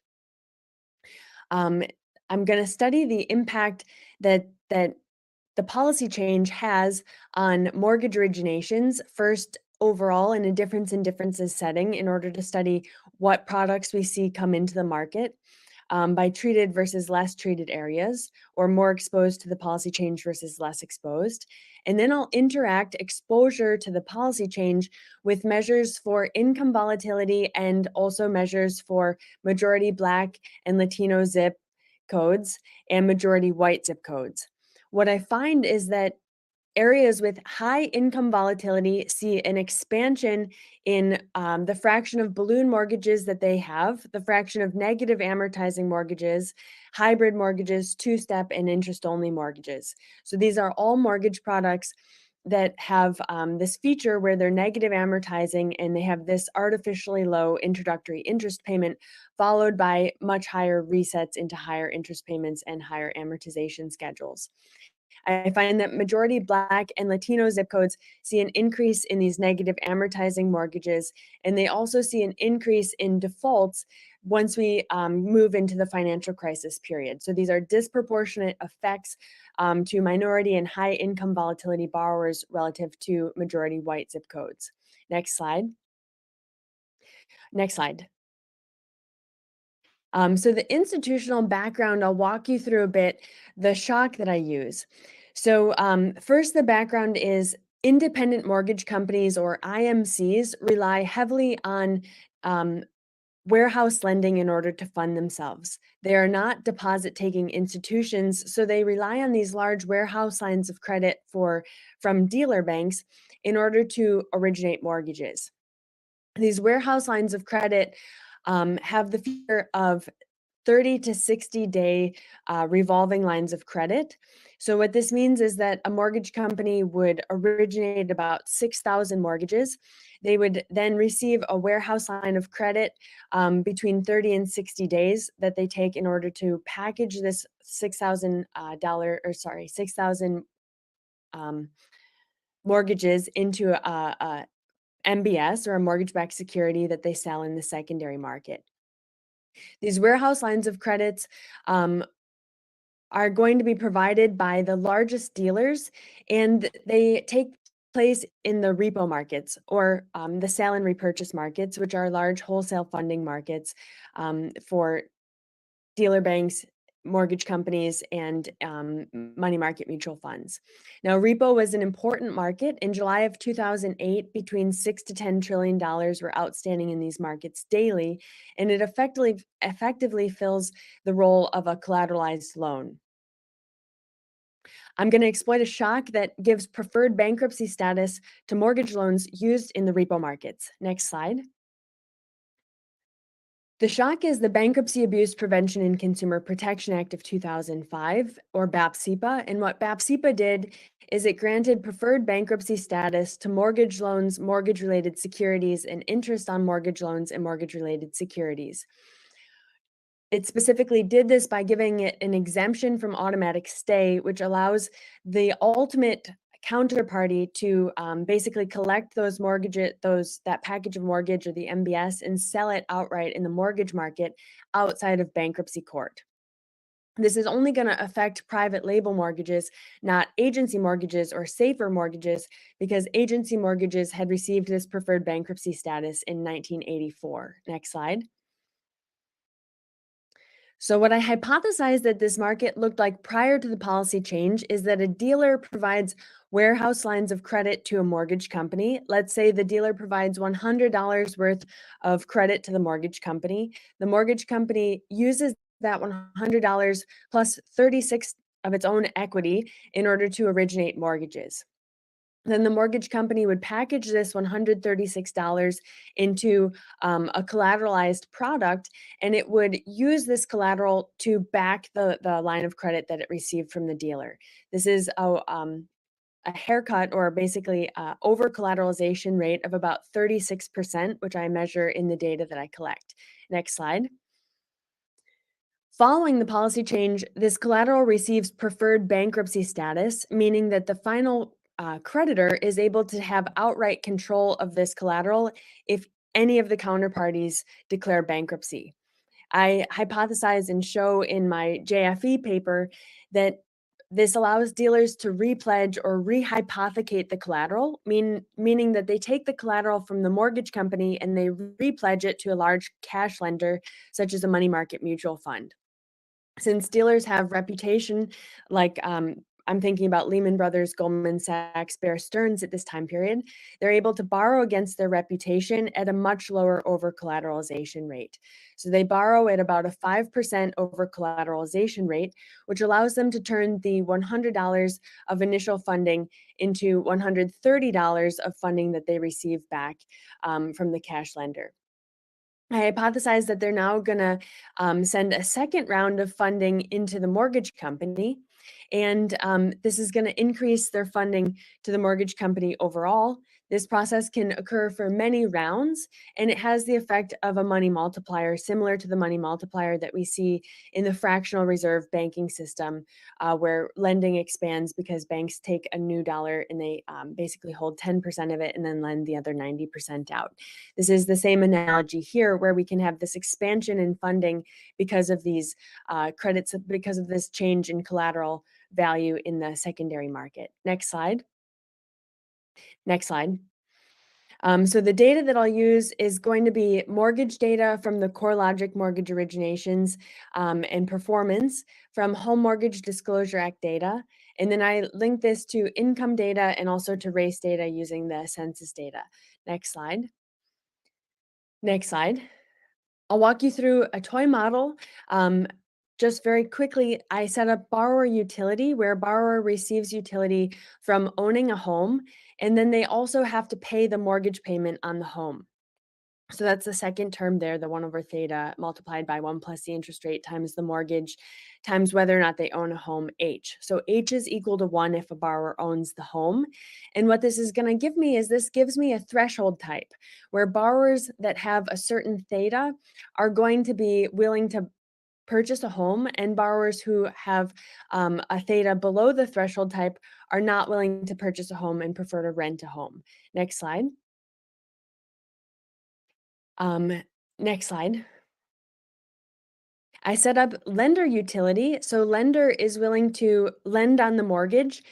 I'm going to study the impact that the policy change has on mortgage originations, first overall in a difference in differences setting, in order to study what products we see come into the market by treated versus less treated areas, or more exposed to the policy change versus less exposed. And then I'll interact exposure to the policy change with measures for income volatility and also measures for majority Black and Latino zip codes and majority white zip codes. What I find is that areas with high income volatility see an expansion in the fraction of balloon mortgages that they have, the fraction of negative amortizing mortgages, hybrid mortgages, two-step, and interest-only mortgages. So these are all mortgage products that have this feature where they're negative amortizing and they have this artificially low introductory interest payment, followed by much higher resets into higher interest payments and higher amortization schedules. I find that majority Black and Latino zip codes see an increase in these negative amortizing mortgages, and they also see an increase in defaults once we move into the financial crisis period. So these are disproportionate effects to minority and high income volatility borrowers relative to majority white zip codes. Next slide. Next slide. So the institutional background, I'll walk you through a bit the shock that I use. So first, the background is independent mortgage companies, or IMCs, rely heavily on warehouse lending in order to fund themselves. They are not deposit-taking institutions, so they rely on these large warehouse lines of credit from dealer banks in order to originate mortgages. These warehouse lines of credit have the feature of 30 to 60 day revolving lines of credit. So what this means is that a mortgage company would originate about 6,000 mortgages. They would then receive a warehouse line of credit between 30 and 60 days that they take in order to package this $6,000 mortgages into a MBS, or a mortgage-backed security, that they sell in the secondary market. These warehouse lines of credits are going to be provided by the largest dealers, and they take place in the repo markets, or the sale and repurchase markets, which are large wholesale funding markets for dealer banks, mortgage companies, and money market mutual funds. Now, repo was an important market. In July of 2008, between $6 to $10 trillion were outstanding in these markets daily, and it effectively fills the role of a collateralized loan. I'm going to exploit a shock that gives preferred bankruptcy status to mortgage loans used in the repo markets. Next slide. The shock is the Bankruptcy Abuse Prevention and Consumer Protection Act of 2005, or BAPSIPA. And what BAPSIPA did is it granted preferred bankruptcy status to mortgage loans, mortgage-related securities, and interest on mortgage loans and mortgage-related securities. It specifically did this by giving it an exemption from automatic stay, which allows the ultimate counterparty to basically collect those that package of mortgage, or the MBS, and sell it outright in the mortgage market outside of bankruptcy court. This is only going to affect private label mortgages, not agency mortgages or safer mortgages, because agency mortgages had received this preferred bankruptcy status in 1984. Next slide. So what I hypothesized that this market looked like prior to the policy change is that a dealer provides warehouse lines of credit to a mortgage company. Let's say the dealer provides $100 worth of credit to the mortgage company. The mortgage company uses that $100 plus 36 of its own equity in order to originate mortgages. then the mortgage company would package this $136 into a collateralized product, and it would use this collateral to back the line of credit that it received from the dealer. This is a haircut, or basically over collateralization rate of about 36%, which I measure in the data that I collect. Next slide. Following the policy change, this collateral receives preferred bankruptcy status, meaning that the final creditor is able to have outright control of this collateral if any of the counterparties declare bankruptcy. I hypothesize and show in my JFE paper that this allows dealers to repledge or rehypothecate the collateral, meaning that they take the collateral from the mortgage company and they repledge it to a large cash lender, such as a money market mutual fund. Since dealers have reputation, like I'm thinking about Lehman Brothers, Goldman Sachs, Bear Stearns at this time period, they're able to borrow against their reputation at a much lower over-collateralization rate. So they borrow at about a 5% over-collateralization rate, which allows them to turn the $100 of initial funding into $130 of funding that they receive back from the cash lender. I hypothesize that they're now going to send a second round of funding into the mortgage company, and this is going to increase their funding to the mortgage company overall. This process can occur for many rounds, and it has the effect of a money multiplier, similar to the money multiplier that we see in the fractional reserve banking system, where lending expands because banks take a new dollar and they basically hold 10% of it and then lend the other 90% out. This is the same analogy here, where we can have this expansion in funding because of these credits, because of this change in collateral value in the secondary market. Next slide. Next slide. So the data that I'll use is going to be mortgage data from the CoreLogic mortgage originations and performance from Home Mortgage Disclosure Act data. And then I link this to income data and also to race data using the census data. Next slide. Next slide. I'll walk you through a toy model. Just very quickly, I set up borrower utility, where borrower receives utility from owning a home, and then they also have to pay the mortgage payment on the home. So that's the second term there, the 1 over theta multiplied by 1 plus the interest rate times the mortgage times whether or not they own a home, H. So H is equal to 1 if a borrower owns the home. And what this is going to give me is this gives me a threshold type, where borrowers that have a certain theta are going to be willing to purchase a home, and borrowers who have a theta below the threshold type are not willing to purchase a home and prefer to rent a home. Next slide. Next slide. I set up lender utility. So lender is willing to lend on the mortgage,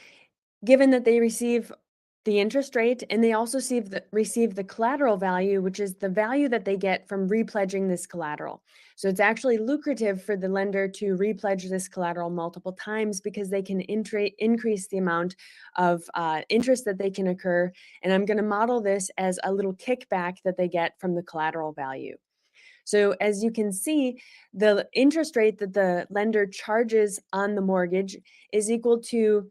given that they receive the interest rate, and they also receive the collateral value, which is the value that they get from repledging this collateral. So it's actually lucrative for the lender to repledge this collateral multiple times because they can increase the amount of interest that they can occur. And I'm going to model this as a little kickback that they get from the collateral value. So as you can see, the interest rate that the lender charges on the mortgage is equal to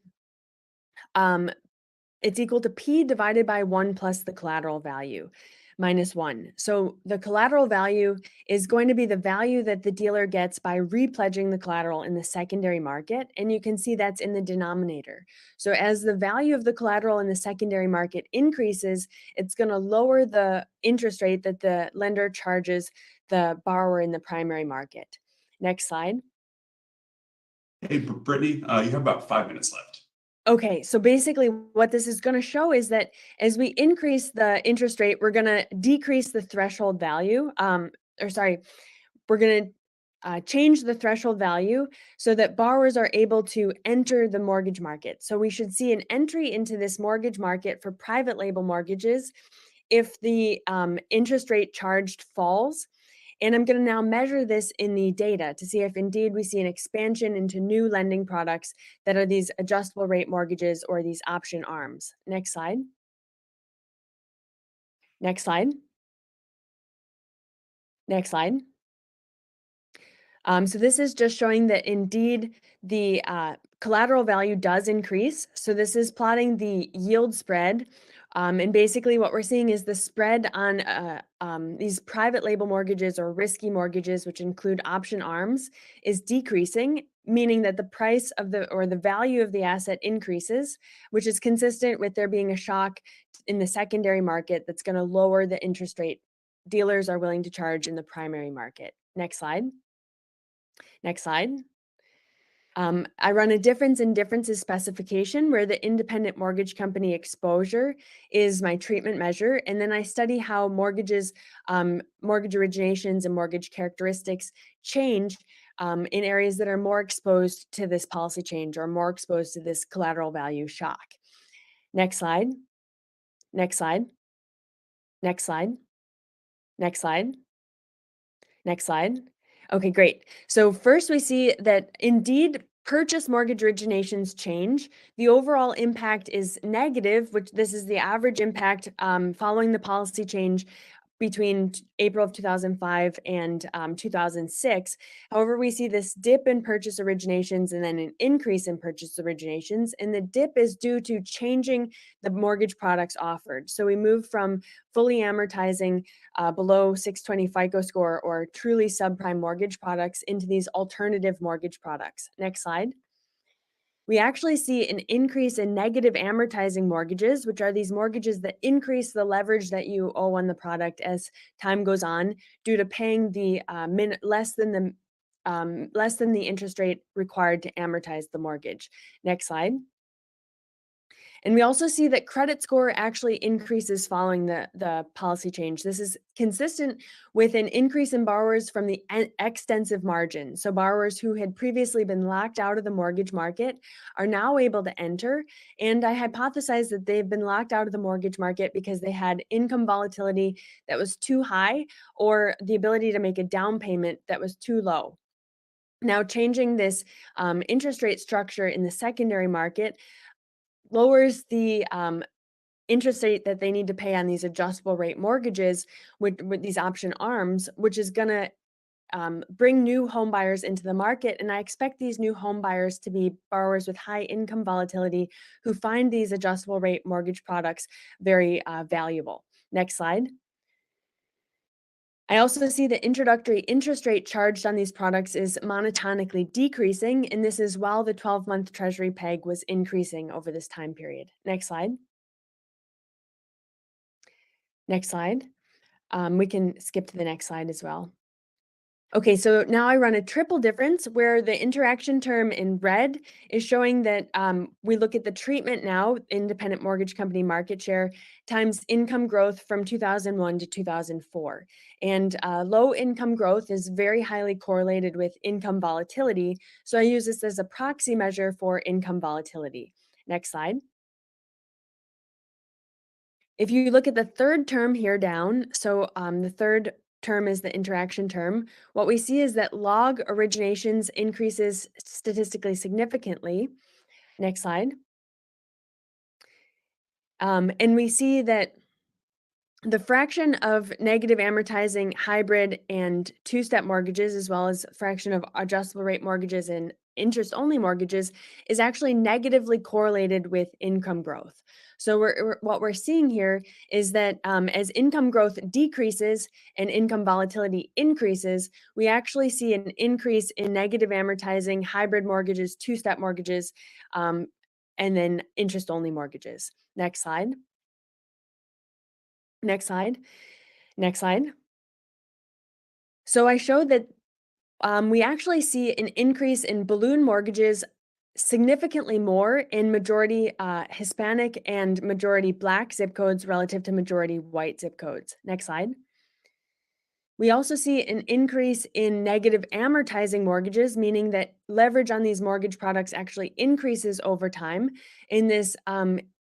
P divided by 1 plus the collateral value minus 1. So the collateral value is going to be the value that the dealer gets by repledging the collateral in the secondary market. And you can see that's in the denominator. So as the value of the collateral in the secondary market increases, it's going to lower the interest rate that the lender charges the borrower in the primary market. Next slide.
Hey, Brittany, you have about 5 minutes left.
Okay, so basically what this is going to show is that as we increase the interest rate, we're going to decrease the threshold value, we're going to change the threshold value so that borrowers are able to enter the mortgage market. So we should see an entry into this mortgage market for private label mortgages if the interest rate charged falls. And I'm going to now measure this in the data to see if indeed we see an expansion into new lending products that are these adjustable rate mortgages or these option arms. Next slide. Next slide. Next slide. So this is just showing that indeed the collateral value does increase. So this is plotting the yield spread. And basically what we're seeing is the spread on these private label mortgages or risky mortgages, which include option arms, is decreasing, meaning that the price of the value of the asset increases, which is consistent with there being a shock in the secondary market that's going to lower the interest rate dealers are willing to charge in the primary market. Next slide. Next slide. I run a difference in differences specification where the independent mortgage company exposure is my treatment measure. And then I study how mortgages, mortgage originations and mortgage characteristics change in areas that are more exposed to this policy change or more exposed to this collateral value shock. Next slide. Next slide. Next slide. Next slide. Next slide. Okay, great. So first we see that indeed purchase mortgage originations change. The overall impact is negative, which this is the average impact following the policy change between April of 2005 and 2006. However, we see this dip in purchase originations and then an increase in purchase originations. And the dip is due to changing the mortgage products offered. So we move from fully amortizing below 620 FICO score or truly subprime mortgage products into these alternative mortgage products. Next slide. We actually see an increase in negative amortizing mortgages, which are these mortgages that increase the leverage that you owe on the product as time goes on due to paying the less than the interest rate required to amortize the mortgage. Next slide. And we also see that credit score actually increases following the policy change. This is consistent with an increase in borrowers from the extensive margin. So borrowers who had previously been locked out of the mortgage market are now able to enter. And I hypothesize that they've been locked out of the mortgage market because they had income volatility that was too high or the ability to make a down payment that was too low. Now, changing this interest rate structure in the secondary market lowers the interest rate that they need to pay on these adjustable rate mortgages with these option arms, which is going to bring new home buyers into the market. And I expect these new home buyers to be borrowers with high income volatility who find these adjustable rate mortgage products very valuable. Next slide. I also see the introductory interest rate charged on these products is monotonically decreasing, and this is while the 12-month Treasury peg was increasing over this time period. Next slide. Next slide. We can skip to the next slide as well. Okay, so now I run a triple difference where the interaction term in red is showing that we look at the treatment now, independent mortgage company market share, times income growth from 2001 to 2004. And low income growth is very highly correlated with income volatility. So I use this as a proxy measure for income volatility. Next slide. If you look at the third term here down, so the third term is the interaction term, what we see is that log originations increases statistically significantly. Next slide. And we see that the fraction of negative amortizing hybrid and two-step mortgages, as well as fraction of adjustable rate mortgages and interest-only mortgages, is actually negatively correlated with income growth. So what we're seeing here is that as income growth decreases and income volatility increases, we actually see an increase in negative amortizing hybrid mortgages, two-step mortgages, and then interest-only mortgages. Next slide. Next slide. Next slide. So I showed that we actually see an increase in balloon mortgages significantly more in majority Hispanic and majority Black zip codes relative to majority white zip codes. Next slide. We also see an increase in negative amortizing mortgages, meaning that leverage on these mortgage products actually increases over time. And this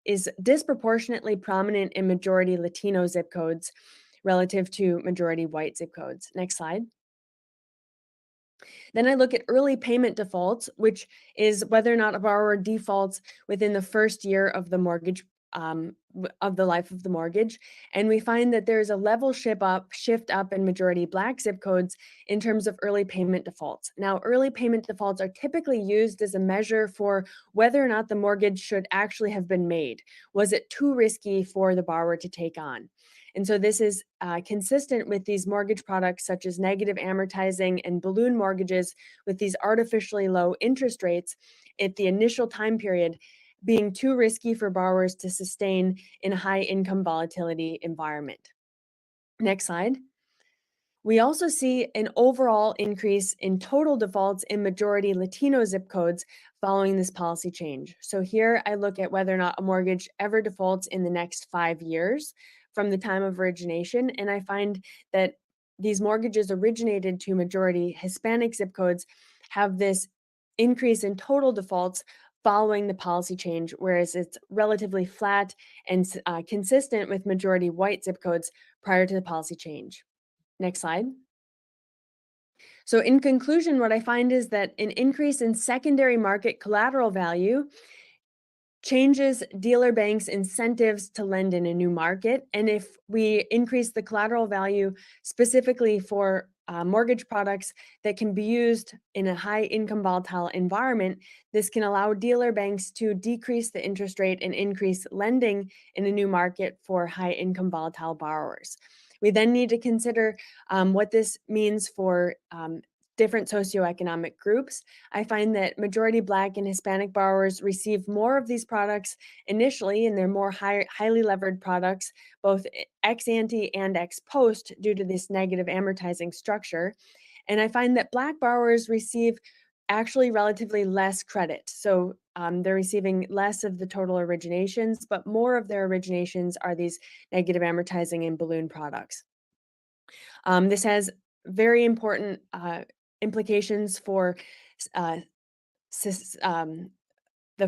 is disproportionately prominent in majority Latino zip codes relative to majority white zip codes. Next slide. Then I look at early payment defaults, which is whether or not a borrower defaults within the first year of the mortgage of the life of the mortgage. And we find that there's a level shift up in majority Black zip codes in terms of early payment defaults. Now, early payment defaults are typically used as a measure for whether or not the mortgage should actually have been made. Was it too risky for the borrower to take on? And so this is consistent with these mortgage products such as negative amortizing and balloon mortgages with these artificially low interest rates at the initial time period being too risky for borrowers to sustain in a high income volatility environment. Next slide. We also see an overall increase in total defaults in majority Latino zip codes following this policy change. So here I look at whether or not a mortgage ever defaults in the next 5 years from the time of origination, and I find that these mortgages originated to majority Hispanic zip codes have this increase in total defaults following the policy change, whereas it's relatively flat and consistent with majority white zip codes prior to the policy change. Next slide. So in conclusion, what I find is that an increase in secondary market collateral value changes dealer banks' incentives to lend in a new market. And if we increase the collateral value specifically for mortgage products that can be used in a high income volatile environment, this can allow dealer banks to decrease the interest rate and increase lending in a new market for high income volatile borrowers. We then need to consider what this means for different socioeconomic groups. I find that majority Black and Hispanic borrowers receive more of these products initially, and they're more highly levered products, both ex ante and ex post, due to this negative amortizing structure. And I find that Black borrowers receive actually relatively less credit. So they're receiving less of the total originations, but more of their originations are these negative amortizing and balloon products. This has very important implications for the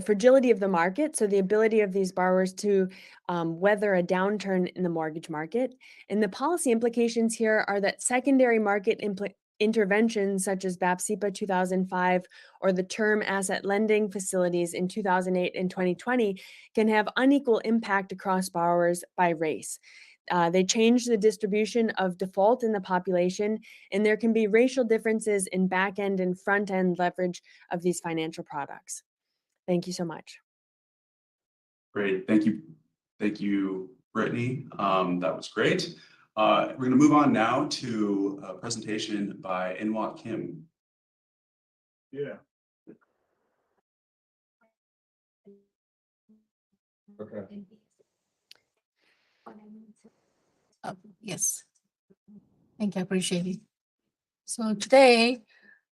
fragility of the market, so the ability of these borrowers to weather a downturn in the mortgage market. And the policy implications here are that secondary market interventions such as BAP-CEPA 2005 or the term asset lending facilities in 2008 and 2020 can have unequal impact across borrowers by race. They change the distribution of default in the population, and there can be racial differences in back-end and front-end leverage of these financial products. Thank you so much.
Great, thank you. Thank you, Brittany. That was great. We're gonna move on now to a presentation by Inwat Kim.
Yeah.
Okay.
Yes, thank you, I appreciate it. So today,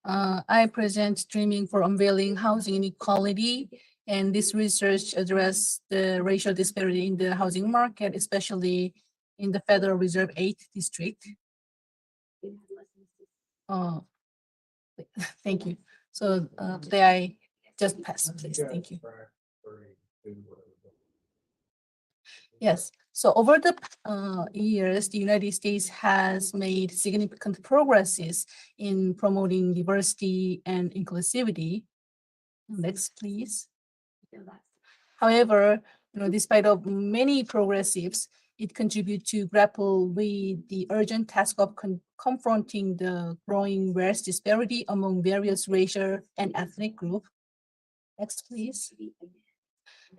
I present Streaming for Unveiling Housing Inequality, and this research addresses the racial disparity in the housing market, especially in the Federal Reserve 8th District. Thank you. So today I just pass, please, thank you. Yes. So over the years, the United States has made significant progresses in promoting diversity and inclusivity. Next, please. However, despite of many progressives, it contributes to grapple with the urgent task of confronting the growing wealth disparity among various racial and ethnic groups. Next, please.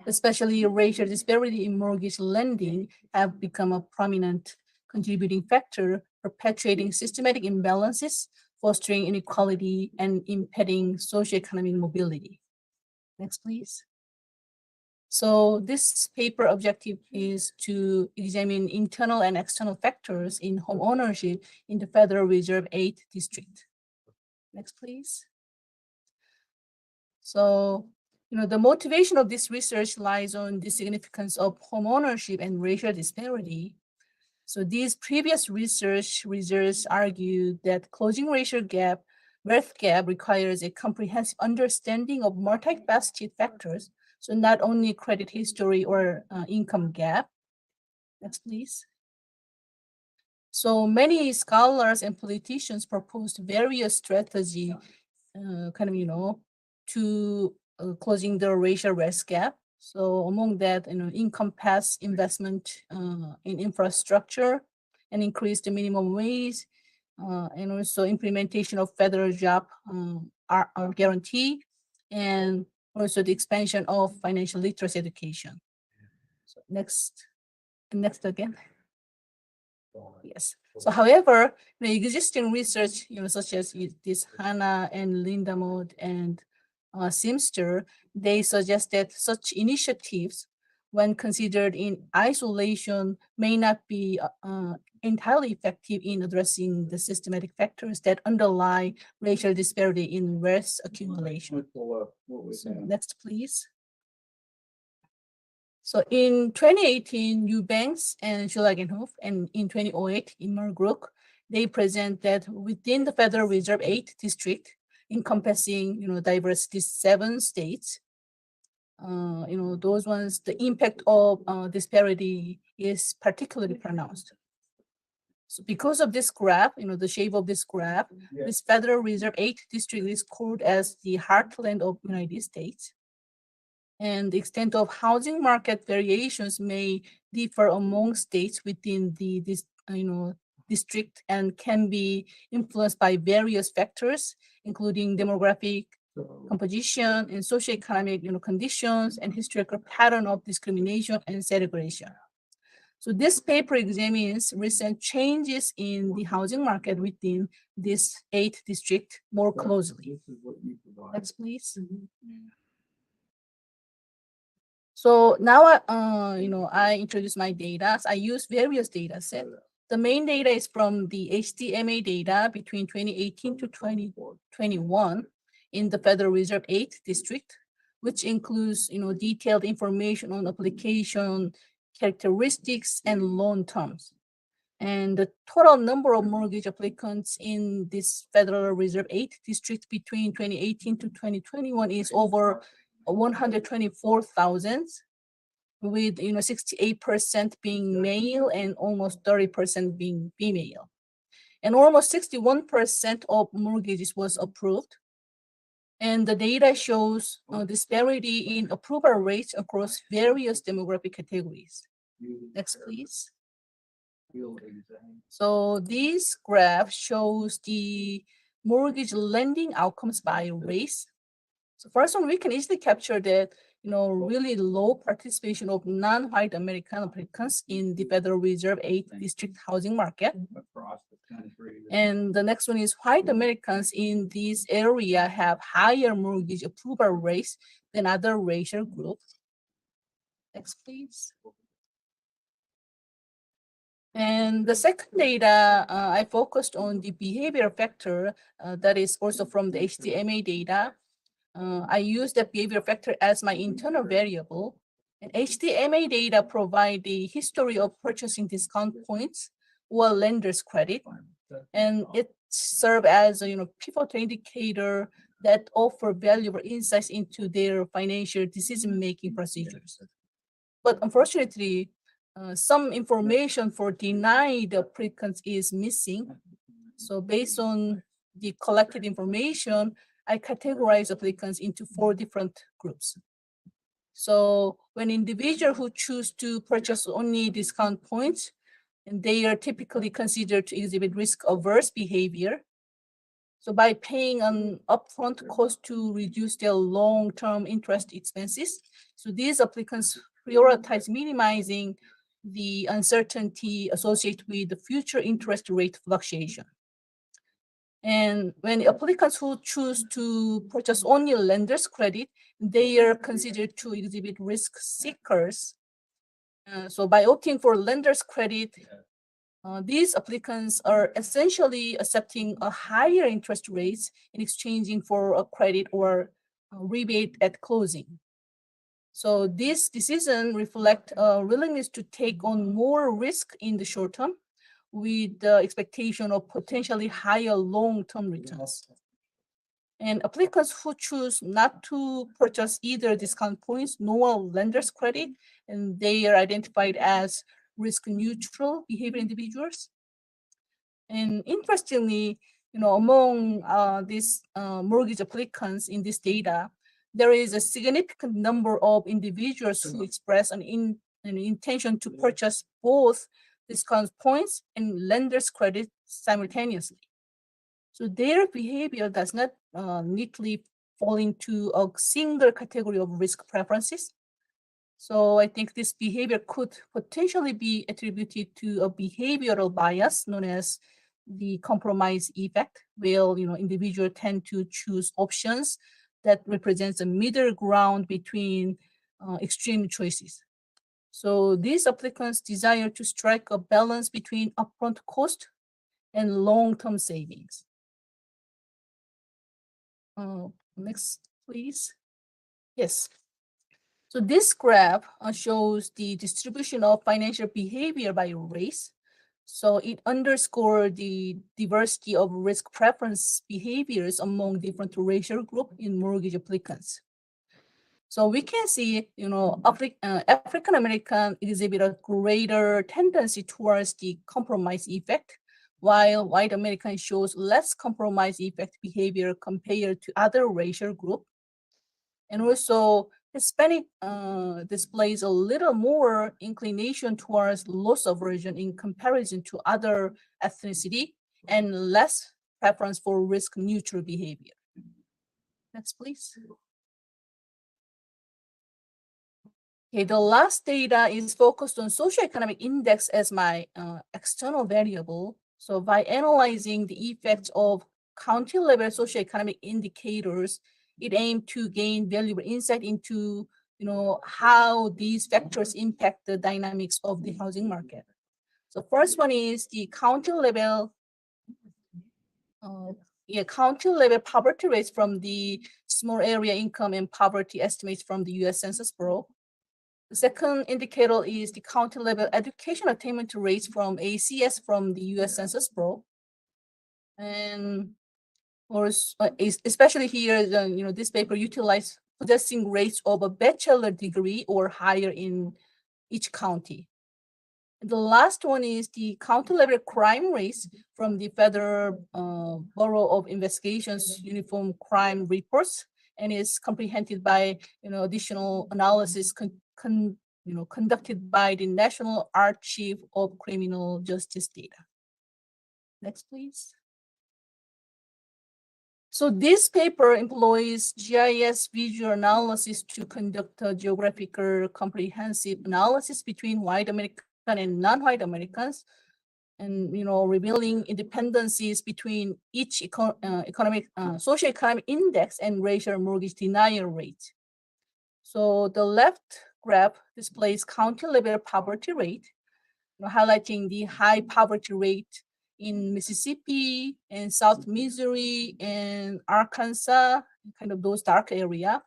Especially racial disparity in mortgage lending have become a prominent contributing factor, perpetuating systematic imbalances, fostering inequality, and impeding socioeconomic mobility. Next, please. So this paper objective is to examine internal and external factors in home ownership in the Federal Reserve 8th District. Next, please. So, the motivation of this research lies on the significance of home ownership and racial disparity. So these previous research results argued that closing racial wealth gap requires a comprehensive understanding of multifaceted factors. So not only credit history or income gap. Next, please. So many scholars and politicians proposed various strategies, to closing the racial wealth gap. So among that, encompass investment in infrastructure and increase the minimum wage, and also implementation of federal job guarantee, and also the expansion of financial literacy education. So next again. Yes. So, however, the existing research, such as this Hannah and Lindamode and Simster, they suggest that such initiatives, when considered in isolation, may not be entirely effective in addressing the systematic factors that underlie racial disparity in wealth accumulation. So, next, please. So in 2018, Eubanks and Schulagenhof, and in 2008, Immergruck, they present that within the Federal Reserve 8 district, encompassing diverse 7 states, those ones, the impact of disparity is particularly pronounced. So because of this graph, the shape of this graph, this Federal Reserve 8 district is called as the heartland of United States. And the extent of housing market variations may differ among states within this district, and can be influenced by various factors, including demographic composition and socioeconomic conditions and historical pattern of discrimination and segregation. So this paper examines recent changes in the housing market within this 8 district more closely. Next, please. So now, I introduce my data. So I use various data sets. The main data is from the HDMA data between 2018 to 2021 in the Federal Reserve 8 district, which includes, detailed information on application characteristics and loan terms. And the total number of mortgage applicants in this Federal Reserve 8 district between 2018 to 2021 is over 124,000, with 68% being male and almost 30% being female. And almost 61% of mortgages was approved. And the data shows disparity in approval rates across various demographic categories. Next, please. So this graph shows the mortgage lending outcomes by race. So first one, we can easily capture that, really low participation of non-white American applicants in the Federal Reserve 8 district housing market. And the next one is white Americans in this area have higher mortgage approval rates than other racial groups. Next, please. And the second data, I focused on the behavior factor that is also from the HDMA data. I use the behavior factor as my internal variable. And HDMA data provide the history of purchasing discount points or lender's credit. And it serves as a pivotal indicator that offer valuable insights into their financial decision-making procedures. But unfortunately, some information for denied applicants is missing. So based on the collected information, I categorize applicants into 4 different groups. So when individuals who choose to purchase only discount points, and they are typically considered to exhibit risk-averse behavior. So by paying an upfront cost to reduce their long-term interest expenses, so these applicants prioritize minimizing the uncertainty associated with the future interest rate fluctuation. And when applicants who choose to purchase only lender's credit, they are considered to exhibit risk seekers. So by opting for lender's credit, these applicants are essentially accepting a higher interest rates in exchanging for a credit or a rebate at closing. So this decision reflects a willingness to take on more risk in the short term, with the expectation of potentially higher long-term returns. And applicants who choose not to purchase either discount points nor lender's credit, and they are identified as risk-neutral behavior individuals. And interestingly, among these mortgage applicants in this data, there is a significant number of individuals who express an intention to purchase both discount points and lenders credit simultaneously. So their behavior does not neatly fall into a single category of risk preferences. So I think this behavior could potentially be attributed to a behavioral bias known as the compromise effect, where individuals tend to choose options that represents a middle ground between extreme choices. So these applicants desire to strike a balance between upfront cost and long-term savings. Next, please. Yes. So this graph shows the distribution of financial behavior by race. So it underscores the diversity of risk preference behaviors among different racial groups in mortgage applicants. So we can see, African American exhibit a greater tendency towards the compromise effect, while white American shows less compromise effect behavior compared to other racial groups. And also Hispanic displays a little more inclination towards loss aversion in comparison to other ethnicity and less preference for risk neutral behavior. Next, please. Okay, the last data is focused on socioeconomic index as my external variable. So by analyzing the effects of county level socioeconomic indicators, it aimed to gain valuable insight into how these factors impact the dynamics of the housing market. So first one is the county level county level poverty rates from the small area income and poverty estimates from the US Census Bureau. The second indicator is the county level education attainment rates from ACS from the US Census Bureau. And especially here, this paper utilized possessing rates of a bachelor degree or higher in each county. And the last one is the county level crime rates from the Federal Bureau of Investigation's Uniform Crime Reports, and is comprehended by additional analysis conducted by the National Archive of Criminal Justice Data. Next, please. So this paper employs GIS visual analysis to conduct a geographical comprehensive analysis between white American and non-white Americans, and revealing independencies between each socioeconomic index and racial mortgage denial rate. So the left graph displays county level poverty rate, highlighting the high poverty rate in Mississippi and South Missouri and Arkansas, kind of those dark area.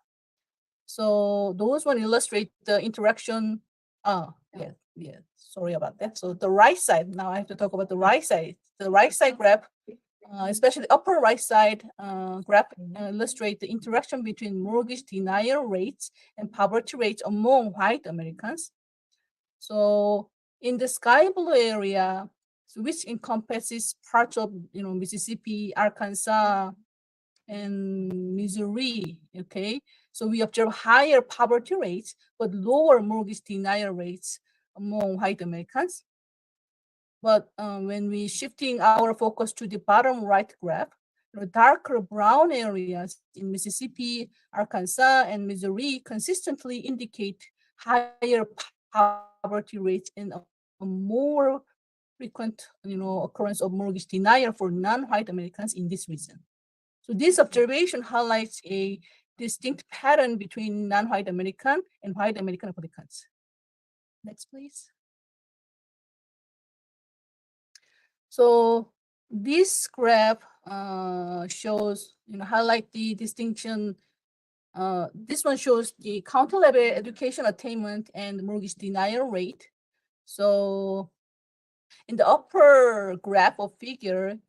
So those one illustrate the interaction. Sorry about that. So the right side, now I have to talk about the right side. The right side graph, especially upper right side graph, illustrate the interaction between mortgage denial rates and poverty rates among white Americans. So in the sky blue area, which encompasses parts of Mississippi, Arkansas, and Missouri, okay? So we observe higher poverty rates, but lower mortgage denial rates among white Americans. But when we shifting our focus to the bottom right graph, darker brown areas in Mississippi, Arkansas, and Missouri consistently indicate higher poverty rates and a more frequent occurrence of mortgage denial for non-white Americans in this region. So this observation highlights a distinct pattern between non-white American and white American applicants. Next, please. So this graph shows, highlight the distinction. This one shows the county level education attainment and mortgage denial rate. So in the upper graph of figure,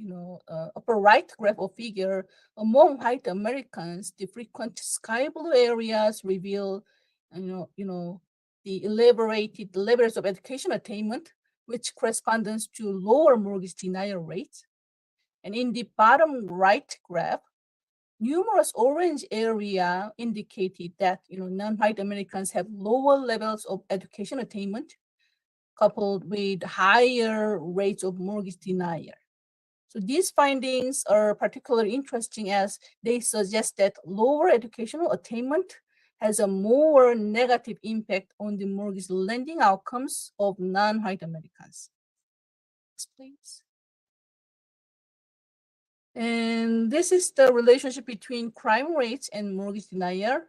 upper right graph of figure, among white Americans, the frequent sky blue areas reveal, the elaborated levels of education attainment, which corresponds to lower mortgage denial rates. And in the bottom right graph, numerous orange area indicated that non-white Americans have lower levels of education attainment, coupled with higher rates of mortgage denial. So these findings are particularly interesting as they suggest that lower educational attainment has a more negative impact on the mortgage lending outcomes of non-white Americans. Next, please. And this is the relationship between crime rates and mortgage denial.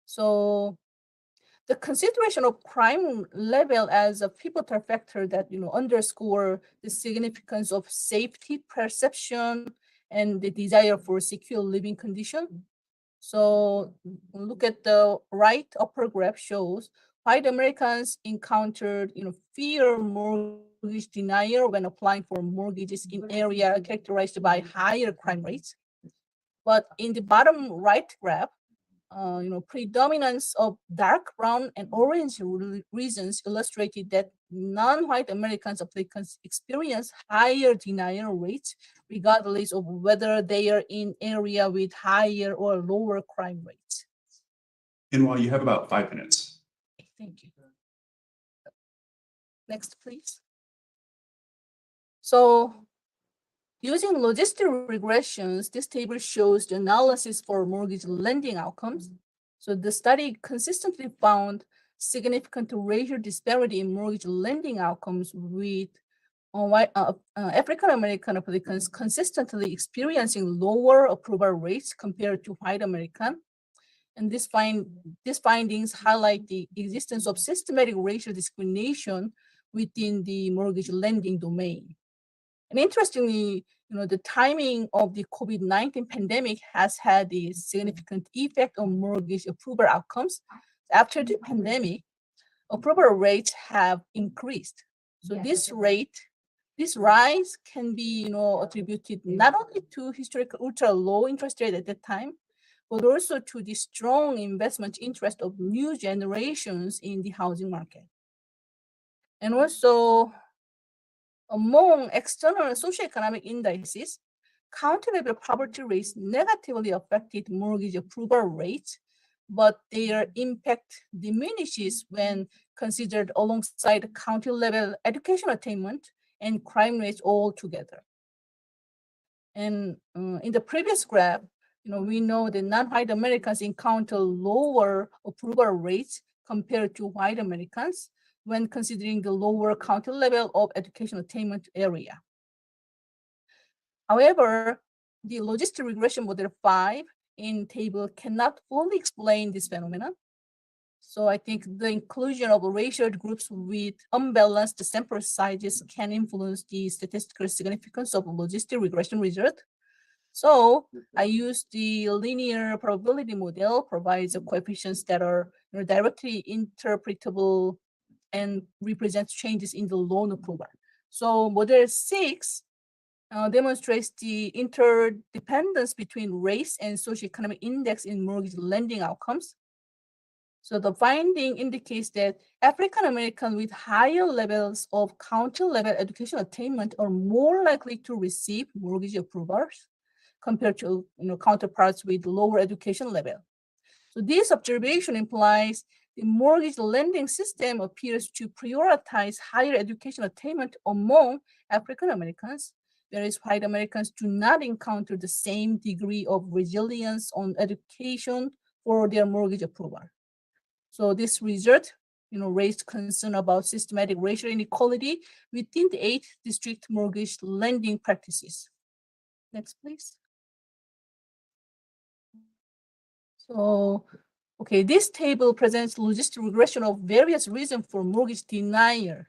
So the consideration of crime level as a pivotal factor that underscore the significance of safety perception and the desire for secure living condition. So look at the right upper graph shows white Americans encountered fear mortgage denial when applying for mortgages in area characterized by higher crime rates. But in the bottom right graph, predominance of dark brown and orange regions illustrated that non-white Americans applicants experience higher denial rates, regardless of whether they are in area with higher or lower crime rates.
And while you have about 5 minutes.
Thank you. Next, please. So, using logistic regressions, this table shows the analysis for mortgage lending outcomes. So the study consistently found significant racial disparity in mortgage lending outcomes with African-American applicants consistently experiencing lower approval rates compared to white American. And these findings highlight the existence of systematic racial discrimination within the mortgage lending domain. And interestingly, the timing of the COVID-19 pandemic has had a significant effect on mortgage approval outcomes. After the pandemic, approval rates have increased. So this rise can be, attributed not only to historical ultra low interest rate at that time, but also to the strong investment interest of new generations in the housing market. And also, among external socioeconomic indices, county-level poverty rates negatively affected mortgage approval rates, but their impact diminishes when considered alongside county-level education attainment and crime rates altogether. And in the previous graph, we know that non-white Americans encounter lower approval rates compared to white Americans when considering the lower county level of education attainment area. However, the logistic regression model 5 in table cannot fully explain this phenomenon. So I think the inclusion of racial groups with unbalanced sample sizes can influence the statistical significance of logistic regression result. So I use the linear probability model, provides coefficients that are directly interpretable and represents changes in the loan approval. So model 6 demonstrates the interdependence between race and socioeconomic index in mortgage lending outcomes. So the finding indicates that African Americans with higher levels of county level education attainment are more likely to receive mortgage approvals compared to counterparts with lower education level. So this observation implies the mortgage lending system appears to prioritize higher education attainment among African Americans, whereas white Americans do not encounter the same degree of resilience on education for their mortgage approval. So this result, raised concern about systematic racial inequality within the 8 district mortgage lending practices. Next, please. So, okay, this table presents logistic regression of various reasons for mortgage denial.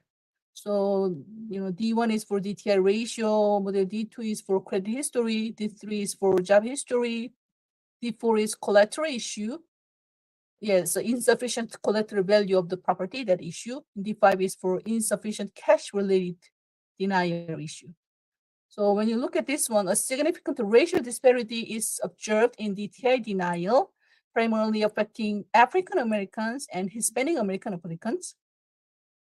So, D1 is for DTI ratio, model D2 is for credit history, D3 is for job history, D4 is collateral issue. Yes, so insufficient collateral value of the property, that issue. D5 is for insufficient cash-related denial issue. So when you look at this one, a significant racial disparity is observed in DTI denial, primarily affecting African Americans and Hispanic American applicants.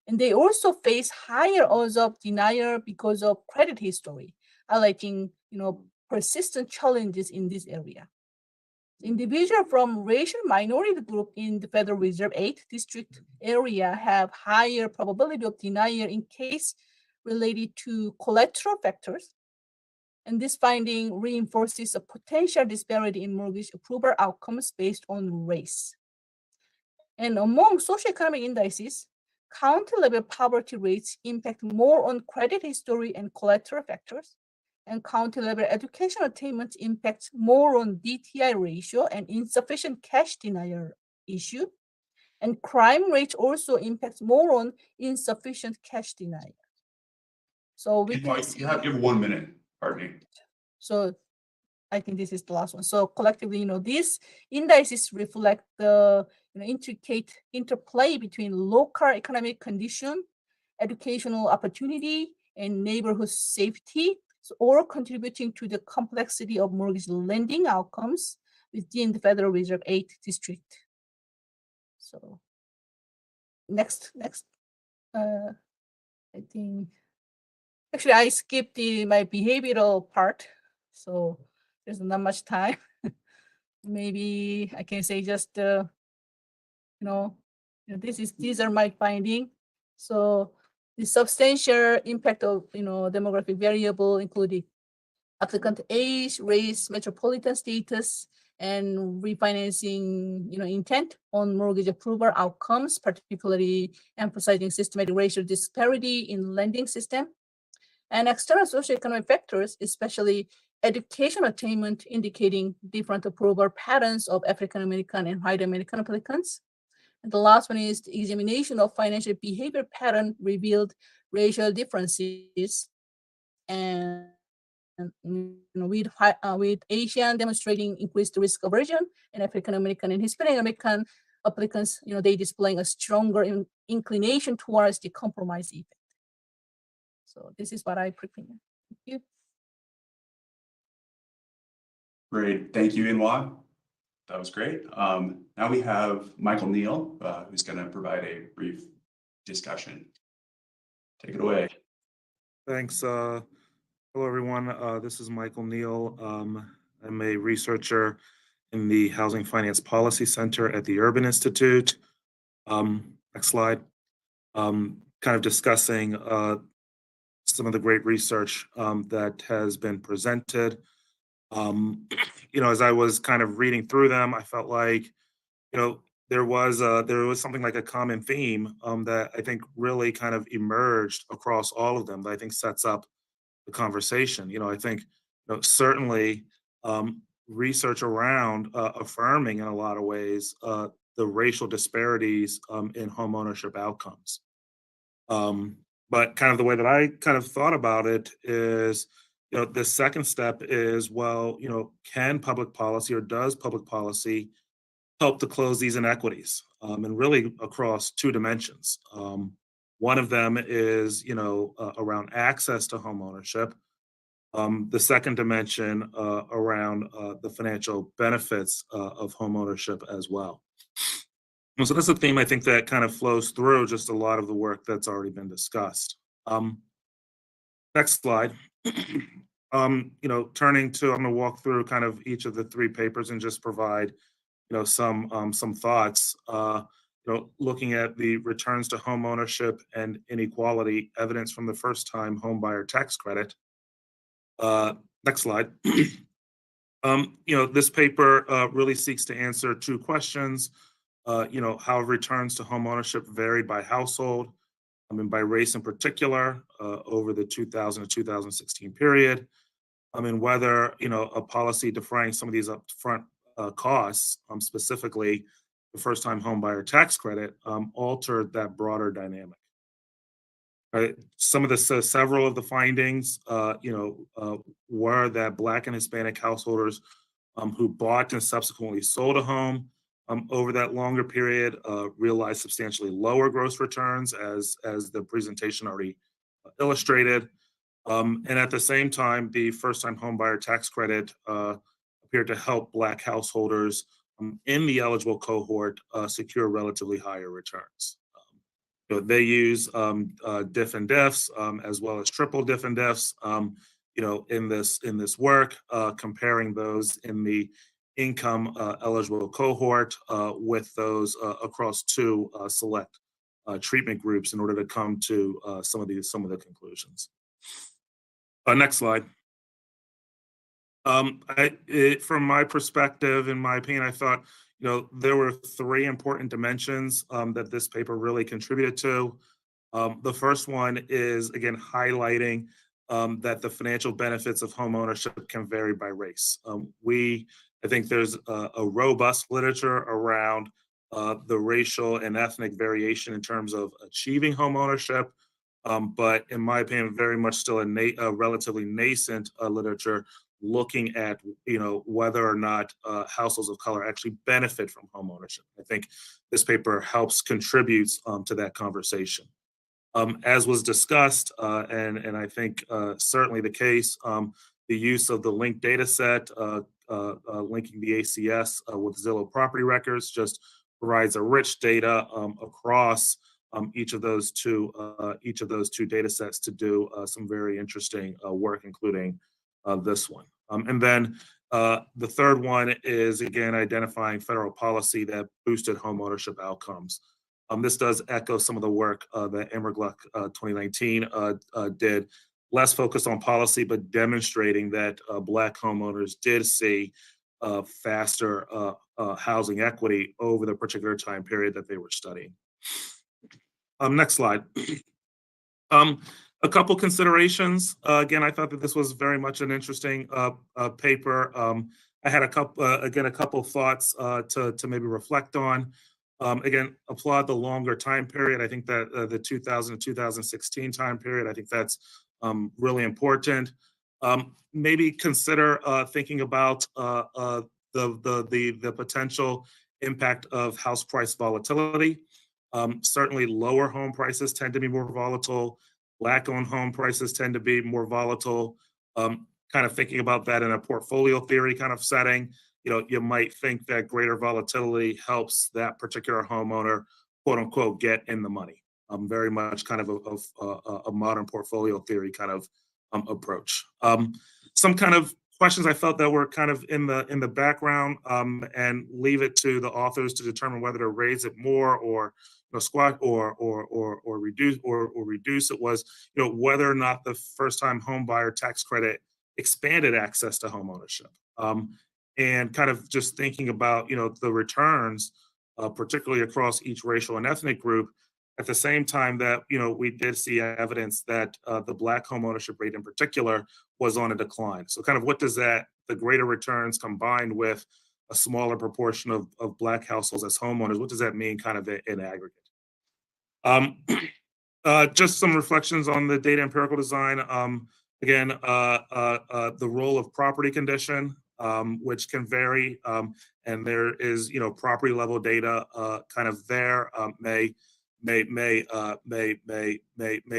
And they also face higher odds of denial because of credit history, highlighting, persistent challenges in this area. Individuals from racial minority group in the Federal Reserve 8 district area have higher probability of denial in case related to collateral factors. And this finding reinforces a potential disparity in mortgage approval outcomes based on race. And among socioeconomic indices, county-level poverty rates impact more on credit history and collateral factors, and county-level education attainment impacts more on DTI ratio and insufficient cash denial issue, and crime rate also impacts more on insufficient cash denial. So we can see,
you have 1 minute, pardon me.
So I think this is the last one. So collectively, these indices reflect the intricate interplay between local economic condition, educational opportunity, and neighborhood safety, so all contributing to the complexity of mortgage lending outcomes within the Federal Reserve 8 district. So next, I think, actually I skipped my behavioral part, so there's not much time. Maybe I can say just, these are my finding. So the substantial impact of, demographic variable, including applicant age, race, metropolitan status, and refinancing, intent on mortgage approval outcomes, particularly emphasizing systematic racial disparity in lending system, and external socioeconomic factors, especially education attainment, indicating different approval patterns of African American and white American applicants. And the last one is the examination of financial behavior pattern revealed racial differences, and with Asian demonstrating increased risk aversion, and African American and Hispanic American applicants, they displaying a stronger inclination towards the compromise effect. So this is what I prepared. Thank you.
Great, thank you, Inwa. That was great. Now we have Michael Neal, who's going to provide a brief discussion. Take it away.
Thanks. Hello, everyone. This is Michael Neal. I'm a researcher in the Housing Finance Policy Center at the Urban Institute. Next slide. Kind of discussing some of the great research that has been presented. As I was kind of reading through them, I felt like, there was something like a common theme that I think really kind of emerged across all of them that I think sets up the conversation. I think certainly research around affirming in a lot of ways the racial disparities in homeownership outcomes. But kind of the way that I kind of thought about it is, the second step is, well, can public policy or does public policy help to close these inequities, and really across two dimensions. One of them is, around access to homeownership. The second dimension around the financial benefits of homeownership as well. So that's a theme I think that kind of flows through just a lot of the work that's already been discussed. Next slide. Turning to, I'm going to walk through kind of each of the three papers and just provide, some thoughts. Looking at the returns to home ownership and inequality evidence from the first-time homebuyer tax credit. Next slide. This paper really seeks to answer two questions. How returns to home ownership varied by household, and by race in particular, over the 2000 to 2016 period. And whether, a policy defraying some of these upfront costs, specifically the first-time homebuyer tax credit, altered that broader dynamic. Right. Several of the findings, were that Black and Hispanic householders who bought and subsequently sold a home over that longer period realized substantially lower gross returns, as the presentation already illustrated. And at the same time, the first-time homebuyer tax credit appeared to help Black householders in the eligible cohort secure relatively higher returns. They use diff and diffs, as well as triple diff and diffs, in this work, comparing those in the income eligible cohort with those across two select treatment groups in order to come to some of the conclusions. Next slide. From my perspective, in my opinion, I thought there were three important dimensions that this paper really contributed to. The first one is, again, highlighting that the financial benefits of home ownership can vary by race. I think there's a robust literature around the racial and ethnic variation in terms of achieving home ownership, but in my opinion, very much still a relatively nascent literature looking at whether or not households of color actually benefit from home ownership. I think this paper helps contributes to that conversation. As was discussed, and I think certainly the case, the use of the linked data set, linking the ACS with Zillow property records just provides a rich data across each of those two data sets to do some very interesting work, including this one. And then the third one is, again, identifying federal policy that boosted home ownership outcomes. This does echo some of the work that Emmer Gluck 2019 did, less focused on policy, but demonstrating that Black homeowners did see faster housing equity over the particular time period that they were studying. Next slide. A couple considerations. Again, I thought that this was very much an interesting paper. I had a couple thoughts to maybe reflect on. Again, applaud the longer time period. I think that the 2000 to 2016 time period, I think that's really important. Maybe consider thinking about the potential impact of house price volatility. Certainly lower home prices tend to be more volatile. Black-owned home prices tend to be more volatile. Kind of thinking about that in a portfolio theory kind of setting, you might think that greater volatility helps that particular homeowner, quote unquote, get in the money. Very much kind of a modern portfolio theory kind of approach. Some kind of questions I felt that were kind of in the background, and leave it to the authors to determine whether to raise it more or squat or reduce it was whether or not the first-time home buyer tax credit expanded access to home ownership. And kind of just thinking about the returns, particularly across each racial and ethnic group, at the same time that we did see evidence that the Black home ownership rate in particular was on a decline. So kind of what does the greater returns combined with a smaller proportion of Black households as homeowners, what does that mean kind of in aggregate? Just some reflections on the data empirical design. Again, the role of property condition, which can vary, and there is property level data kind of there may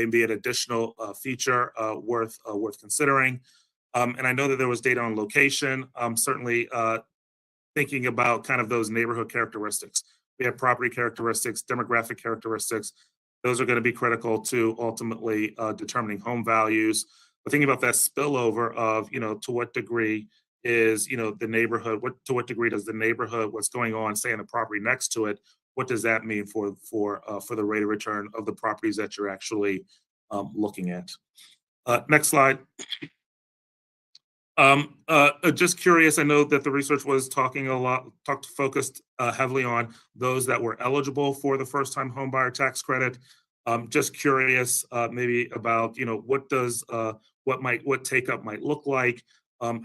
be an additional feature worth considering. And I know that there was data on location. Certainly thinking about kind of those neighborhood characteristics. We have property characteristics, demographic characteristics. Those are going to be critical to ultimately determining home values. But thinking about that spillover of to what degree is the neighborhood, to what degree does the neighborhood, what's going on, say, in the property next to it, what does that mean for the rate of return of the properties that you're actually looking at? Next slide. Just curious, I know that the research was focused heavily on those that were eligible for the first-time homebuyer tax credit. Just curious, maybe about what take-up might look like,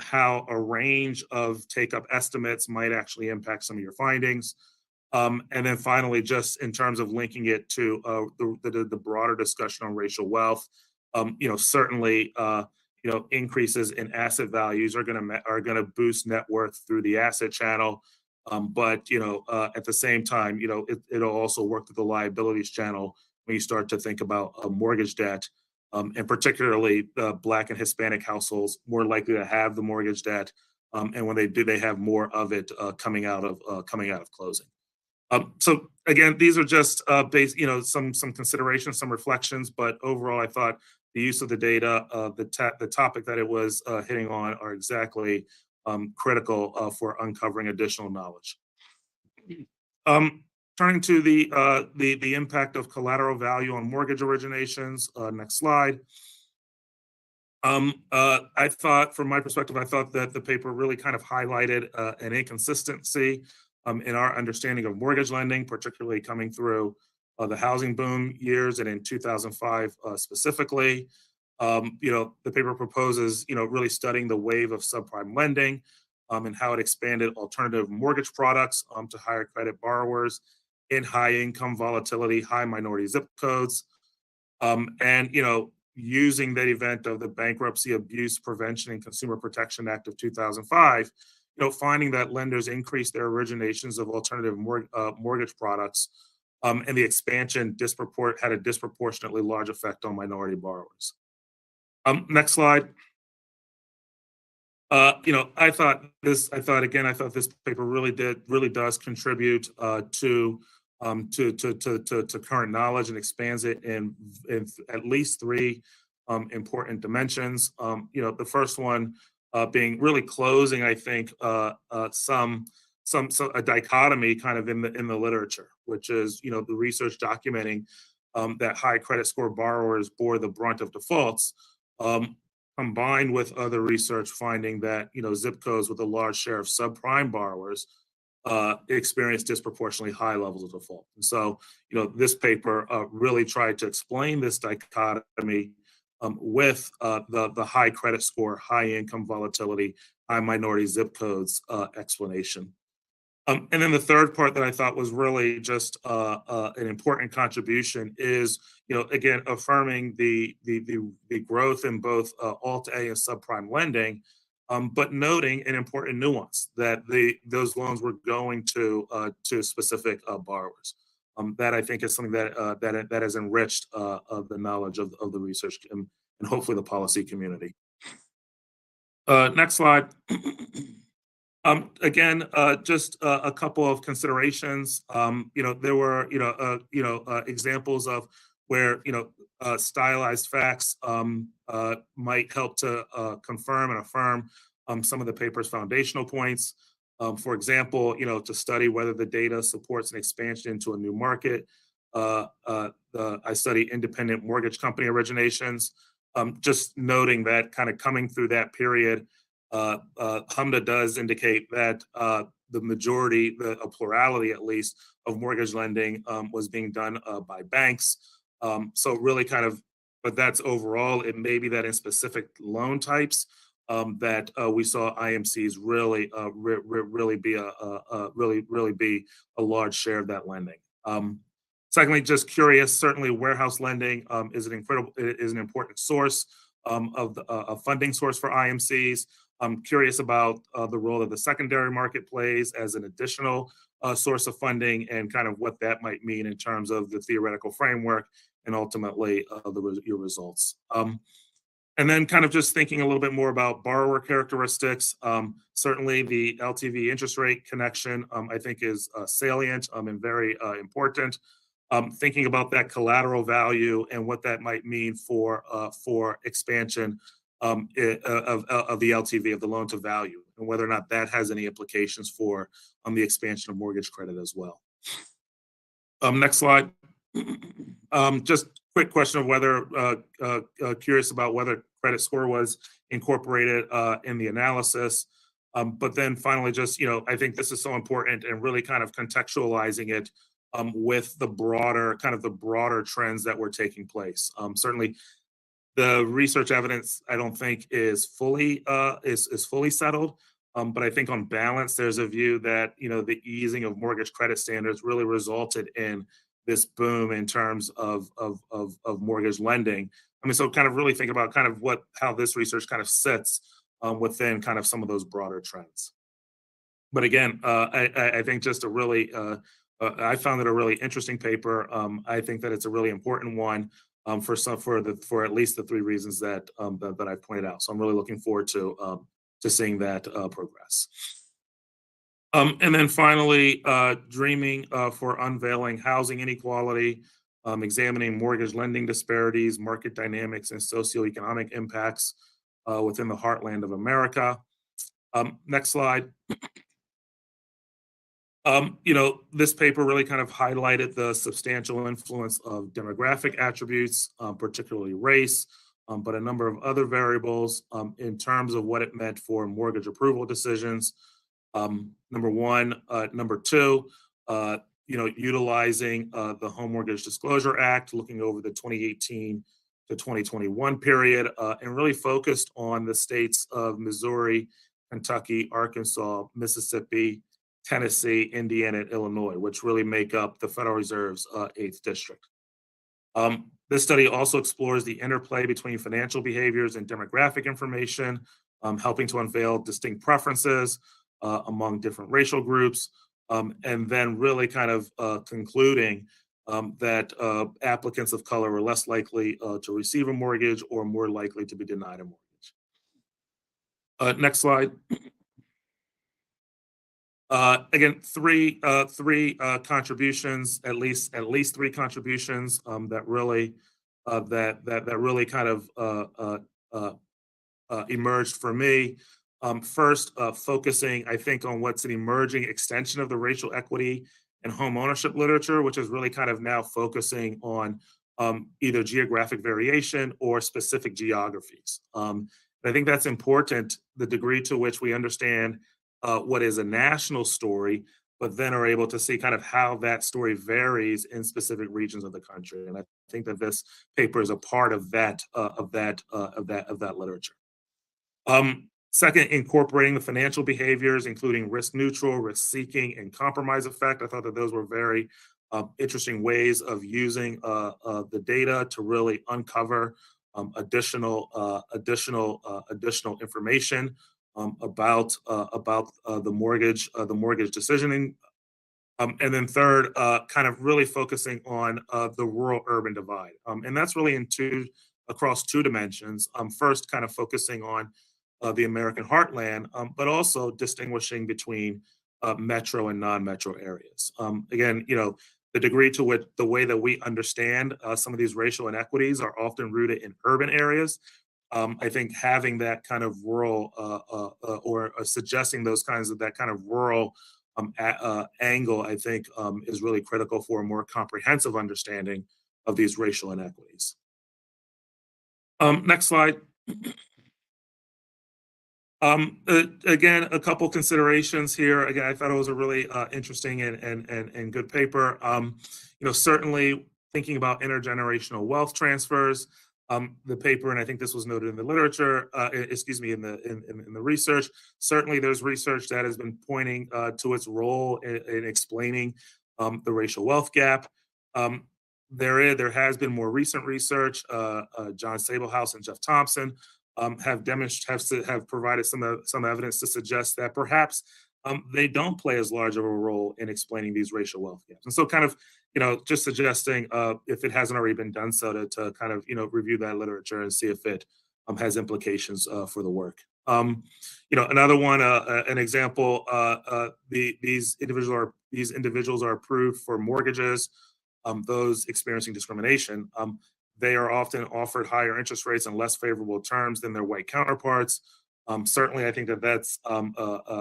how a range of take-up estimates might actually impact some of your findings. And then finally, just in terms of linking it to the broader discussion on racial wealth, certainly increases in asset values are gonna boost net worth through the asset channel, but at the same time, it'll also work through the liabilities channel when you start to think about mortgage debt, and particularly Black and Hispanic households more likely to have the mortgage debt, and when they do, they have more of it coming out of closing. So again, these are just some considerations, some reflections, but overall, I thought the use of the data, the topic that it was hitting on are exactly critical for uncovering additional knowledge. Turning to the impact of collateral value on mortgage originations. Next slide. I thought, from my perspective, I thought that the paper really kind of highlighted an inconsistency in our understanding of mortgage lending, particularly coming through the housing boom years and in 2005 specifically. The paper proposes, really studying the wave of subprime lending and how it expanded alternative mortgage products to higher credit borrowers in high income volatility, high minority zip codes. Using that event of the Bankruptcy Abuse Prevention and Consumer Protection Act of 2005, finding that lenders increased their originations of alternative mortgage products, and the expansion had a disproportionately large effect on minority borrowers. Next slide. I thought this paper really does contribute to current knowledge and expands it in at least three important dimensions. The first one being really closing, I think, a dichotomy kind of in the literature, which is the research documenting that high credit score borrowers bore the brunt of defaults, combined with other research finding that zip codes with a large share of subprime borrowers experience disproportionately high levels of default. And so, this paper really tried to explain this dichotomy with the high credit score, high income volatility, high minority zip codes explanation. And then the third part that I thought was really just an important contribution is, again, affirming the growth in both Alt-A and subprime lending, but noting an important nuance that those loans were going to specific borrowers. That I think is something that has enriched the knowledge of the research and hopefully the policy community. Next slide. Again, just a couple of considerations. There were examples of where stylized facts might help to confirm and affirm some of the paper's foundational points. For example, to study whether the data supports an expansion into a new market. I study independent mortgage company originations. Just noting that kind of coming through that period, HMDA does indicate that the majority, a plurality at least, of mortgage lending was being done by banks. So really kind of, but that's overall. It may be that in specific loan types that we saw IMCs really be a large share of that lending. Secondly, just curious, certainly warehouse lending is an important source of a funding source for IMCs. I'm curious about the role that the secondary market plays as an additional source of funding and kind of what that might mean in terms of the theoretical framework and ultimately your results. And then kind of just thinking a little bit more about borrower characteristics. Certainly the LTV interest rate connection I think is salient and very important. Thinking about that collateral value and what that might mean for expansion of the LTV, of the loan to value, and whether or not that has any implications for the expansion of mortgage credit as well. Next slide. Just quick question of whether, curious about whether credit score was incorporated in the analysis. But then finally, just, I think this is so important and really kind of contextualizing it with the broader trends that were taking place. Certainly, the research evidence I don't think is fully settled, but I think on balance there's a view that the easing of mortgage credit standards really resulted in this boom in terms of mortgage lending. I mean, so kind of really think about kind of how this research kind of sits within kind of some of those broader trends. But again, I think just a really I found it a really interesting paper. I think that it's a really important one for at least the three reasons that I pointed out. So I'm really looking forward to seeing that progress. And then finally, dreaming for unveiling housing inequality. examining mortgage lending disparities, market dynamics, and socioeconomic impacts within the heartland of America. Next slide. This paper really kind of highlighted the substantial influence of demographic attributes, particularly race, but a number of other variables in terms of what it meant for mortgage approval decisions. Number one, number two, utilizing the Home Mortgage Disclosure Act, looking over the 2018 to 2021 period, and really focused on the states of Missouri, Kentucky, Arkansas, Mississippi, Tennessee, Indiana, and Illinois, which really make up the Federal Reserve's 8th district. This study also explores the interplay between financial behaviors and demographic information, helping to unveil distinct preferences among different racial groups, and then really kind of concluding that applicants of color are less likely to receive a mortgage or more likely to be denied a mortgage. Next slide. Again, three contributions, at least three contributions that really kind of emerged for me. First, focusing, I think, on what's an emerging extension of the racial equity and home ownership literature, which is really kind of now focusing on either geographic variation or specific geographies. I think that's important, the degree to which we understand what is a national story, but then are able to see kind of how that story varies in specific regions of the country. And I think that this paper is a part of that literature. Second, incorporating the financial behaviors, including risk neutral, risk seeking, and compromise effect. I thought that those were very interesting ways of using the data to really uncover additional information about the mortgage decisioning. And then third, kind of really focusing on the rural-urban divide. And that's really across two dimensions. First, kind of focusing on the American heartland, but also distinguishing between metro and non-metro areas. Again, the degree to which the way that we understand some of these racial inequities are often rooted in urban areas. I think having that kind of rural or suggesting that kind of rural angle, I think, is really critical for a more comprehensive understanding of these racial inequities. Next slide. Again, a couple considerations here. Again, I thought it was a really interesting and good paper. Certainly thinking about intergenerational wealth transfers. The paper, and I think this was noted in the literature, in the research. Certainly, there's research that has been pointing to its role in explaining the racial wealth gap. There has been more recent research. John Sablehouse and Jeff Thompson have provided some evidence to suggest that perhaps they don't play as large of a role in explaining these racial wealth gaps. And so kind of, just suggesting if it hasn't already been done so to kind of, review that literature and see if it has implications for the work. Another one, an example, these individuals are approved for mortgages, those experiencing discrimination. They are often offered higher interest rates and less favorable terms than their white counterparts. Certainly, I think that that's an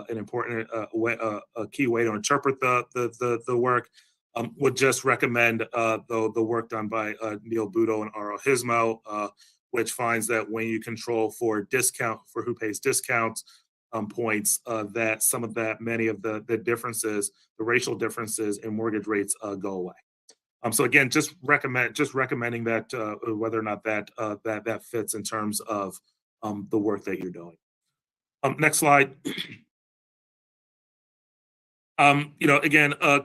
important a key way to interpret the work. Would just recommend the work done by Neil Budo and Aro Hismo, which finds that when you control for who pays discounts points, that many of the differences, the racial differences in mortgage rates go away. So again, just recommending that whether or not that fits in terms of the work that you're doing. Next slide. Again, a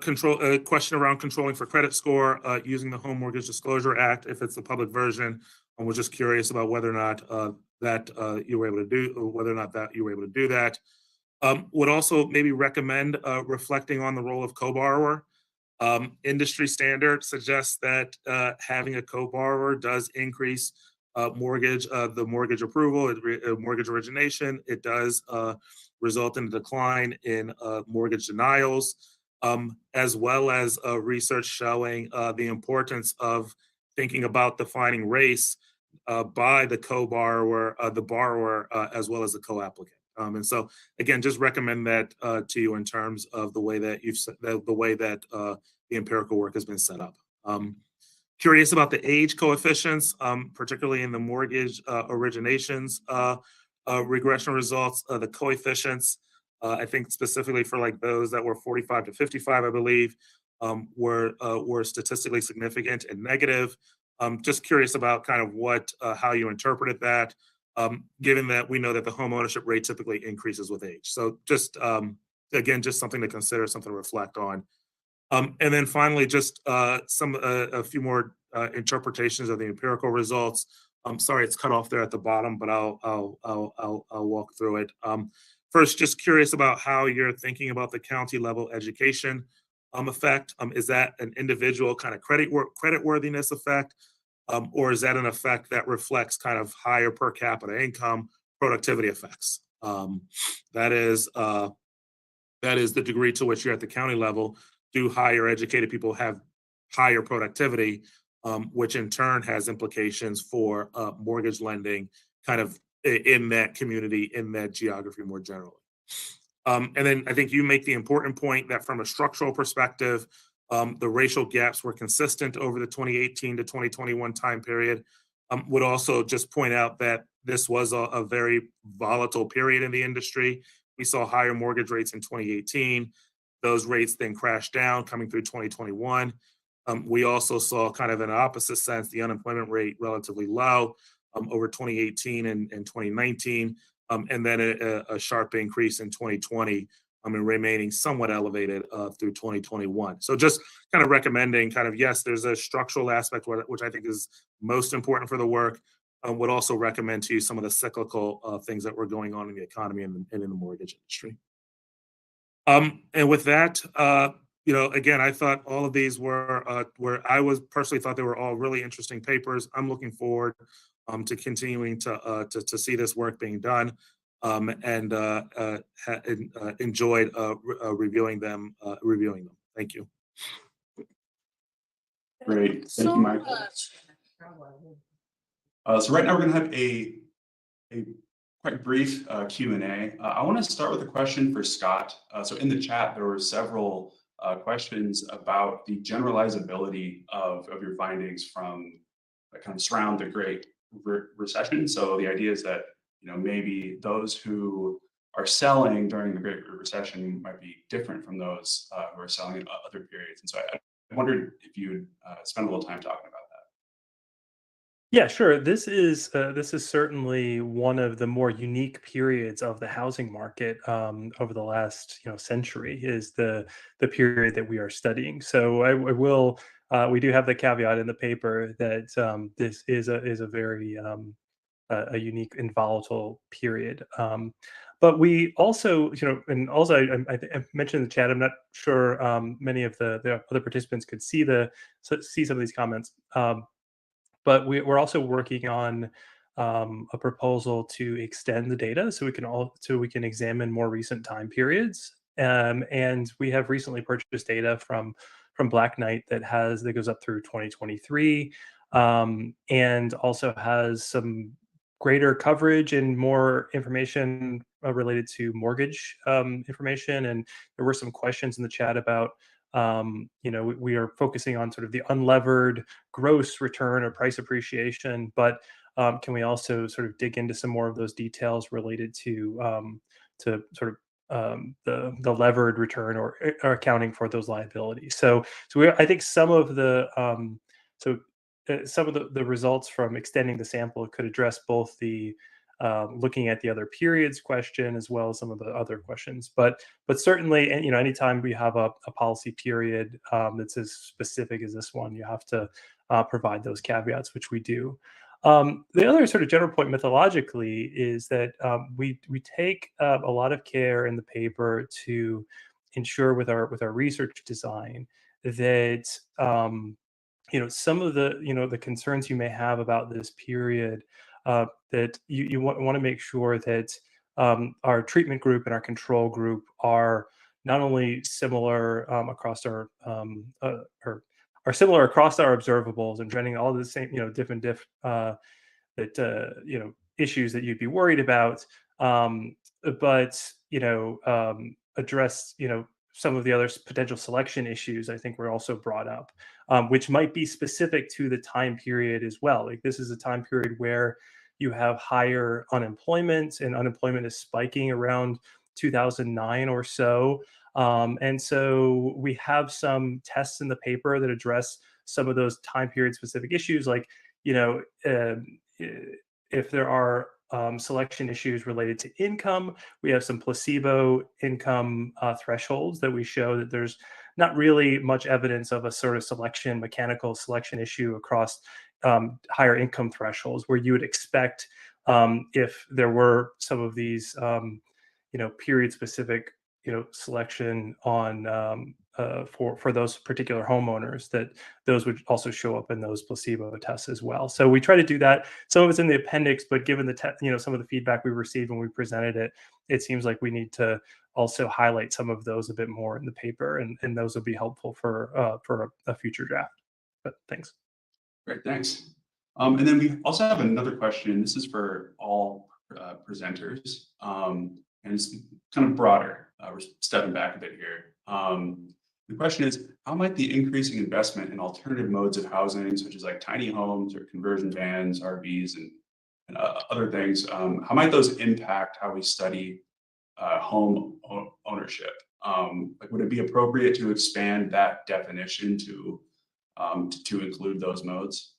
question around controlling for credit score using the Home Mortgage Disclosure Act. If it's the public version, and we're just curious about whether or not you were able to do that. Would also maybe recommend reflecting on the role of co-borrower. Industry standard suggests that having a co-borrower does increase the mortgage approval, mortgage origination. It does result in a decline in mortgage denials. as well as research showing the importance of thinking about defining race by the co-borrower, the borrower, as well as the co-applicant. And so, again, just recommend that to you in terms of the way that the empirical work has been set up. Curious about the age coefficients, particularly in the mortgage originations regression results, the coefficients. I think specifically for like those that were 45 to 55, I believe, were statistically significant and negative. Just curious about kind of how you interpreted that, given that we know that the home ownership rate typically increases with age. So just, again, just something to consider, something to reflect on. And then finally, just a few more interpretations of the empirical results. I'm sorry, it's cut off there at the bottom, but I'll walk through it. First, just curious about how you're thinking about the county level education effect. Is that an individual kind of creditworthiness effect, or is that an effect that reflects kind of higher per capita income productivity effects? That is the degree to which you're at the county level. Do higher educated people have higher productivity, which in turn has implications for mortgage lending kind of in that community, in that geography more generally. And then I think you make the important point that from a structural perspective, the racial gaps were consistent over the 2018 to 2021 time period. Would also just point out that this was a very volatile period in the industry. We saw higher mortgage rates in 2018. Those rates then crashed down coming through 2021. We also saw kind of in an opposite sense, the unemployment rate relatively low over 2018 and 2019, and then a sharp increase in 2020 and remaining somewhat elevated through 2021. So just kind of recommending kind of, yes, there's a structural aspect which I think is most important for the work. Would also recommend to you some of the cyclical things that were going on in the economy and in the mortgage industry. And with that, again, I thought all of these were I was personally thought they were all really interesting papers. I'm looking forward to continuing to see this work being done, and enjoyed reviewing them. Thank you.
Great, thank you, Michael. So right now we're going to have a quite brief Q&A. I want to start with a question for Scott. So in the chat, there were several questions about the generalizability of your findings from kind of surround the Great Recession. So the idea is that maybe those who are selling during the Great Recession might be different from those who are selling in other periods. And so I wondered if you'd spend a little time talking about that.
Yeah, sure. This is certainly one of the more unique periods of the housing market over the last century. Is the period that we are studying. So I will. We do have the caveat in the paper that this is a very a unique and volatile period. But we also, and also I mentioned in the chat. I'm not sure many of the other participants could see some of these comments. But we're also working on a proposal to extend the data so we can examine more recent time periods. And we have recently purchased data from Black Knight that goes up through 2023, and also has some greater coverage and more information related to mortgage information. And there were some questions in the chat about we are focusing on sort of the unlevered gross return or price appreciation, but can we also sort of dig into some more of those details related to sort of the levered return or accounting for those liabilities? So I think some of the results from extending the sample could address both the looking at the other periods question as well as some of the other questions, but certainly, anytime we have a policy period that's as specific as this one, you have to provide those caveats, which we do. The other sort of general point methodologically is that we take a lot of care in the paper to ensure with our research design that some of the concerns you may have about this period, that you want to make sure that our treatment group and our control group are not only similar across our or are similar across our observables and presenting all the same, different issues that you'd be worried about, but address some of the other potential selection issues I think were also brought up, which might be specific to the time period as well. Like this is a time period where you have higher unemployment, and unemployment is spiking around 2009 or so. And so we have some tests in the paper that address some of those time period specific issues, like, if there are selection issues related to income, we have some placebo income thresholds that we show that there's not really much evidence of a sort of mechanical selection issue across higher income thresholds, where you would expect, if there were some of these period specific selection on for those particular homeowners, that those would also show up in those placebo tests as well. So we try to do that. Some of it's in the appendix, but given the some of the feedback we received when we presented it, it seems like we need to also highlight some of those a bit more in the paper, and those will be helpful for a future draft. But thanks.
Great, thanks. And then we also have another question. This is for all presenters, and it's kind of broader. We're stepping back a bit here. The question is, how might the increasing investment in alternative modes of housing, such as like tiny homes or conversion vans, RVs, and other things, how might those impact how we study home ownership? Would it be appropriate to expand that definition to include those modes?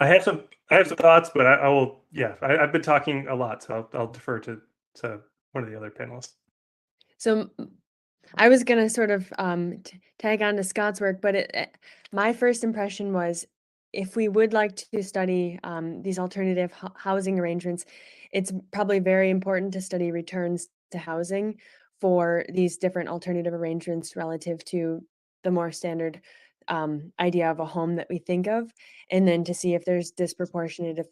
I have some thoughts, but I will. Yeah, I've been talking a lot, so I'll defer to one of the other panelists.
So I was going to sort of tag on to Scott's work, but my first impression was, if we would like to study these alternative housing arrangements, it's probably very important to study returns to housing for these different alternative arrangements relative to the more standard idea of a home that we think of, and then to see if there's disproportionate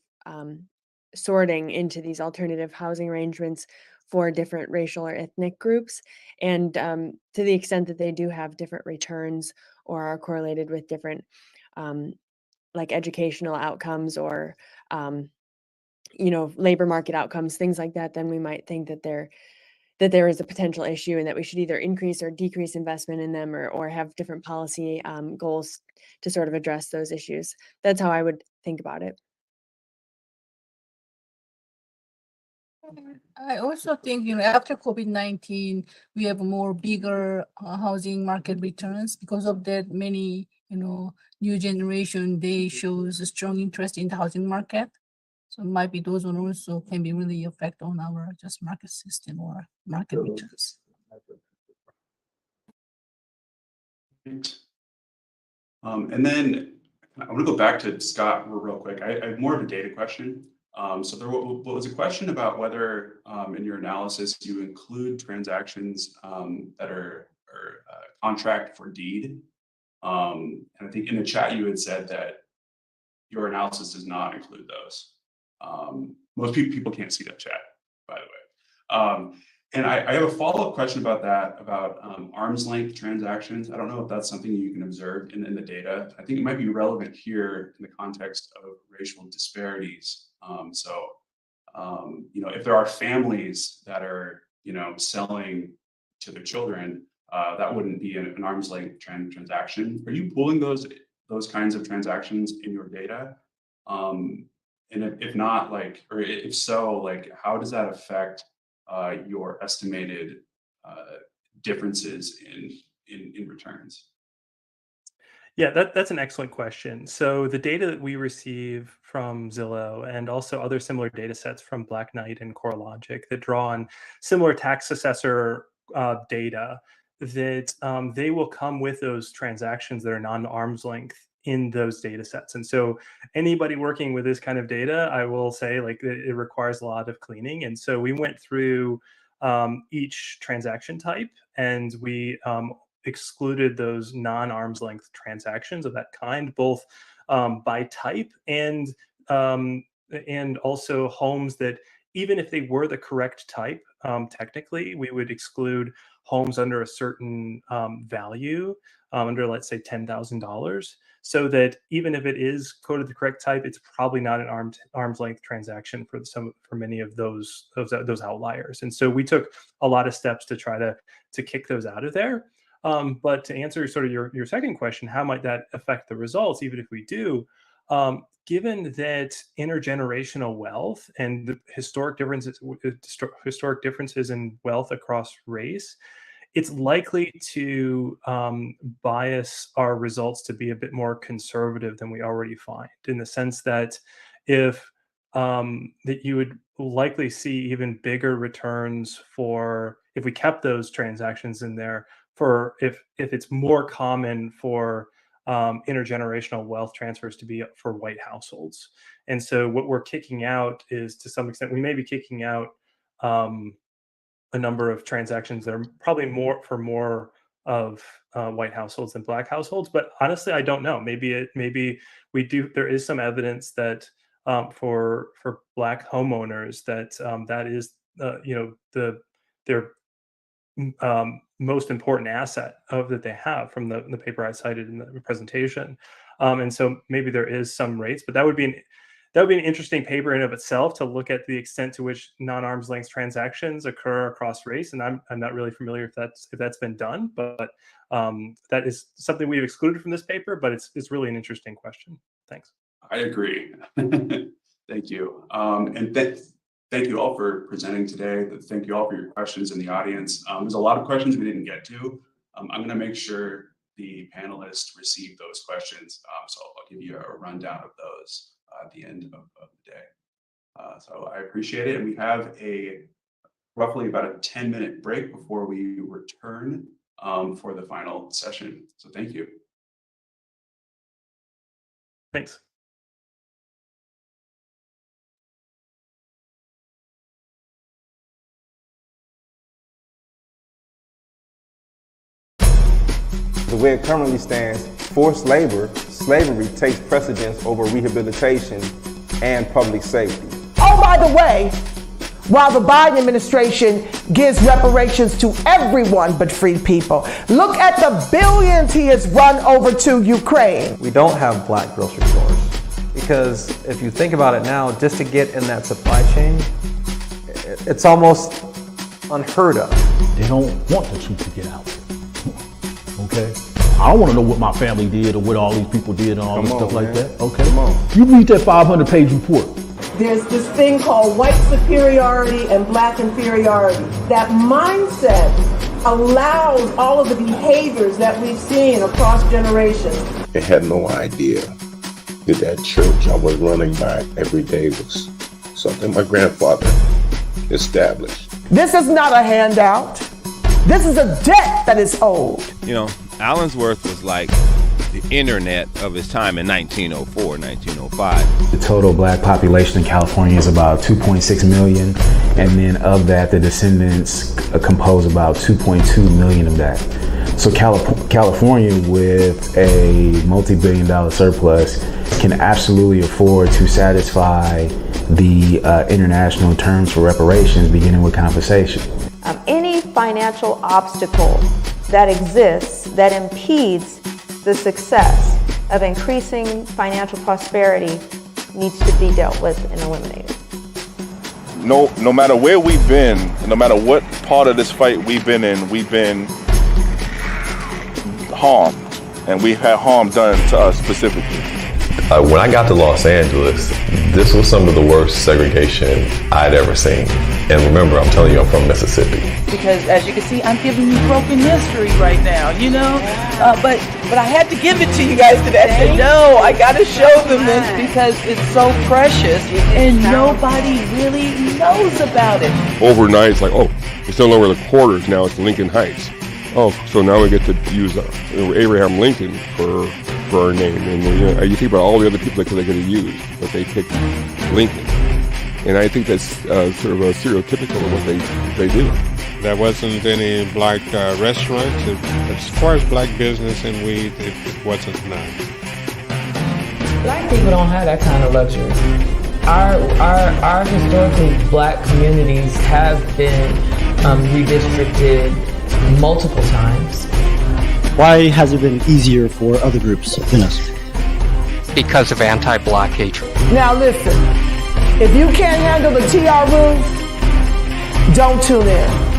sorting into these alternative housing arrangements for different racial or ethnic groups, and to the extent that they do have different returns or are correlated with different like educational outcomes or labor market outcomes, things like that, then we might think that there is a potential issue and that we should either increase or decrease investment in them, or have different policy goals to sort of address those issues. That's how I would think about it.
I also think, after COVID-19, we have more bigger housing market returns. Because of that, many, new generation, they shows a strong interest in the housing market. So it might be those one also can be really affect on our just market system or market returns.
And then I want to go back to Scott real quick. I have more of a data question. So there was a question about whether in your analysis you include transactions that are contract for deed. And I think in the chat you had said that your analysis does not include those. Most people can't see that chat, by the way. And I have a follow-up question about that, about arm's length transactions. I don't know if that's something you can observe in the data. I think it might be relevant here in the context of racial disparities. If there are families that are, selling to their children, that wouldn't be an arm's length transaction. Are you pulling those kinds of transactions in your data? And if not, or if so, how does that affect your estimated differences in returns?
Yeah, that's an excellent question. So the data that we receive from Zillow, and also other similar data sets from Black Knight and CoreLogic that draw on similar tax assessor data, that they will come with those transactions that are non-arm's length in those data sets. And so anybody working with this kind of data, I will say, it requires a lot of cleaning. And so we went through each transaction type, and we excluded those non-arm's length transactions of that kind, both by type and and also homes that, even if they were the correct type, technically, we would exclude homes under a certain value, under, let's say, $10,000, so that even if it is coded the correct type, it's probably not an arm's length transaction for many of those outliers. And so we took a lot of steps to try to kick those out of there. But to answer sort of your second question, how might that affect the results, even if we do? Given that intergenerational wealth and the historic differences in wealth across race, it's likely to bias our results to be a bit more conservative than we already find, in the sense that that you would likely see even bigger returns if we kept those transactions in there, if it's more common for intergenerational wealth transfers to be for white households. And so what we're kicking out is, to some extent, we may be kicking out a number of transactions that are probably more of white households than black households. But honestly, I don't know. Maybe we do. There is some evidence that for black homeowners that is their most important asset that they have, from the paper I cited in the presentation. And so maybe there is some rates, but that would be an interesting paper in of itself, to look at the extent to which non-arm's length transactions occur across race. And I'm not really familiar if that's been done, but that is something we've excluded from this paper, but it's really an interesting question. Thanks.
I agree. Thank you. And thank you all for presenting today. Thank you all for your questions in the audience. There's a lot of questions we didn't get to. I'm going to make sure the panelists receive those questions. So I'll give you a rundown of those at the end of the day. So I appreciate it. And we have roughly about a 10-minute break before we return for the final session. So thank you.
Thanks.
The way it currently stands, forced labor, slavery takes precedence over rehabilitation and public safety.
Oh, by the way, while the Biden administration gives reparations to everyone but free people, look at the billions he has run over to Ukraine.
We don't have black grocery stores because if you think about it now, just to get in that supply chain, it's almost unheard of.
They don't want the truth to get out. Okay? I don't want to know what my family did or what all these people did and all this stuff like that. Okay? You read that 500-page report.
There's this thing called white superiority and black inferiority. That mindset allows all of the behaviors that we've seen across generations.
I had no idea that church I was running by every day was something my grandfather established.
This is not a handout. This is a debt that is owed.
You know, Allensworth was like the internet of his time in 1904, 1905.
The total black population in California is about 2.6 million. And then of that, the descendants compose about 2.2 million of that. So California, with a multi-billion-dollar surplus, can absolutely afford to satisfy the international terms for reparations, beginning with compensation.
Any financial obstacle that exists that impedes the success of increasing financial prosperity needs to be dealt with and eliminated.
No matter where we've been, no matter what part of this fight we've been in, we've been harmed, and we've had harm done to us specifically.
When I got to Los Angeles, this was some of the worst segregation I'd ever seen. And remember, I'm telling you, I'm from Mississippi.
Because as you can see, I'm giving you broken history right now, you know? But I had to give it to you guys today. I said, no, I got to show them this because it's so precious and nobody really knows about it.
Overnight, it's like, oh, it's no longer the quarters, now it's Lincoln Heights. Oh, so now we get to use Abraham Lincoln for our name. And you think about all the other people that they could have used, but they picked Lincoln. And I think that's sort of a stereotypical of what they do.
There wasn't any black restaurants. As far as black business and weed, it wasn't none.
Black people don't have that kind of luxury. Our historically black communities have been redistricted multiple times.
Why has it been easier for other groups than us?
Because of anti-black hatred.
Now listen, if you can't handle the TR room, don't tune in.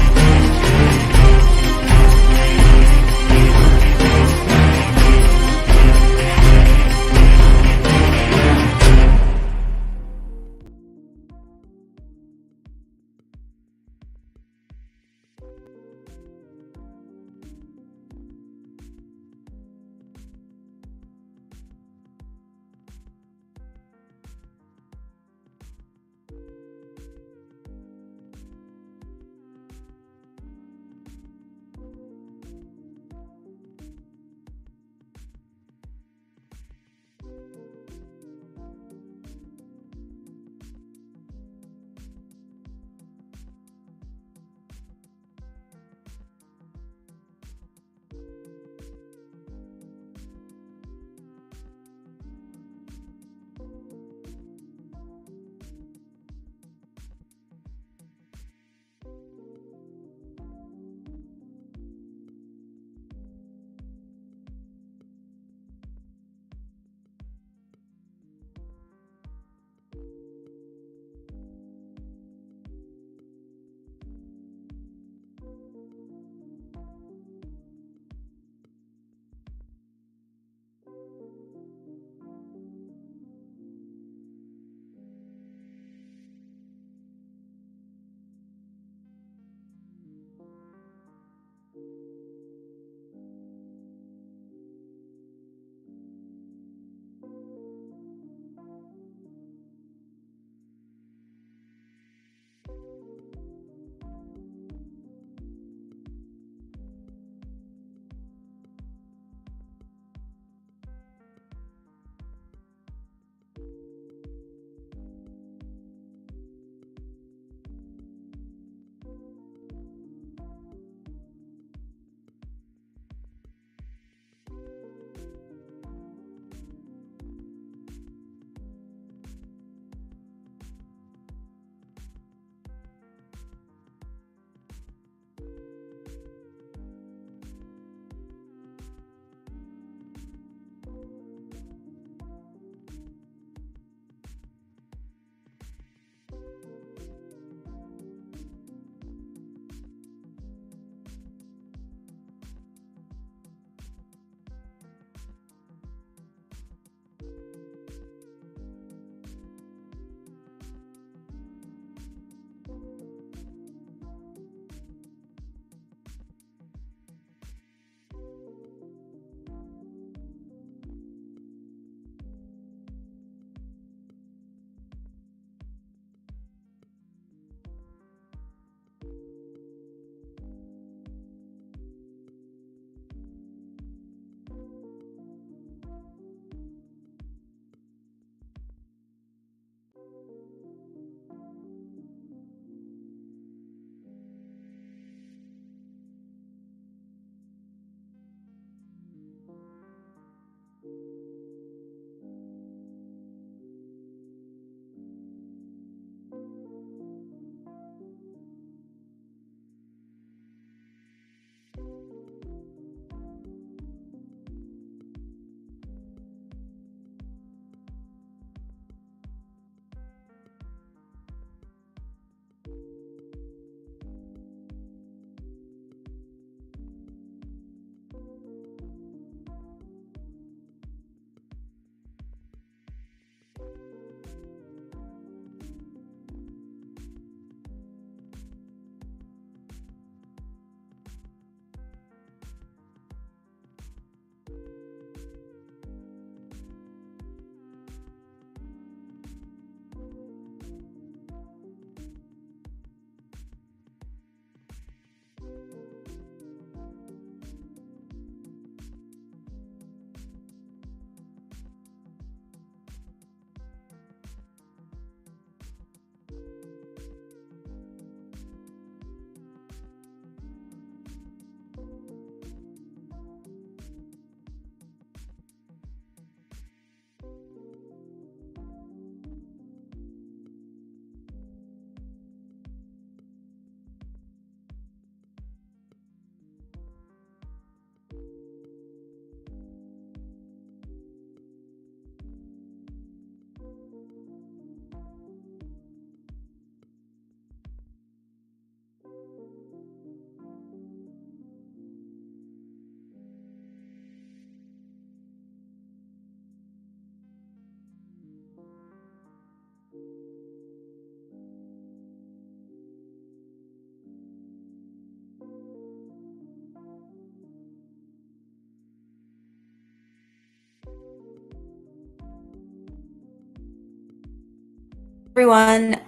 Everyone.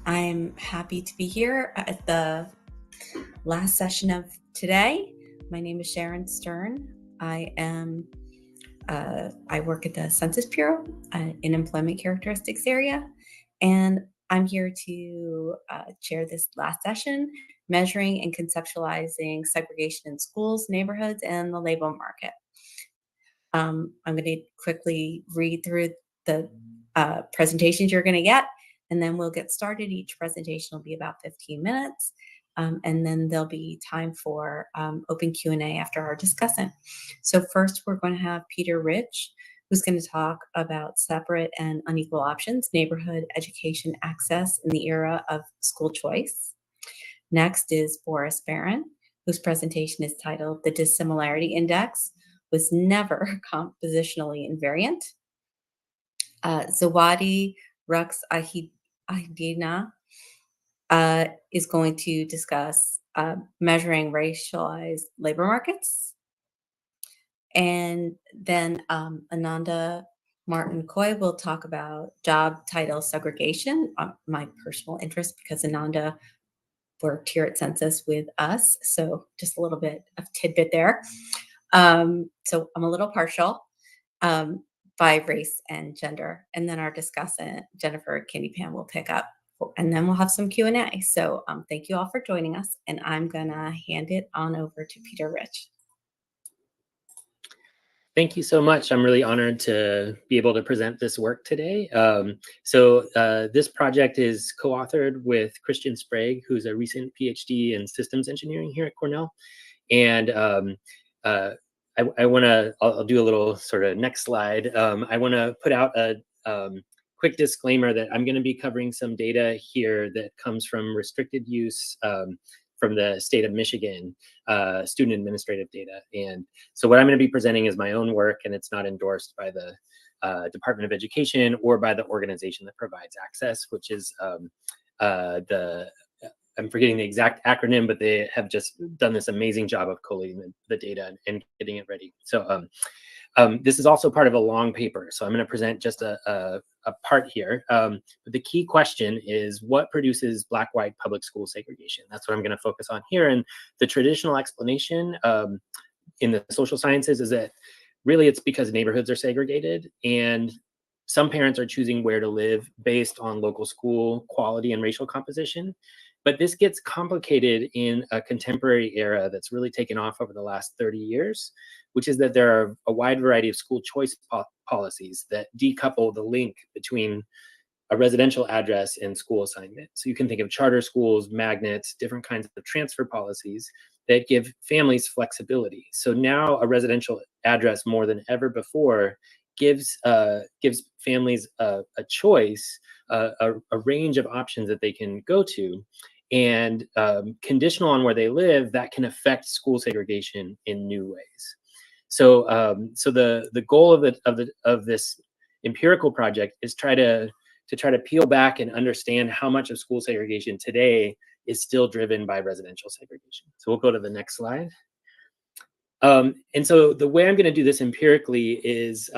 I'm happy to be here at the last session of today. My name is Sharon Stern. I work at the Census Bureau in employment characteristics area, and I'm here to chair this last session, measuring and conceptualizing segregation in schools, neighborhoods, and the labor market. I'm going to quickly read through the presentations you're going to get, and then we'll get started. Each presentation will be about 15 minutes, and then there'll be time for open Q&A after our discussant. So first, we're going to have Peter Rich, who's going to talk about separate and unequal options, neighborhood education access in the era of school choice. Next is Boris Barron, whose presentation is titled "The Dissimilarity Index Was Never Compositionally Invariant." Zawadi Rux Ahidina is going to discuss measuring racialized labor markets. And then Ananda Martin Coy will talk about job title segregation, my personal interest because Ananda worked here at Census with us. So just a little bit of tidbit there. So I'm a little partial by race and gender. And then our discussant, Jennifer Kinney Pan, will pick up. And then we'll have some Q&A. So thank you all for joining us. And I'm going to hand it on over to Peter Rich.
Thank you so much. I'm really honored to be able to present this work today. This project is co-authored with Christian Sprague, who's a recent PhD in systems engineering here at Cornell. And I'll do a little sort of next slide. I want to put out a quick disclaimer that I'm going to be covering some data here that comes from restricted use from the state of Michigan, student administrative data. And so what I'm going to be presenting is my own work, and it's not endorsed by the Department of Education or by the organization that provides access, which is I'm forgetting the exact acronym, but they have just done this amazing job of collating the data and getting it ready. So this is also part of a long paper. So I'm going to present just a part here. But the key question is, what produces Black-white public school segregation? That's what I'm going to focus on here. And the traditional explanation in the social sciences is that really it's because neighborhoods are segregated, and some parents are choosing where to live based on local school quality and racial composition. But this gets complicated in a contemporary era that's really taken off over the last 30 years, which is that there are a wide variety of school choice policies that decouple the link between a residential address and school assignment. So you can think of charter schools, magnets, different kinds of transfer policies that give families flexibility. So now a residential address more than ever before gives families a choice, a range of options that they can go to, and conditional on where they live, that can affect school segregation in new ways. So the goal of this empirical project is try to peel back and understand how much of school segregation today is still driven by residential segregation. So we'll go to the next slide. And so the way I'm going to do this empirically is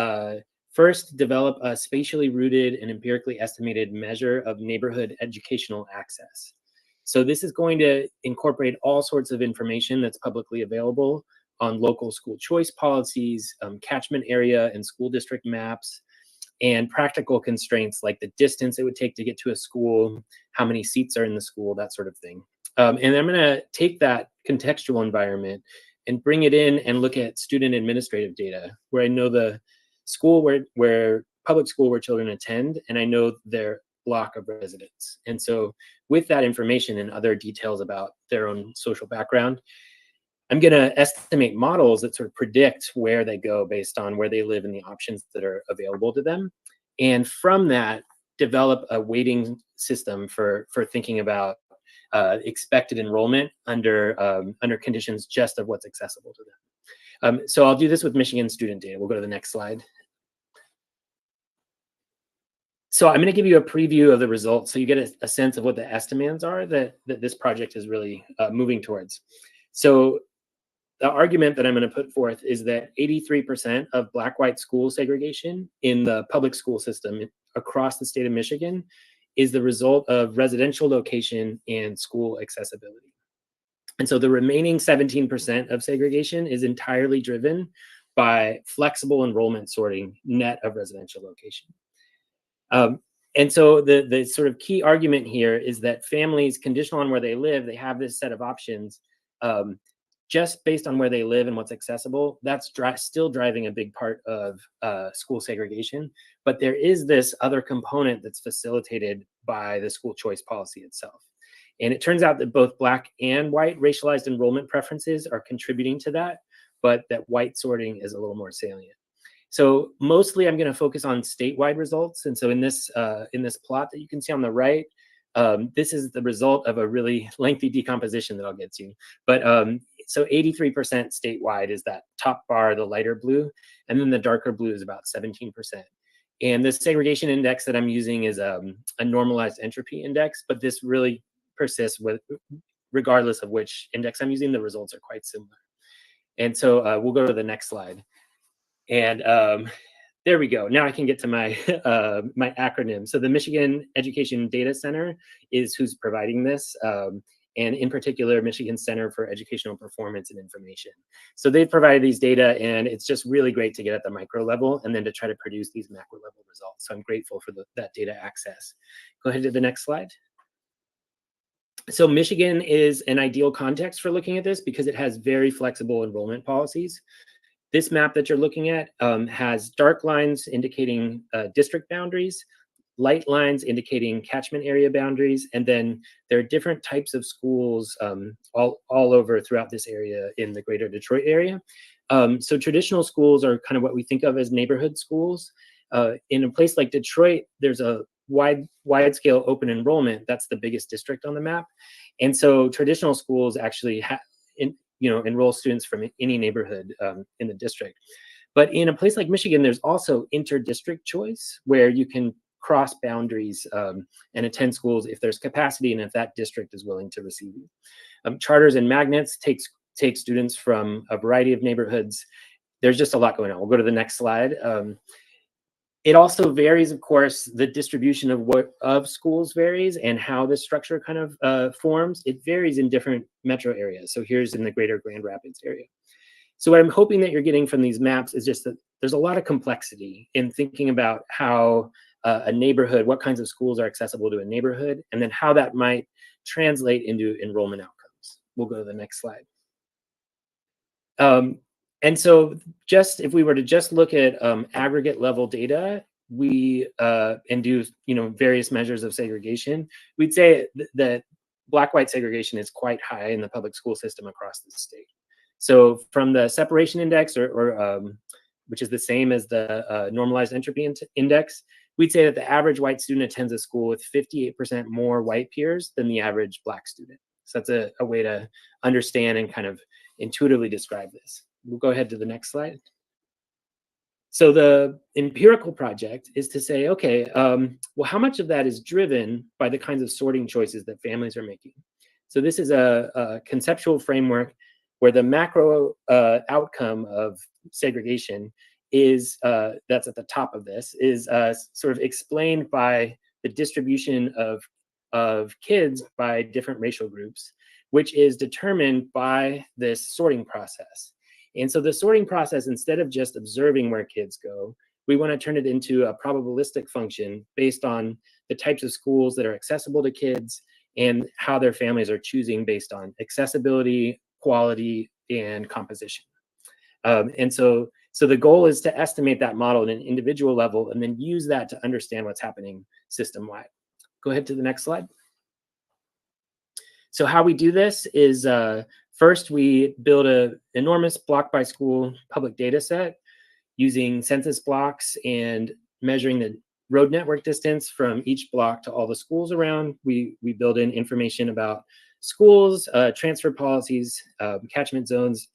first develop a spatially rooted and empirically estimated measure of neighborhood educational access. So this is going to incorporate all sorts of information that's publicly available on local school choice policies, catchment area and school district maps, and practical constraints like the distance it would take to get to a school, how many seats are in the school, that sort of thing. And I'm going to take that contextual environment and bring it in and look at student administrative data, where I know the school where public school where children attend, and I know their block of residents. And so with that information and other details about their own social background, I'm going to estimate models that sort of predict where they go based on where they live and the options that are available to them. And from that, develop a weighting system for thinking about expected enrollment under conditions just of what's accessible to them. So I'll do this with Michigan student data. We'll go to the next slide. So I'm going to give you a preview of the results so you get a sense of what the estimates are that this project is really moving towards. So the argument that I'm going to put forth is that 83% of Black-white school segregation in the public school system across the state of Michigan is the result of residential location and school accessibility. And so the remaining 17% of segregation is entirely driven by flexible enrollment sorting net of residential location. And so the sort of key argument here is that families, conditional on where they live, they have this set of options just based on where they live and what's accessible. That's still driving a big part of school segregation. But there is this other component that's facilitated by the school choice policy itself. And it turns out that both Black and white racialized enrollment preferences are contributing to that, but that white sorting is a little more salient. So mostly I'm going to focus on statewide results. And so in this plot that you can see on the right, this is the result of a really lengthy decomposition that I'll get to. But so 83% statewide is that top bar, the lighter blue, and then the darker blue is about 17%. And the segregation index that I'm using is a normalized entropy index, but this really persists regardless of which index I'm using. The results are quite similar. And so we'll go to the next slide. And there we go. Now I can get to my my acronym. So the Michigan Education Data Center is who's providing this, and in particular, Michigan Center for Educational Performance and Information. So they've provided these data, and it's just really great to get at the micro level and then to try to produce these macro level results. So I'm grateful for that data access. Go ahead to the next slide. So Michigan is an ideal context for looking at this because it has very flexible enrollment policies. This map that you're looking at has dark lines indicating district boundaries, light lines indicating catchment area boundaries, and then there are different types of schools all over throughout this area in the greater Detroit area. So traditional schools are kind of what we think of as neighborhood schools. In a place like Detroit, there's a wide scale open enrollment. That's the biggest district on the map. And so traditional schools actually enroll students from any neighborhood in the district. But in a place like Michigan, there's also inter-district choice where you can cross boundaries and attend schools if there's capacity and if that district is willing to receive you. Charters and magnets take students from a variety of neighborhoods. There's just a lot going on. We'll go to the next slide. It also varies, of course, the distribution of schools varies and how the structure kind of forms. It varies in different metro areas. So here's in the greater Grand Rapids area. So what I'm hoping that you're getting from these maps is just that there's a lot of complexity in thinking about how a neighborhood, what kinds of schools are accessible to a neighborhood, and then how that might translate into enrollment outcomes. We'll go to the next slide. And so just if we were to just look at aggregate level data, and do various measures of segregation, we'd say that Black-white segregation is quite high in the public school system across the state. So from the separation index, which is the same as the normalized entropy index, we'd say that the average white student attends a school with 58% more white peers than the average Black student. So that's a way to understand and kind of intuitively describe this. We'll go ahead to the next slide. So the empirical project is to say, okay, well, how much of that is driven by the kinds of sorting choices that families are making? So this is a conceptual framework where the macro outcome of segregation is, that's at the top of this, is sort of explained by the distribution of kids by different racial groups, which is determined by this sorting process. And so the sorting process, instead of just observing where kids go, we want to turn it into a probabilistic function based on the types of schools that are accessible to kids and how their families are choosing based on accessibility, quality, and composition. And so the goal is to estimate that model at an individual level and then use that to understand what's happening system-wide. Go ahead to the next slide. So how we do this is first we build an enormous block by school public data set using census blocks and measuring the road network distance from each block to all the schools around. We build in information about schools, transfer policies, catchment zones,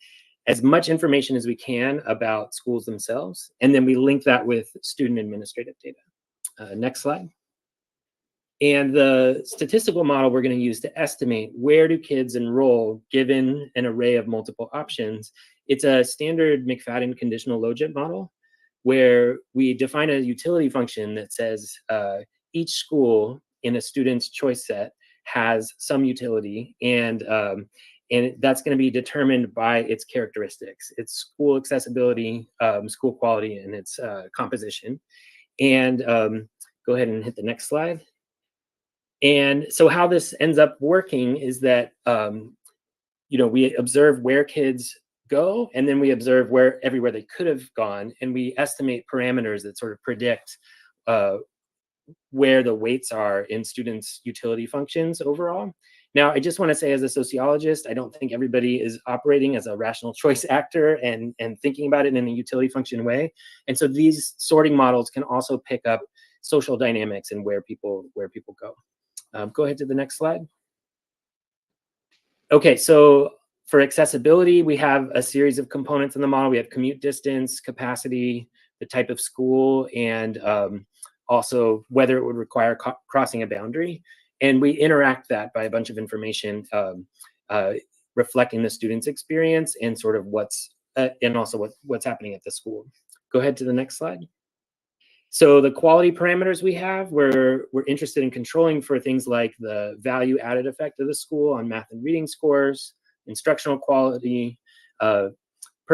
as much information as we can about schools themselves. And then we link that with student administrative data. Next slide. And the statistical model we're going to use to estimate where do kids enroll given an array of multiple options. It's a standard McFadden conditional logit model where we define a utility function that says each school in a student's choice set has some utility, and that's going to be determined by its characteristics, its school accessibility, school quality, and its composition. And go ahead and hit the next slide. And so how this ends up working is that we observe where kids go, and then we observe where everywhere they could have gone, and we estimate parameters that sort of predict where the weights are in students' utility functions overall. Now, I just want to say, as a sociologist, I don't think everybody is operating as a rational choice actor and thinking about it in a utility function way. And so these sorting models can also pick up social dynamics and where people go. Go ahead to the next slide. Okay, so for accessibility, we have a series of components in the model. We have commute distance, capacity, the type of school, and also whether it would require crossing a boundary. And we interact that by a bunch of information reflecting the student's experience and sort of what's happening at the school. Go ahead to the next slide. So the quality parameters we have, we're interested in controlling for things like the value added effect of the school on math and reading scores, instructional quality, per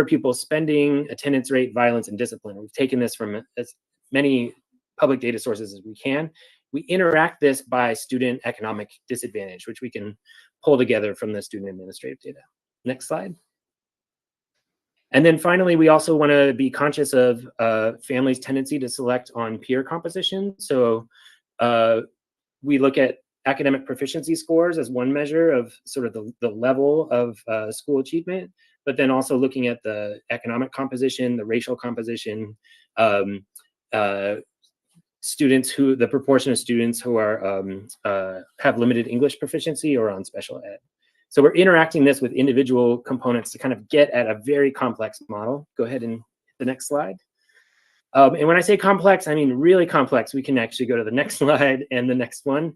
pupil spending, attendance rate, violence, and discipline. We've taken this from as many public data sources as we can. We interact this by student economic disadvantage, which we can pull together from the student administrative data. Next slide. And then finally, we also want to be conscious of families' tendency to select on peer composition. So we look at academic proficiency scores as one measure of sort of the level of school achievement, but then also looking at the economic composition, the racial composition, the proportion of students who are have limited English proficiency or on special ed. So we're interacting this with individual components to kind of get at a very complex model. Go ahead and hit the next slide. And when I say complex, I mean really complex. We can actually go to the next slide and the next one.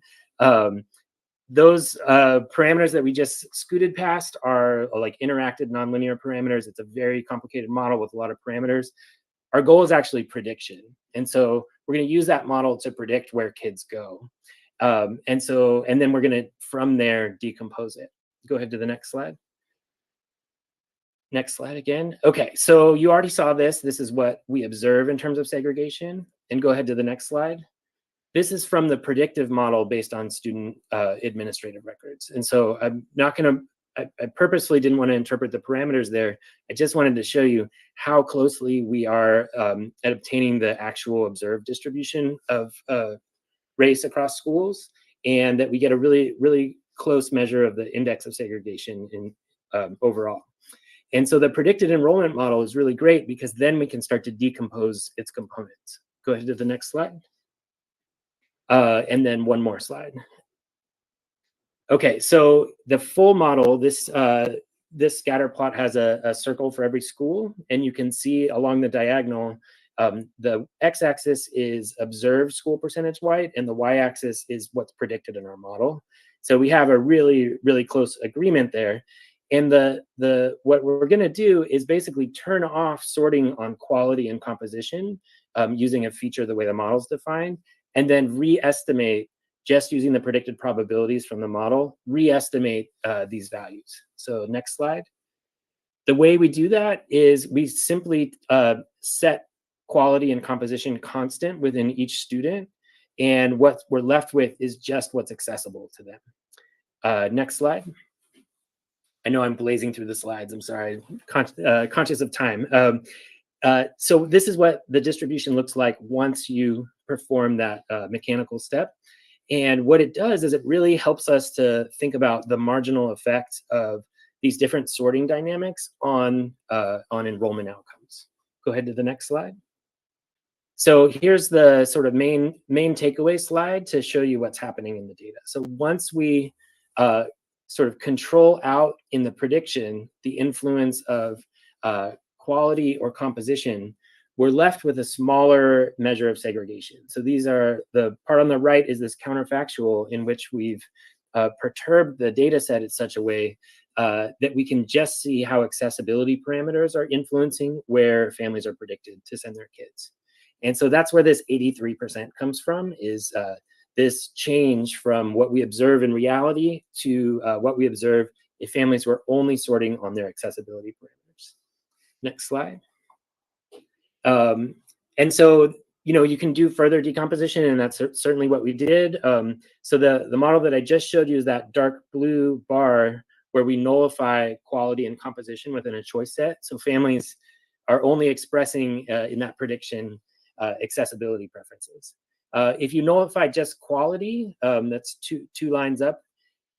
Those parameters that we just scooted past are like interacted nonlinear parameters. It's a very complicated model with a lot of parameters. Our goal is actually prediction. And so we're going to use that model to predict where kids go. And then we're going to, from there, decompose it. Go ahead to the next slide. Next slide again. Okay, so you already saw this. This is what we observe in terms of segregation. And go ahead to the next slide. This is from the predictive model based on student administrative records. And so I'm not going to, I purposefully didn't want to interpret the parameters there. I just wanted to show you how closely we are at obtaining the actual observed distribution of race across schools, and that we get a really, really close measure of the index of segregation in overall. And so the predicted enrollment model is really great because then we can start to decompose its components. Go ahead to the next slide. And then one more slide. Okay, so the full model, this scatter plot has a circle for every school, and you can see along the diagonal, the x-axis is observed school percentage white, and the y-axis is what's predicted in our model. So we have a really, really close agreement there. And what we're going to do is basically turn off sorting on quality and composition using a feature the way the model is defined, and then re-estimate, just using the predicted probabilities from the model, re-estimate these values. So next slide. The way we do that is we simply set quality and composition constant within each student, and what we're left with is just what's accessible to them. Next slide. I know I'm blazing through the slides. I'm sorry, conscious of time. So this is what the distribution looks like once you perform that mechanical step. And what it does is it really helps us to think about the marginal effect of these different sorting dynamics on enrollment outcomes. Go ahead to the next slide. So here's the sort of main takeaway slide to show you what's happening in the data. So once we sort of control out in the prediction the influence of quality or composition, we're left with a smaller measure of segregation. So these are, the part on the right is this counterfactual in which we've perturbed the data set in such a way that we can just see how accessibility parameters are influencing where families are predicted to send their kids. And so that's where this 83% comes from, is this change from what we observe in reality to what we observe if families were only sorting on their accessibility parameters. Next slide. And so, you know, you can do further decomposition, and that's certainly what we did. So the model that I just showed you is that dark blue bar where we nullify quality and composition within a choice set. So families are only expressing in that prediction accessibility preferences. If you nullify just quality, that's two lines up,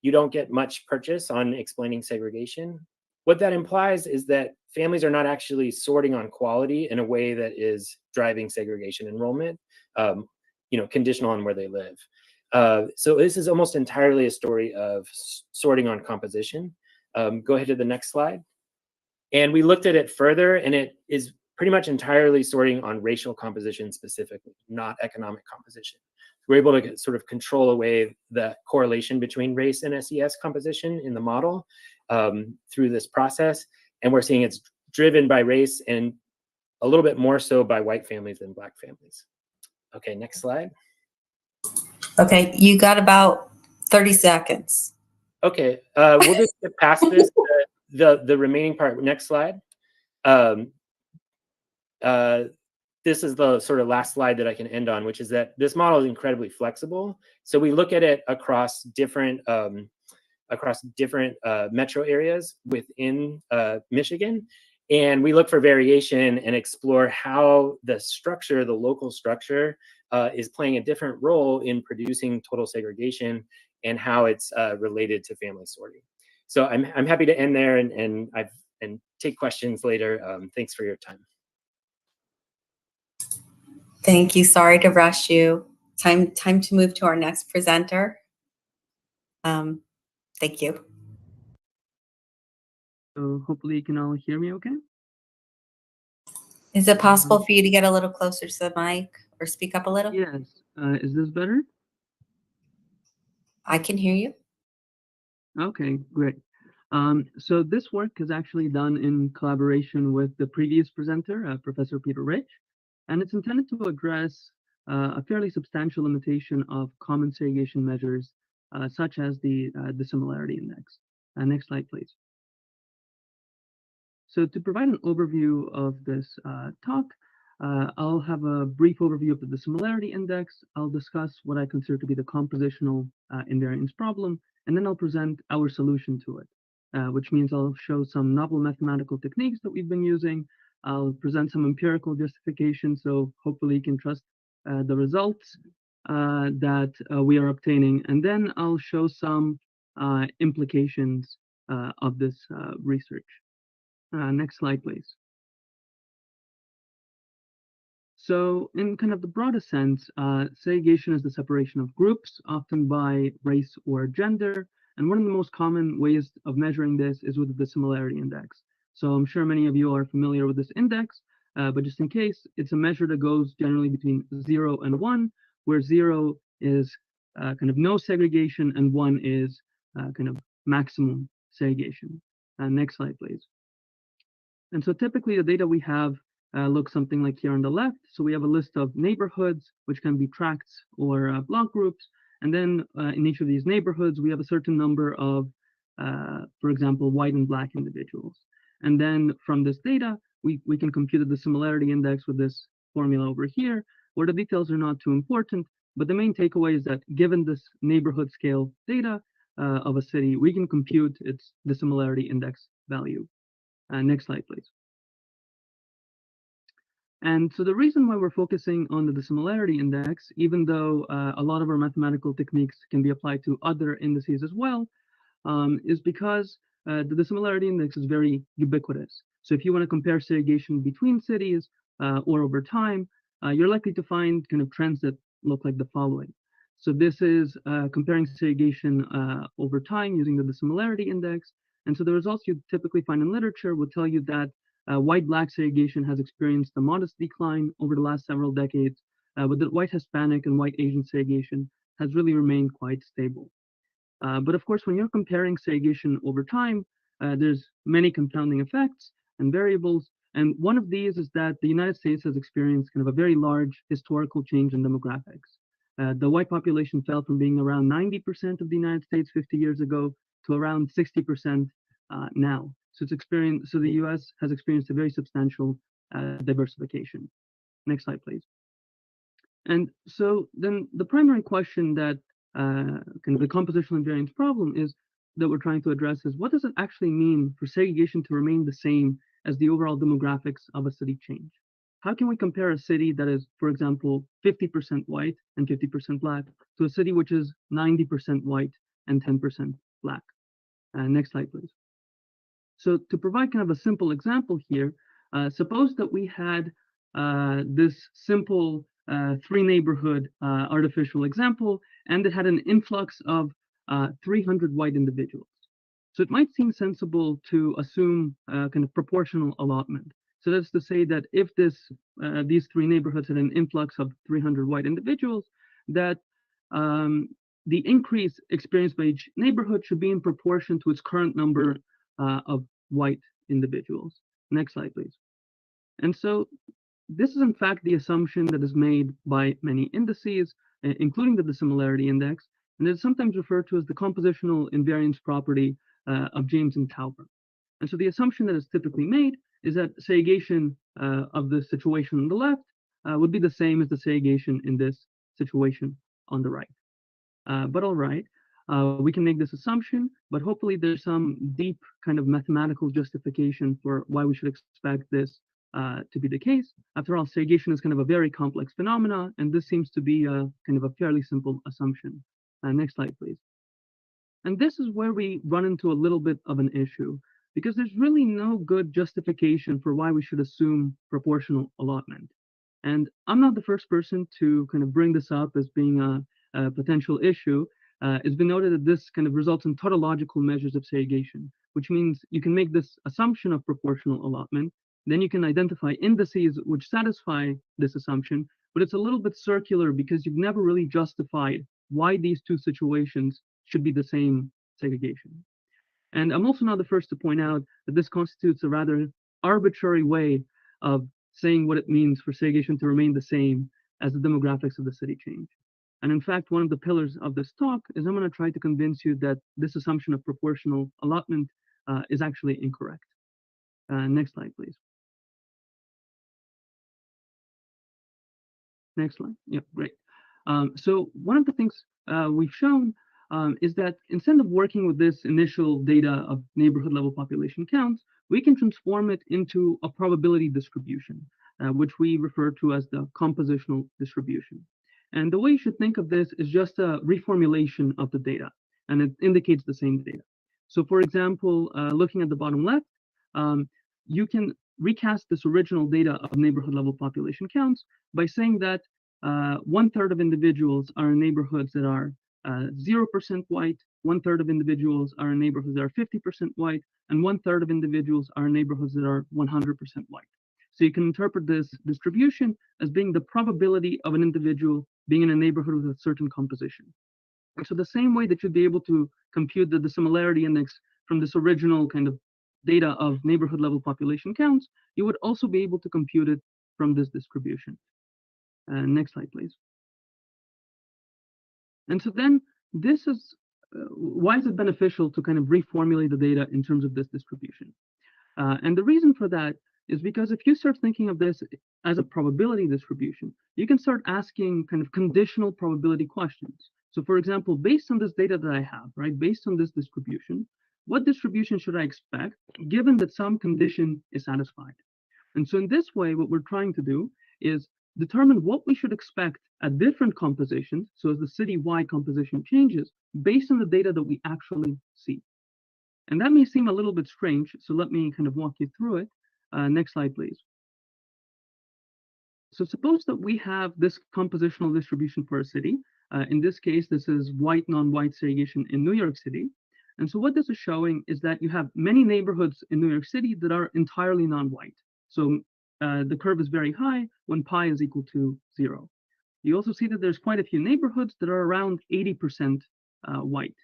you don't get much purchase on explaining segregation. What that implies is that families are not actually sorting on quality in a way that is driving segregation enrollment, you know, conditional on where they live. So this is almost entirely a story of sorting on composition. Go ahead to the next slide. And we looked at it further, and it is pretty much entirely sorting on racial composition specifically, not economic composition. We're able to sort of control away the correlation between race and SES composition in the model through this process. And we're seeing it's driven by race and a little bit more so by white families than Black families. Okay, next slide.
Okay, you got about 30 seconds.
Okay, we'll just get past this, the remaining part. Next slide. This is the sort of last slide that I can end on, which is that this model is incredibly flexible. So we look at it across different metro areas within Michigan, and we look for variation and explore how the structure, the local structure, is playing a different role in producing total segregation and how it's related to family sorting. So I'm happy to end there and take questions later. Thanks for your time.
Thank you. Sorry to rush you. Time to move to our next presenter. Thank you.
So hopefully you can all hear me okay?
Is it possible for you to get a little closer to the mic or speak up a little?
Yes. Is this better?
I can hear you.
Okay, great. So this work is actually done in collaboration with the previous presenter, Professor Peter Rich, and it's intended to address a fairly substantial limitation of common segregation measures, such as the dissimilarity index. Next slide, please. So to provide an overview of this talk, I'll have a brief overview of the dissimilarity index. I'll discuss what I consider to be the compositional invariance problem, and then I'll present our solution to it, which means I'll show some novel mathematical techniques that we've been using. I'll present some empirical justification, so hopefully you can trust the results that we are obtaining, and then I'll show some implications of this research. Next slide, please. So in kind of the broadest sense, segregation is the separation of groups, often by race or gender. And one of the most common ways of measuring this is with the dissimilarity index. So I'm sure many of you are familiar with this index, but just in case, it's a measure that goes generally between 0 and 1, where 0 is kind of no segregation and 1 is kind of maximum segregation. Next slide, please. And so typically the data we have looks something like here on the left. So we have a list of neighborhoods, which can be tracts or block groups. And then in each of these neighborhoods, we have a certain number of, for example, white and Black individuals. And then from this data, we can compute the dissimilarity index with this formula over here, where the details are not too important. But the main takeaway is that given this neighborhood scale data of a city, we can compute its dissimilarity index value. Next slide, please. And so the reason why we're focusing on the dissimilarity index, even though a lot of our mathematical techniques can be applied to other indices as well, is because the dissimilarity index is very ubiquitous. So if you want to compare segregation between cities or over time, you're likely to find kind of trends that look like the following. So this is comparing segregation over time using the dissimilarity index. And so the results you typically find in literature will tell you that White-black segregation has experienced a modest decline over the last several decades, but the white Hispanic and white Asian segregation has really remained quite stable. But of course, when you're comparing segregation over time, there's many compounding effects and variables. And one of these is that the United States has experienced kind of a very large historical change in demographics. The white population fell from being around 90% of the United States 50 years ago to around 60% now. So the U.S. has experienced a very substantial diversification. Next slide, please. And so then the primary question that kind of the compositional invariance problem is that we're trying to address is, what does it actually mean for segregation to remain the same as the overall demographics of a city change? How can we compare a city that is, for example, 50% white and 50% black to a city which is 90% white and 10% black? Next slide, please. So to provide kind of a simple example here, suppose that we had this simple three neighborhood artificial example, and it had an influx of 300 white individuals. So it might seem sensible to assume kind of proportional allotment. So that's to say that if these three neighborhoods had an influx of 300 white individuals, that the increase experienced by each neighborhood should be in proportion to its current number of white individuals. Next slide, please. And so this is in fact the assumption that is made by many indices, including the dissimilarity index, and it's sometimes referred to as the compositional invariance property of James and Tauber. And so the assumption that is typically made is that segregation of the situation on the left would be the same as the segregation in this situation on the right. But all right, we can make this assumption, but hopefully there's some deep kind of mathematical justification for why we should expect this to be the case. After all, segregation is kind of a very complex phenomena, and this seems to be a kind of a fairly simple assumption. Next slide, please. And this is where we run into a little bit of an issue, because there's really no good justification for why we should assume proportional allotment. And I'm not the first person to kind of bring this up as being a potential issue. It's been noted that this kind of results in tautological measures of segregation, which means you can make this assumption of proportional allotment, then you can identify indices which satisfy this assumption, but it's a little bit circular because you've never really justified why these two situations should be the same segregation. And I'm also not the first to point out that this constitutes a rather arbitrary way of saying what it means for segregation to remain the same as the demographics of the city change. And in fact, one of the pillars of this talk is I'm going to try to convince you that this assumption of proportional allotment is actually incorrect. Next slide, please. Next slide. Yeah, great. So one of the things we've shown is that instead of working with this initial data of neighborhood level population counts, we can transform it into a probability distribution, which we refer to as the compositional distribution. And the way you should think of this is just a reformulation of the data, and it indicates the same data. So for example, looking at the bottom left, you can recast this original data of neighborhood level population counts by saying that 1/3 of individuals are in neighborhoods that are 0% white, 1/3 of individuals are in neighborhoods that are 50% white, and 1/3 of individuals are in neighborhoods that are 100% white. So you can interpret this distribution as being the probability of an individual being in a neighborhood with a certain composition. And so the same way that you'd be able to compute the dissimilarity index from this original kind of data of neighborhood level population counts, you would also be able to compute it from this distribution. Next slide, please. And so then this is, why is it beneficial to kind of reformulate the data in terms of this distribution? And the reason for that is because if you start thinking of this as a probability distribution, you can start asking kind of conditional probability questions. So for example, based on this data that I have, right, based on this distribution, what distribution should I expect given that some condition is satisfied? And so in this way, what we're trying to do is determine what we should expect at different compositions, so as the city-wide composition changes, based on the data that we actually see. And that may seem a little bit strange, so let me kind of walk you through it. Next slide, please. So suppose that we have this compositional distribution for a city. In this case, this is white, non-white segregation in New York City. And so what this is showing is that you have many neighborhoods in New York City that are entirely non-white. So the curve is very high when pi is equal to 0. You also see that there's quite a few neighborhoods that are around 80% white,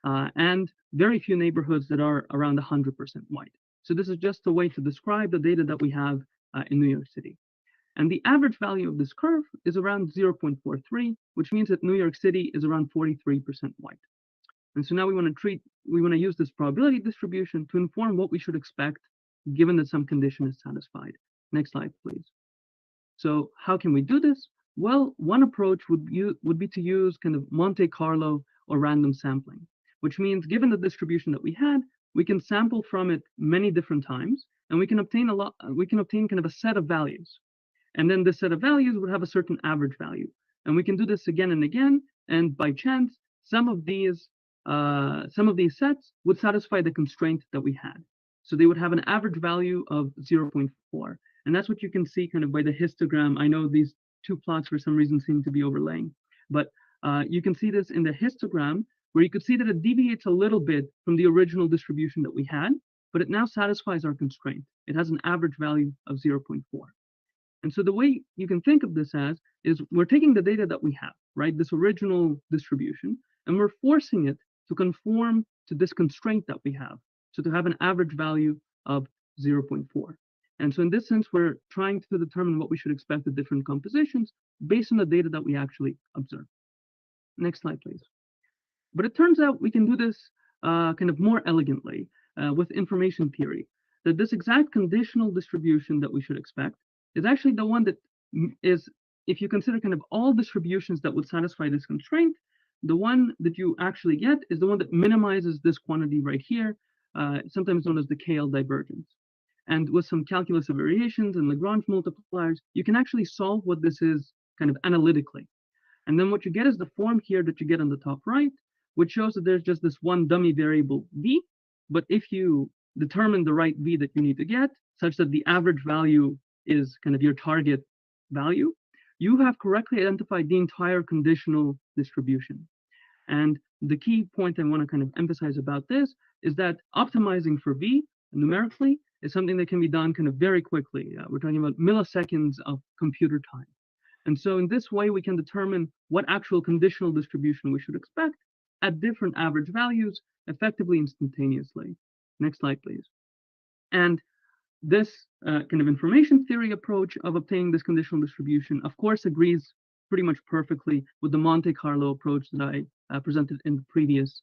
and very few neighborhoods that are around 100% white. So this is just a way to describe the data that we have in New York City. And the average value of this curve is around 0.43, which means that New York City is around 43% white. And so now we want to use this probability distribution to inform what we should expect given that some condition is satisfied. Next slide, please. So how can we do this? Well, one approach would be to use kind of Monte Carlo or random sampling, which means given the distribution that we had, we can sample from it many different times, and we can obtain kind of a set of values. And then this set of values would have a certain average value. And we can do this again and again, and by chance, some of these sets would satisfy the constraint that we had. So they would have an average value of 0.4. And that's what you can see kind of by the histogram. I know these two plots for some reason seem to be overlaying, but you can see this in the histogram where you could see that it deviates a little bit from the original distribution that we had, but it now satisfies our constraint. It has an average value of 0.4. And so the way you can think of this as is we're taking the data that we have, right, this original distribution, and we're forcing it to conform to this constraint that we have, so to have an average value of 0.4. And so in this sense, we're trying to determine what we should expect of different compositions based on the data that we actually observe. Next slide, please. But it turns out we can do this kind of more elegantly with information theory, that this exact conditional distribution that we should expect is actually the one that is, if you consider kind of all distributions that would satisfy this constraint, the one that you actually get is the one that minimizes this quantity right here, sometimes known as the KL divergence. And with some calculus of variations and Lagrange multipliers, you can actually solve what this is kind of analytically. And then what you get is the form here that you get on the top right, which shows that there's just this one dummy variable v. But if you determine the right v that you need to get, such that the average value is kind of your target value, you have correctly identified the entire conditional distribution. And the key point I want to kind of emphasize about this is that optimizing for v numerically is something that can be done kind of very quickly. We're talking about milliseconds of computer time. And so in this way, we can determine what actual conditional distribution we should expect at different average values effectively instantaneously. Next slide, please. And this kind of information theory approach of obtaining this conditional distribution, of course, agrees pretty much perfectly with the Monte Carlo approach that I presented in the previous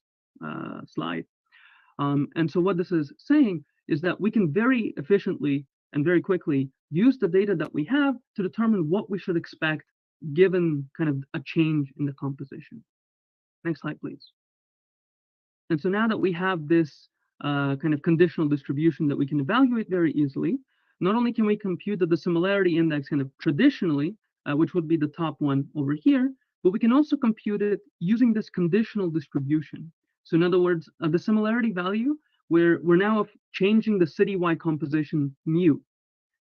slide. And so what this is saying is that we can very efficiently and very quickly use the data that we have to determine what we should expect given kind of a change in the composition. Next slide, please. And so now that we have this kind of conditional distribution that we can evaluate very easily, not only can we compute the similarity index kind of traditionally, which would be the top one over here, but we can also compute it using this conditional distribution. So in other words, the similarity value, where we're now changing the citywide composition mu,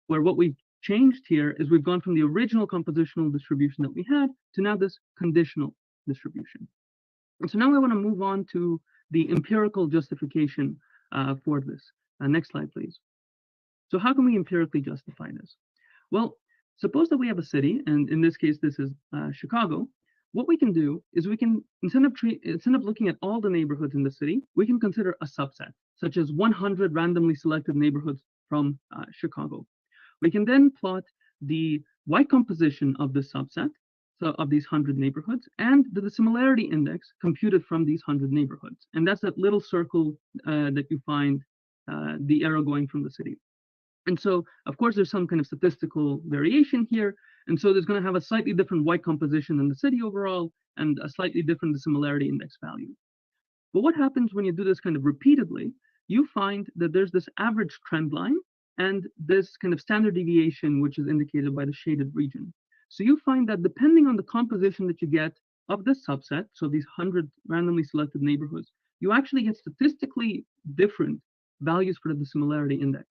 where what we've changed here is we've gone from the original compositional distribution that we had to now this conditional distribution. And so now I want to move on to the empirical justification for this. Next slide, please. So how can we empirically justify this? Well, suppose that we have a city, and in this case, this is Chicago. What we can do is we can, instead of looking at all the neighborhoods in the city, we can consider a subset, such as 100 randomly selected neighborhoods from Chicago. We can then plot the white composition of this subset, so of these 100 neighborhoods, and the dissimilarity index computed from these 100 neighborhoods. And that's that little circle that you find the arrow going from the city. And so, of course, there's some kind of statistical variation here. And so there's going to have a slightly different white composition in the city overall and a slightly different dissimilarity index value. But what happens when you do this kind of repeatedly? You find that there's this average trend line and this kind of standard deviation, which is indicated by the shaded region. So you find that depending on the composition that you get of this subset, so these 100 randomly selected neighborhoods, you actually get statistically different values for the dissimilarity index.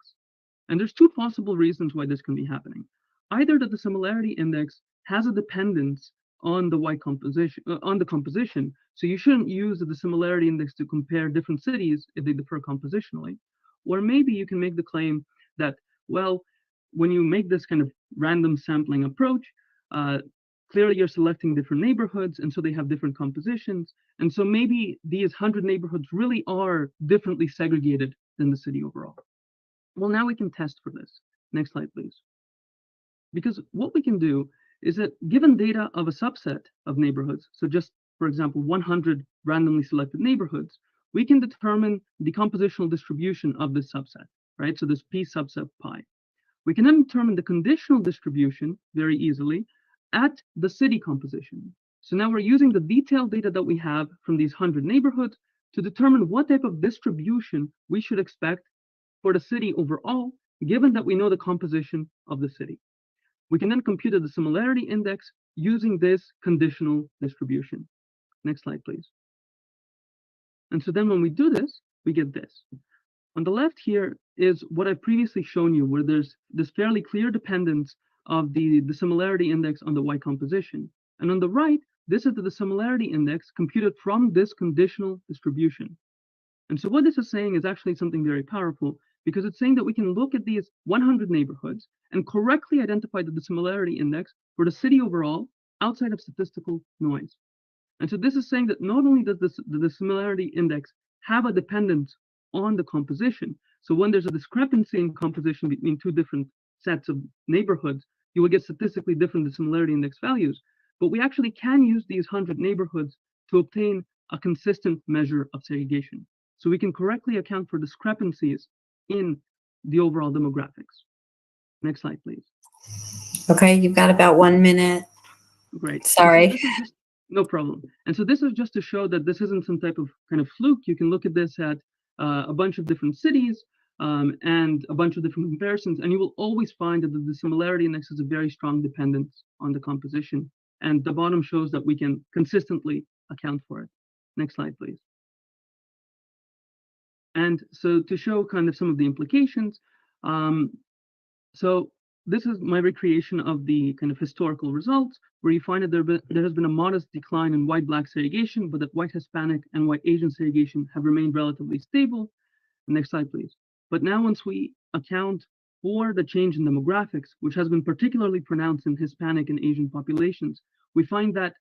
And there's two possible reasons why this can be happening. Either that the similarity index has a dependence on the white composition, So you shouldn't use the similarity index to compare different cities if they differ compositionally. Or maybe you can make the claim that, well, when you make this kind of random sampling approach, clearly you're selecting different neighborhoods, and so they have different compositions. And so maybe these 100 neighborhoods really are differently segregated than the city overall. Well, now we can test for this. Next slide, please. Because what we can do is that given data of a subset of neighborhoods, so just, for example, 100 randomly selected neighborhoods, we can determine the compositional distribution of this subset, right? So this P subset pi. We can then determine the conditional distribution very easily at the city composition. So now we're using the detailed data that we have from these 100 neighborhoods to determine what type of distribution we should expect for the city overall, given that we know the composition of the city. We can then compute the similarity index using this conditional distribution. Next slide, please. And so then when we do this, we get this. On the left here is what I've previously shown you, where there's this fairly clear dependence of the similarity index on the white composition. And on the right, this is the similarity index computed from this conditional distribution. And so what this is saying is actually something very powerful, because it's saying that we can look at these 100 neighborhoods and correctly identify the similarity index for the city overall outside of statistical noise. And so this is saying that not only does the similarity index have a dependence on the composition, so when there's a discrepancy in composition between two different sets of neighborhoods, you will get statistically different dissimilarity index values, but we actually can use these 100 neighborhoods to obtain a consistent measure of segregation. So we can correctly account for discrepancies in the overall demographics. Next slide, please.
Okay, you've got about 1 minute.
Great.
Sorry.
No problem. And so this is just to show that this isn't some type of kind of fluke. You can look at this at a bunch of different cities and a bunch of different comparisons, and you will always find that the similarity index has a very strong dependence on the composition. And the bottom shows that we can consistently account for it. Next slide, please. And so to show kind of some of the implications, so this is my recreation of the kind of historical results, where you find that there has been a modest decline in white-black segregation, but that white Hispanic and white Asian segregation have remained relatively stable. Next slide, please. But now once we account for the change in demographics, which has been particularly pronounced in Hispanic and Asian populations, we find that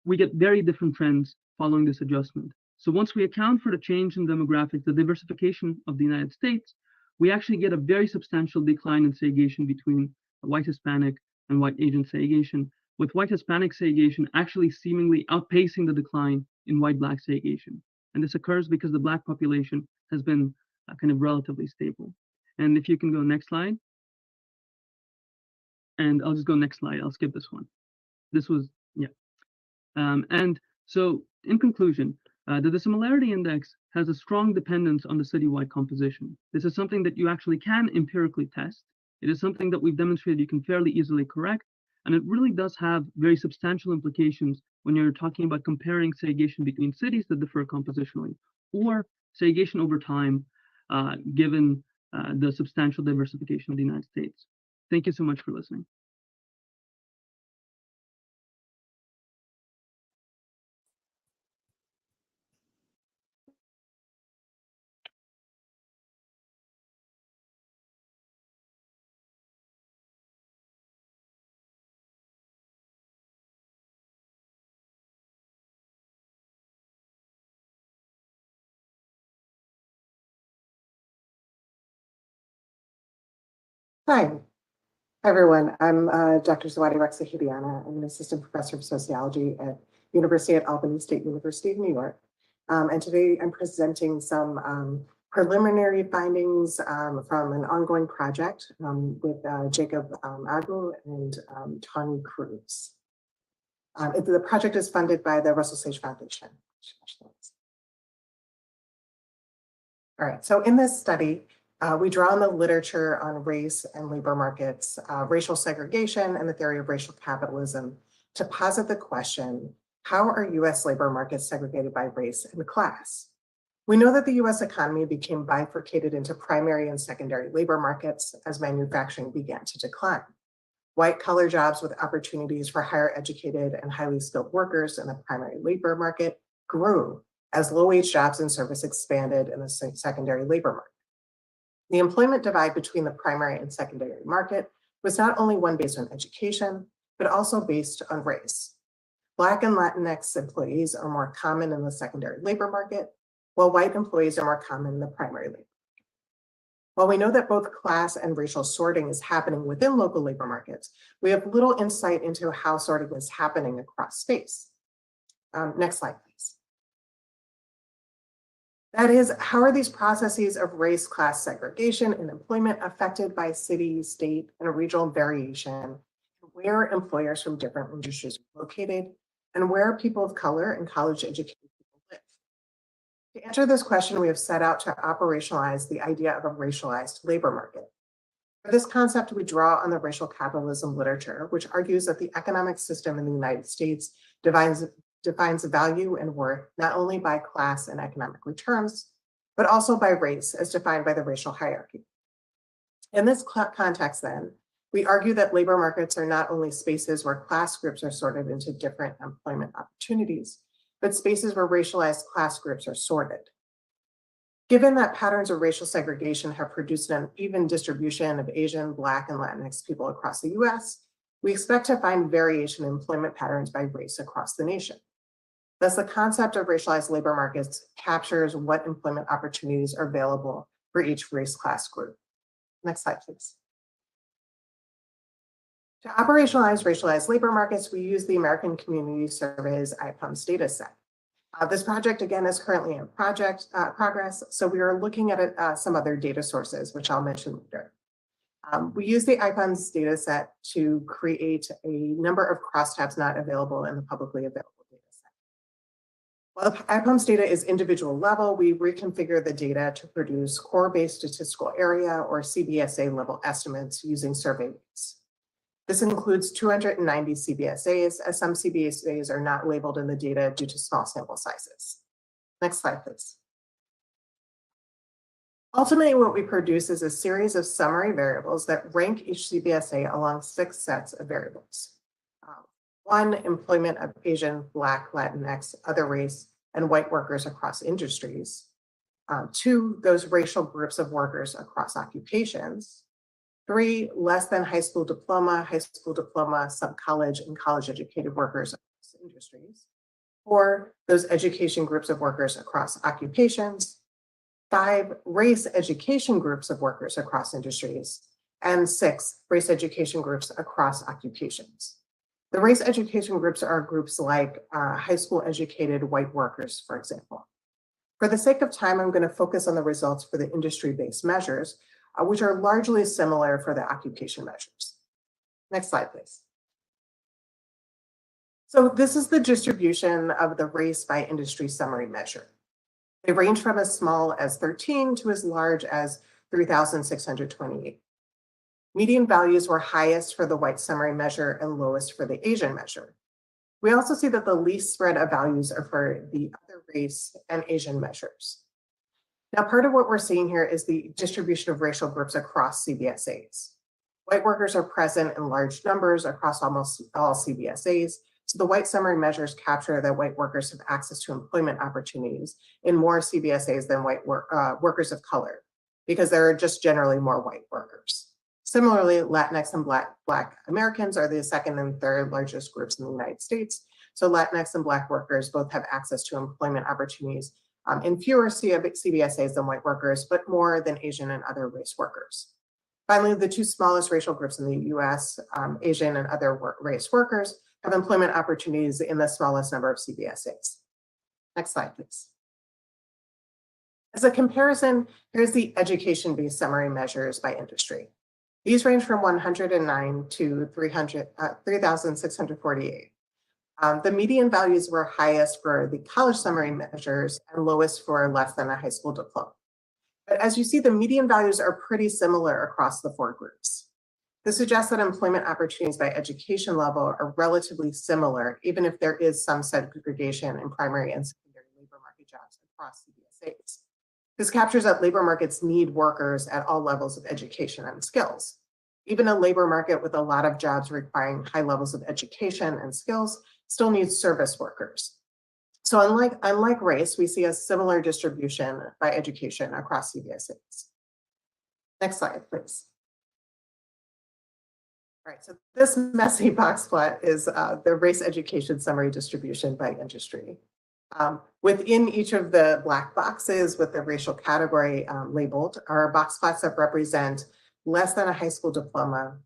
we get very different trends following this adjustment. So once we account for the change in demographics, the diversification of the United States, we actually get a very substantial decline in segregation between white Hispanic and white Asian segregation, with white Hispanic segregation actually seemingly outpacing the decline in white Black segregation. And this occurs because the Black population has been kind of relatively stable. And if you can go next slide. And I'll just go next slide. I'll skip this one. This was, yeah. And so in conclusion, the dissimilarity index has a strong dependence on the citywide composition. This is something that you actually can empirically test. It is something that we've demonstrated you can fairly easily correct, and it really does have very substantial implications when you're talking about comparing segregation between cities that differ compositionally, or segregation over time, given the substantial diversification of the United States. Thank you so much for listening.
Hi, everyone. I'm Dr. Zawadi Rexa-Hibiana. I'm an assistant professor of sociology at University at Albany State University of New York. And today I'm presenting some preliminary findings from an ongoing project with Jacob Agu and Tawny Cruz. The project is funded by the Russell Sage Foundation. All right, so in this study, we draw on the literature on race and labor markets, racial segregation, and the theory of racial capitalism to posit the question, how are US labor markets segregated by race and class? We know that the US economy became bifurcated into primary and secondary labor markets as manufacturing began to decline. White-collar jobs with opportunities for higher educated and highly skilled workers in the primary labor market grew as low-wage jobs and service expanded in the secondary labor market. The employment divide between the primary and secondary market was not only one based on education, but also based on race. Black and Latinx employees are more common in the secondary labor market, while white employees are more common in the primary labor. While we know that both class and racial sorting is happening within local labor markets, we have little insight into how sorting is happening across space. Next slide, please. That is, how are these processes of race-class segregation and employment affected by city, state, and regional variation, where employers from different industries are located, and where people of color and college-educated people live? To answer this question, we have set out to operationalize the idea of a racialized labor market. For this concept, we draw on the racial capitalism literature, which argues that the economic system in the United States defines value and worth not only by class and economic returns, but also by race as defined by the racial hierarchy. In this context then, we argue that labor markets are not only spaces where class groups are sorted into different employment opportunities, but spaces where racialized class groups are sorted. Given that patterns of racial segregation have produced an uneven distribution of Asian, Black, and Latinx people across the US, we expect to find variation in employment patterns by race across the nation. Thus, the concept of racialized labor markets captures what employment opportunities are available for each race class group. Next slide, please. To operationalize racialized labor markets, we use the American Community Survey's IPUMS data set. This project, again, is currently in progress, so we are looking at some other data sources, which I'll mention later. We use the IPUMS data set to create a number of crosstabs not available in the publicly available data set. While the IPUMS data is individual level, we reconfigure the data to produce core-based statistical area or CBSA level estimates using survey weights. This includes 290 CBSAs, as some CBSAs are not labeled in the data due to small sample sizes. Next slide, please. Ultimately, what we produce is a series of summary variables that rank each CBSA along 6 sets of variables. 1, employment of Asian, Black, Latinx, other race, and white workers across industries. 2, those racial groups of workers across occupations. 3, less than high school diploma, some college, and college-educated workers across industries. 4, those education groups of workers across occupations. 5, race education groups of workers across industries. And 6, race education groups across occupations. The race education groups are groups like high school educated white workers, for example. For the sake of time, I'm going to focus on the results for the industry-based measures, which are largely similar for the occupation measures. Next slide, please. So this is the distribution of the race by industry summary measure. They range from as small as 13 to as large as 3,628. Median values were highest for the white summary measure and lowest for the Asian measure. We also see that the least spread of values are for the other race and Asian measures. Now, part of what we're seeing here is the distribution of racial groups across CBSAs. White workers are present in large numbers across almost all CBSAs, so the white summary measures capture that white workers have access to employment opportunities in more CBSAs than white workers of color, because there are just generally more white workers. Similarly, Latinx and Black Americans are the second and third largest groups in the United States, so Latinx and Black workers both have access to employment opportunities in fewer CBSAs than white workers, but more than Asian and other race workers. Finally, the 2 smallest racial groups in the US, Asian and other race workers, have employment opportunities in the smallest number of CBSAs. Next slide, please. As a comparison, here's the education-based summary measures by industry. These range from 109 to 3,648. The median values were highest for the college summary measures and lowest for less than a high school diploma. But as you see, the median values are pretty similar across the 4 groups. This suggests that employment opportunities by education level are relatively similar, even if there is some segregation in primary and secondary labor market jobs across CBSAs. This captures that labor markets need workers at all levels of education and skills. Even a labor market with a lot of jobs requiring high levels of education and skills still needs service workers. So unlike race, we see a similar distribution by education across CBSAs. Next slide, please. All right, so this messy box plot is the race education summary distribution by industry. Within each of the black boxes with the racial category labeled are box plots that represent less than a high school diploma,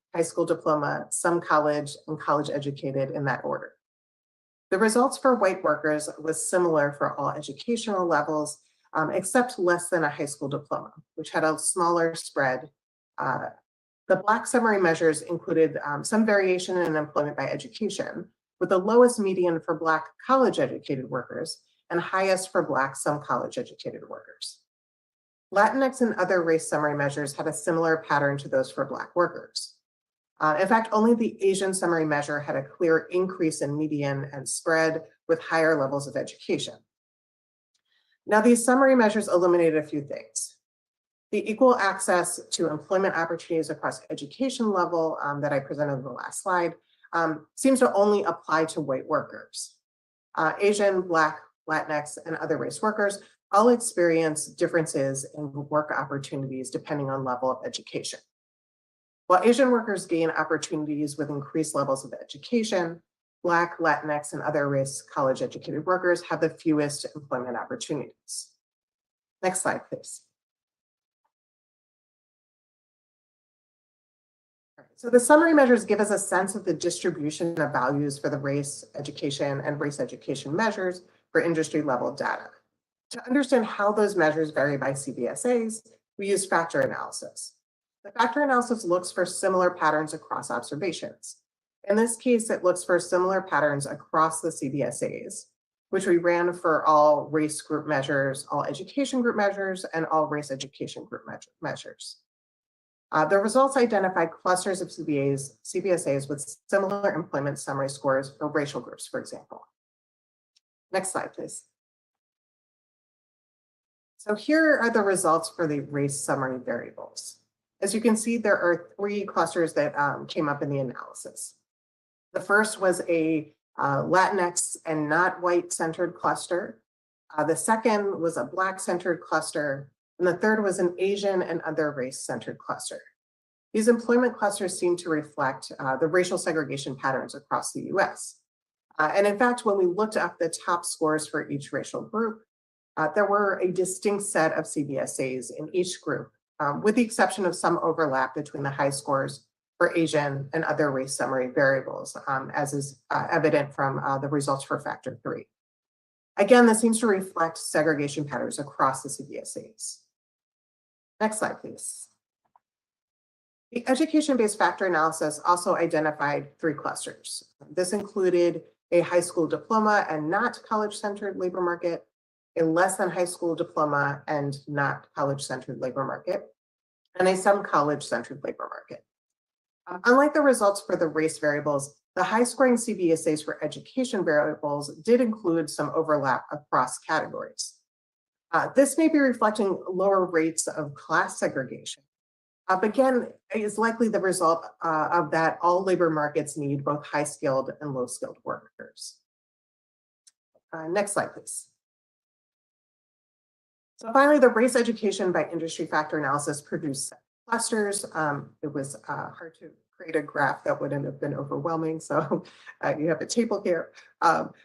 some college, and college educated in that order. The results for white workers was similar for all educational levels, except less than a high school diploma, which had a smaller spread. The black summary measures included some variation in employment by education, with the lowest median for Black college educated workers and highest for Black some college educated workers. Latinx and other race summary measures had a similar pattern to those for Black workers. In fact, only the Asian summary measure had a clear increase in median and spread with higher levels of education. Now, these summary measures eliminated a few things. The equal access to employment opportunities across education level that I presented in the last slide seems to only apply to white workers. Asian, Black, Latinx, and other race workers all experience differences in work opportunities depending on level of education. While Asian workers gain opportunities with increased levels of education, Black, Latinx, and other race college educated workers have the fewest employment opportunities. Next slide, please. So the summary measures give us a sense of the distribution of values for the race education and race education measures for industry level data. To understand how those measures vary by CBSAs, we use factor analysis. The factor analysis looks for similar patterns across observations. In this case, it looks for similar patterns across the CBSAs, which we ran for all race group measures, all education group measures, and all race education group measures. The results identified clusters of CBSAs with similar employment summary scores for racial groups, for example. Next slide, please. So here are the results for the race summary variables. As you can see, there are 3 clusters that came up in the analysis. The first was a Latinx and not white centered cluster. The second was a Black centered cluster. And the third was an Asian and other race centered cluster. These employment clusters seem to reflect the racial segregation patterns across the US. And in fact, when we looked up the top scores for each racial group, there were a distinct set of CBSAs in each group, with the exception of some overlap between the high scores for Asian and other race summary variables, as is evident from the results for factor 3. Again, this seems to reflect segregation patterns across the CBSAs. Next slide, please. The education-based factor analysis also identified 3 clusters. This included a high school diploma and not college-centered labor market, a less than high school diploma and not college-centered labor market, and a some college-centered labor market. Unlike the results for the race variables, the high-scoring CBSAs for education variables did include some overlap across categories. This may be reflecting lower rates of class segregation. But again, is likely the result of that all labor markets need both high-skilled and low-skilled workers. Next slide, please. So finally, the race education by industry factor analysis produced clusters. It was hard to create a graph that wouldn't have been overwhelming, so you have a table here.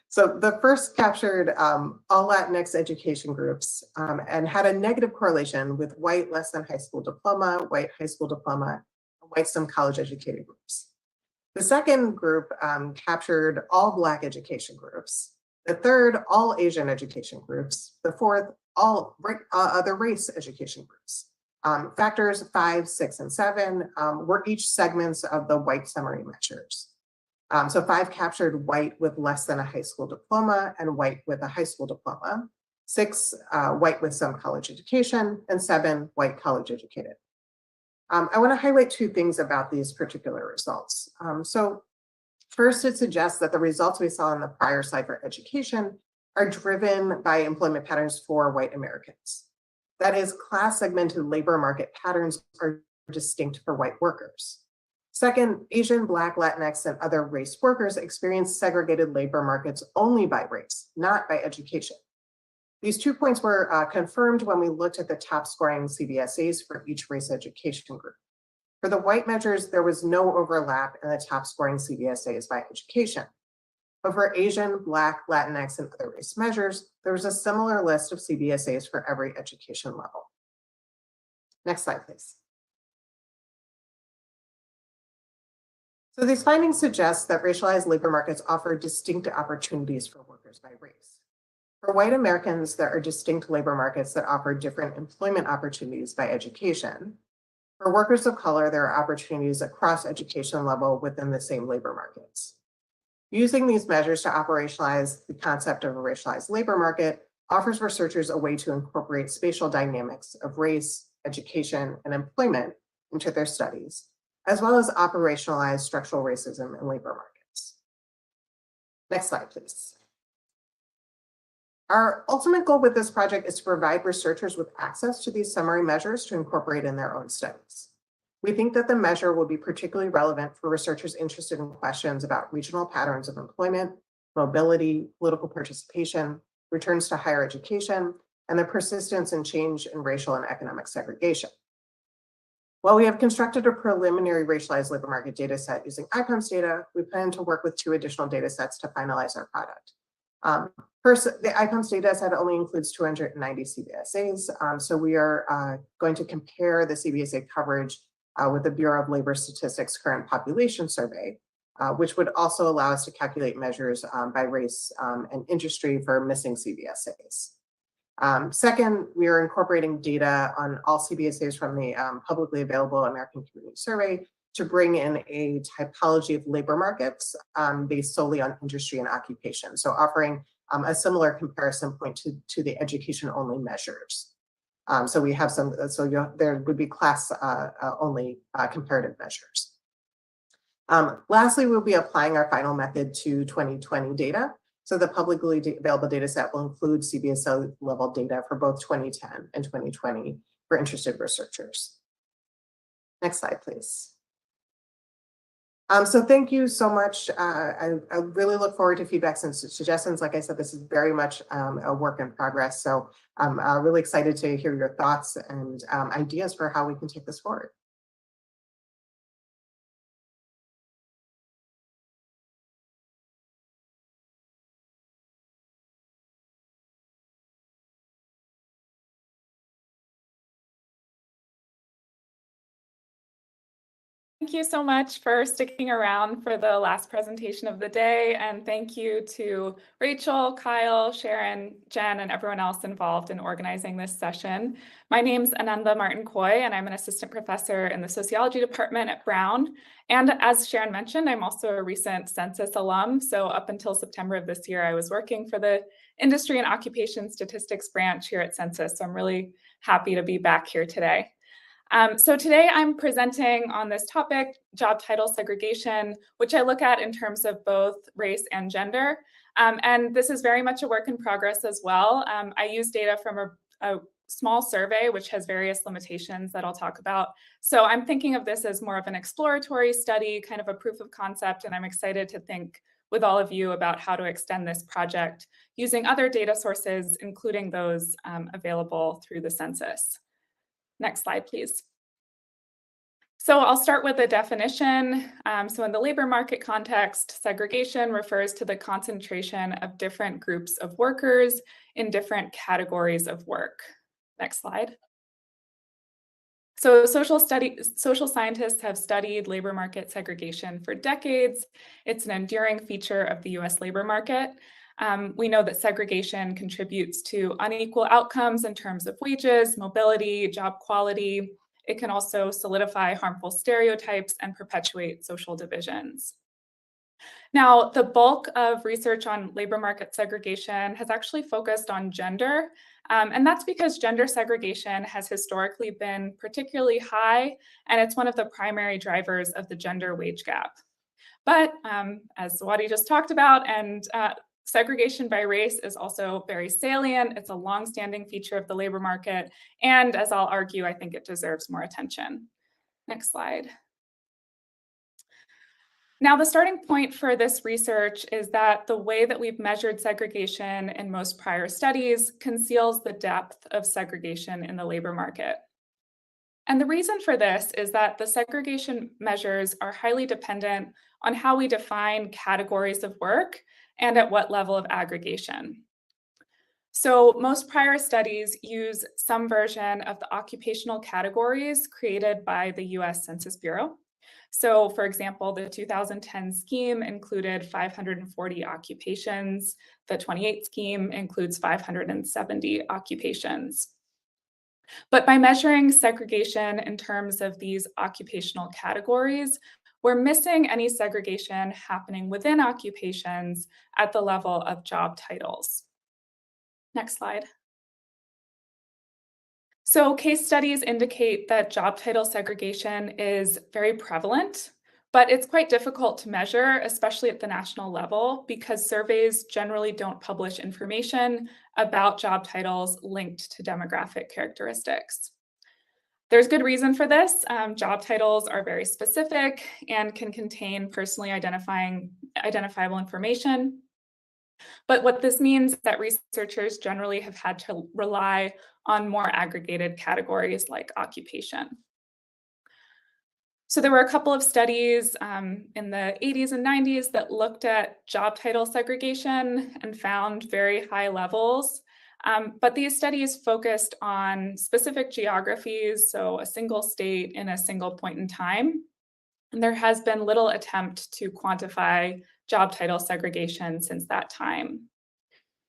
So the first captured all Latinx education groups and had a negative correlation with white less than high school diploma, white high school diploma, and white some college educated groups. The second group captured all Black education groups. The third, all Asian education groups. The fourth, all other race education groups. Factors 5, 6, and 7 were each segments of the white summary measures. So 5 captured white with less than a high school diploma and white with a high school diploma. 6, white with some college education, and 7, white college educated. I want to highlight 2 things about these particular results. So first, it suggests that the results we saw in the prior slide for education are driven by employment patterns for white Americans. That is, class segmented labor market patterns are distinct for white workers. Second, Asian, Black, Latinx, and other race workers experience segregated labor markets only by race, not by education. These 2 points were confirmed when we looked at the top scoring CBSAs for each race education group. For the white measures, there was no overlap in the top scoring CBSAs by education. But for Asian, Black, Latinx, and other race measures, there was a similar list of CBSAs for every education level. Next slide, please. So these findings suggest that racialized labor markets offer distinct opportunities for workers by race. For white Americans, there are distinct labor markets that offer different employment opportunities by education. For workers of color, there are opportunities across education level within the same labor markets. Using these measures to operationalize the concept of a racialized labor market offers researchers a way to incorporate spatial dynamics of race, education, and employment into their studies, as well as operationalize structural racism in labor markets. Next slide, please. Our ultimate goal with this project is to provide researchers with access to these summary measures to incorporate in their own studies. We think that the measure will be particularly relevant for researchers interested in questions about regional patterns of employment, mobility, political participation, returns to higher education, and the persistence and change in racial and economic segregation. While we have constructed a preliminary racialized labor market data set using IPOMS data, we plan to work with 2 additional data sets to finalize our product. First, the IPOMS data set only includes 290 CBSAs, so we are going to compare the CBSA coverage with the Bureau of Labor Statistics current population survey, which would also allow us to calculate measures by race and industry for missing CBSAs. Second, we are incorporating data on all CBSAs from the publicly available American Community Survey to bring in a typology of labor markets based solely on industry and occupation. So offering a similar comparison point to the education-only measures. So we have some, there would be class only comparative measures. Lastly, we'll be applying our final method to 2020 data. So the publicly available data set will include CBSA level data for both 2010 and 2020 for interested researchers. Next slide, please. So thank you so much. I really look forward to feedback and suggestions. Like I said, this is very much a work in progress. So I'm really excited to hear your thoughts and ideas for how we can take this forward.
Thank you so much for sticking around for the last presentation of the day. And thank you to Rachel, Kyle, Sharon, Jen, and everyone else involved in organizing this session. My name's Ananda Martin-Coy, and I'm an assistant professor in the sociology department at Brown. And as Sharon mentioned, I'm also a recent census alum. So up until September of this year, I was working for the Industry and Occupation Statistics branch here at Census. So I'm really happy to be back here today. So today I'm presenting on this topic, job title segregation, which I look at in terms of both race and gender. And this is very much a work in progress as well. I use data from a small survey, which has various limitations that I'll talk about. So I'm thinking of this as more of an exploratory study, kind of a proof of concept, and I'm excited to think with all of you about how to extend this project using other data sources, including those available through the census. Next slide, please. So I'll start with a definition. So in the labor market context, segregation refers to the concentration of different groups of workers in different categories of work. Next slide. So social scientists have studied labor market segregation for decades. It's an enduring feature of the US labor market. We know that segregation contributes to unequal outcomes in terms of wages, mobility, job quality. It can also solidify harmful stereotypes and perpetuate social divisions. Now, the bulk of research on labor market segregation has actually focused on gender, and that's because gender segregation has historically been particularly high, and it's one of the primary drivers of the gender wage gap. But as Wadi just talked about, and segregation by race is also very salient. It's a longstanding feature of the labor market. And as I'll argue, I think it deserves more attention. Next slide. Now, the starting point for this research is that the way that we've measured segregation in most prior studies conceals the depth of segregation in the labor market. And the reason for this is that the segregation measures are highly dependent on how we define categories of work and at what level of aggregation. So most prior studies use some version of the occupational categories created by the US Census Bureau. So for example, the 2010 scheme included 540 occupations. The 28 scheme includes 570 occupations. But by measuring segregation in terms of these occupational categories, we're missing any segregation happening within occupations at the level of job titles. Next slide. So case studies indicate that job title segregation is very prevalent, but it's quite difficult to measure, especially at the national level, because surveys generally don't publish information about job titles linked to demographic characteristics. There's good reason for this. Job titles are very specific and can contain personally identifiable information. But what this means is that researchers generally have had to rely on more aggregated categories like occupation. So there were a couple of studies in the 80s and 90s that looked at job title segregation and found very high levels. But these studies focused on specific geographies, so a single state in a single point in time. And there has been little attempt to quantify job title segregation since that time.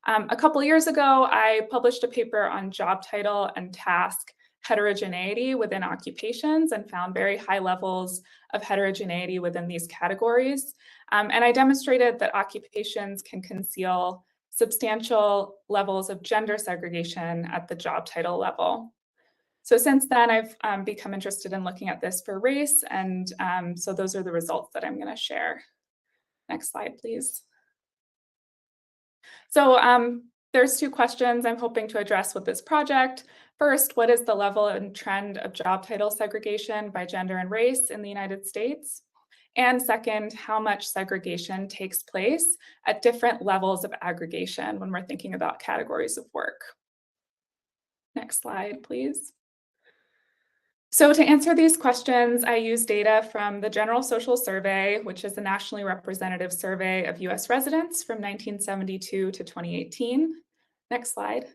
A couple years ago, I published a paper on job title and task heterogeneity within occupations and found very high levels of heterogeneity within these categories. And I demonstrated that occupations can conceal substantial levels of gender segregation at the job title level. So since then, I've become interested in looking at this for race, and so those are the results that I'm going to share. Next slide, please. So there's two questions I'm hoping to address with this project. First, what is the level and trend of job title segregation by gender and race in the United States? And second, how much segregation takes place at different levels of aggregation when we're thinking about categories of work? Next slide, please. So to answer these questions, I use data from the General Social Survey, which is a nationally representative survey of US residents from 1972 to 2018. Next slide.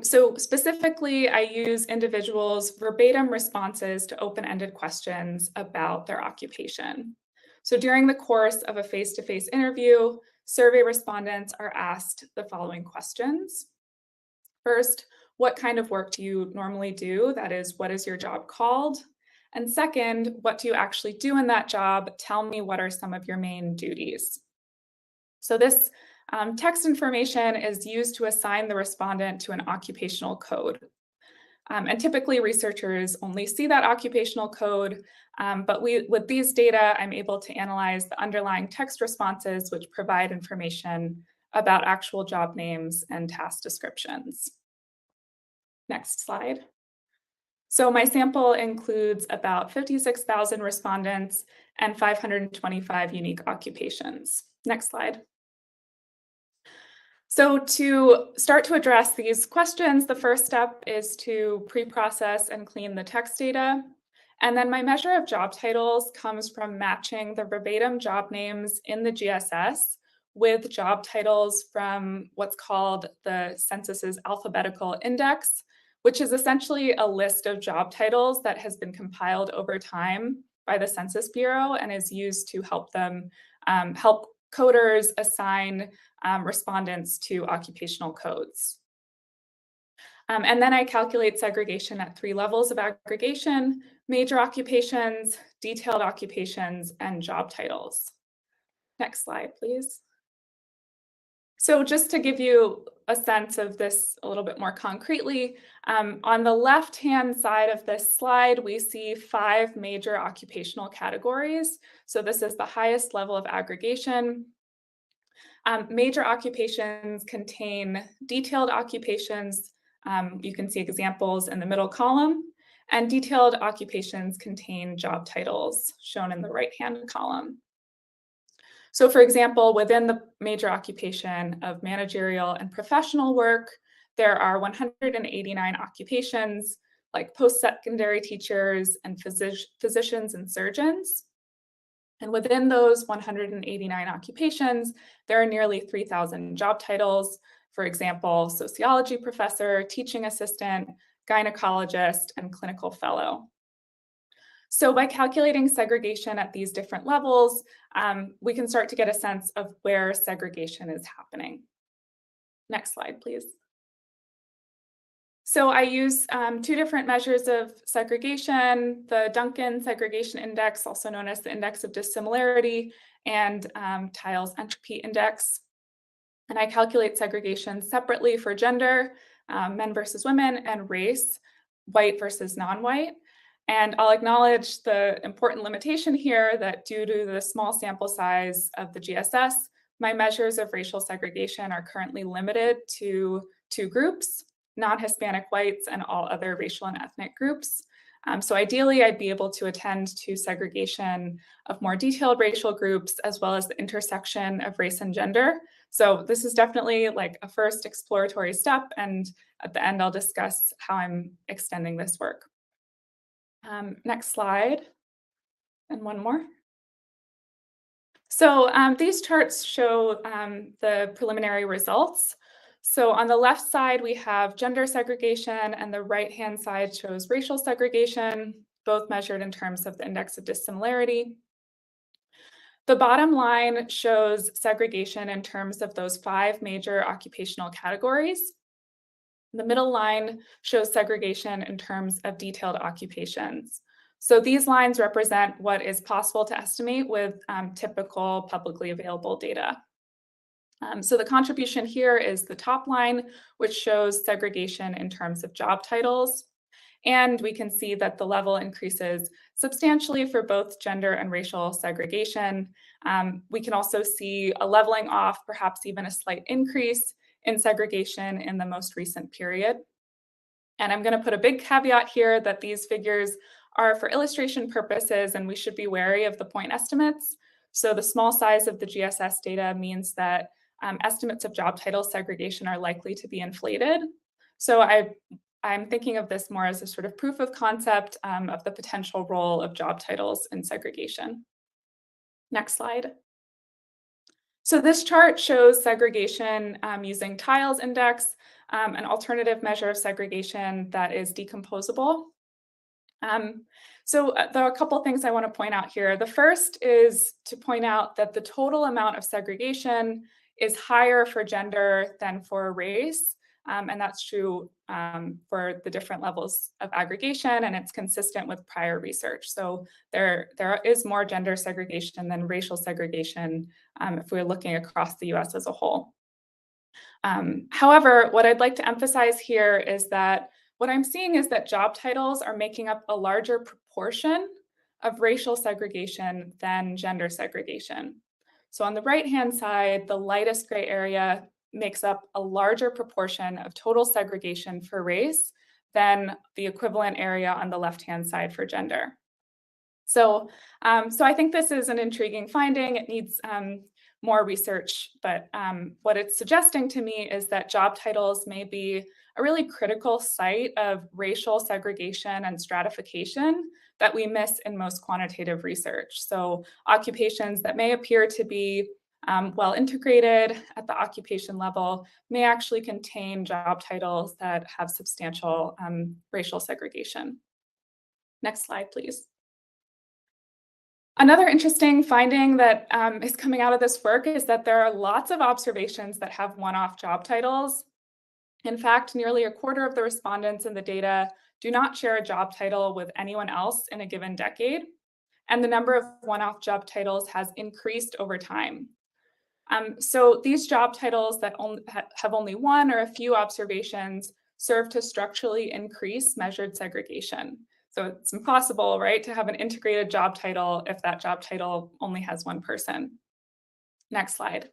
So specifically, I use individuals' verbatim responses to open-ended questions about their occupation. So during the course of a face-to-face interview, survey respondents are asked the following questions. First, what kind of work do you normally do? That is, what is your job called? And second, what do you actually do in that job? Tell me what are some of your main duties. So this text information is used to assign the respondent to an occupational code. And typically researchers only see that occupational code, but with these data, I'm able to analyze the underlying text responses, which provide information about actual job names and task descriptions. Next slide. So my sample includes about 56,000 respondents and 525 unique occupations. Next slide. So to start to address these questions, the first step is to pre-process and clean the text data. And then my measure of job titles comes from matching the verbatim job names in the GSS with job titles from what's called the census's alphabetical index, which is essentially a list of job titles that has been compiled over time by the Census Bureau and is used to help them help coders assign respondents to occupational codes. And then I calculate segregation at 3 levels of aggregation: major occupations, detailed occupations, and job titles. Next slide, please. So just to give you a sense of this a little bit more concretely, on the left-hand side of this slide, we see 5 major occupational categories. So this is the highest level of aggregation. Major occupations contain detailed occupations. You can see examples in the middle column. and detailed occupations contain job titles shown in the right-hand column. So for example, within the major occupation of managerial and professional work, there are 189 occupations like post-secondary teachers and physicians and surgeons. And within those 189 occupations, there are nearly 3,000 job titles. For example, sociology professor, teaching assistant, gynecologist, and clinical fellow. So by calculating segregation at these different levels, we can start to get a sense of where segregation is happening. Next slide, please. So I use two different measures of segregation, the Duncan Segregation Index, also known as the Index of Dissimilarity, and Tile's Entropy Index. And I calculate segregation separately for gender, men versus women, and race, white versus non-white. And I'll acknowledge the important limitation here that due to the small sample size of the GSS, my measures of racial segregation are currently limited to two groups, non-Hispanic whites and all other racial and ethnic groups. So ideally, I'd be able to attend to segregation of more detailed racial groups, as well as the intersection of race and gender. So this is definitely like a first exploratory step, and at the end, I'll discuss how I'm extending this work. Next slide, and one more. So these charts show the preliminary results. So on the left side, we have gender segregation, and the right-hand side shows racial segregation, both measured in terms of the index of dissimilarity. The bottom line shows segregation in terms of those 5 major occupational categories. The middle line shows segregation in terms of detailed occupations. So these lines represent what is possible to estimate with typical publicly available data. So the contribution here is the top line, which shows segregation in terms of job titles. And we can see that the level increases substantially for both gender and racial segregation. We can also see a leveling off, perhaps even a slight increase in segregation in the most recent period. And I'm going to put a big caveat here that these figures are for illustration purposes, and we should be wary of the point estimates. So the small size of the GSS data means that estimates of job title segregation are likely to be inflated. So I'm thinking of this more as a sort of proof of concept of the potential role of job titles in segregation. Next slide. So this chart shows segregation using Tile's index, an alternative measure of segregation that is decomposable. So there are a couple things I want to point out here. The first is to point out that the total amount of segregation is higher for gender than for race. And that's true for the different levels of aggregation, and it's consistent with prior research. So there is more gender segregation than racial segregation if we're looking across the US as a whole. However, what I'd like to emphasize here is that what I'm seeing is that job titles are making up a larger proportion of racial segregation than gender segregation. So on the right-hand side, the lightest gray area makes up a larger proportion of total segregation for race than the equivalent area on the left-hand side for gender. So I think this is an intriguing finding. It needs more research, but what it's suggesting to me is that job titles may be a really critical site of racial segregation and stratification that we miss in most quantitative research. So occupations that may appear to be well integrated at the occupation level may actually contain job titles that have substantial racial segregation. Next slide, please. Another interesting finding that is coming out of this work is that there are lots of observations that have one-off job titles. In fact, nearly a quarter of the respondents in the data do not share a job title with anyone else in a given decade, and the number of one-off job titles has increased over time. So these job titles that have only one or a few observations serve to structurally increase measured segregation. So it's impossible, right, to have an integrated job title if that job title only has one person. Next slide.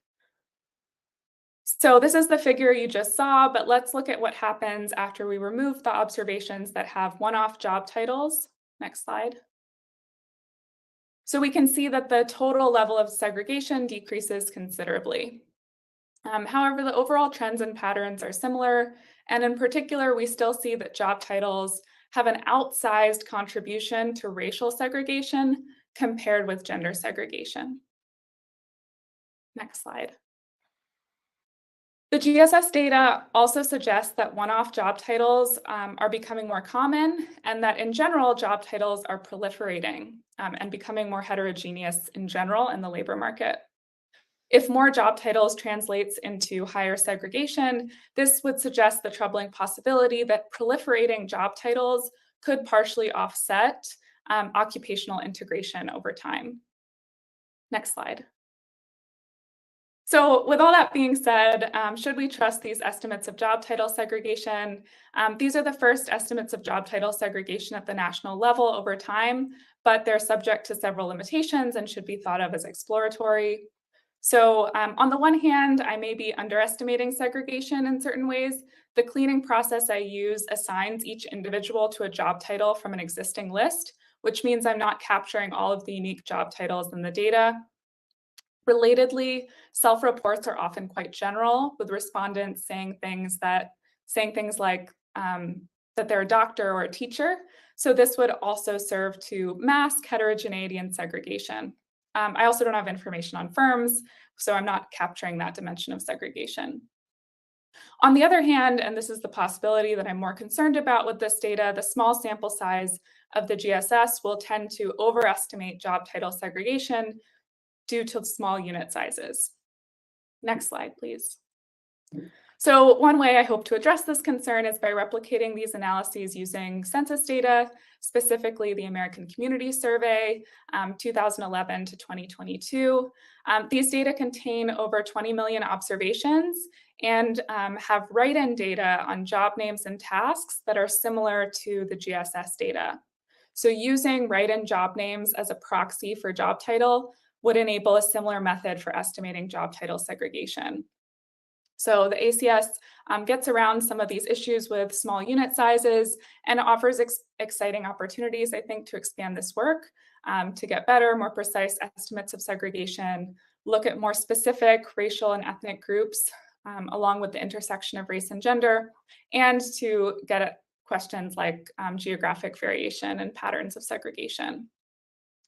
So this is the figure you just saw, but let's look at what happens after we remove the observations that have one-off job titles. Next slide. So we can see that the total level of segregation decreases considerably. However, the overall trends and patterns are similar, and in particular, we still see that job titles have an outsized contribution to racial segregation compared with gender segregation. Next slide. The GSS data also suggests that one-off job titles are becoming more common, and that in general, job titles are proliferating and becoming more heterogeneous in general in the labor market. If more job titles translates into higher segregation, this would suggest the troubling possibility that proliferating job titles could partially offset occupational integration over time. Next slide. So with all that being said, should we trust these estimates of job title segregation? These are the first estimates of job title segregation at the national level over time, but they're subject to several limitations and should be thought of as exploratory. So on the one hand, I may be underestimating segregation in certain ways. The cleaning process I use assigns each individual to a job title from an existing list, which means I'm not capturing all of the unique job titles in the data. Relatedly, self-reports are often quite general, with respondents saying things like that they're a doctor or a teacher. So this would also serve to mask heterogeneity and segregation. I also don't have information on firms, so I'm not capturing that dimension of segregation. On the other hand, and this is the possibility that I'm more concerned about with this data, the small sample size of the GSS will tend to overestimate job title segregation due to small unit sizes. Next slide, please. So one way I hope to address this concern is by replicating these analyses using census data, specifically the American Community Survey, 2011 to 2022. These data contain over 20 million observations and have write-in data on job names and tasks that are similar to the GSS data. So using write-in job names as a proxy for job title would enable a similar method for estimating job title segregation. So the ACS gets around some of these issues with small unit sizes and offers exciting opportunities, I think, to expand this work, to get better, more precise estimates of segregation, look at more specific racial and ethnic groups, along with the intersection of race and gender, and to get at questions like geographic variation and patterns of segregation.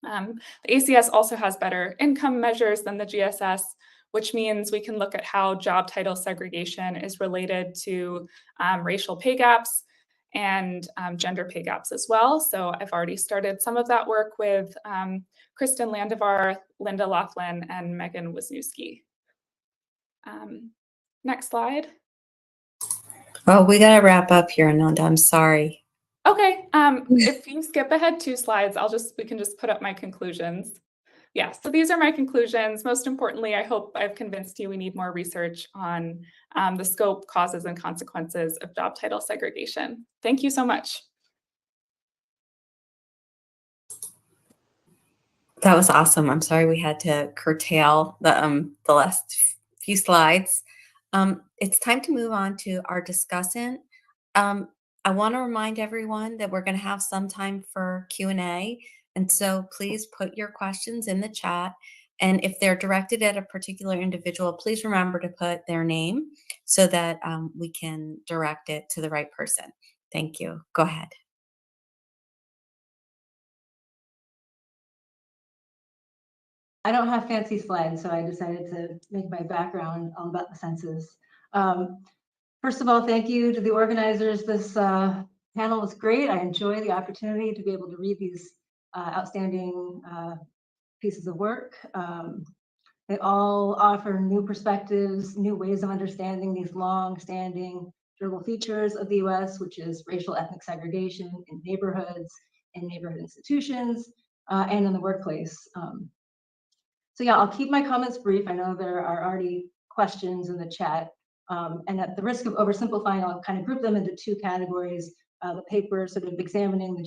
The ACS also has better income measures than the GSS, which means we can look at how job title segregation is related to racial pay gaps and gender pay gaps as well. So I've already started some of that work with Kristen Landivar, Linda Laughlin, and Megan Wisniewski. Next slide.
Oh, we got to wrap up here, Ananda. I'm sorry.
Okay, if you skip ahead 2 slides, we can just put up my conclusions. Yeah, so these are my conclusions. Most importantly, I hope I've convinced you we need more research on the scope, causes, and consequences of job title segregation. Thank you so much.
That was awesome. I'm sorry we had to curtail the last few slides. It's time to move on to our discussant. I want to remind everyone that we're going to have some time for Q&A. And so please put your questions in the chat. And if they're directed at a particular individual, please remember to put their name so that we can direct it to the right person. Thank you. Go ahead.
I don't have fancy slides, so I decided to make my background about the census. First of all, thank you to the organizers. This panel was great. I enjoy the opportunity to be able to read these outstanding pieces of work. They all offer new perspectives, new ways of understanding these long-standing durable features of the US, which is racial ethnic segregation in neighborhoods, in neighborhood institutions, and in the workplace. So yeah, I'll keep my comments brief. I know there are already questions in the chat. And at the risk of oversimplifying, I'll kind of group them into 2 categories. The paper sort of examining the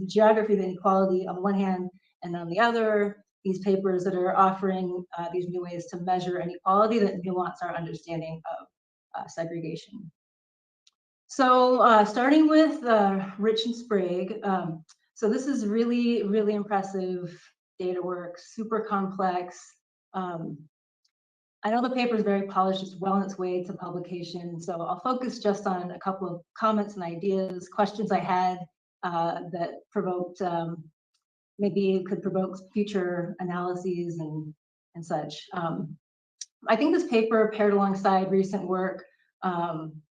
geography of inequality on the one hand, and on the other, these papers that are offering these new ways to measure inequality that nuance our understanding of segregation. So starting with Rich and Sprague, so this is really, really impressive data work, super complex. I know the paper is very polished, it's well on its way to publication, so I'll focus just on a couple of comments and ideas, questions I had that provoked, maybe could provoke future analyses and such. I think this paper paired alongside recent work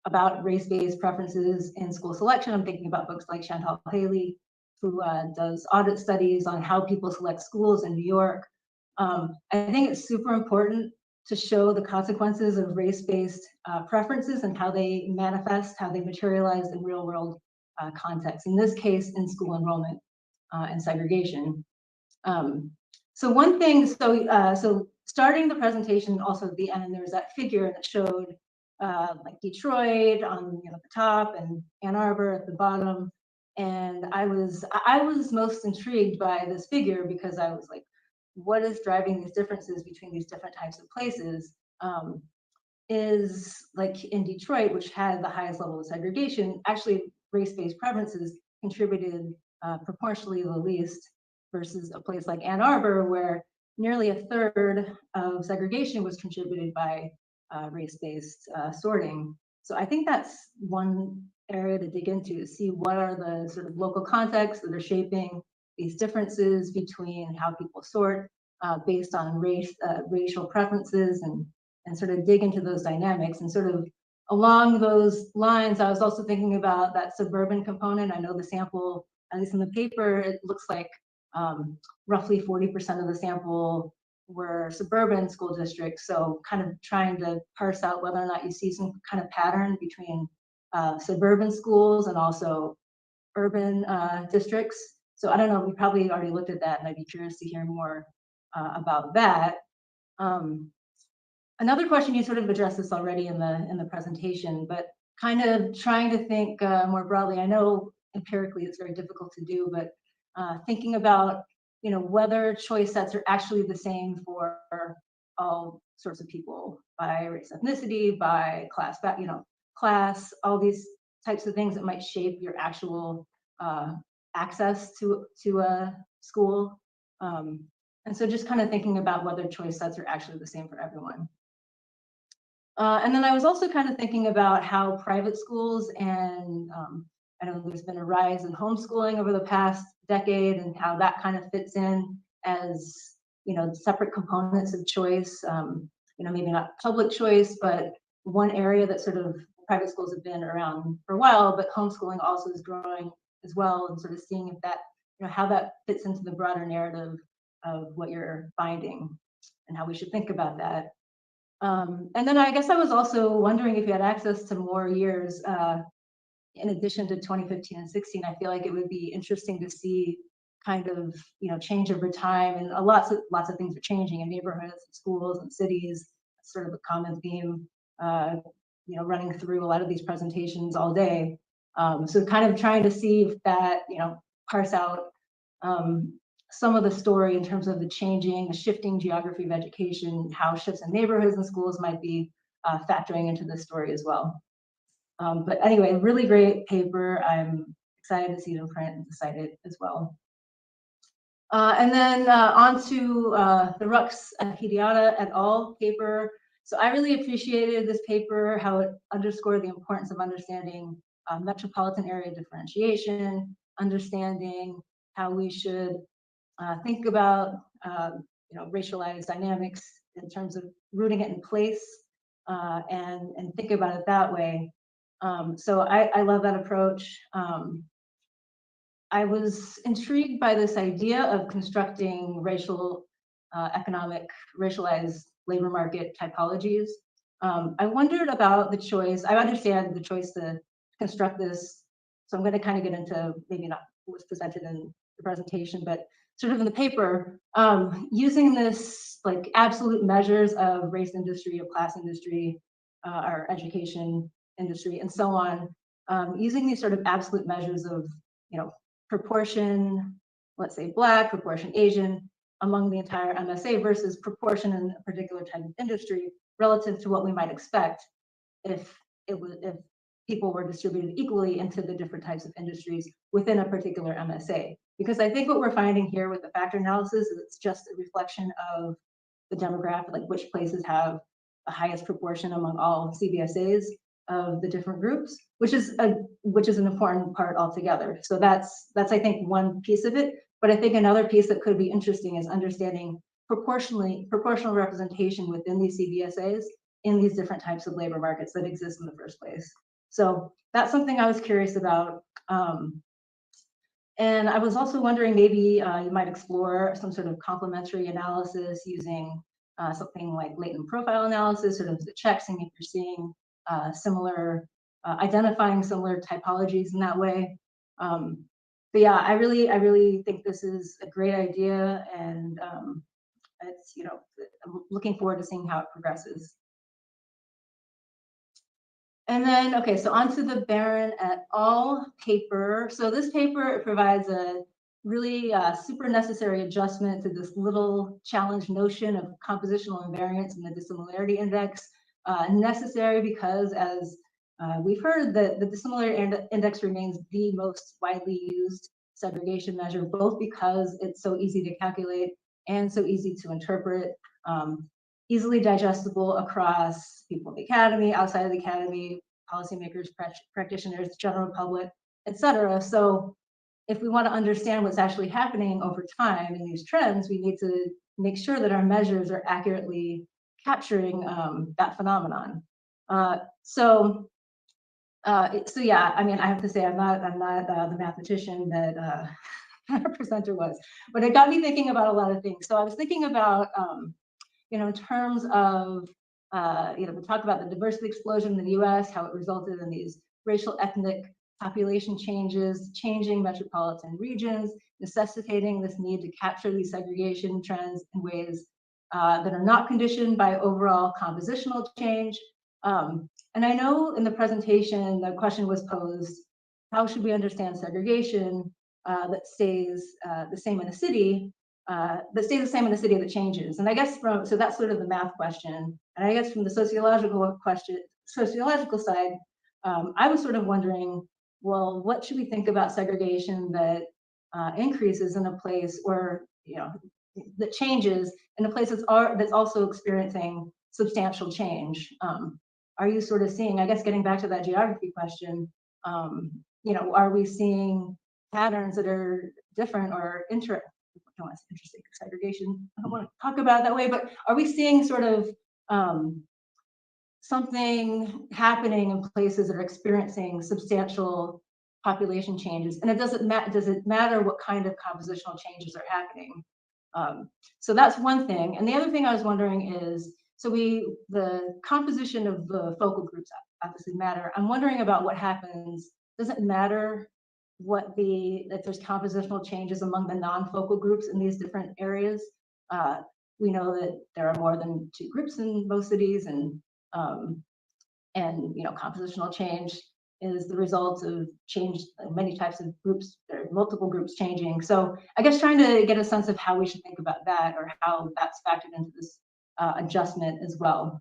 about race-based preferences in school selection. I'm thinking about folks like Chantal Haley, who does audit studies on how people select schools in New York. I think it's super important to show the consequences of race-based preferences and how they manifest, how they materialize in real-world contexts. In this case, in school enrollment and segregation. So one thing, so starting the presentation, also at the end, there was that figure that showed like Detroit on the top and Ann Arbor at the bottom. And I was most intrigued by this figure because I was like, what is driving these differences between these different types of places? Is like in Detroit, which had the highest level of segregation, actually race-based preferences contributed proportionally the least versus a place like Ann Arbor, where nearly a third of segregation was contributed by race-based sorting. So I think that's one area to dig into, see what are the sort of local contexts that are shaping these differences between how people sort based on racial preferences, and sort of dig into those dynamics. And sort of along those lines, I was also thinking about that suburban component. I know the sample, at least in the paper, it looks like roughly 40% of the sample were suburban school districts. So kind of trying to parse out whether or not you see some kind of pattern between suburban schools and also urban districts. So I don't know, we probably already looked at that, and I'd be curious to hear more about that. Another question, you sort of addressed this already in the presentation, but kind of trying to think more broadly. I know empirically it's very difficult to do, but thinking about whether choice sets are actually the same for all sorts of people by race, ethnicity, by class, class, all these types of things that might shape your actual access to a school. And so just kind of thinking about whether choice sets are actually the same for everyone. And then I was also kind of thinking about how private schools, and I know there's been a rise in homeschooling over the past decade, and how that kind of fits in as separate components of choice. Maybe not public choice, but one area that sort of private schools have been around for a while, but homeschooling also is growing as well, and sort of seeing if that, how that fits into the broader narrative of what you're finding and how we should think about that. And then I guess I was also wondering if you had access to more years in addition to 2015 and 16. I feel like it would be interesting to see kind of change over time, and lots of things are changing in neighborhoods, and schools, and cities. It's sort of a common theme, running through a lot of these presentations all day. So kind of trying to see if that parse out some of the story in terms of the shifting geography of education, how shifts in neighborhoods and schools might be factoring into this story as well. But anyway, really great paper. I'm excited to see it in print and to cite it as well. And then on to the Rux Hidiata et al. Paper. So I really appreciated this paper, how it underscored the importance of understanding metropolitan area differentiation, understanding how we should think about racialized dynamics in terms of rooting it in place, and think about it that way. So I love that approach. I was intrigued by this idea of constructing economic racialized labor market typologies. I wondered about the choice. I understand the choice to construct this, so I'm going to kind of get into maybe not what was presented in the presentation, but sort of in the paper, using this like absolute measures of race industry, of class industry, or education industry, and so on, using these sort of absolute measures of proportion, let's say Black, proportion Asian, among the entire MSA versus proportion in a particular type of industry relative to what we might expect if people were distributed equally into the different types of industries within a particular MSA. Because I think what we're finding here with the factor analysis is it's just a reflection of the demographic, like which places have the highest proportion among all CBSAs of the different groups, which is an important part altogether. So that's I think one piece of it. But I think another piece that could be interesting is understanding proportional representation within these CBSAs in these different types of labor markets that exist in the first place. So that's something I was curious about. And I was also wondering, maybe you might explore some sort of complementary analysis using something like latent profile analysis, sort of the checks, and if you're seeing identifying similar typologies in that way. But yeah, I really think this is a great idea, and it's, I'm looking forward to seeing how it progresses. And then, okay, so onto the Barron et al. Paper. So this paper provides a really super necessary adjustment to this little challenge notion of compositional invariance in the dissimilarity index. Necessary because, as we've heard, that the dissimilarity index remains the most widely used segregation measure, both because it's so easy to calculate and so easy to interpret, easily digestible across people in the academy, outside of the academy, policymakers, practitioners, general public, etc. So if we want to understand what's actually happening over time in these trends, we need to make sure that our measures are accurately capturing that phenomenon. So yeah, I mean, I have to say I'm not the mathematician that our presenter was, but it got me thinking about a lot of things. So I was thinking about, in terms of, we talk about the diversity explosion in the US, how it resulted in these racial ethnic population changes, changing metropolitan regions, necessitating this need to capture these segregation trends in ways that are not conditioned by overall compositional change. And I know in the presentation, the question was posed, how should we understand segregation that stays the same in a city, that changes? And I guess so that's sort of the math question. And I guess from the sociological side, I was sort of wondering, well, what should we think about segregation that increases in a place, or that changes in a place that's also experiencing substantial change? Are you sort of seeing, I guess, getting back to that geography question, are we seeing patterns that are different or interesting? Segregation, I don't want to talk about it that way, but are we seeing sort of something happening in places that are experiencing substantial population changes? And does it matter what kind of compositional changes are happening? So that's one thing. And the other thing I was wondering is, so the composition of the focal groups obviously matter. I'm wondering about what happens. Does it matter if there's compositional changes among the non-focal groups in these different areas? We know that there are more than 2 groups in most cities, and compositional change is the result of change in many types of groups. There are multiple groups changing. So I guess trying to get a sense of how we should think about that, or how that's factored into this adjustment as well.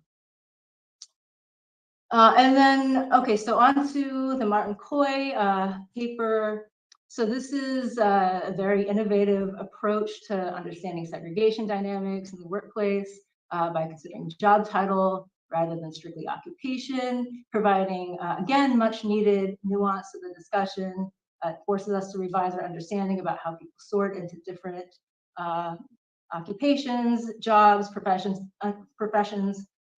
And then, okay, so on to the Martin Coy paper. So this is a very innovative approach to understanding segregation dynamics in the workplace by considering job title rather than strictly occupation, providing, again, much needed nuance to the discussion. It forces us to revise our understanding about how people sort into different occupations, jobs, professions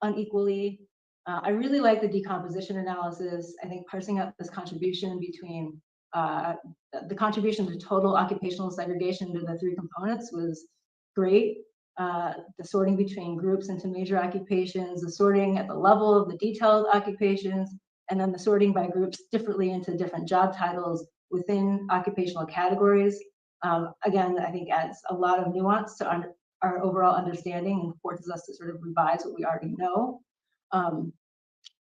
unequally. I really like the decomposition analysis. I think parsing out this contribution between the contribution to total occupational segregation to the 3 components was great. The sorting between groups into major occupations, the sorting at the level of the detailed occupations, and then the sorting by groups differently into different job titles within occupational categories. Again, I think adds a lot of nuance to our overall understanding and forces us to sort of revise what we already know.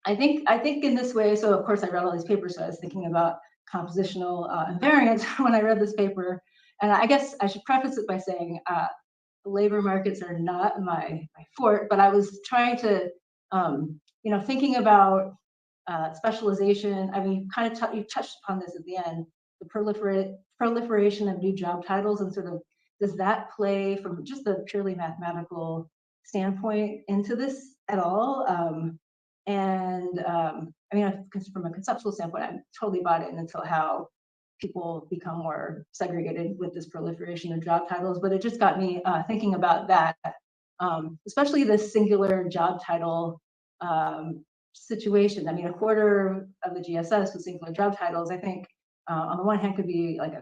I think in this way, so of course I read all these papers, so I was thinking about compositional invariance when I read this paper. And I guess I should preface it by saying, labor markets are not my fort, but I was trying to, thinking about specialization. I mean, you touched upon this at the end, the proliferation of new job titles, and sort of, does that play from just a purely mathematical standpoint into this at all? I mean, from a conceptual standpoint, I totally bought it until how people become more segregated with this proliferation of job titles. But it just got me thinking about that, especially this singular job title situation. I mean, a quarter of the GSS with singular job titles, I think, on the one hand, could be like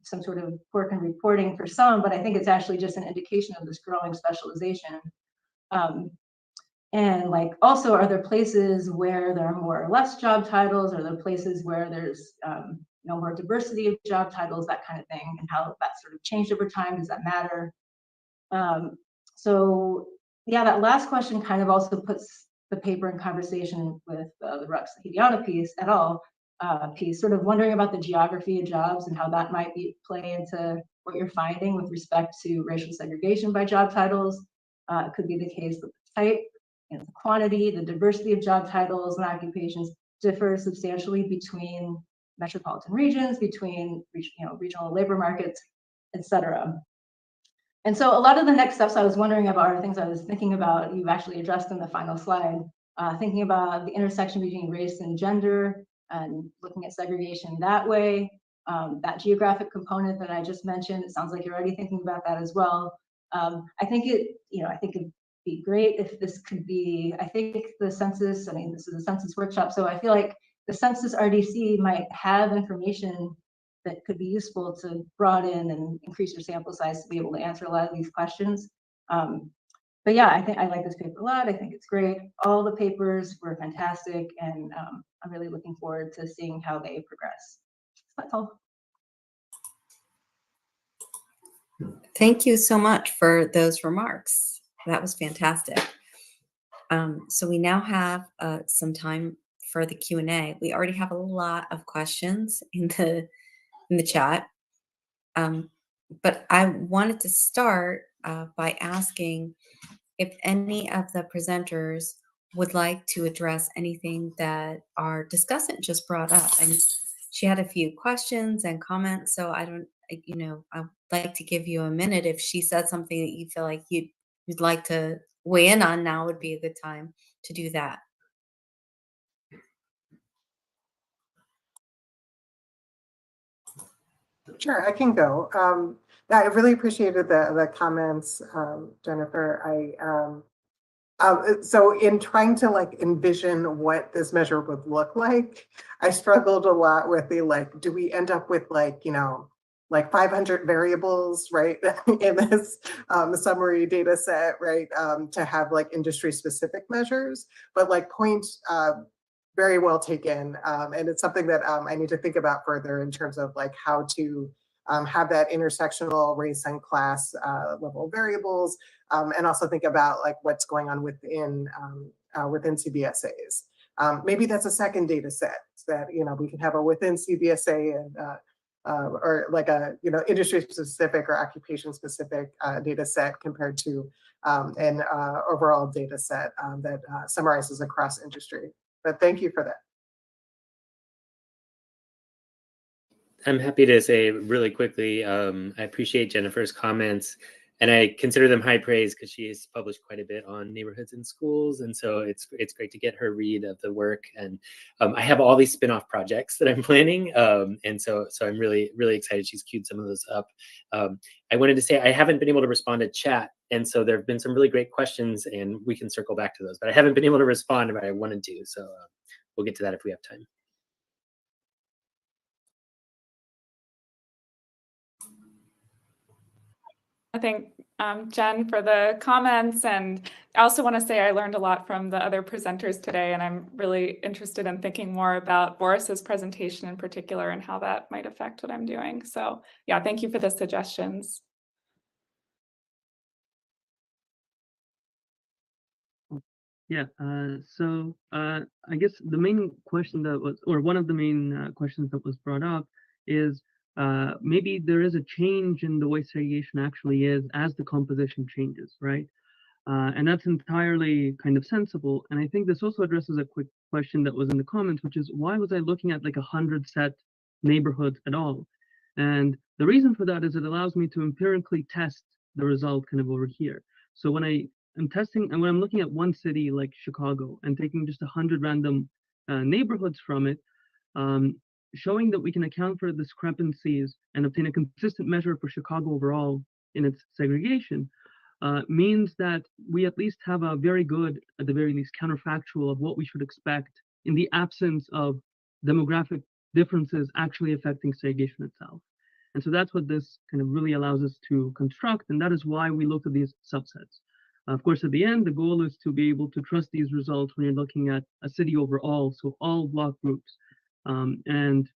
some sort of quirk in reporting for some, but I think it's actually just an indication of this growing specialization. And like, also, are there places where there are more or less job titles? Are there places where there's more diversity of job titles, that kind of thing, and how that sort of changed over time? Does that matter? So yeah, that last question kind of also puts the paper in conversation with the Rux Hidiana piece et al. Piece, sort of wondering about the geography of jobs and how that might play into what you're finding with respect to racial segregation by job titles. It could be the case that the type, the quantity, the diversity of job titles and occupations differ substantially between metropolitan regions, between regional labor markets, et cetera. And so a lot of the next steps I was wondering about are things I was thinking about, you've actually addressed in the final slide, thinking about the intersection between race and gender and looking at segregation that way. That geographic component that I just mentioned, it sounds like you're already thinking about that as well. I think it'd be great if this could be, I think the census, I mean, this is a census workshop, so I feel like the census RDC might have information that could be useful to broaden and increase your sample size to be able to answer a lot of these questions. But yeah, I think I like this paper a lot. I think it's great. All the papers were fantastic, and I'm really looking forward to seeing how they progress. So that's all.
Thank you so much for those remarks. That was fantastic. So we now have some time for the Q&A. We already have a lot of questions in the chat, but I wanted to start by asking if any of the presenters would like to address anything that our discussant just brought up. And she had a few questions and comments, so I'd like to give you a minute. If she said something that you feel like you'd like to weigh in on, now would be a good time to do that.
Sure, I can go. I really appreciated the comments, Jennifer. So in trying to envision what this measure would look like, I struggled a lot with the do we end up with 500 variables, right, in this summary data set, right, to have industry specific measures, but point very well taken. And it's something that I need to think about further in terms of how to have that intersectional race and class level variables, and also think about what's going on within CBSAs. Maybe that's a second data set that we can have a within CBSA and or a industry specific or occupation specific data set compared to an overall data set that summarizes across industry. But thank you for that.
I'm happy to say really quickly, I appreciate Jennifer's comments, and I consider them high praise because she has published quite a bit on neighborhoods and schools, and so it's great to get her read of the work. And I have all these spin-off projects that I'm planning, and so I'm really excited. She's queued some of those up. I wanted to say I haven't been able to respond to chat, and so there have been some really great questions, and we can circle back to those. But I haven't been able to respond, but I wanted to, so we'll get to that if we have time.
I think Jen for the comments, and I also want to say I learned a lot from the other presenters today, and I'm really interested in thinking more about Boris's presentation in particular and how that might affect what I'm doing. So yeah, thank you for the suggestions.
Yeah, so I guess the main question that was, or one of the main questions that was brought up is maybe there is a change in the way segregation actually is as the composition changes, right? And that's entirely kind of sensible. And I think this also addresses a quick question that was in the comments, which is why was I looking at like 100 set neighborhoods at all? And the reason for that is it allows me to empirically test the result kind of over here. So when I am testing, and when I'm looking at one city like Chicago and taking just 100 random neighborhoods from it, showing that we can account for discrepancies and obtain a consistent measure for Chicago overall in its segregation, means that we at least have a very good, at the very least, counterfactual of what we should expect in the absence of demographic differences actually affecting segregation itself. And so that's what this kind of really allows us to construct, and that is why we looked at these subsets. Of course, at the end, the goal is to be able to trust these results when you're looking at a city overall, so all block groups. And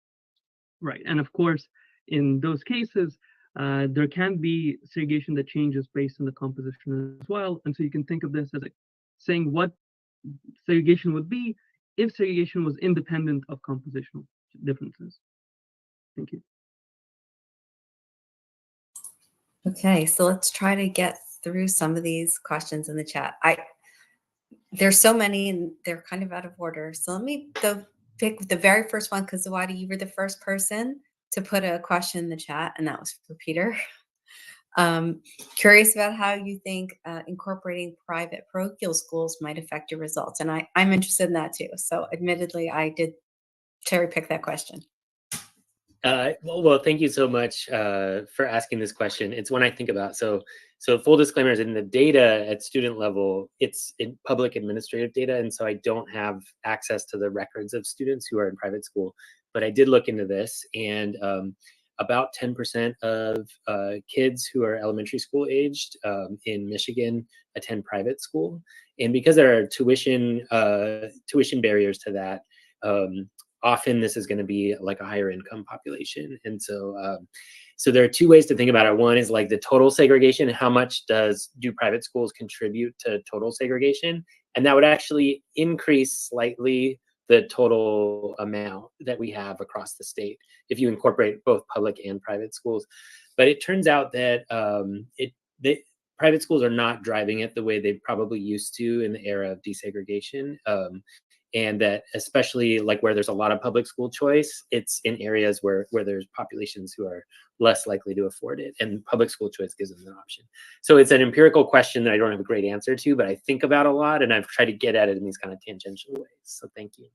of course, in those cases, there can be segregation that changes based on the composition as well. And so you can think of this as saying what segregation would be if segregation was independent of compositional differences. Thank you.
Okay, so let's try to get through some of these questions in the chat. There's so many and they're kind of out of order. So let me go pick the very first one, because Zawadi, you were the first person to put a question in the chat, and that was for Peter. Curious about how you think incorporating private parochial schools might affect your results. And I'm interested in that too. So admittedly, I did cherry pick that question.
Well, thank you so much for asking this question. It's one I think about. So full disclaimers, in the data at student level, it's in public administrative data. And so I don't have access to the records of students who are in private school, but I did look into this, and about 10% of kids who are elementary school aged in Michigan attend private school. And because there are tuition barriers to that, often this is going to be like a higher income population. And so so there are two ways to think about it. One is like the total segregation. How much do private schools contribute to total segregation? And that would actually increase slightly the total amount that we have across the state if you incorporate both public and private schools. But it turns out that private schools are not driving it the way they probably used to in the era of desegregation. And that especially like where there's a lot of public school choice, it's in areas where there's populations who are less likely to afford it, and public school choice gives them an option. So it's an empirical question that I don't have a great answer to, but I think about a lot, and I've tried to get at it in these kind of tangential ways. So thank you.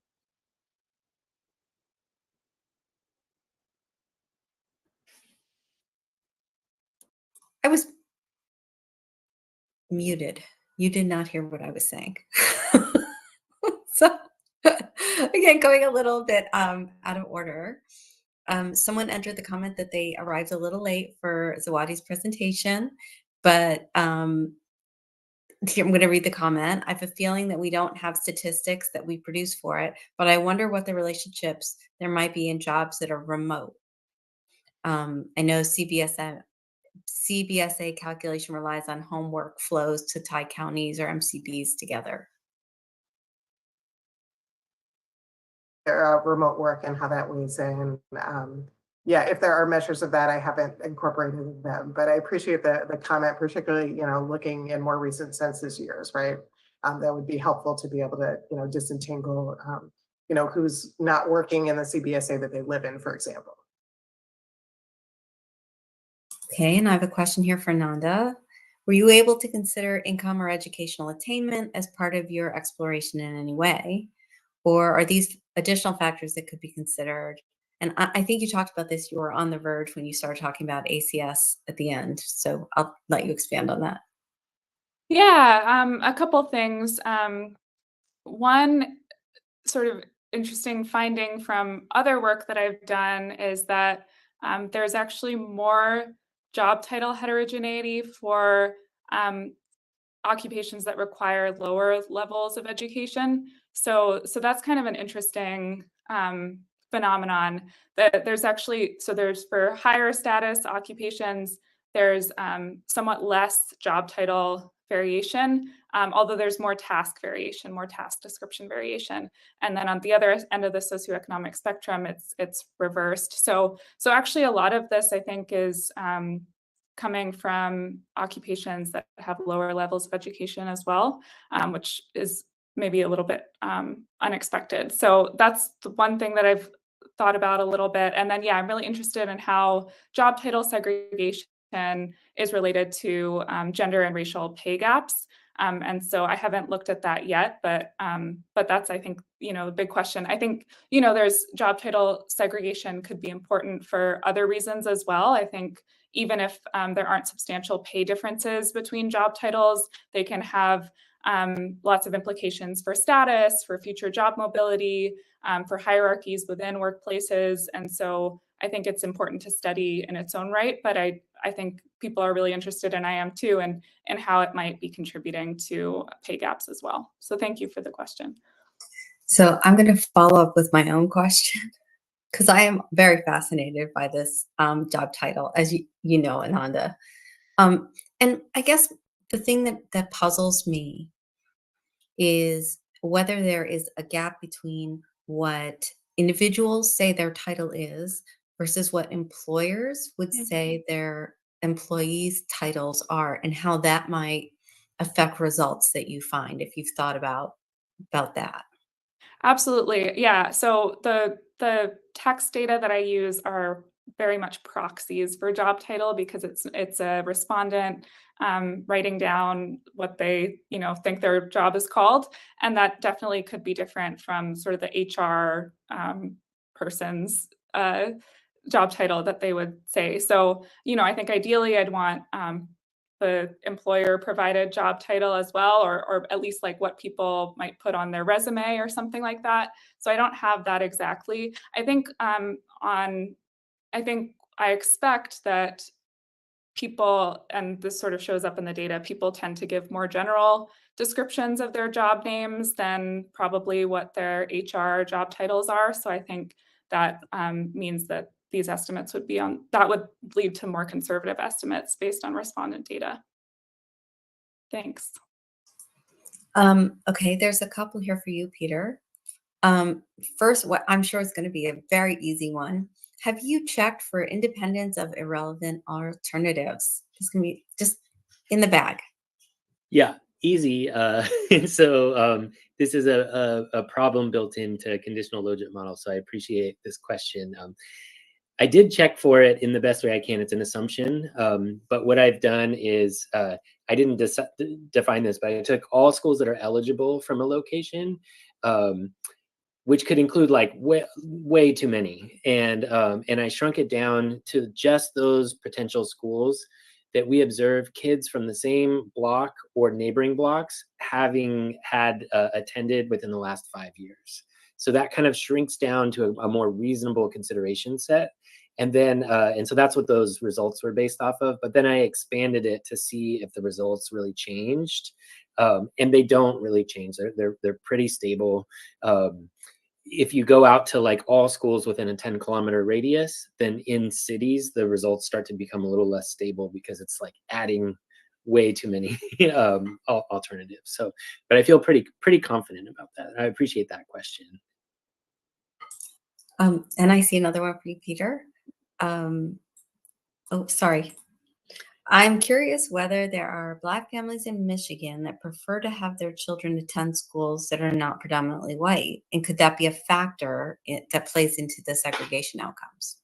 I was muted. You did not hear what I was saying. So again, going a little bit out of order. Someone entered the comment that they arrived a little late for Zawadi's presentation, but here, I'm going to read the comment. I have a feeling that we don't have statistics that we produce for it, but I wonder what the relationships there might be in jobs that are remote. I know CBSA calculation relies on homework flows to tie counties or MCBs together.
Remote work and how that weighs in. Yeah, if there are measures of that, I haven't incorporated them, but I appreciate the comment, particularly, looking in more recent census years, right? That would be helpful to be able to, disentangle, who's not working in the CBSA that they live in, for example.
Okay, and I have a question here for Nanda. Were you able to consider income or educational attainment as part of your exploration in any way? Or are these additional factors that could be considered? And I think you talked about this, you were on the verge when you started talking about ACS at the end. So I'll let you expand on that.
Yeah, a couple things. One sort of interesting finding from other work that I've done is that there's actually more job title heterogeneity for occupations that require lower levels of education. So that's kind of an interesting phenomenon that there's actually, so there's for higher status occupations, there's somewhat less job title variation, although there's more task variation, more task description variation. And then on the other end of the socioeconomic spectrum, it's reversed. So actually a lot of this, I think, is coming from occupations that have lower levels of education as well, which is maybe a little bit unexpected. So that's the one thing that I've thought about a little bit. And then, yeah, I'm really interested in how job title segregation is related to gender and racial pay gaps. And so I haven't looked at that yet, but that's, I think, the big question. I think, there's job title segregation could be important for other reasons as well. I think even if there aren't substantial pay differences between job titles, they can have lots of implications for status, for future job mobility, for hierarchies within workplaces. And so I think it's important to study in its own right, but I think people are really interested, and I am too, in how it might be contributing to pay gaps as well. So thank you for the question.
So I'm going to follow up with my own question, because I am very fascinated by this job title, as you know, Ananda. And I guess the thing that puzzles me is whether there is a gap between what individuals say their title is versus what employers would say their employees' titles are, and how that might affect results that you find, if you've thought about that.
Absolutely. Yeah. So the text data that I use are very much proxies for job title, because it's a respondent writing down what they think their job is called, and that definitely could be different from sort of the HR person's job title that they would say. So I think ideally I'd want the employer provided job title as well, or at least like what people might put on their resume or something like that. So I don't have that exactly. I think I expect that people, and this sort of shows up in the data, people tend to give more general descriptions of their job names than probably what their HR job titles are. So I think that means that these estimates would lead to more conservative estimates based on respondent data. Thanks.
Okay, there's a couple here for you, Peter. First, what I'm sure is going to be a very easy one. Have you checked for independence of irrelevant alternatives? This can be just in the bag.
Yeah, easy. And so this is a problem built into conditional logit model. So I appreciate this question. I did check for it in the best way I can. It's an assumption. But what I've done is I didn't define this, but I took all schools that are eligible from a location, which could include like way too many. And I shrunk it down to just those potential schools that we observe kids from the same block or neighboring blocks having had attended within the last 5 years. So that kind of shrinks down to a more reasonable consideration set. And then, and so that's what those results were based off of. But then I expanded it to see if the results really changed. And they don't really change. They're pretty stable. If you go out to like all schools within a 10-kilometer radius, then in cities, the results start to become a little less stable, because it's like adding way too many alternatives. So, but I feel pretty confident about that. I appreciate that question.
And I see another one for you, Peter. Oh, sorry. I'm curious whether there are Black families in Michigan that prefer to have their children attend schools that are not predominantly white, and could that be a factor that plays into the segregation outcomes?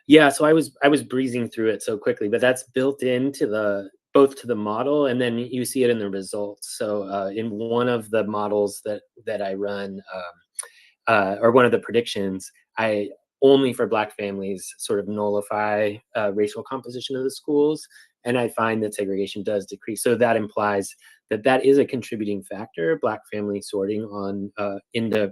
Yeah, so I was breezing through it so quickly, but that's built into both to the model, and then you see it in the results. So in one of the models that I run, or one of the predictions, I only for Black families sort of nullify racial composition of the schools, and I find that segregation does decrease. So that implies that is a contributing factor, Black family sorting on into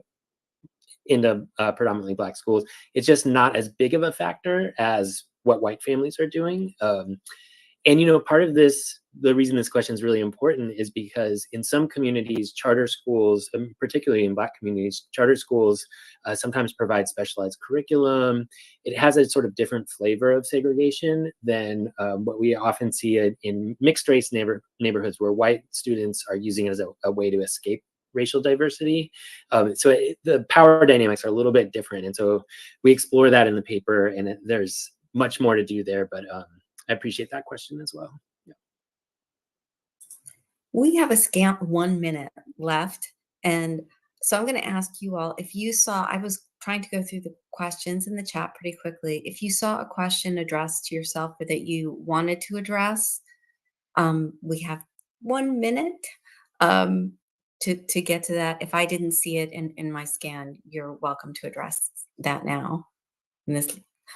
predominantly Black schools. It's just not as big of a factor as what white families are doing. And part of this the reason this question is really important is because in some communities, charter schools, particularly in Black communities, charter schools sometimes provide specialized curriculum. It has a sort of different flavor of segregation than what we often see in mixed race neighborhoods where white students are using it as a way to escape racial diversity. The power dynamics are a little bit different. And so we explore that in the paper, and there's much more to do there, but I appreciate that question as well. Yeah.
We have a scant 1 minute left. And so I'm going to ask you all, if you saw, I was trying to go through the questions in the chat pretty quickly. If you saw a question addressed to yourself or that you wanted to address, we have 1 minute to get to that. If I didn't see it in my scan, you're welcome to address that now.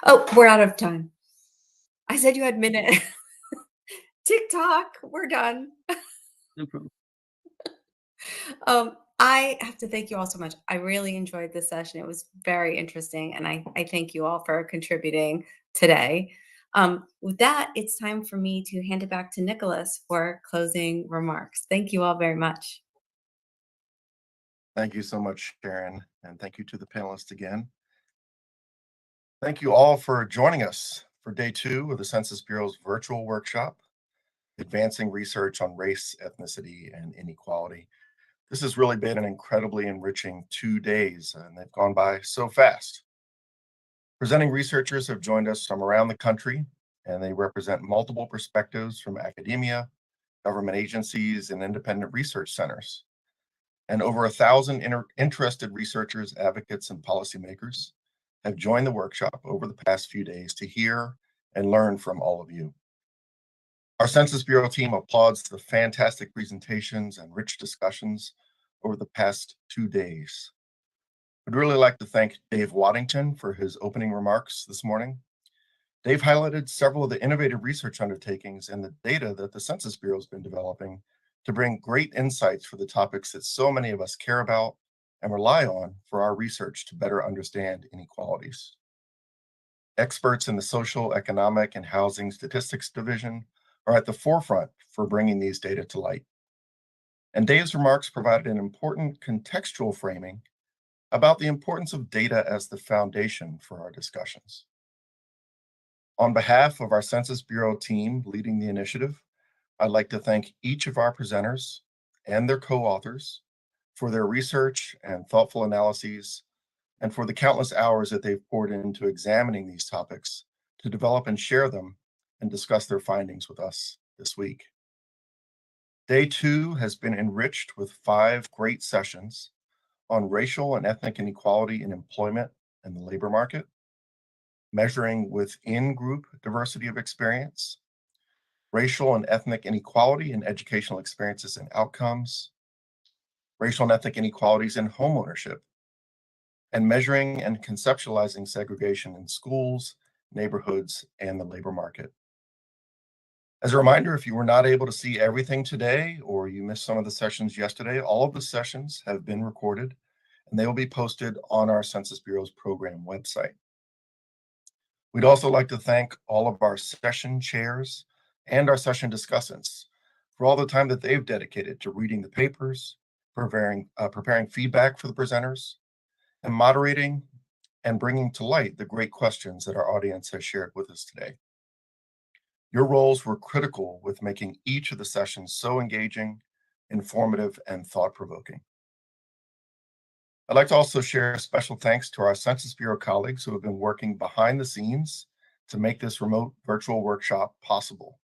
Oh, we're out of time. I said you had a minute. TikTok, we're done.
No problem.
I have to thank you all so much. I really enjoyed this session. It was very interesting, and I thank you all for contributing today. With that, it's time for me to hand it back to Nicholas for closing remarks. Thank you all very much.
Thank you so much, Sharon, and thank you to the panelists again. Thank you all for joining us for day 2 of the Census Bureau's virtual workshop, Advancing Research on Race, Ethnicity, and Inequality. This has really been an incredibly enriching 2 days, and they've gone by so fast. Presenting researchers have joined us from around the country, and they represent multiple perspectives from academia, government agencies, and independent research centers. And over 1,000 interested researchers, advocates, and policymakers have joined the workshop over the past few days to hear and learn from all of you. Our Census Bureau team applauds the fantastic presentations and rich discussions over the past 2 days. I'd really like to thank Dave Waddington for his opening remarks this morning. Dave highlighted several of the innovative research undertakings and the data that the Census Bureau has been developing to bring great insights for the topics that so many of us care about and rely on for our research to better understand inequalities. Experts in the Social, Economic, and Housing Statistics Division are at the forefront for bringing these data to light. And Dave's remarks provided an important contextual framing about the importance of data as the foundation for our discussions. On behalf of our Census Bureau team leading the initiative, I'd like to thank each of our presenters and their co-authors for their research and thoughtful analyses, and for the countless hours that they've poured into examining these topics to develop and share them and discuss their findings with us this week. Day 2 has been enriched with 5 great sessions on racial and ethnic inequality in employment and the labor market, measuring within-group diversity of experience, racial and ethnic inequality in educational experiences and outcomes, racial and ethnic inequalities in home ownership, and measuring and conceptualizing segregation in schools, neighborhoods, and the labor market. As a reminder, if you were not able to see everything today or you missed some of the sessions yesterday, all of the sessions have been recorded and they will be posted on our Census Bureau's program website. We'd also like to thank all of our session chairs and our session discussants for all the time that they've dedicated to reading the papers, preparing feedback for the presenters, and moderating and bringing to light the great questions that our audience has shared with us today. Your roles were critical with making each of the sessions so engaging, informative, and thought-provoking. I'd like to also share special thanks to our Census Bureau colleagues who have been working behind the scenes to make this remote virtual workshop possible.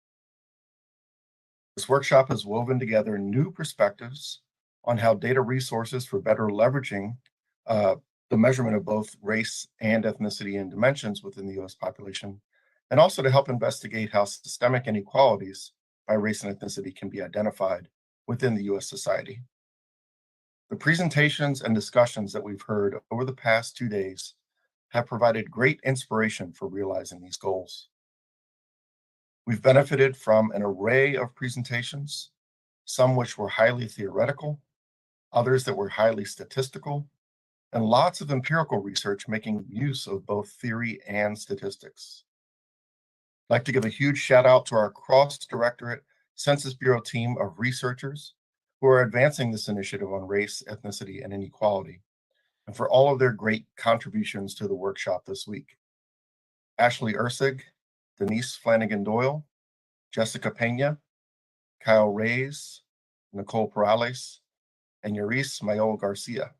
This workshop has woven together new perspectives on how data resources for better leveraging the measurement of both race and ethnicity and dimensions within the U.S. population, and also to help investigate how systemic inequalities by race and ethnicity can be identified within the U.S. society. The presentations and discussions that we've heard over the past 2 days have provided great inspiration for realizing these goals. We've benefited from an array of presentations, some which were highly theoretical, others that were highly statistical, and lots of empirical research making use of both theory and statistics. I'd like to give a huge shout out to our cross-directorate Census Bureau team of researchers who are advancing this initiative on race, ethnicity, and inequality, and for all of their great contributions to the workshop this week. Ashley Ursig, Denise Flanagan Doyle, Jessica Pena, Kyle Reyes, Nicole Perales, and Yuris Mayol Garcia.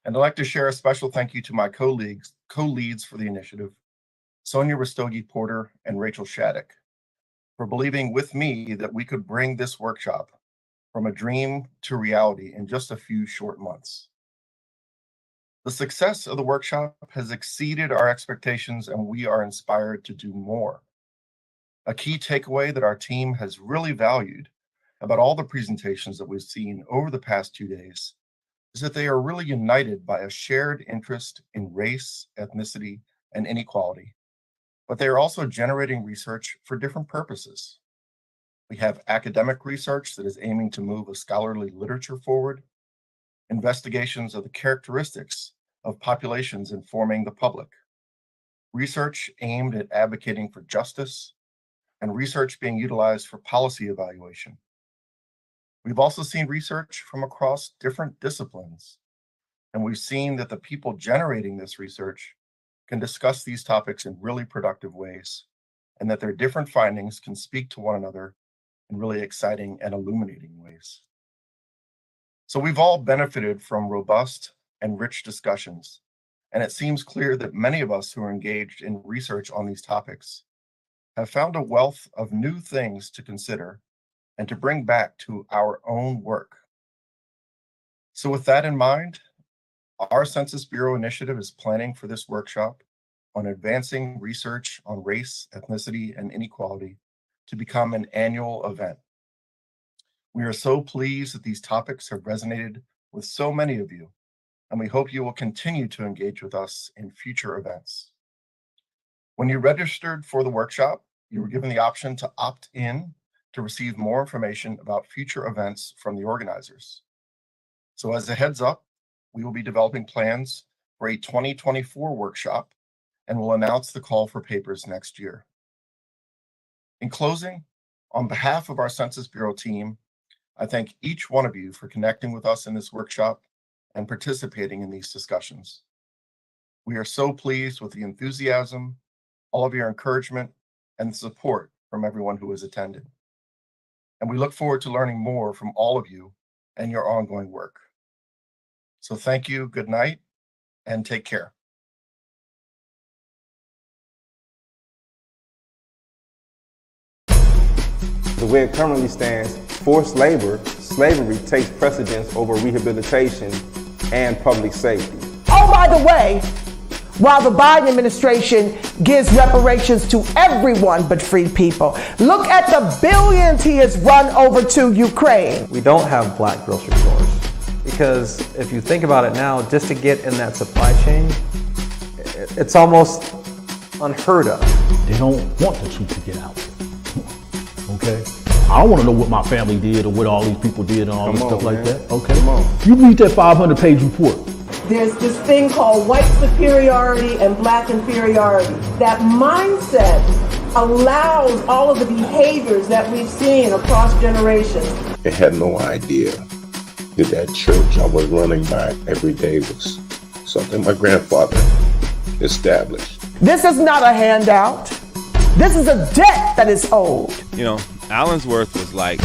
And I'd like to share a special thank you to my co-leads for the initiative, Sonia Rastogi Porter and Rachel Shattuck, for believing with me that we could bring this workshop from a dream to reality in just a few short months. The success of the workshop has exceeded our expectations, and we are inspired to do more. A key takeaway that our team has really valued about all the presentations that we've seen over the past 2 days is that they are really united by a shared interest in race, ethnicity, and inequality, but they are also generating research for different purposes. We have academic research that is aiming to move a scholarly literature forward, investigations of the characteristics of populations informing the public, research aimed at advocating for justice, and research being utilized for policy evaluation. We've also seen research from across different disciplines, and we've seen that the people generating this research can discuss these topics in really productive ways, and that their different findings can speak to one another in really exciting and illuminating ways. So we've all benefited from robust and rich discussions, and it seems clear that many of us who are engaged in research on these topics have found a wealth of new things to consider and to bring back to our own work. So with that in mind, our Census Bureau initiative is planning for this workshop on advancing research on race, ethnicity, and inequality to become an annual event. We are so pleased that these topics have resonated with so many of you, and we hope you will continue to engage with us in future events. When you registered for the workshop, you were given the option to opt in to receive more information about future events from the organizers. So as a heads up, we will be developing plans for a 2024 workshop and will announce the call for papers next year. In closing, on behalf of our Census Bureau team, I thank each one of you for connecting with us in this workshop and participating in these discussions. We are so pleased with the enthusiasm, all of your encouragement, and support from everyone who has attended. And we look forward to learning more from all of you and your ongoing work. So thank you, good night, and take care.
The way it currently stands, forced labor, slavery takes precedence over rehabilitation and public safety.
Oh, by the way, while the Biden administration gives reparations to everyone but free people, look at the billions he has run over to Ukraine.
We don't have black grocery stores because if you think about it now, just to get in that supply chain, it's almost unheard of.
They don't want the truth to get out. Okay? I don't want to know what my family did or what all these people did and all this stuff like that. Okay? You read that 500-page report.
There's this thing called white superiority and black inferiority. That mindset allows all of the behaviors that we've seen across generations.
I had no idea that church I was running by every day was something my grandfather established.
This is not a handout. This is a debt that is owed.
You know, Allensworth was like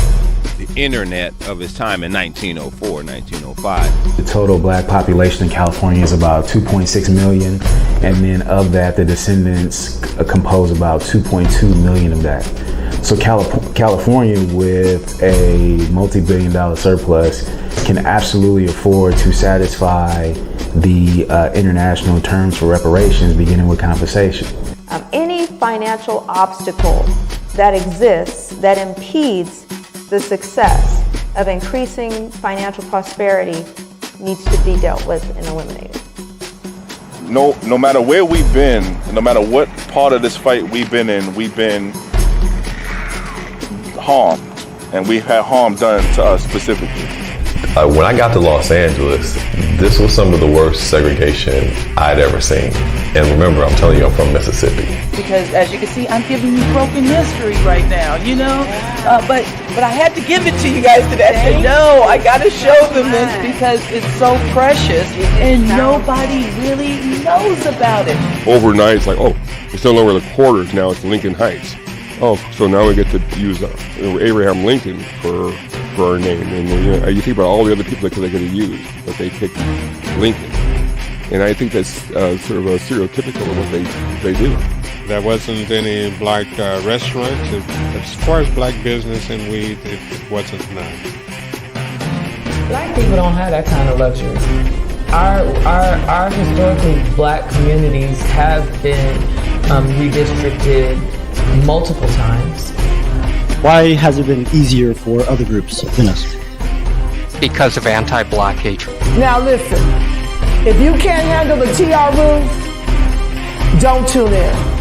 the internet of his time in 1904, 1905.
The total black population in California is about 2.6 million, and then of that, the descendants compose about 2.2 million of that. So California, with a multi-billion-dollar surplus, can absolutely afford to satisfy the international terms for reparations, beginning with compensation.
Any financial obstacle that exists that impedes the success of increasing financial prosperity needs to be dealt with and eliminated.
No matter where we've been, no matter what part of this fight we've been in, we've been harmed, and we've had harm done to us specifically.
When I got to Los Angeles, This was some of the worst segregation I'd ever seen. And remember, I'm telling you, I'm from Mississippi.
Because as you can see, I'm giving you broken history right now, you know? But I had to give it to you guys today. No, I got to show them this because it's so precious and nobody really knows about it.
Overnight, it's like, oh, it's no longer the quarters, now it's Lincoln Heights. Oh, so now we get to use Abraham Lincoln for our name. And you think about all the other people that they could have used, but they picked Lincoln. And I think that's sort of a stereotypical of what they do.
There wasn't any black restaurants. As far as black business and weed, it wasn't none.
Black people don't have that kind of luxury. Our historically black communities have been redistricted multiple times.
Why has it been easier for other groups than us?
Because of anti-black hatred.
Now listen, if you can't handle the TR room, don't tune in.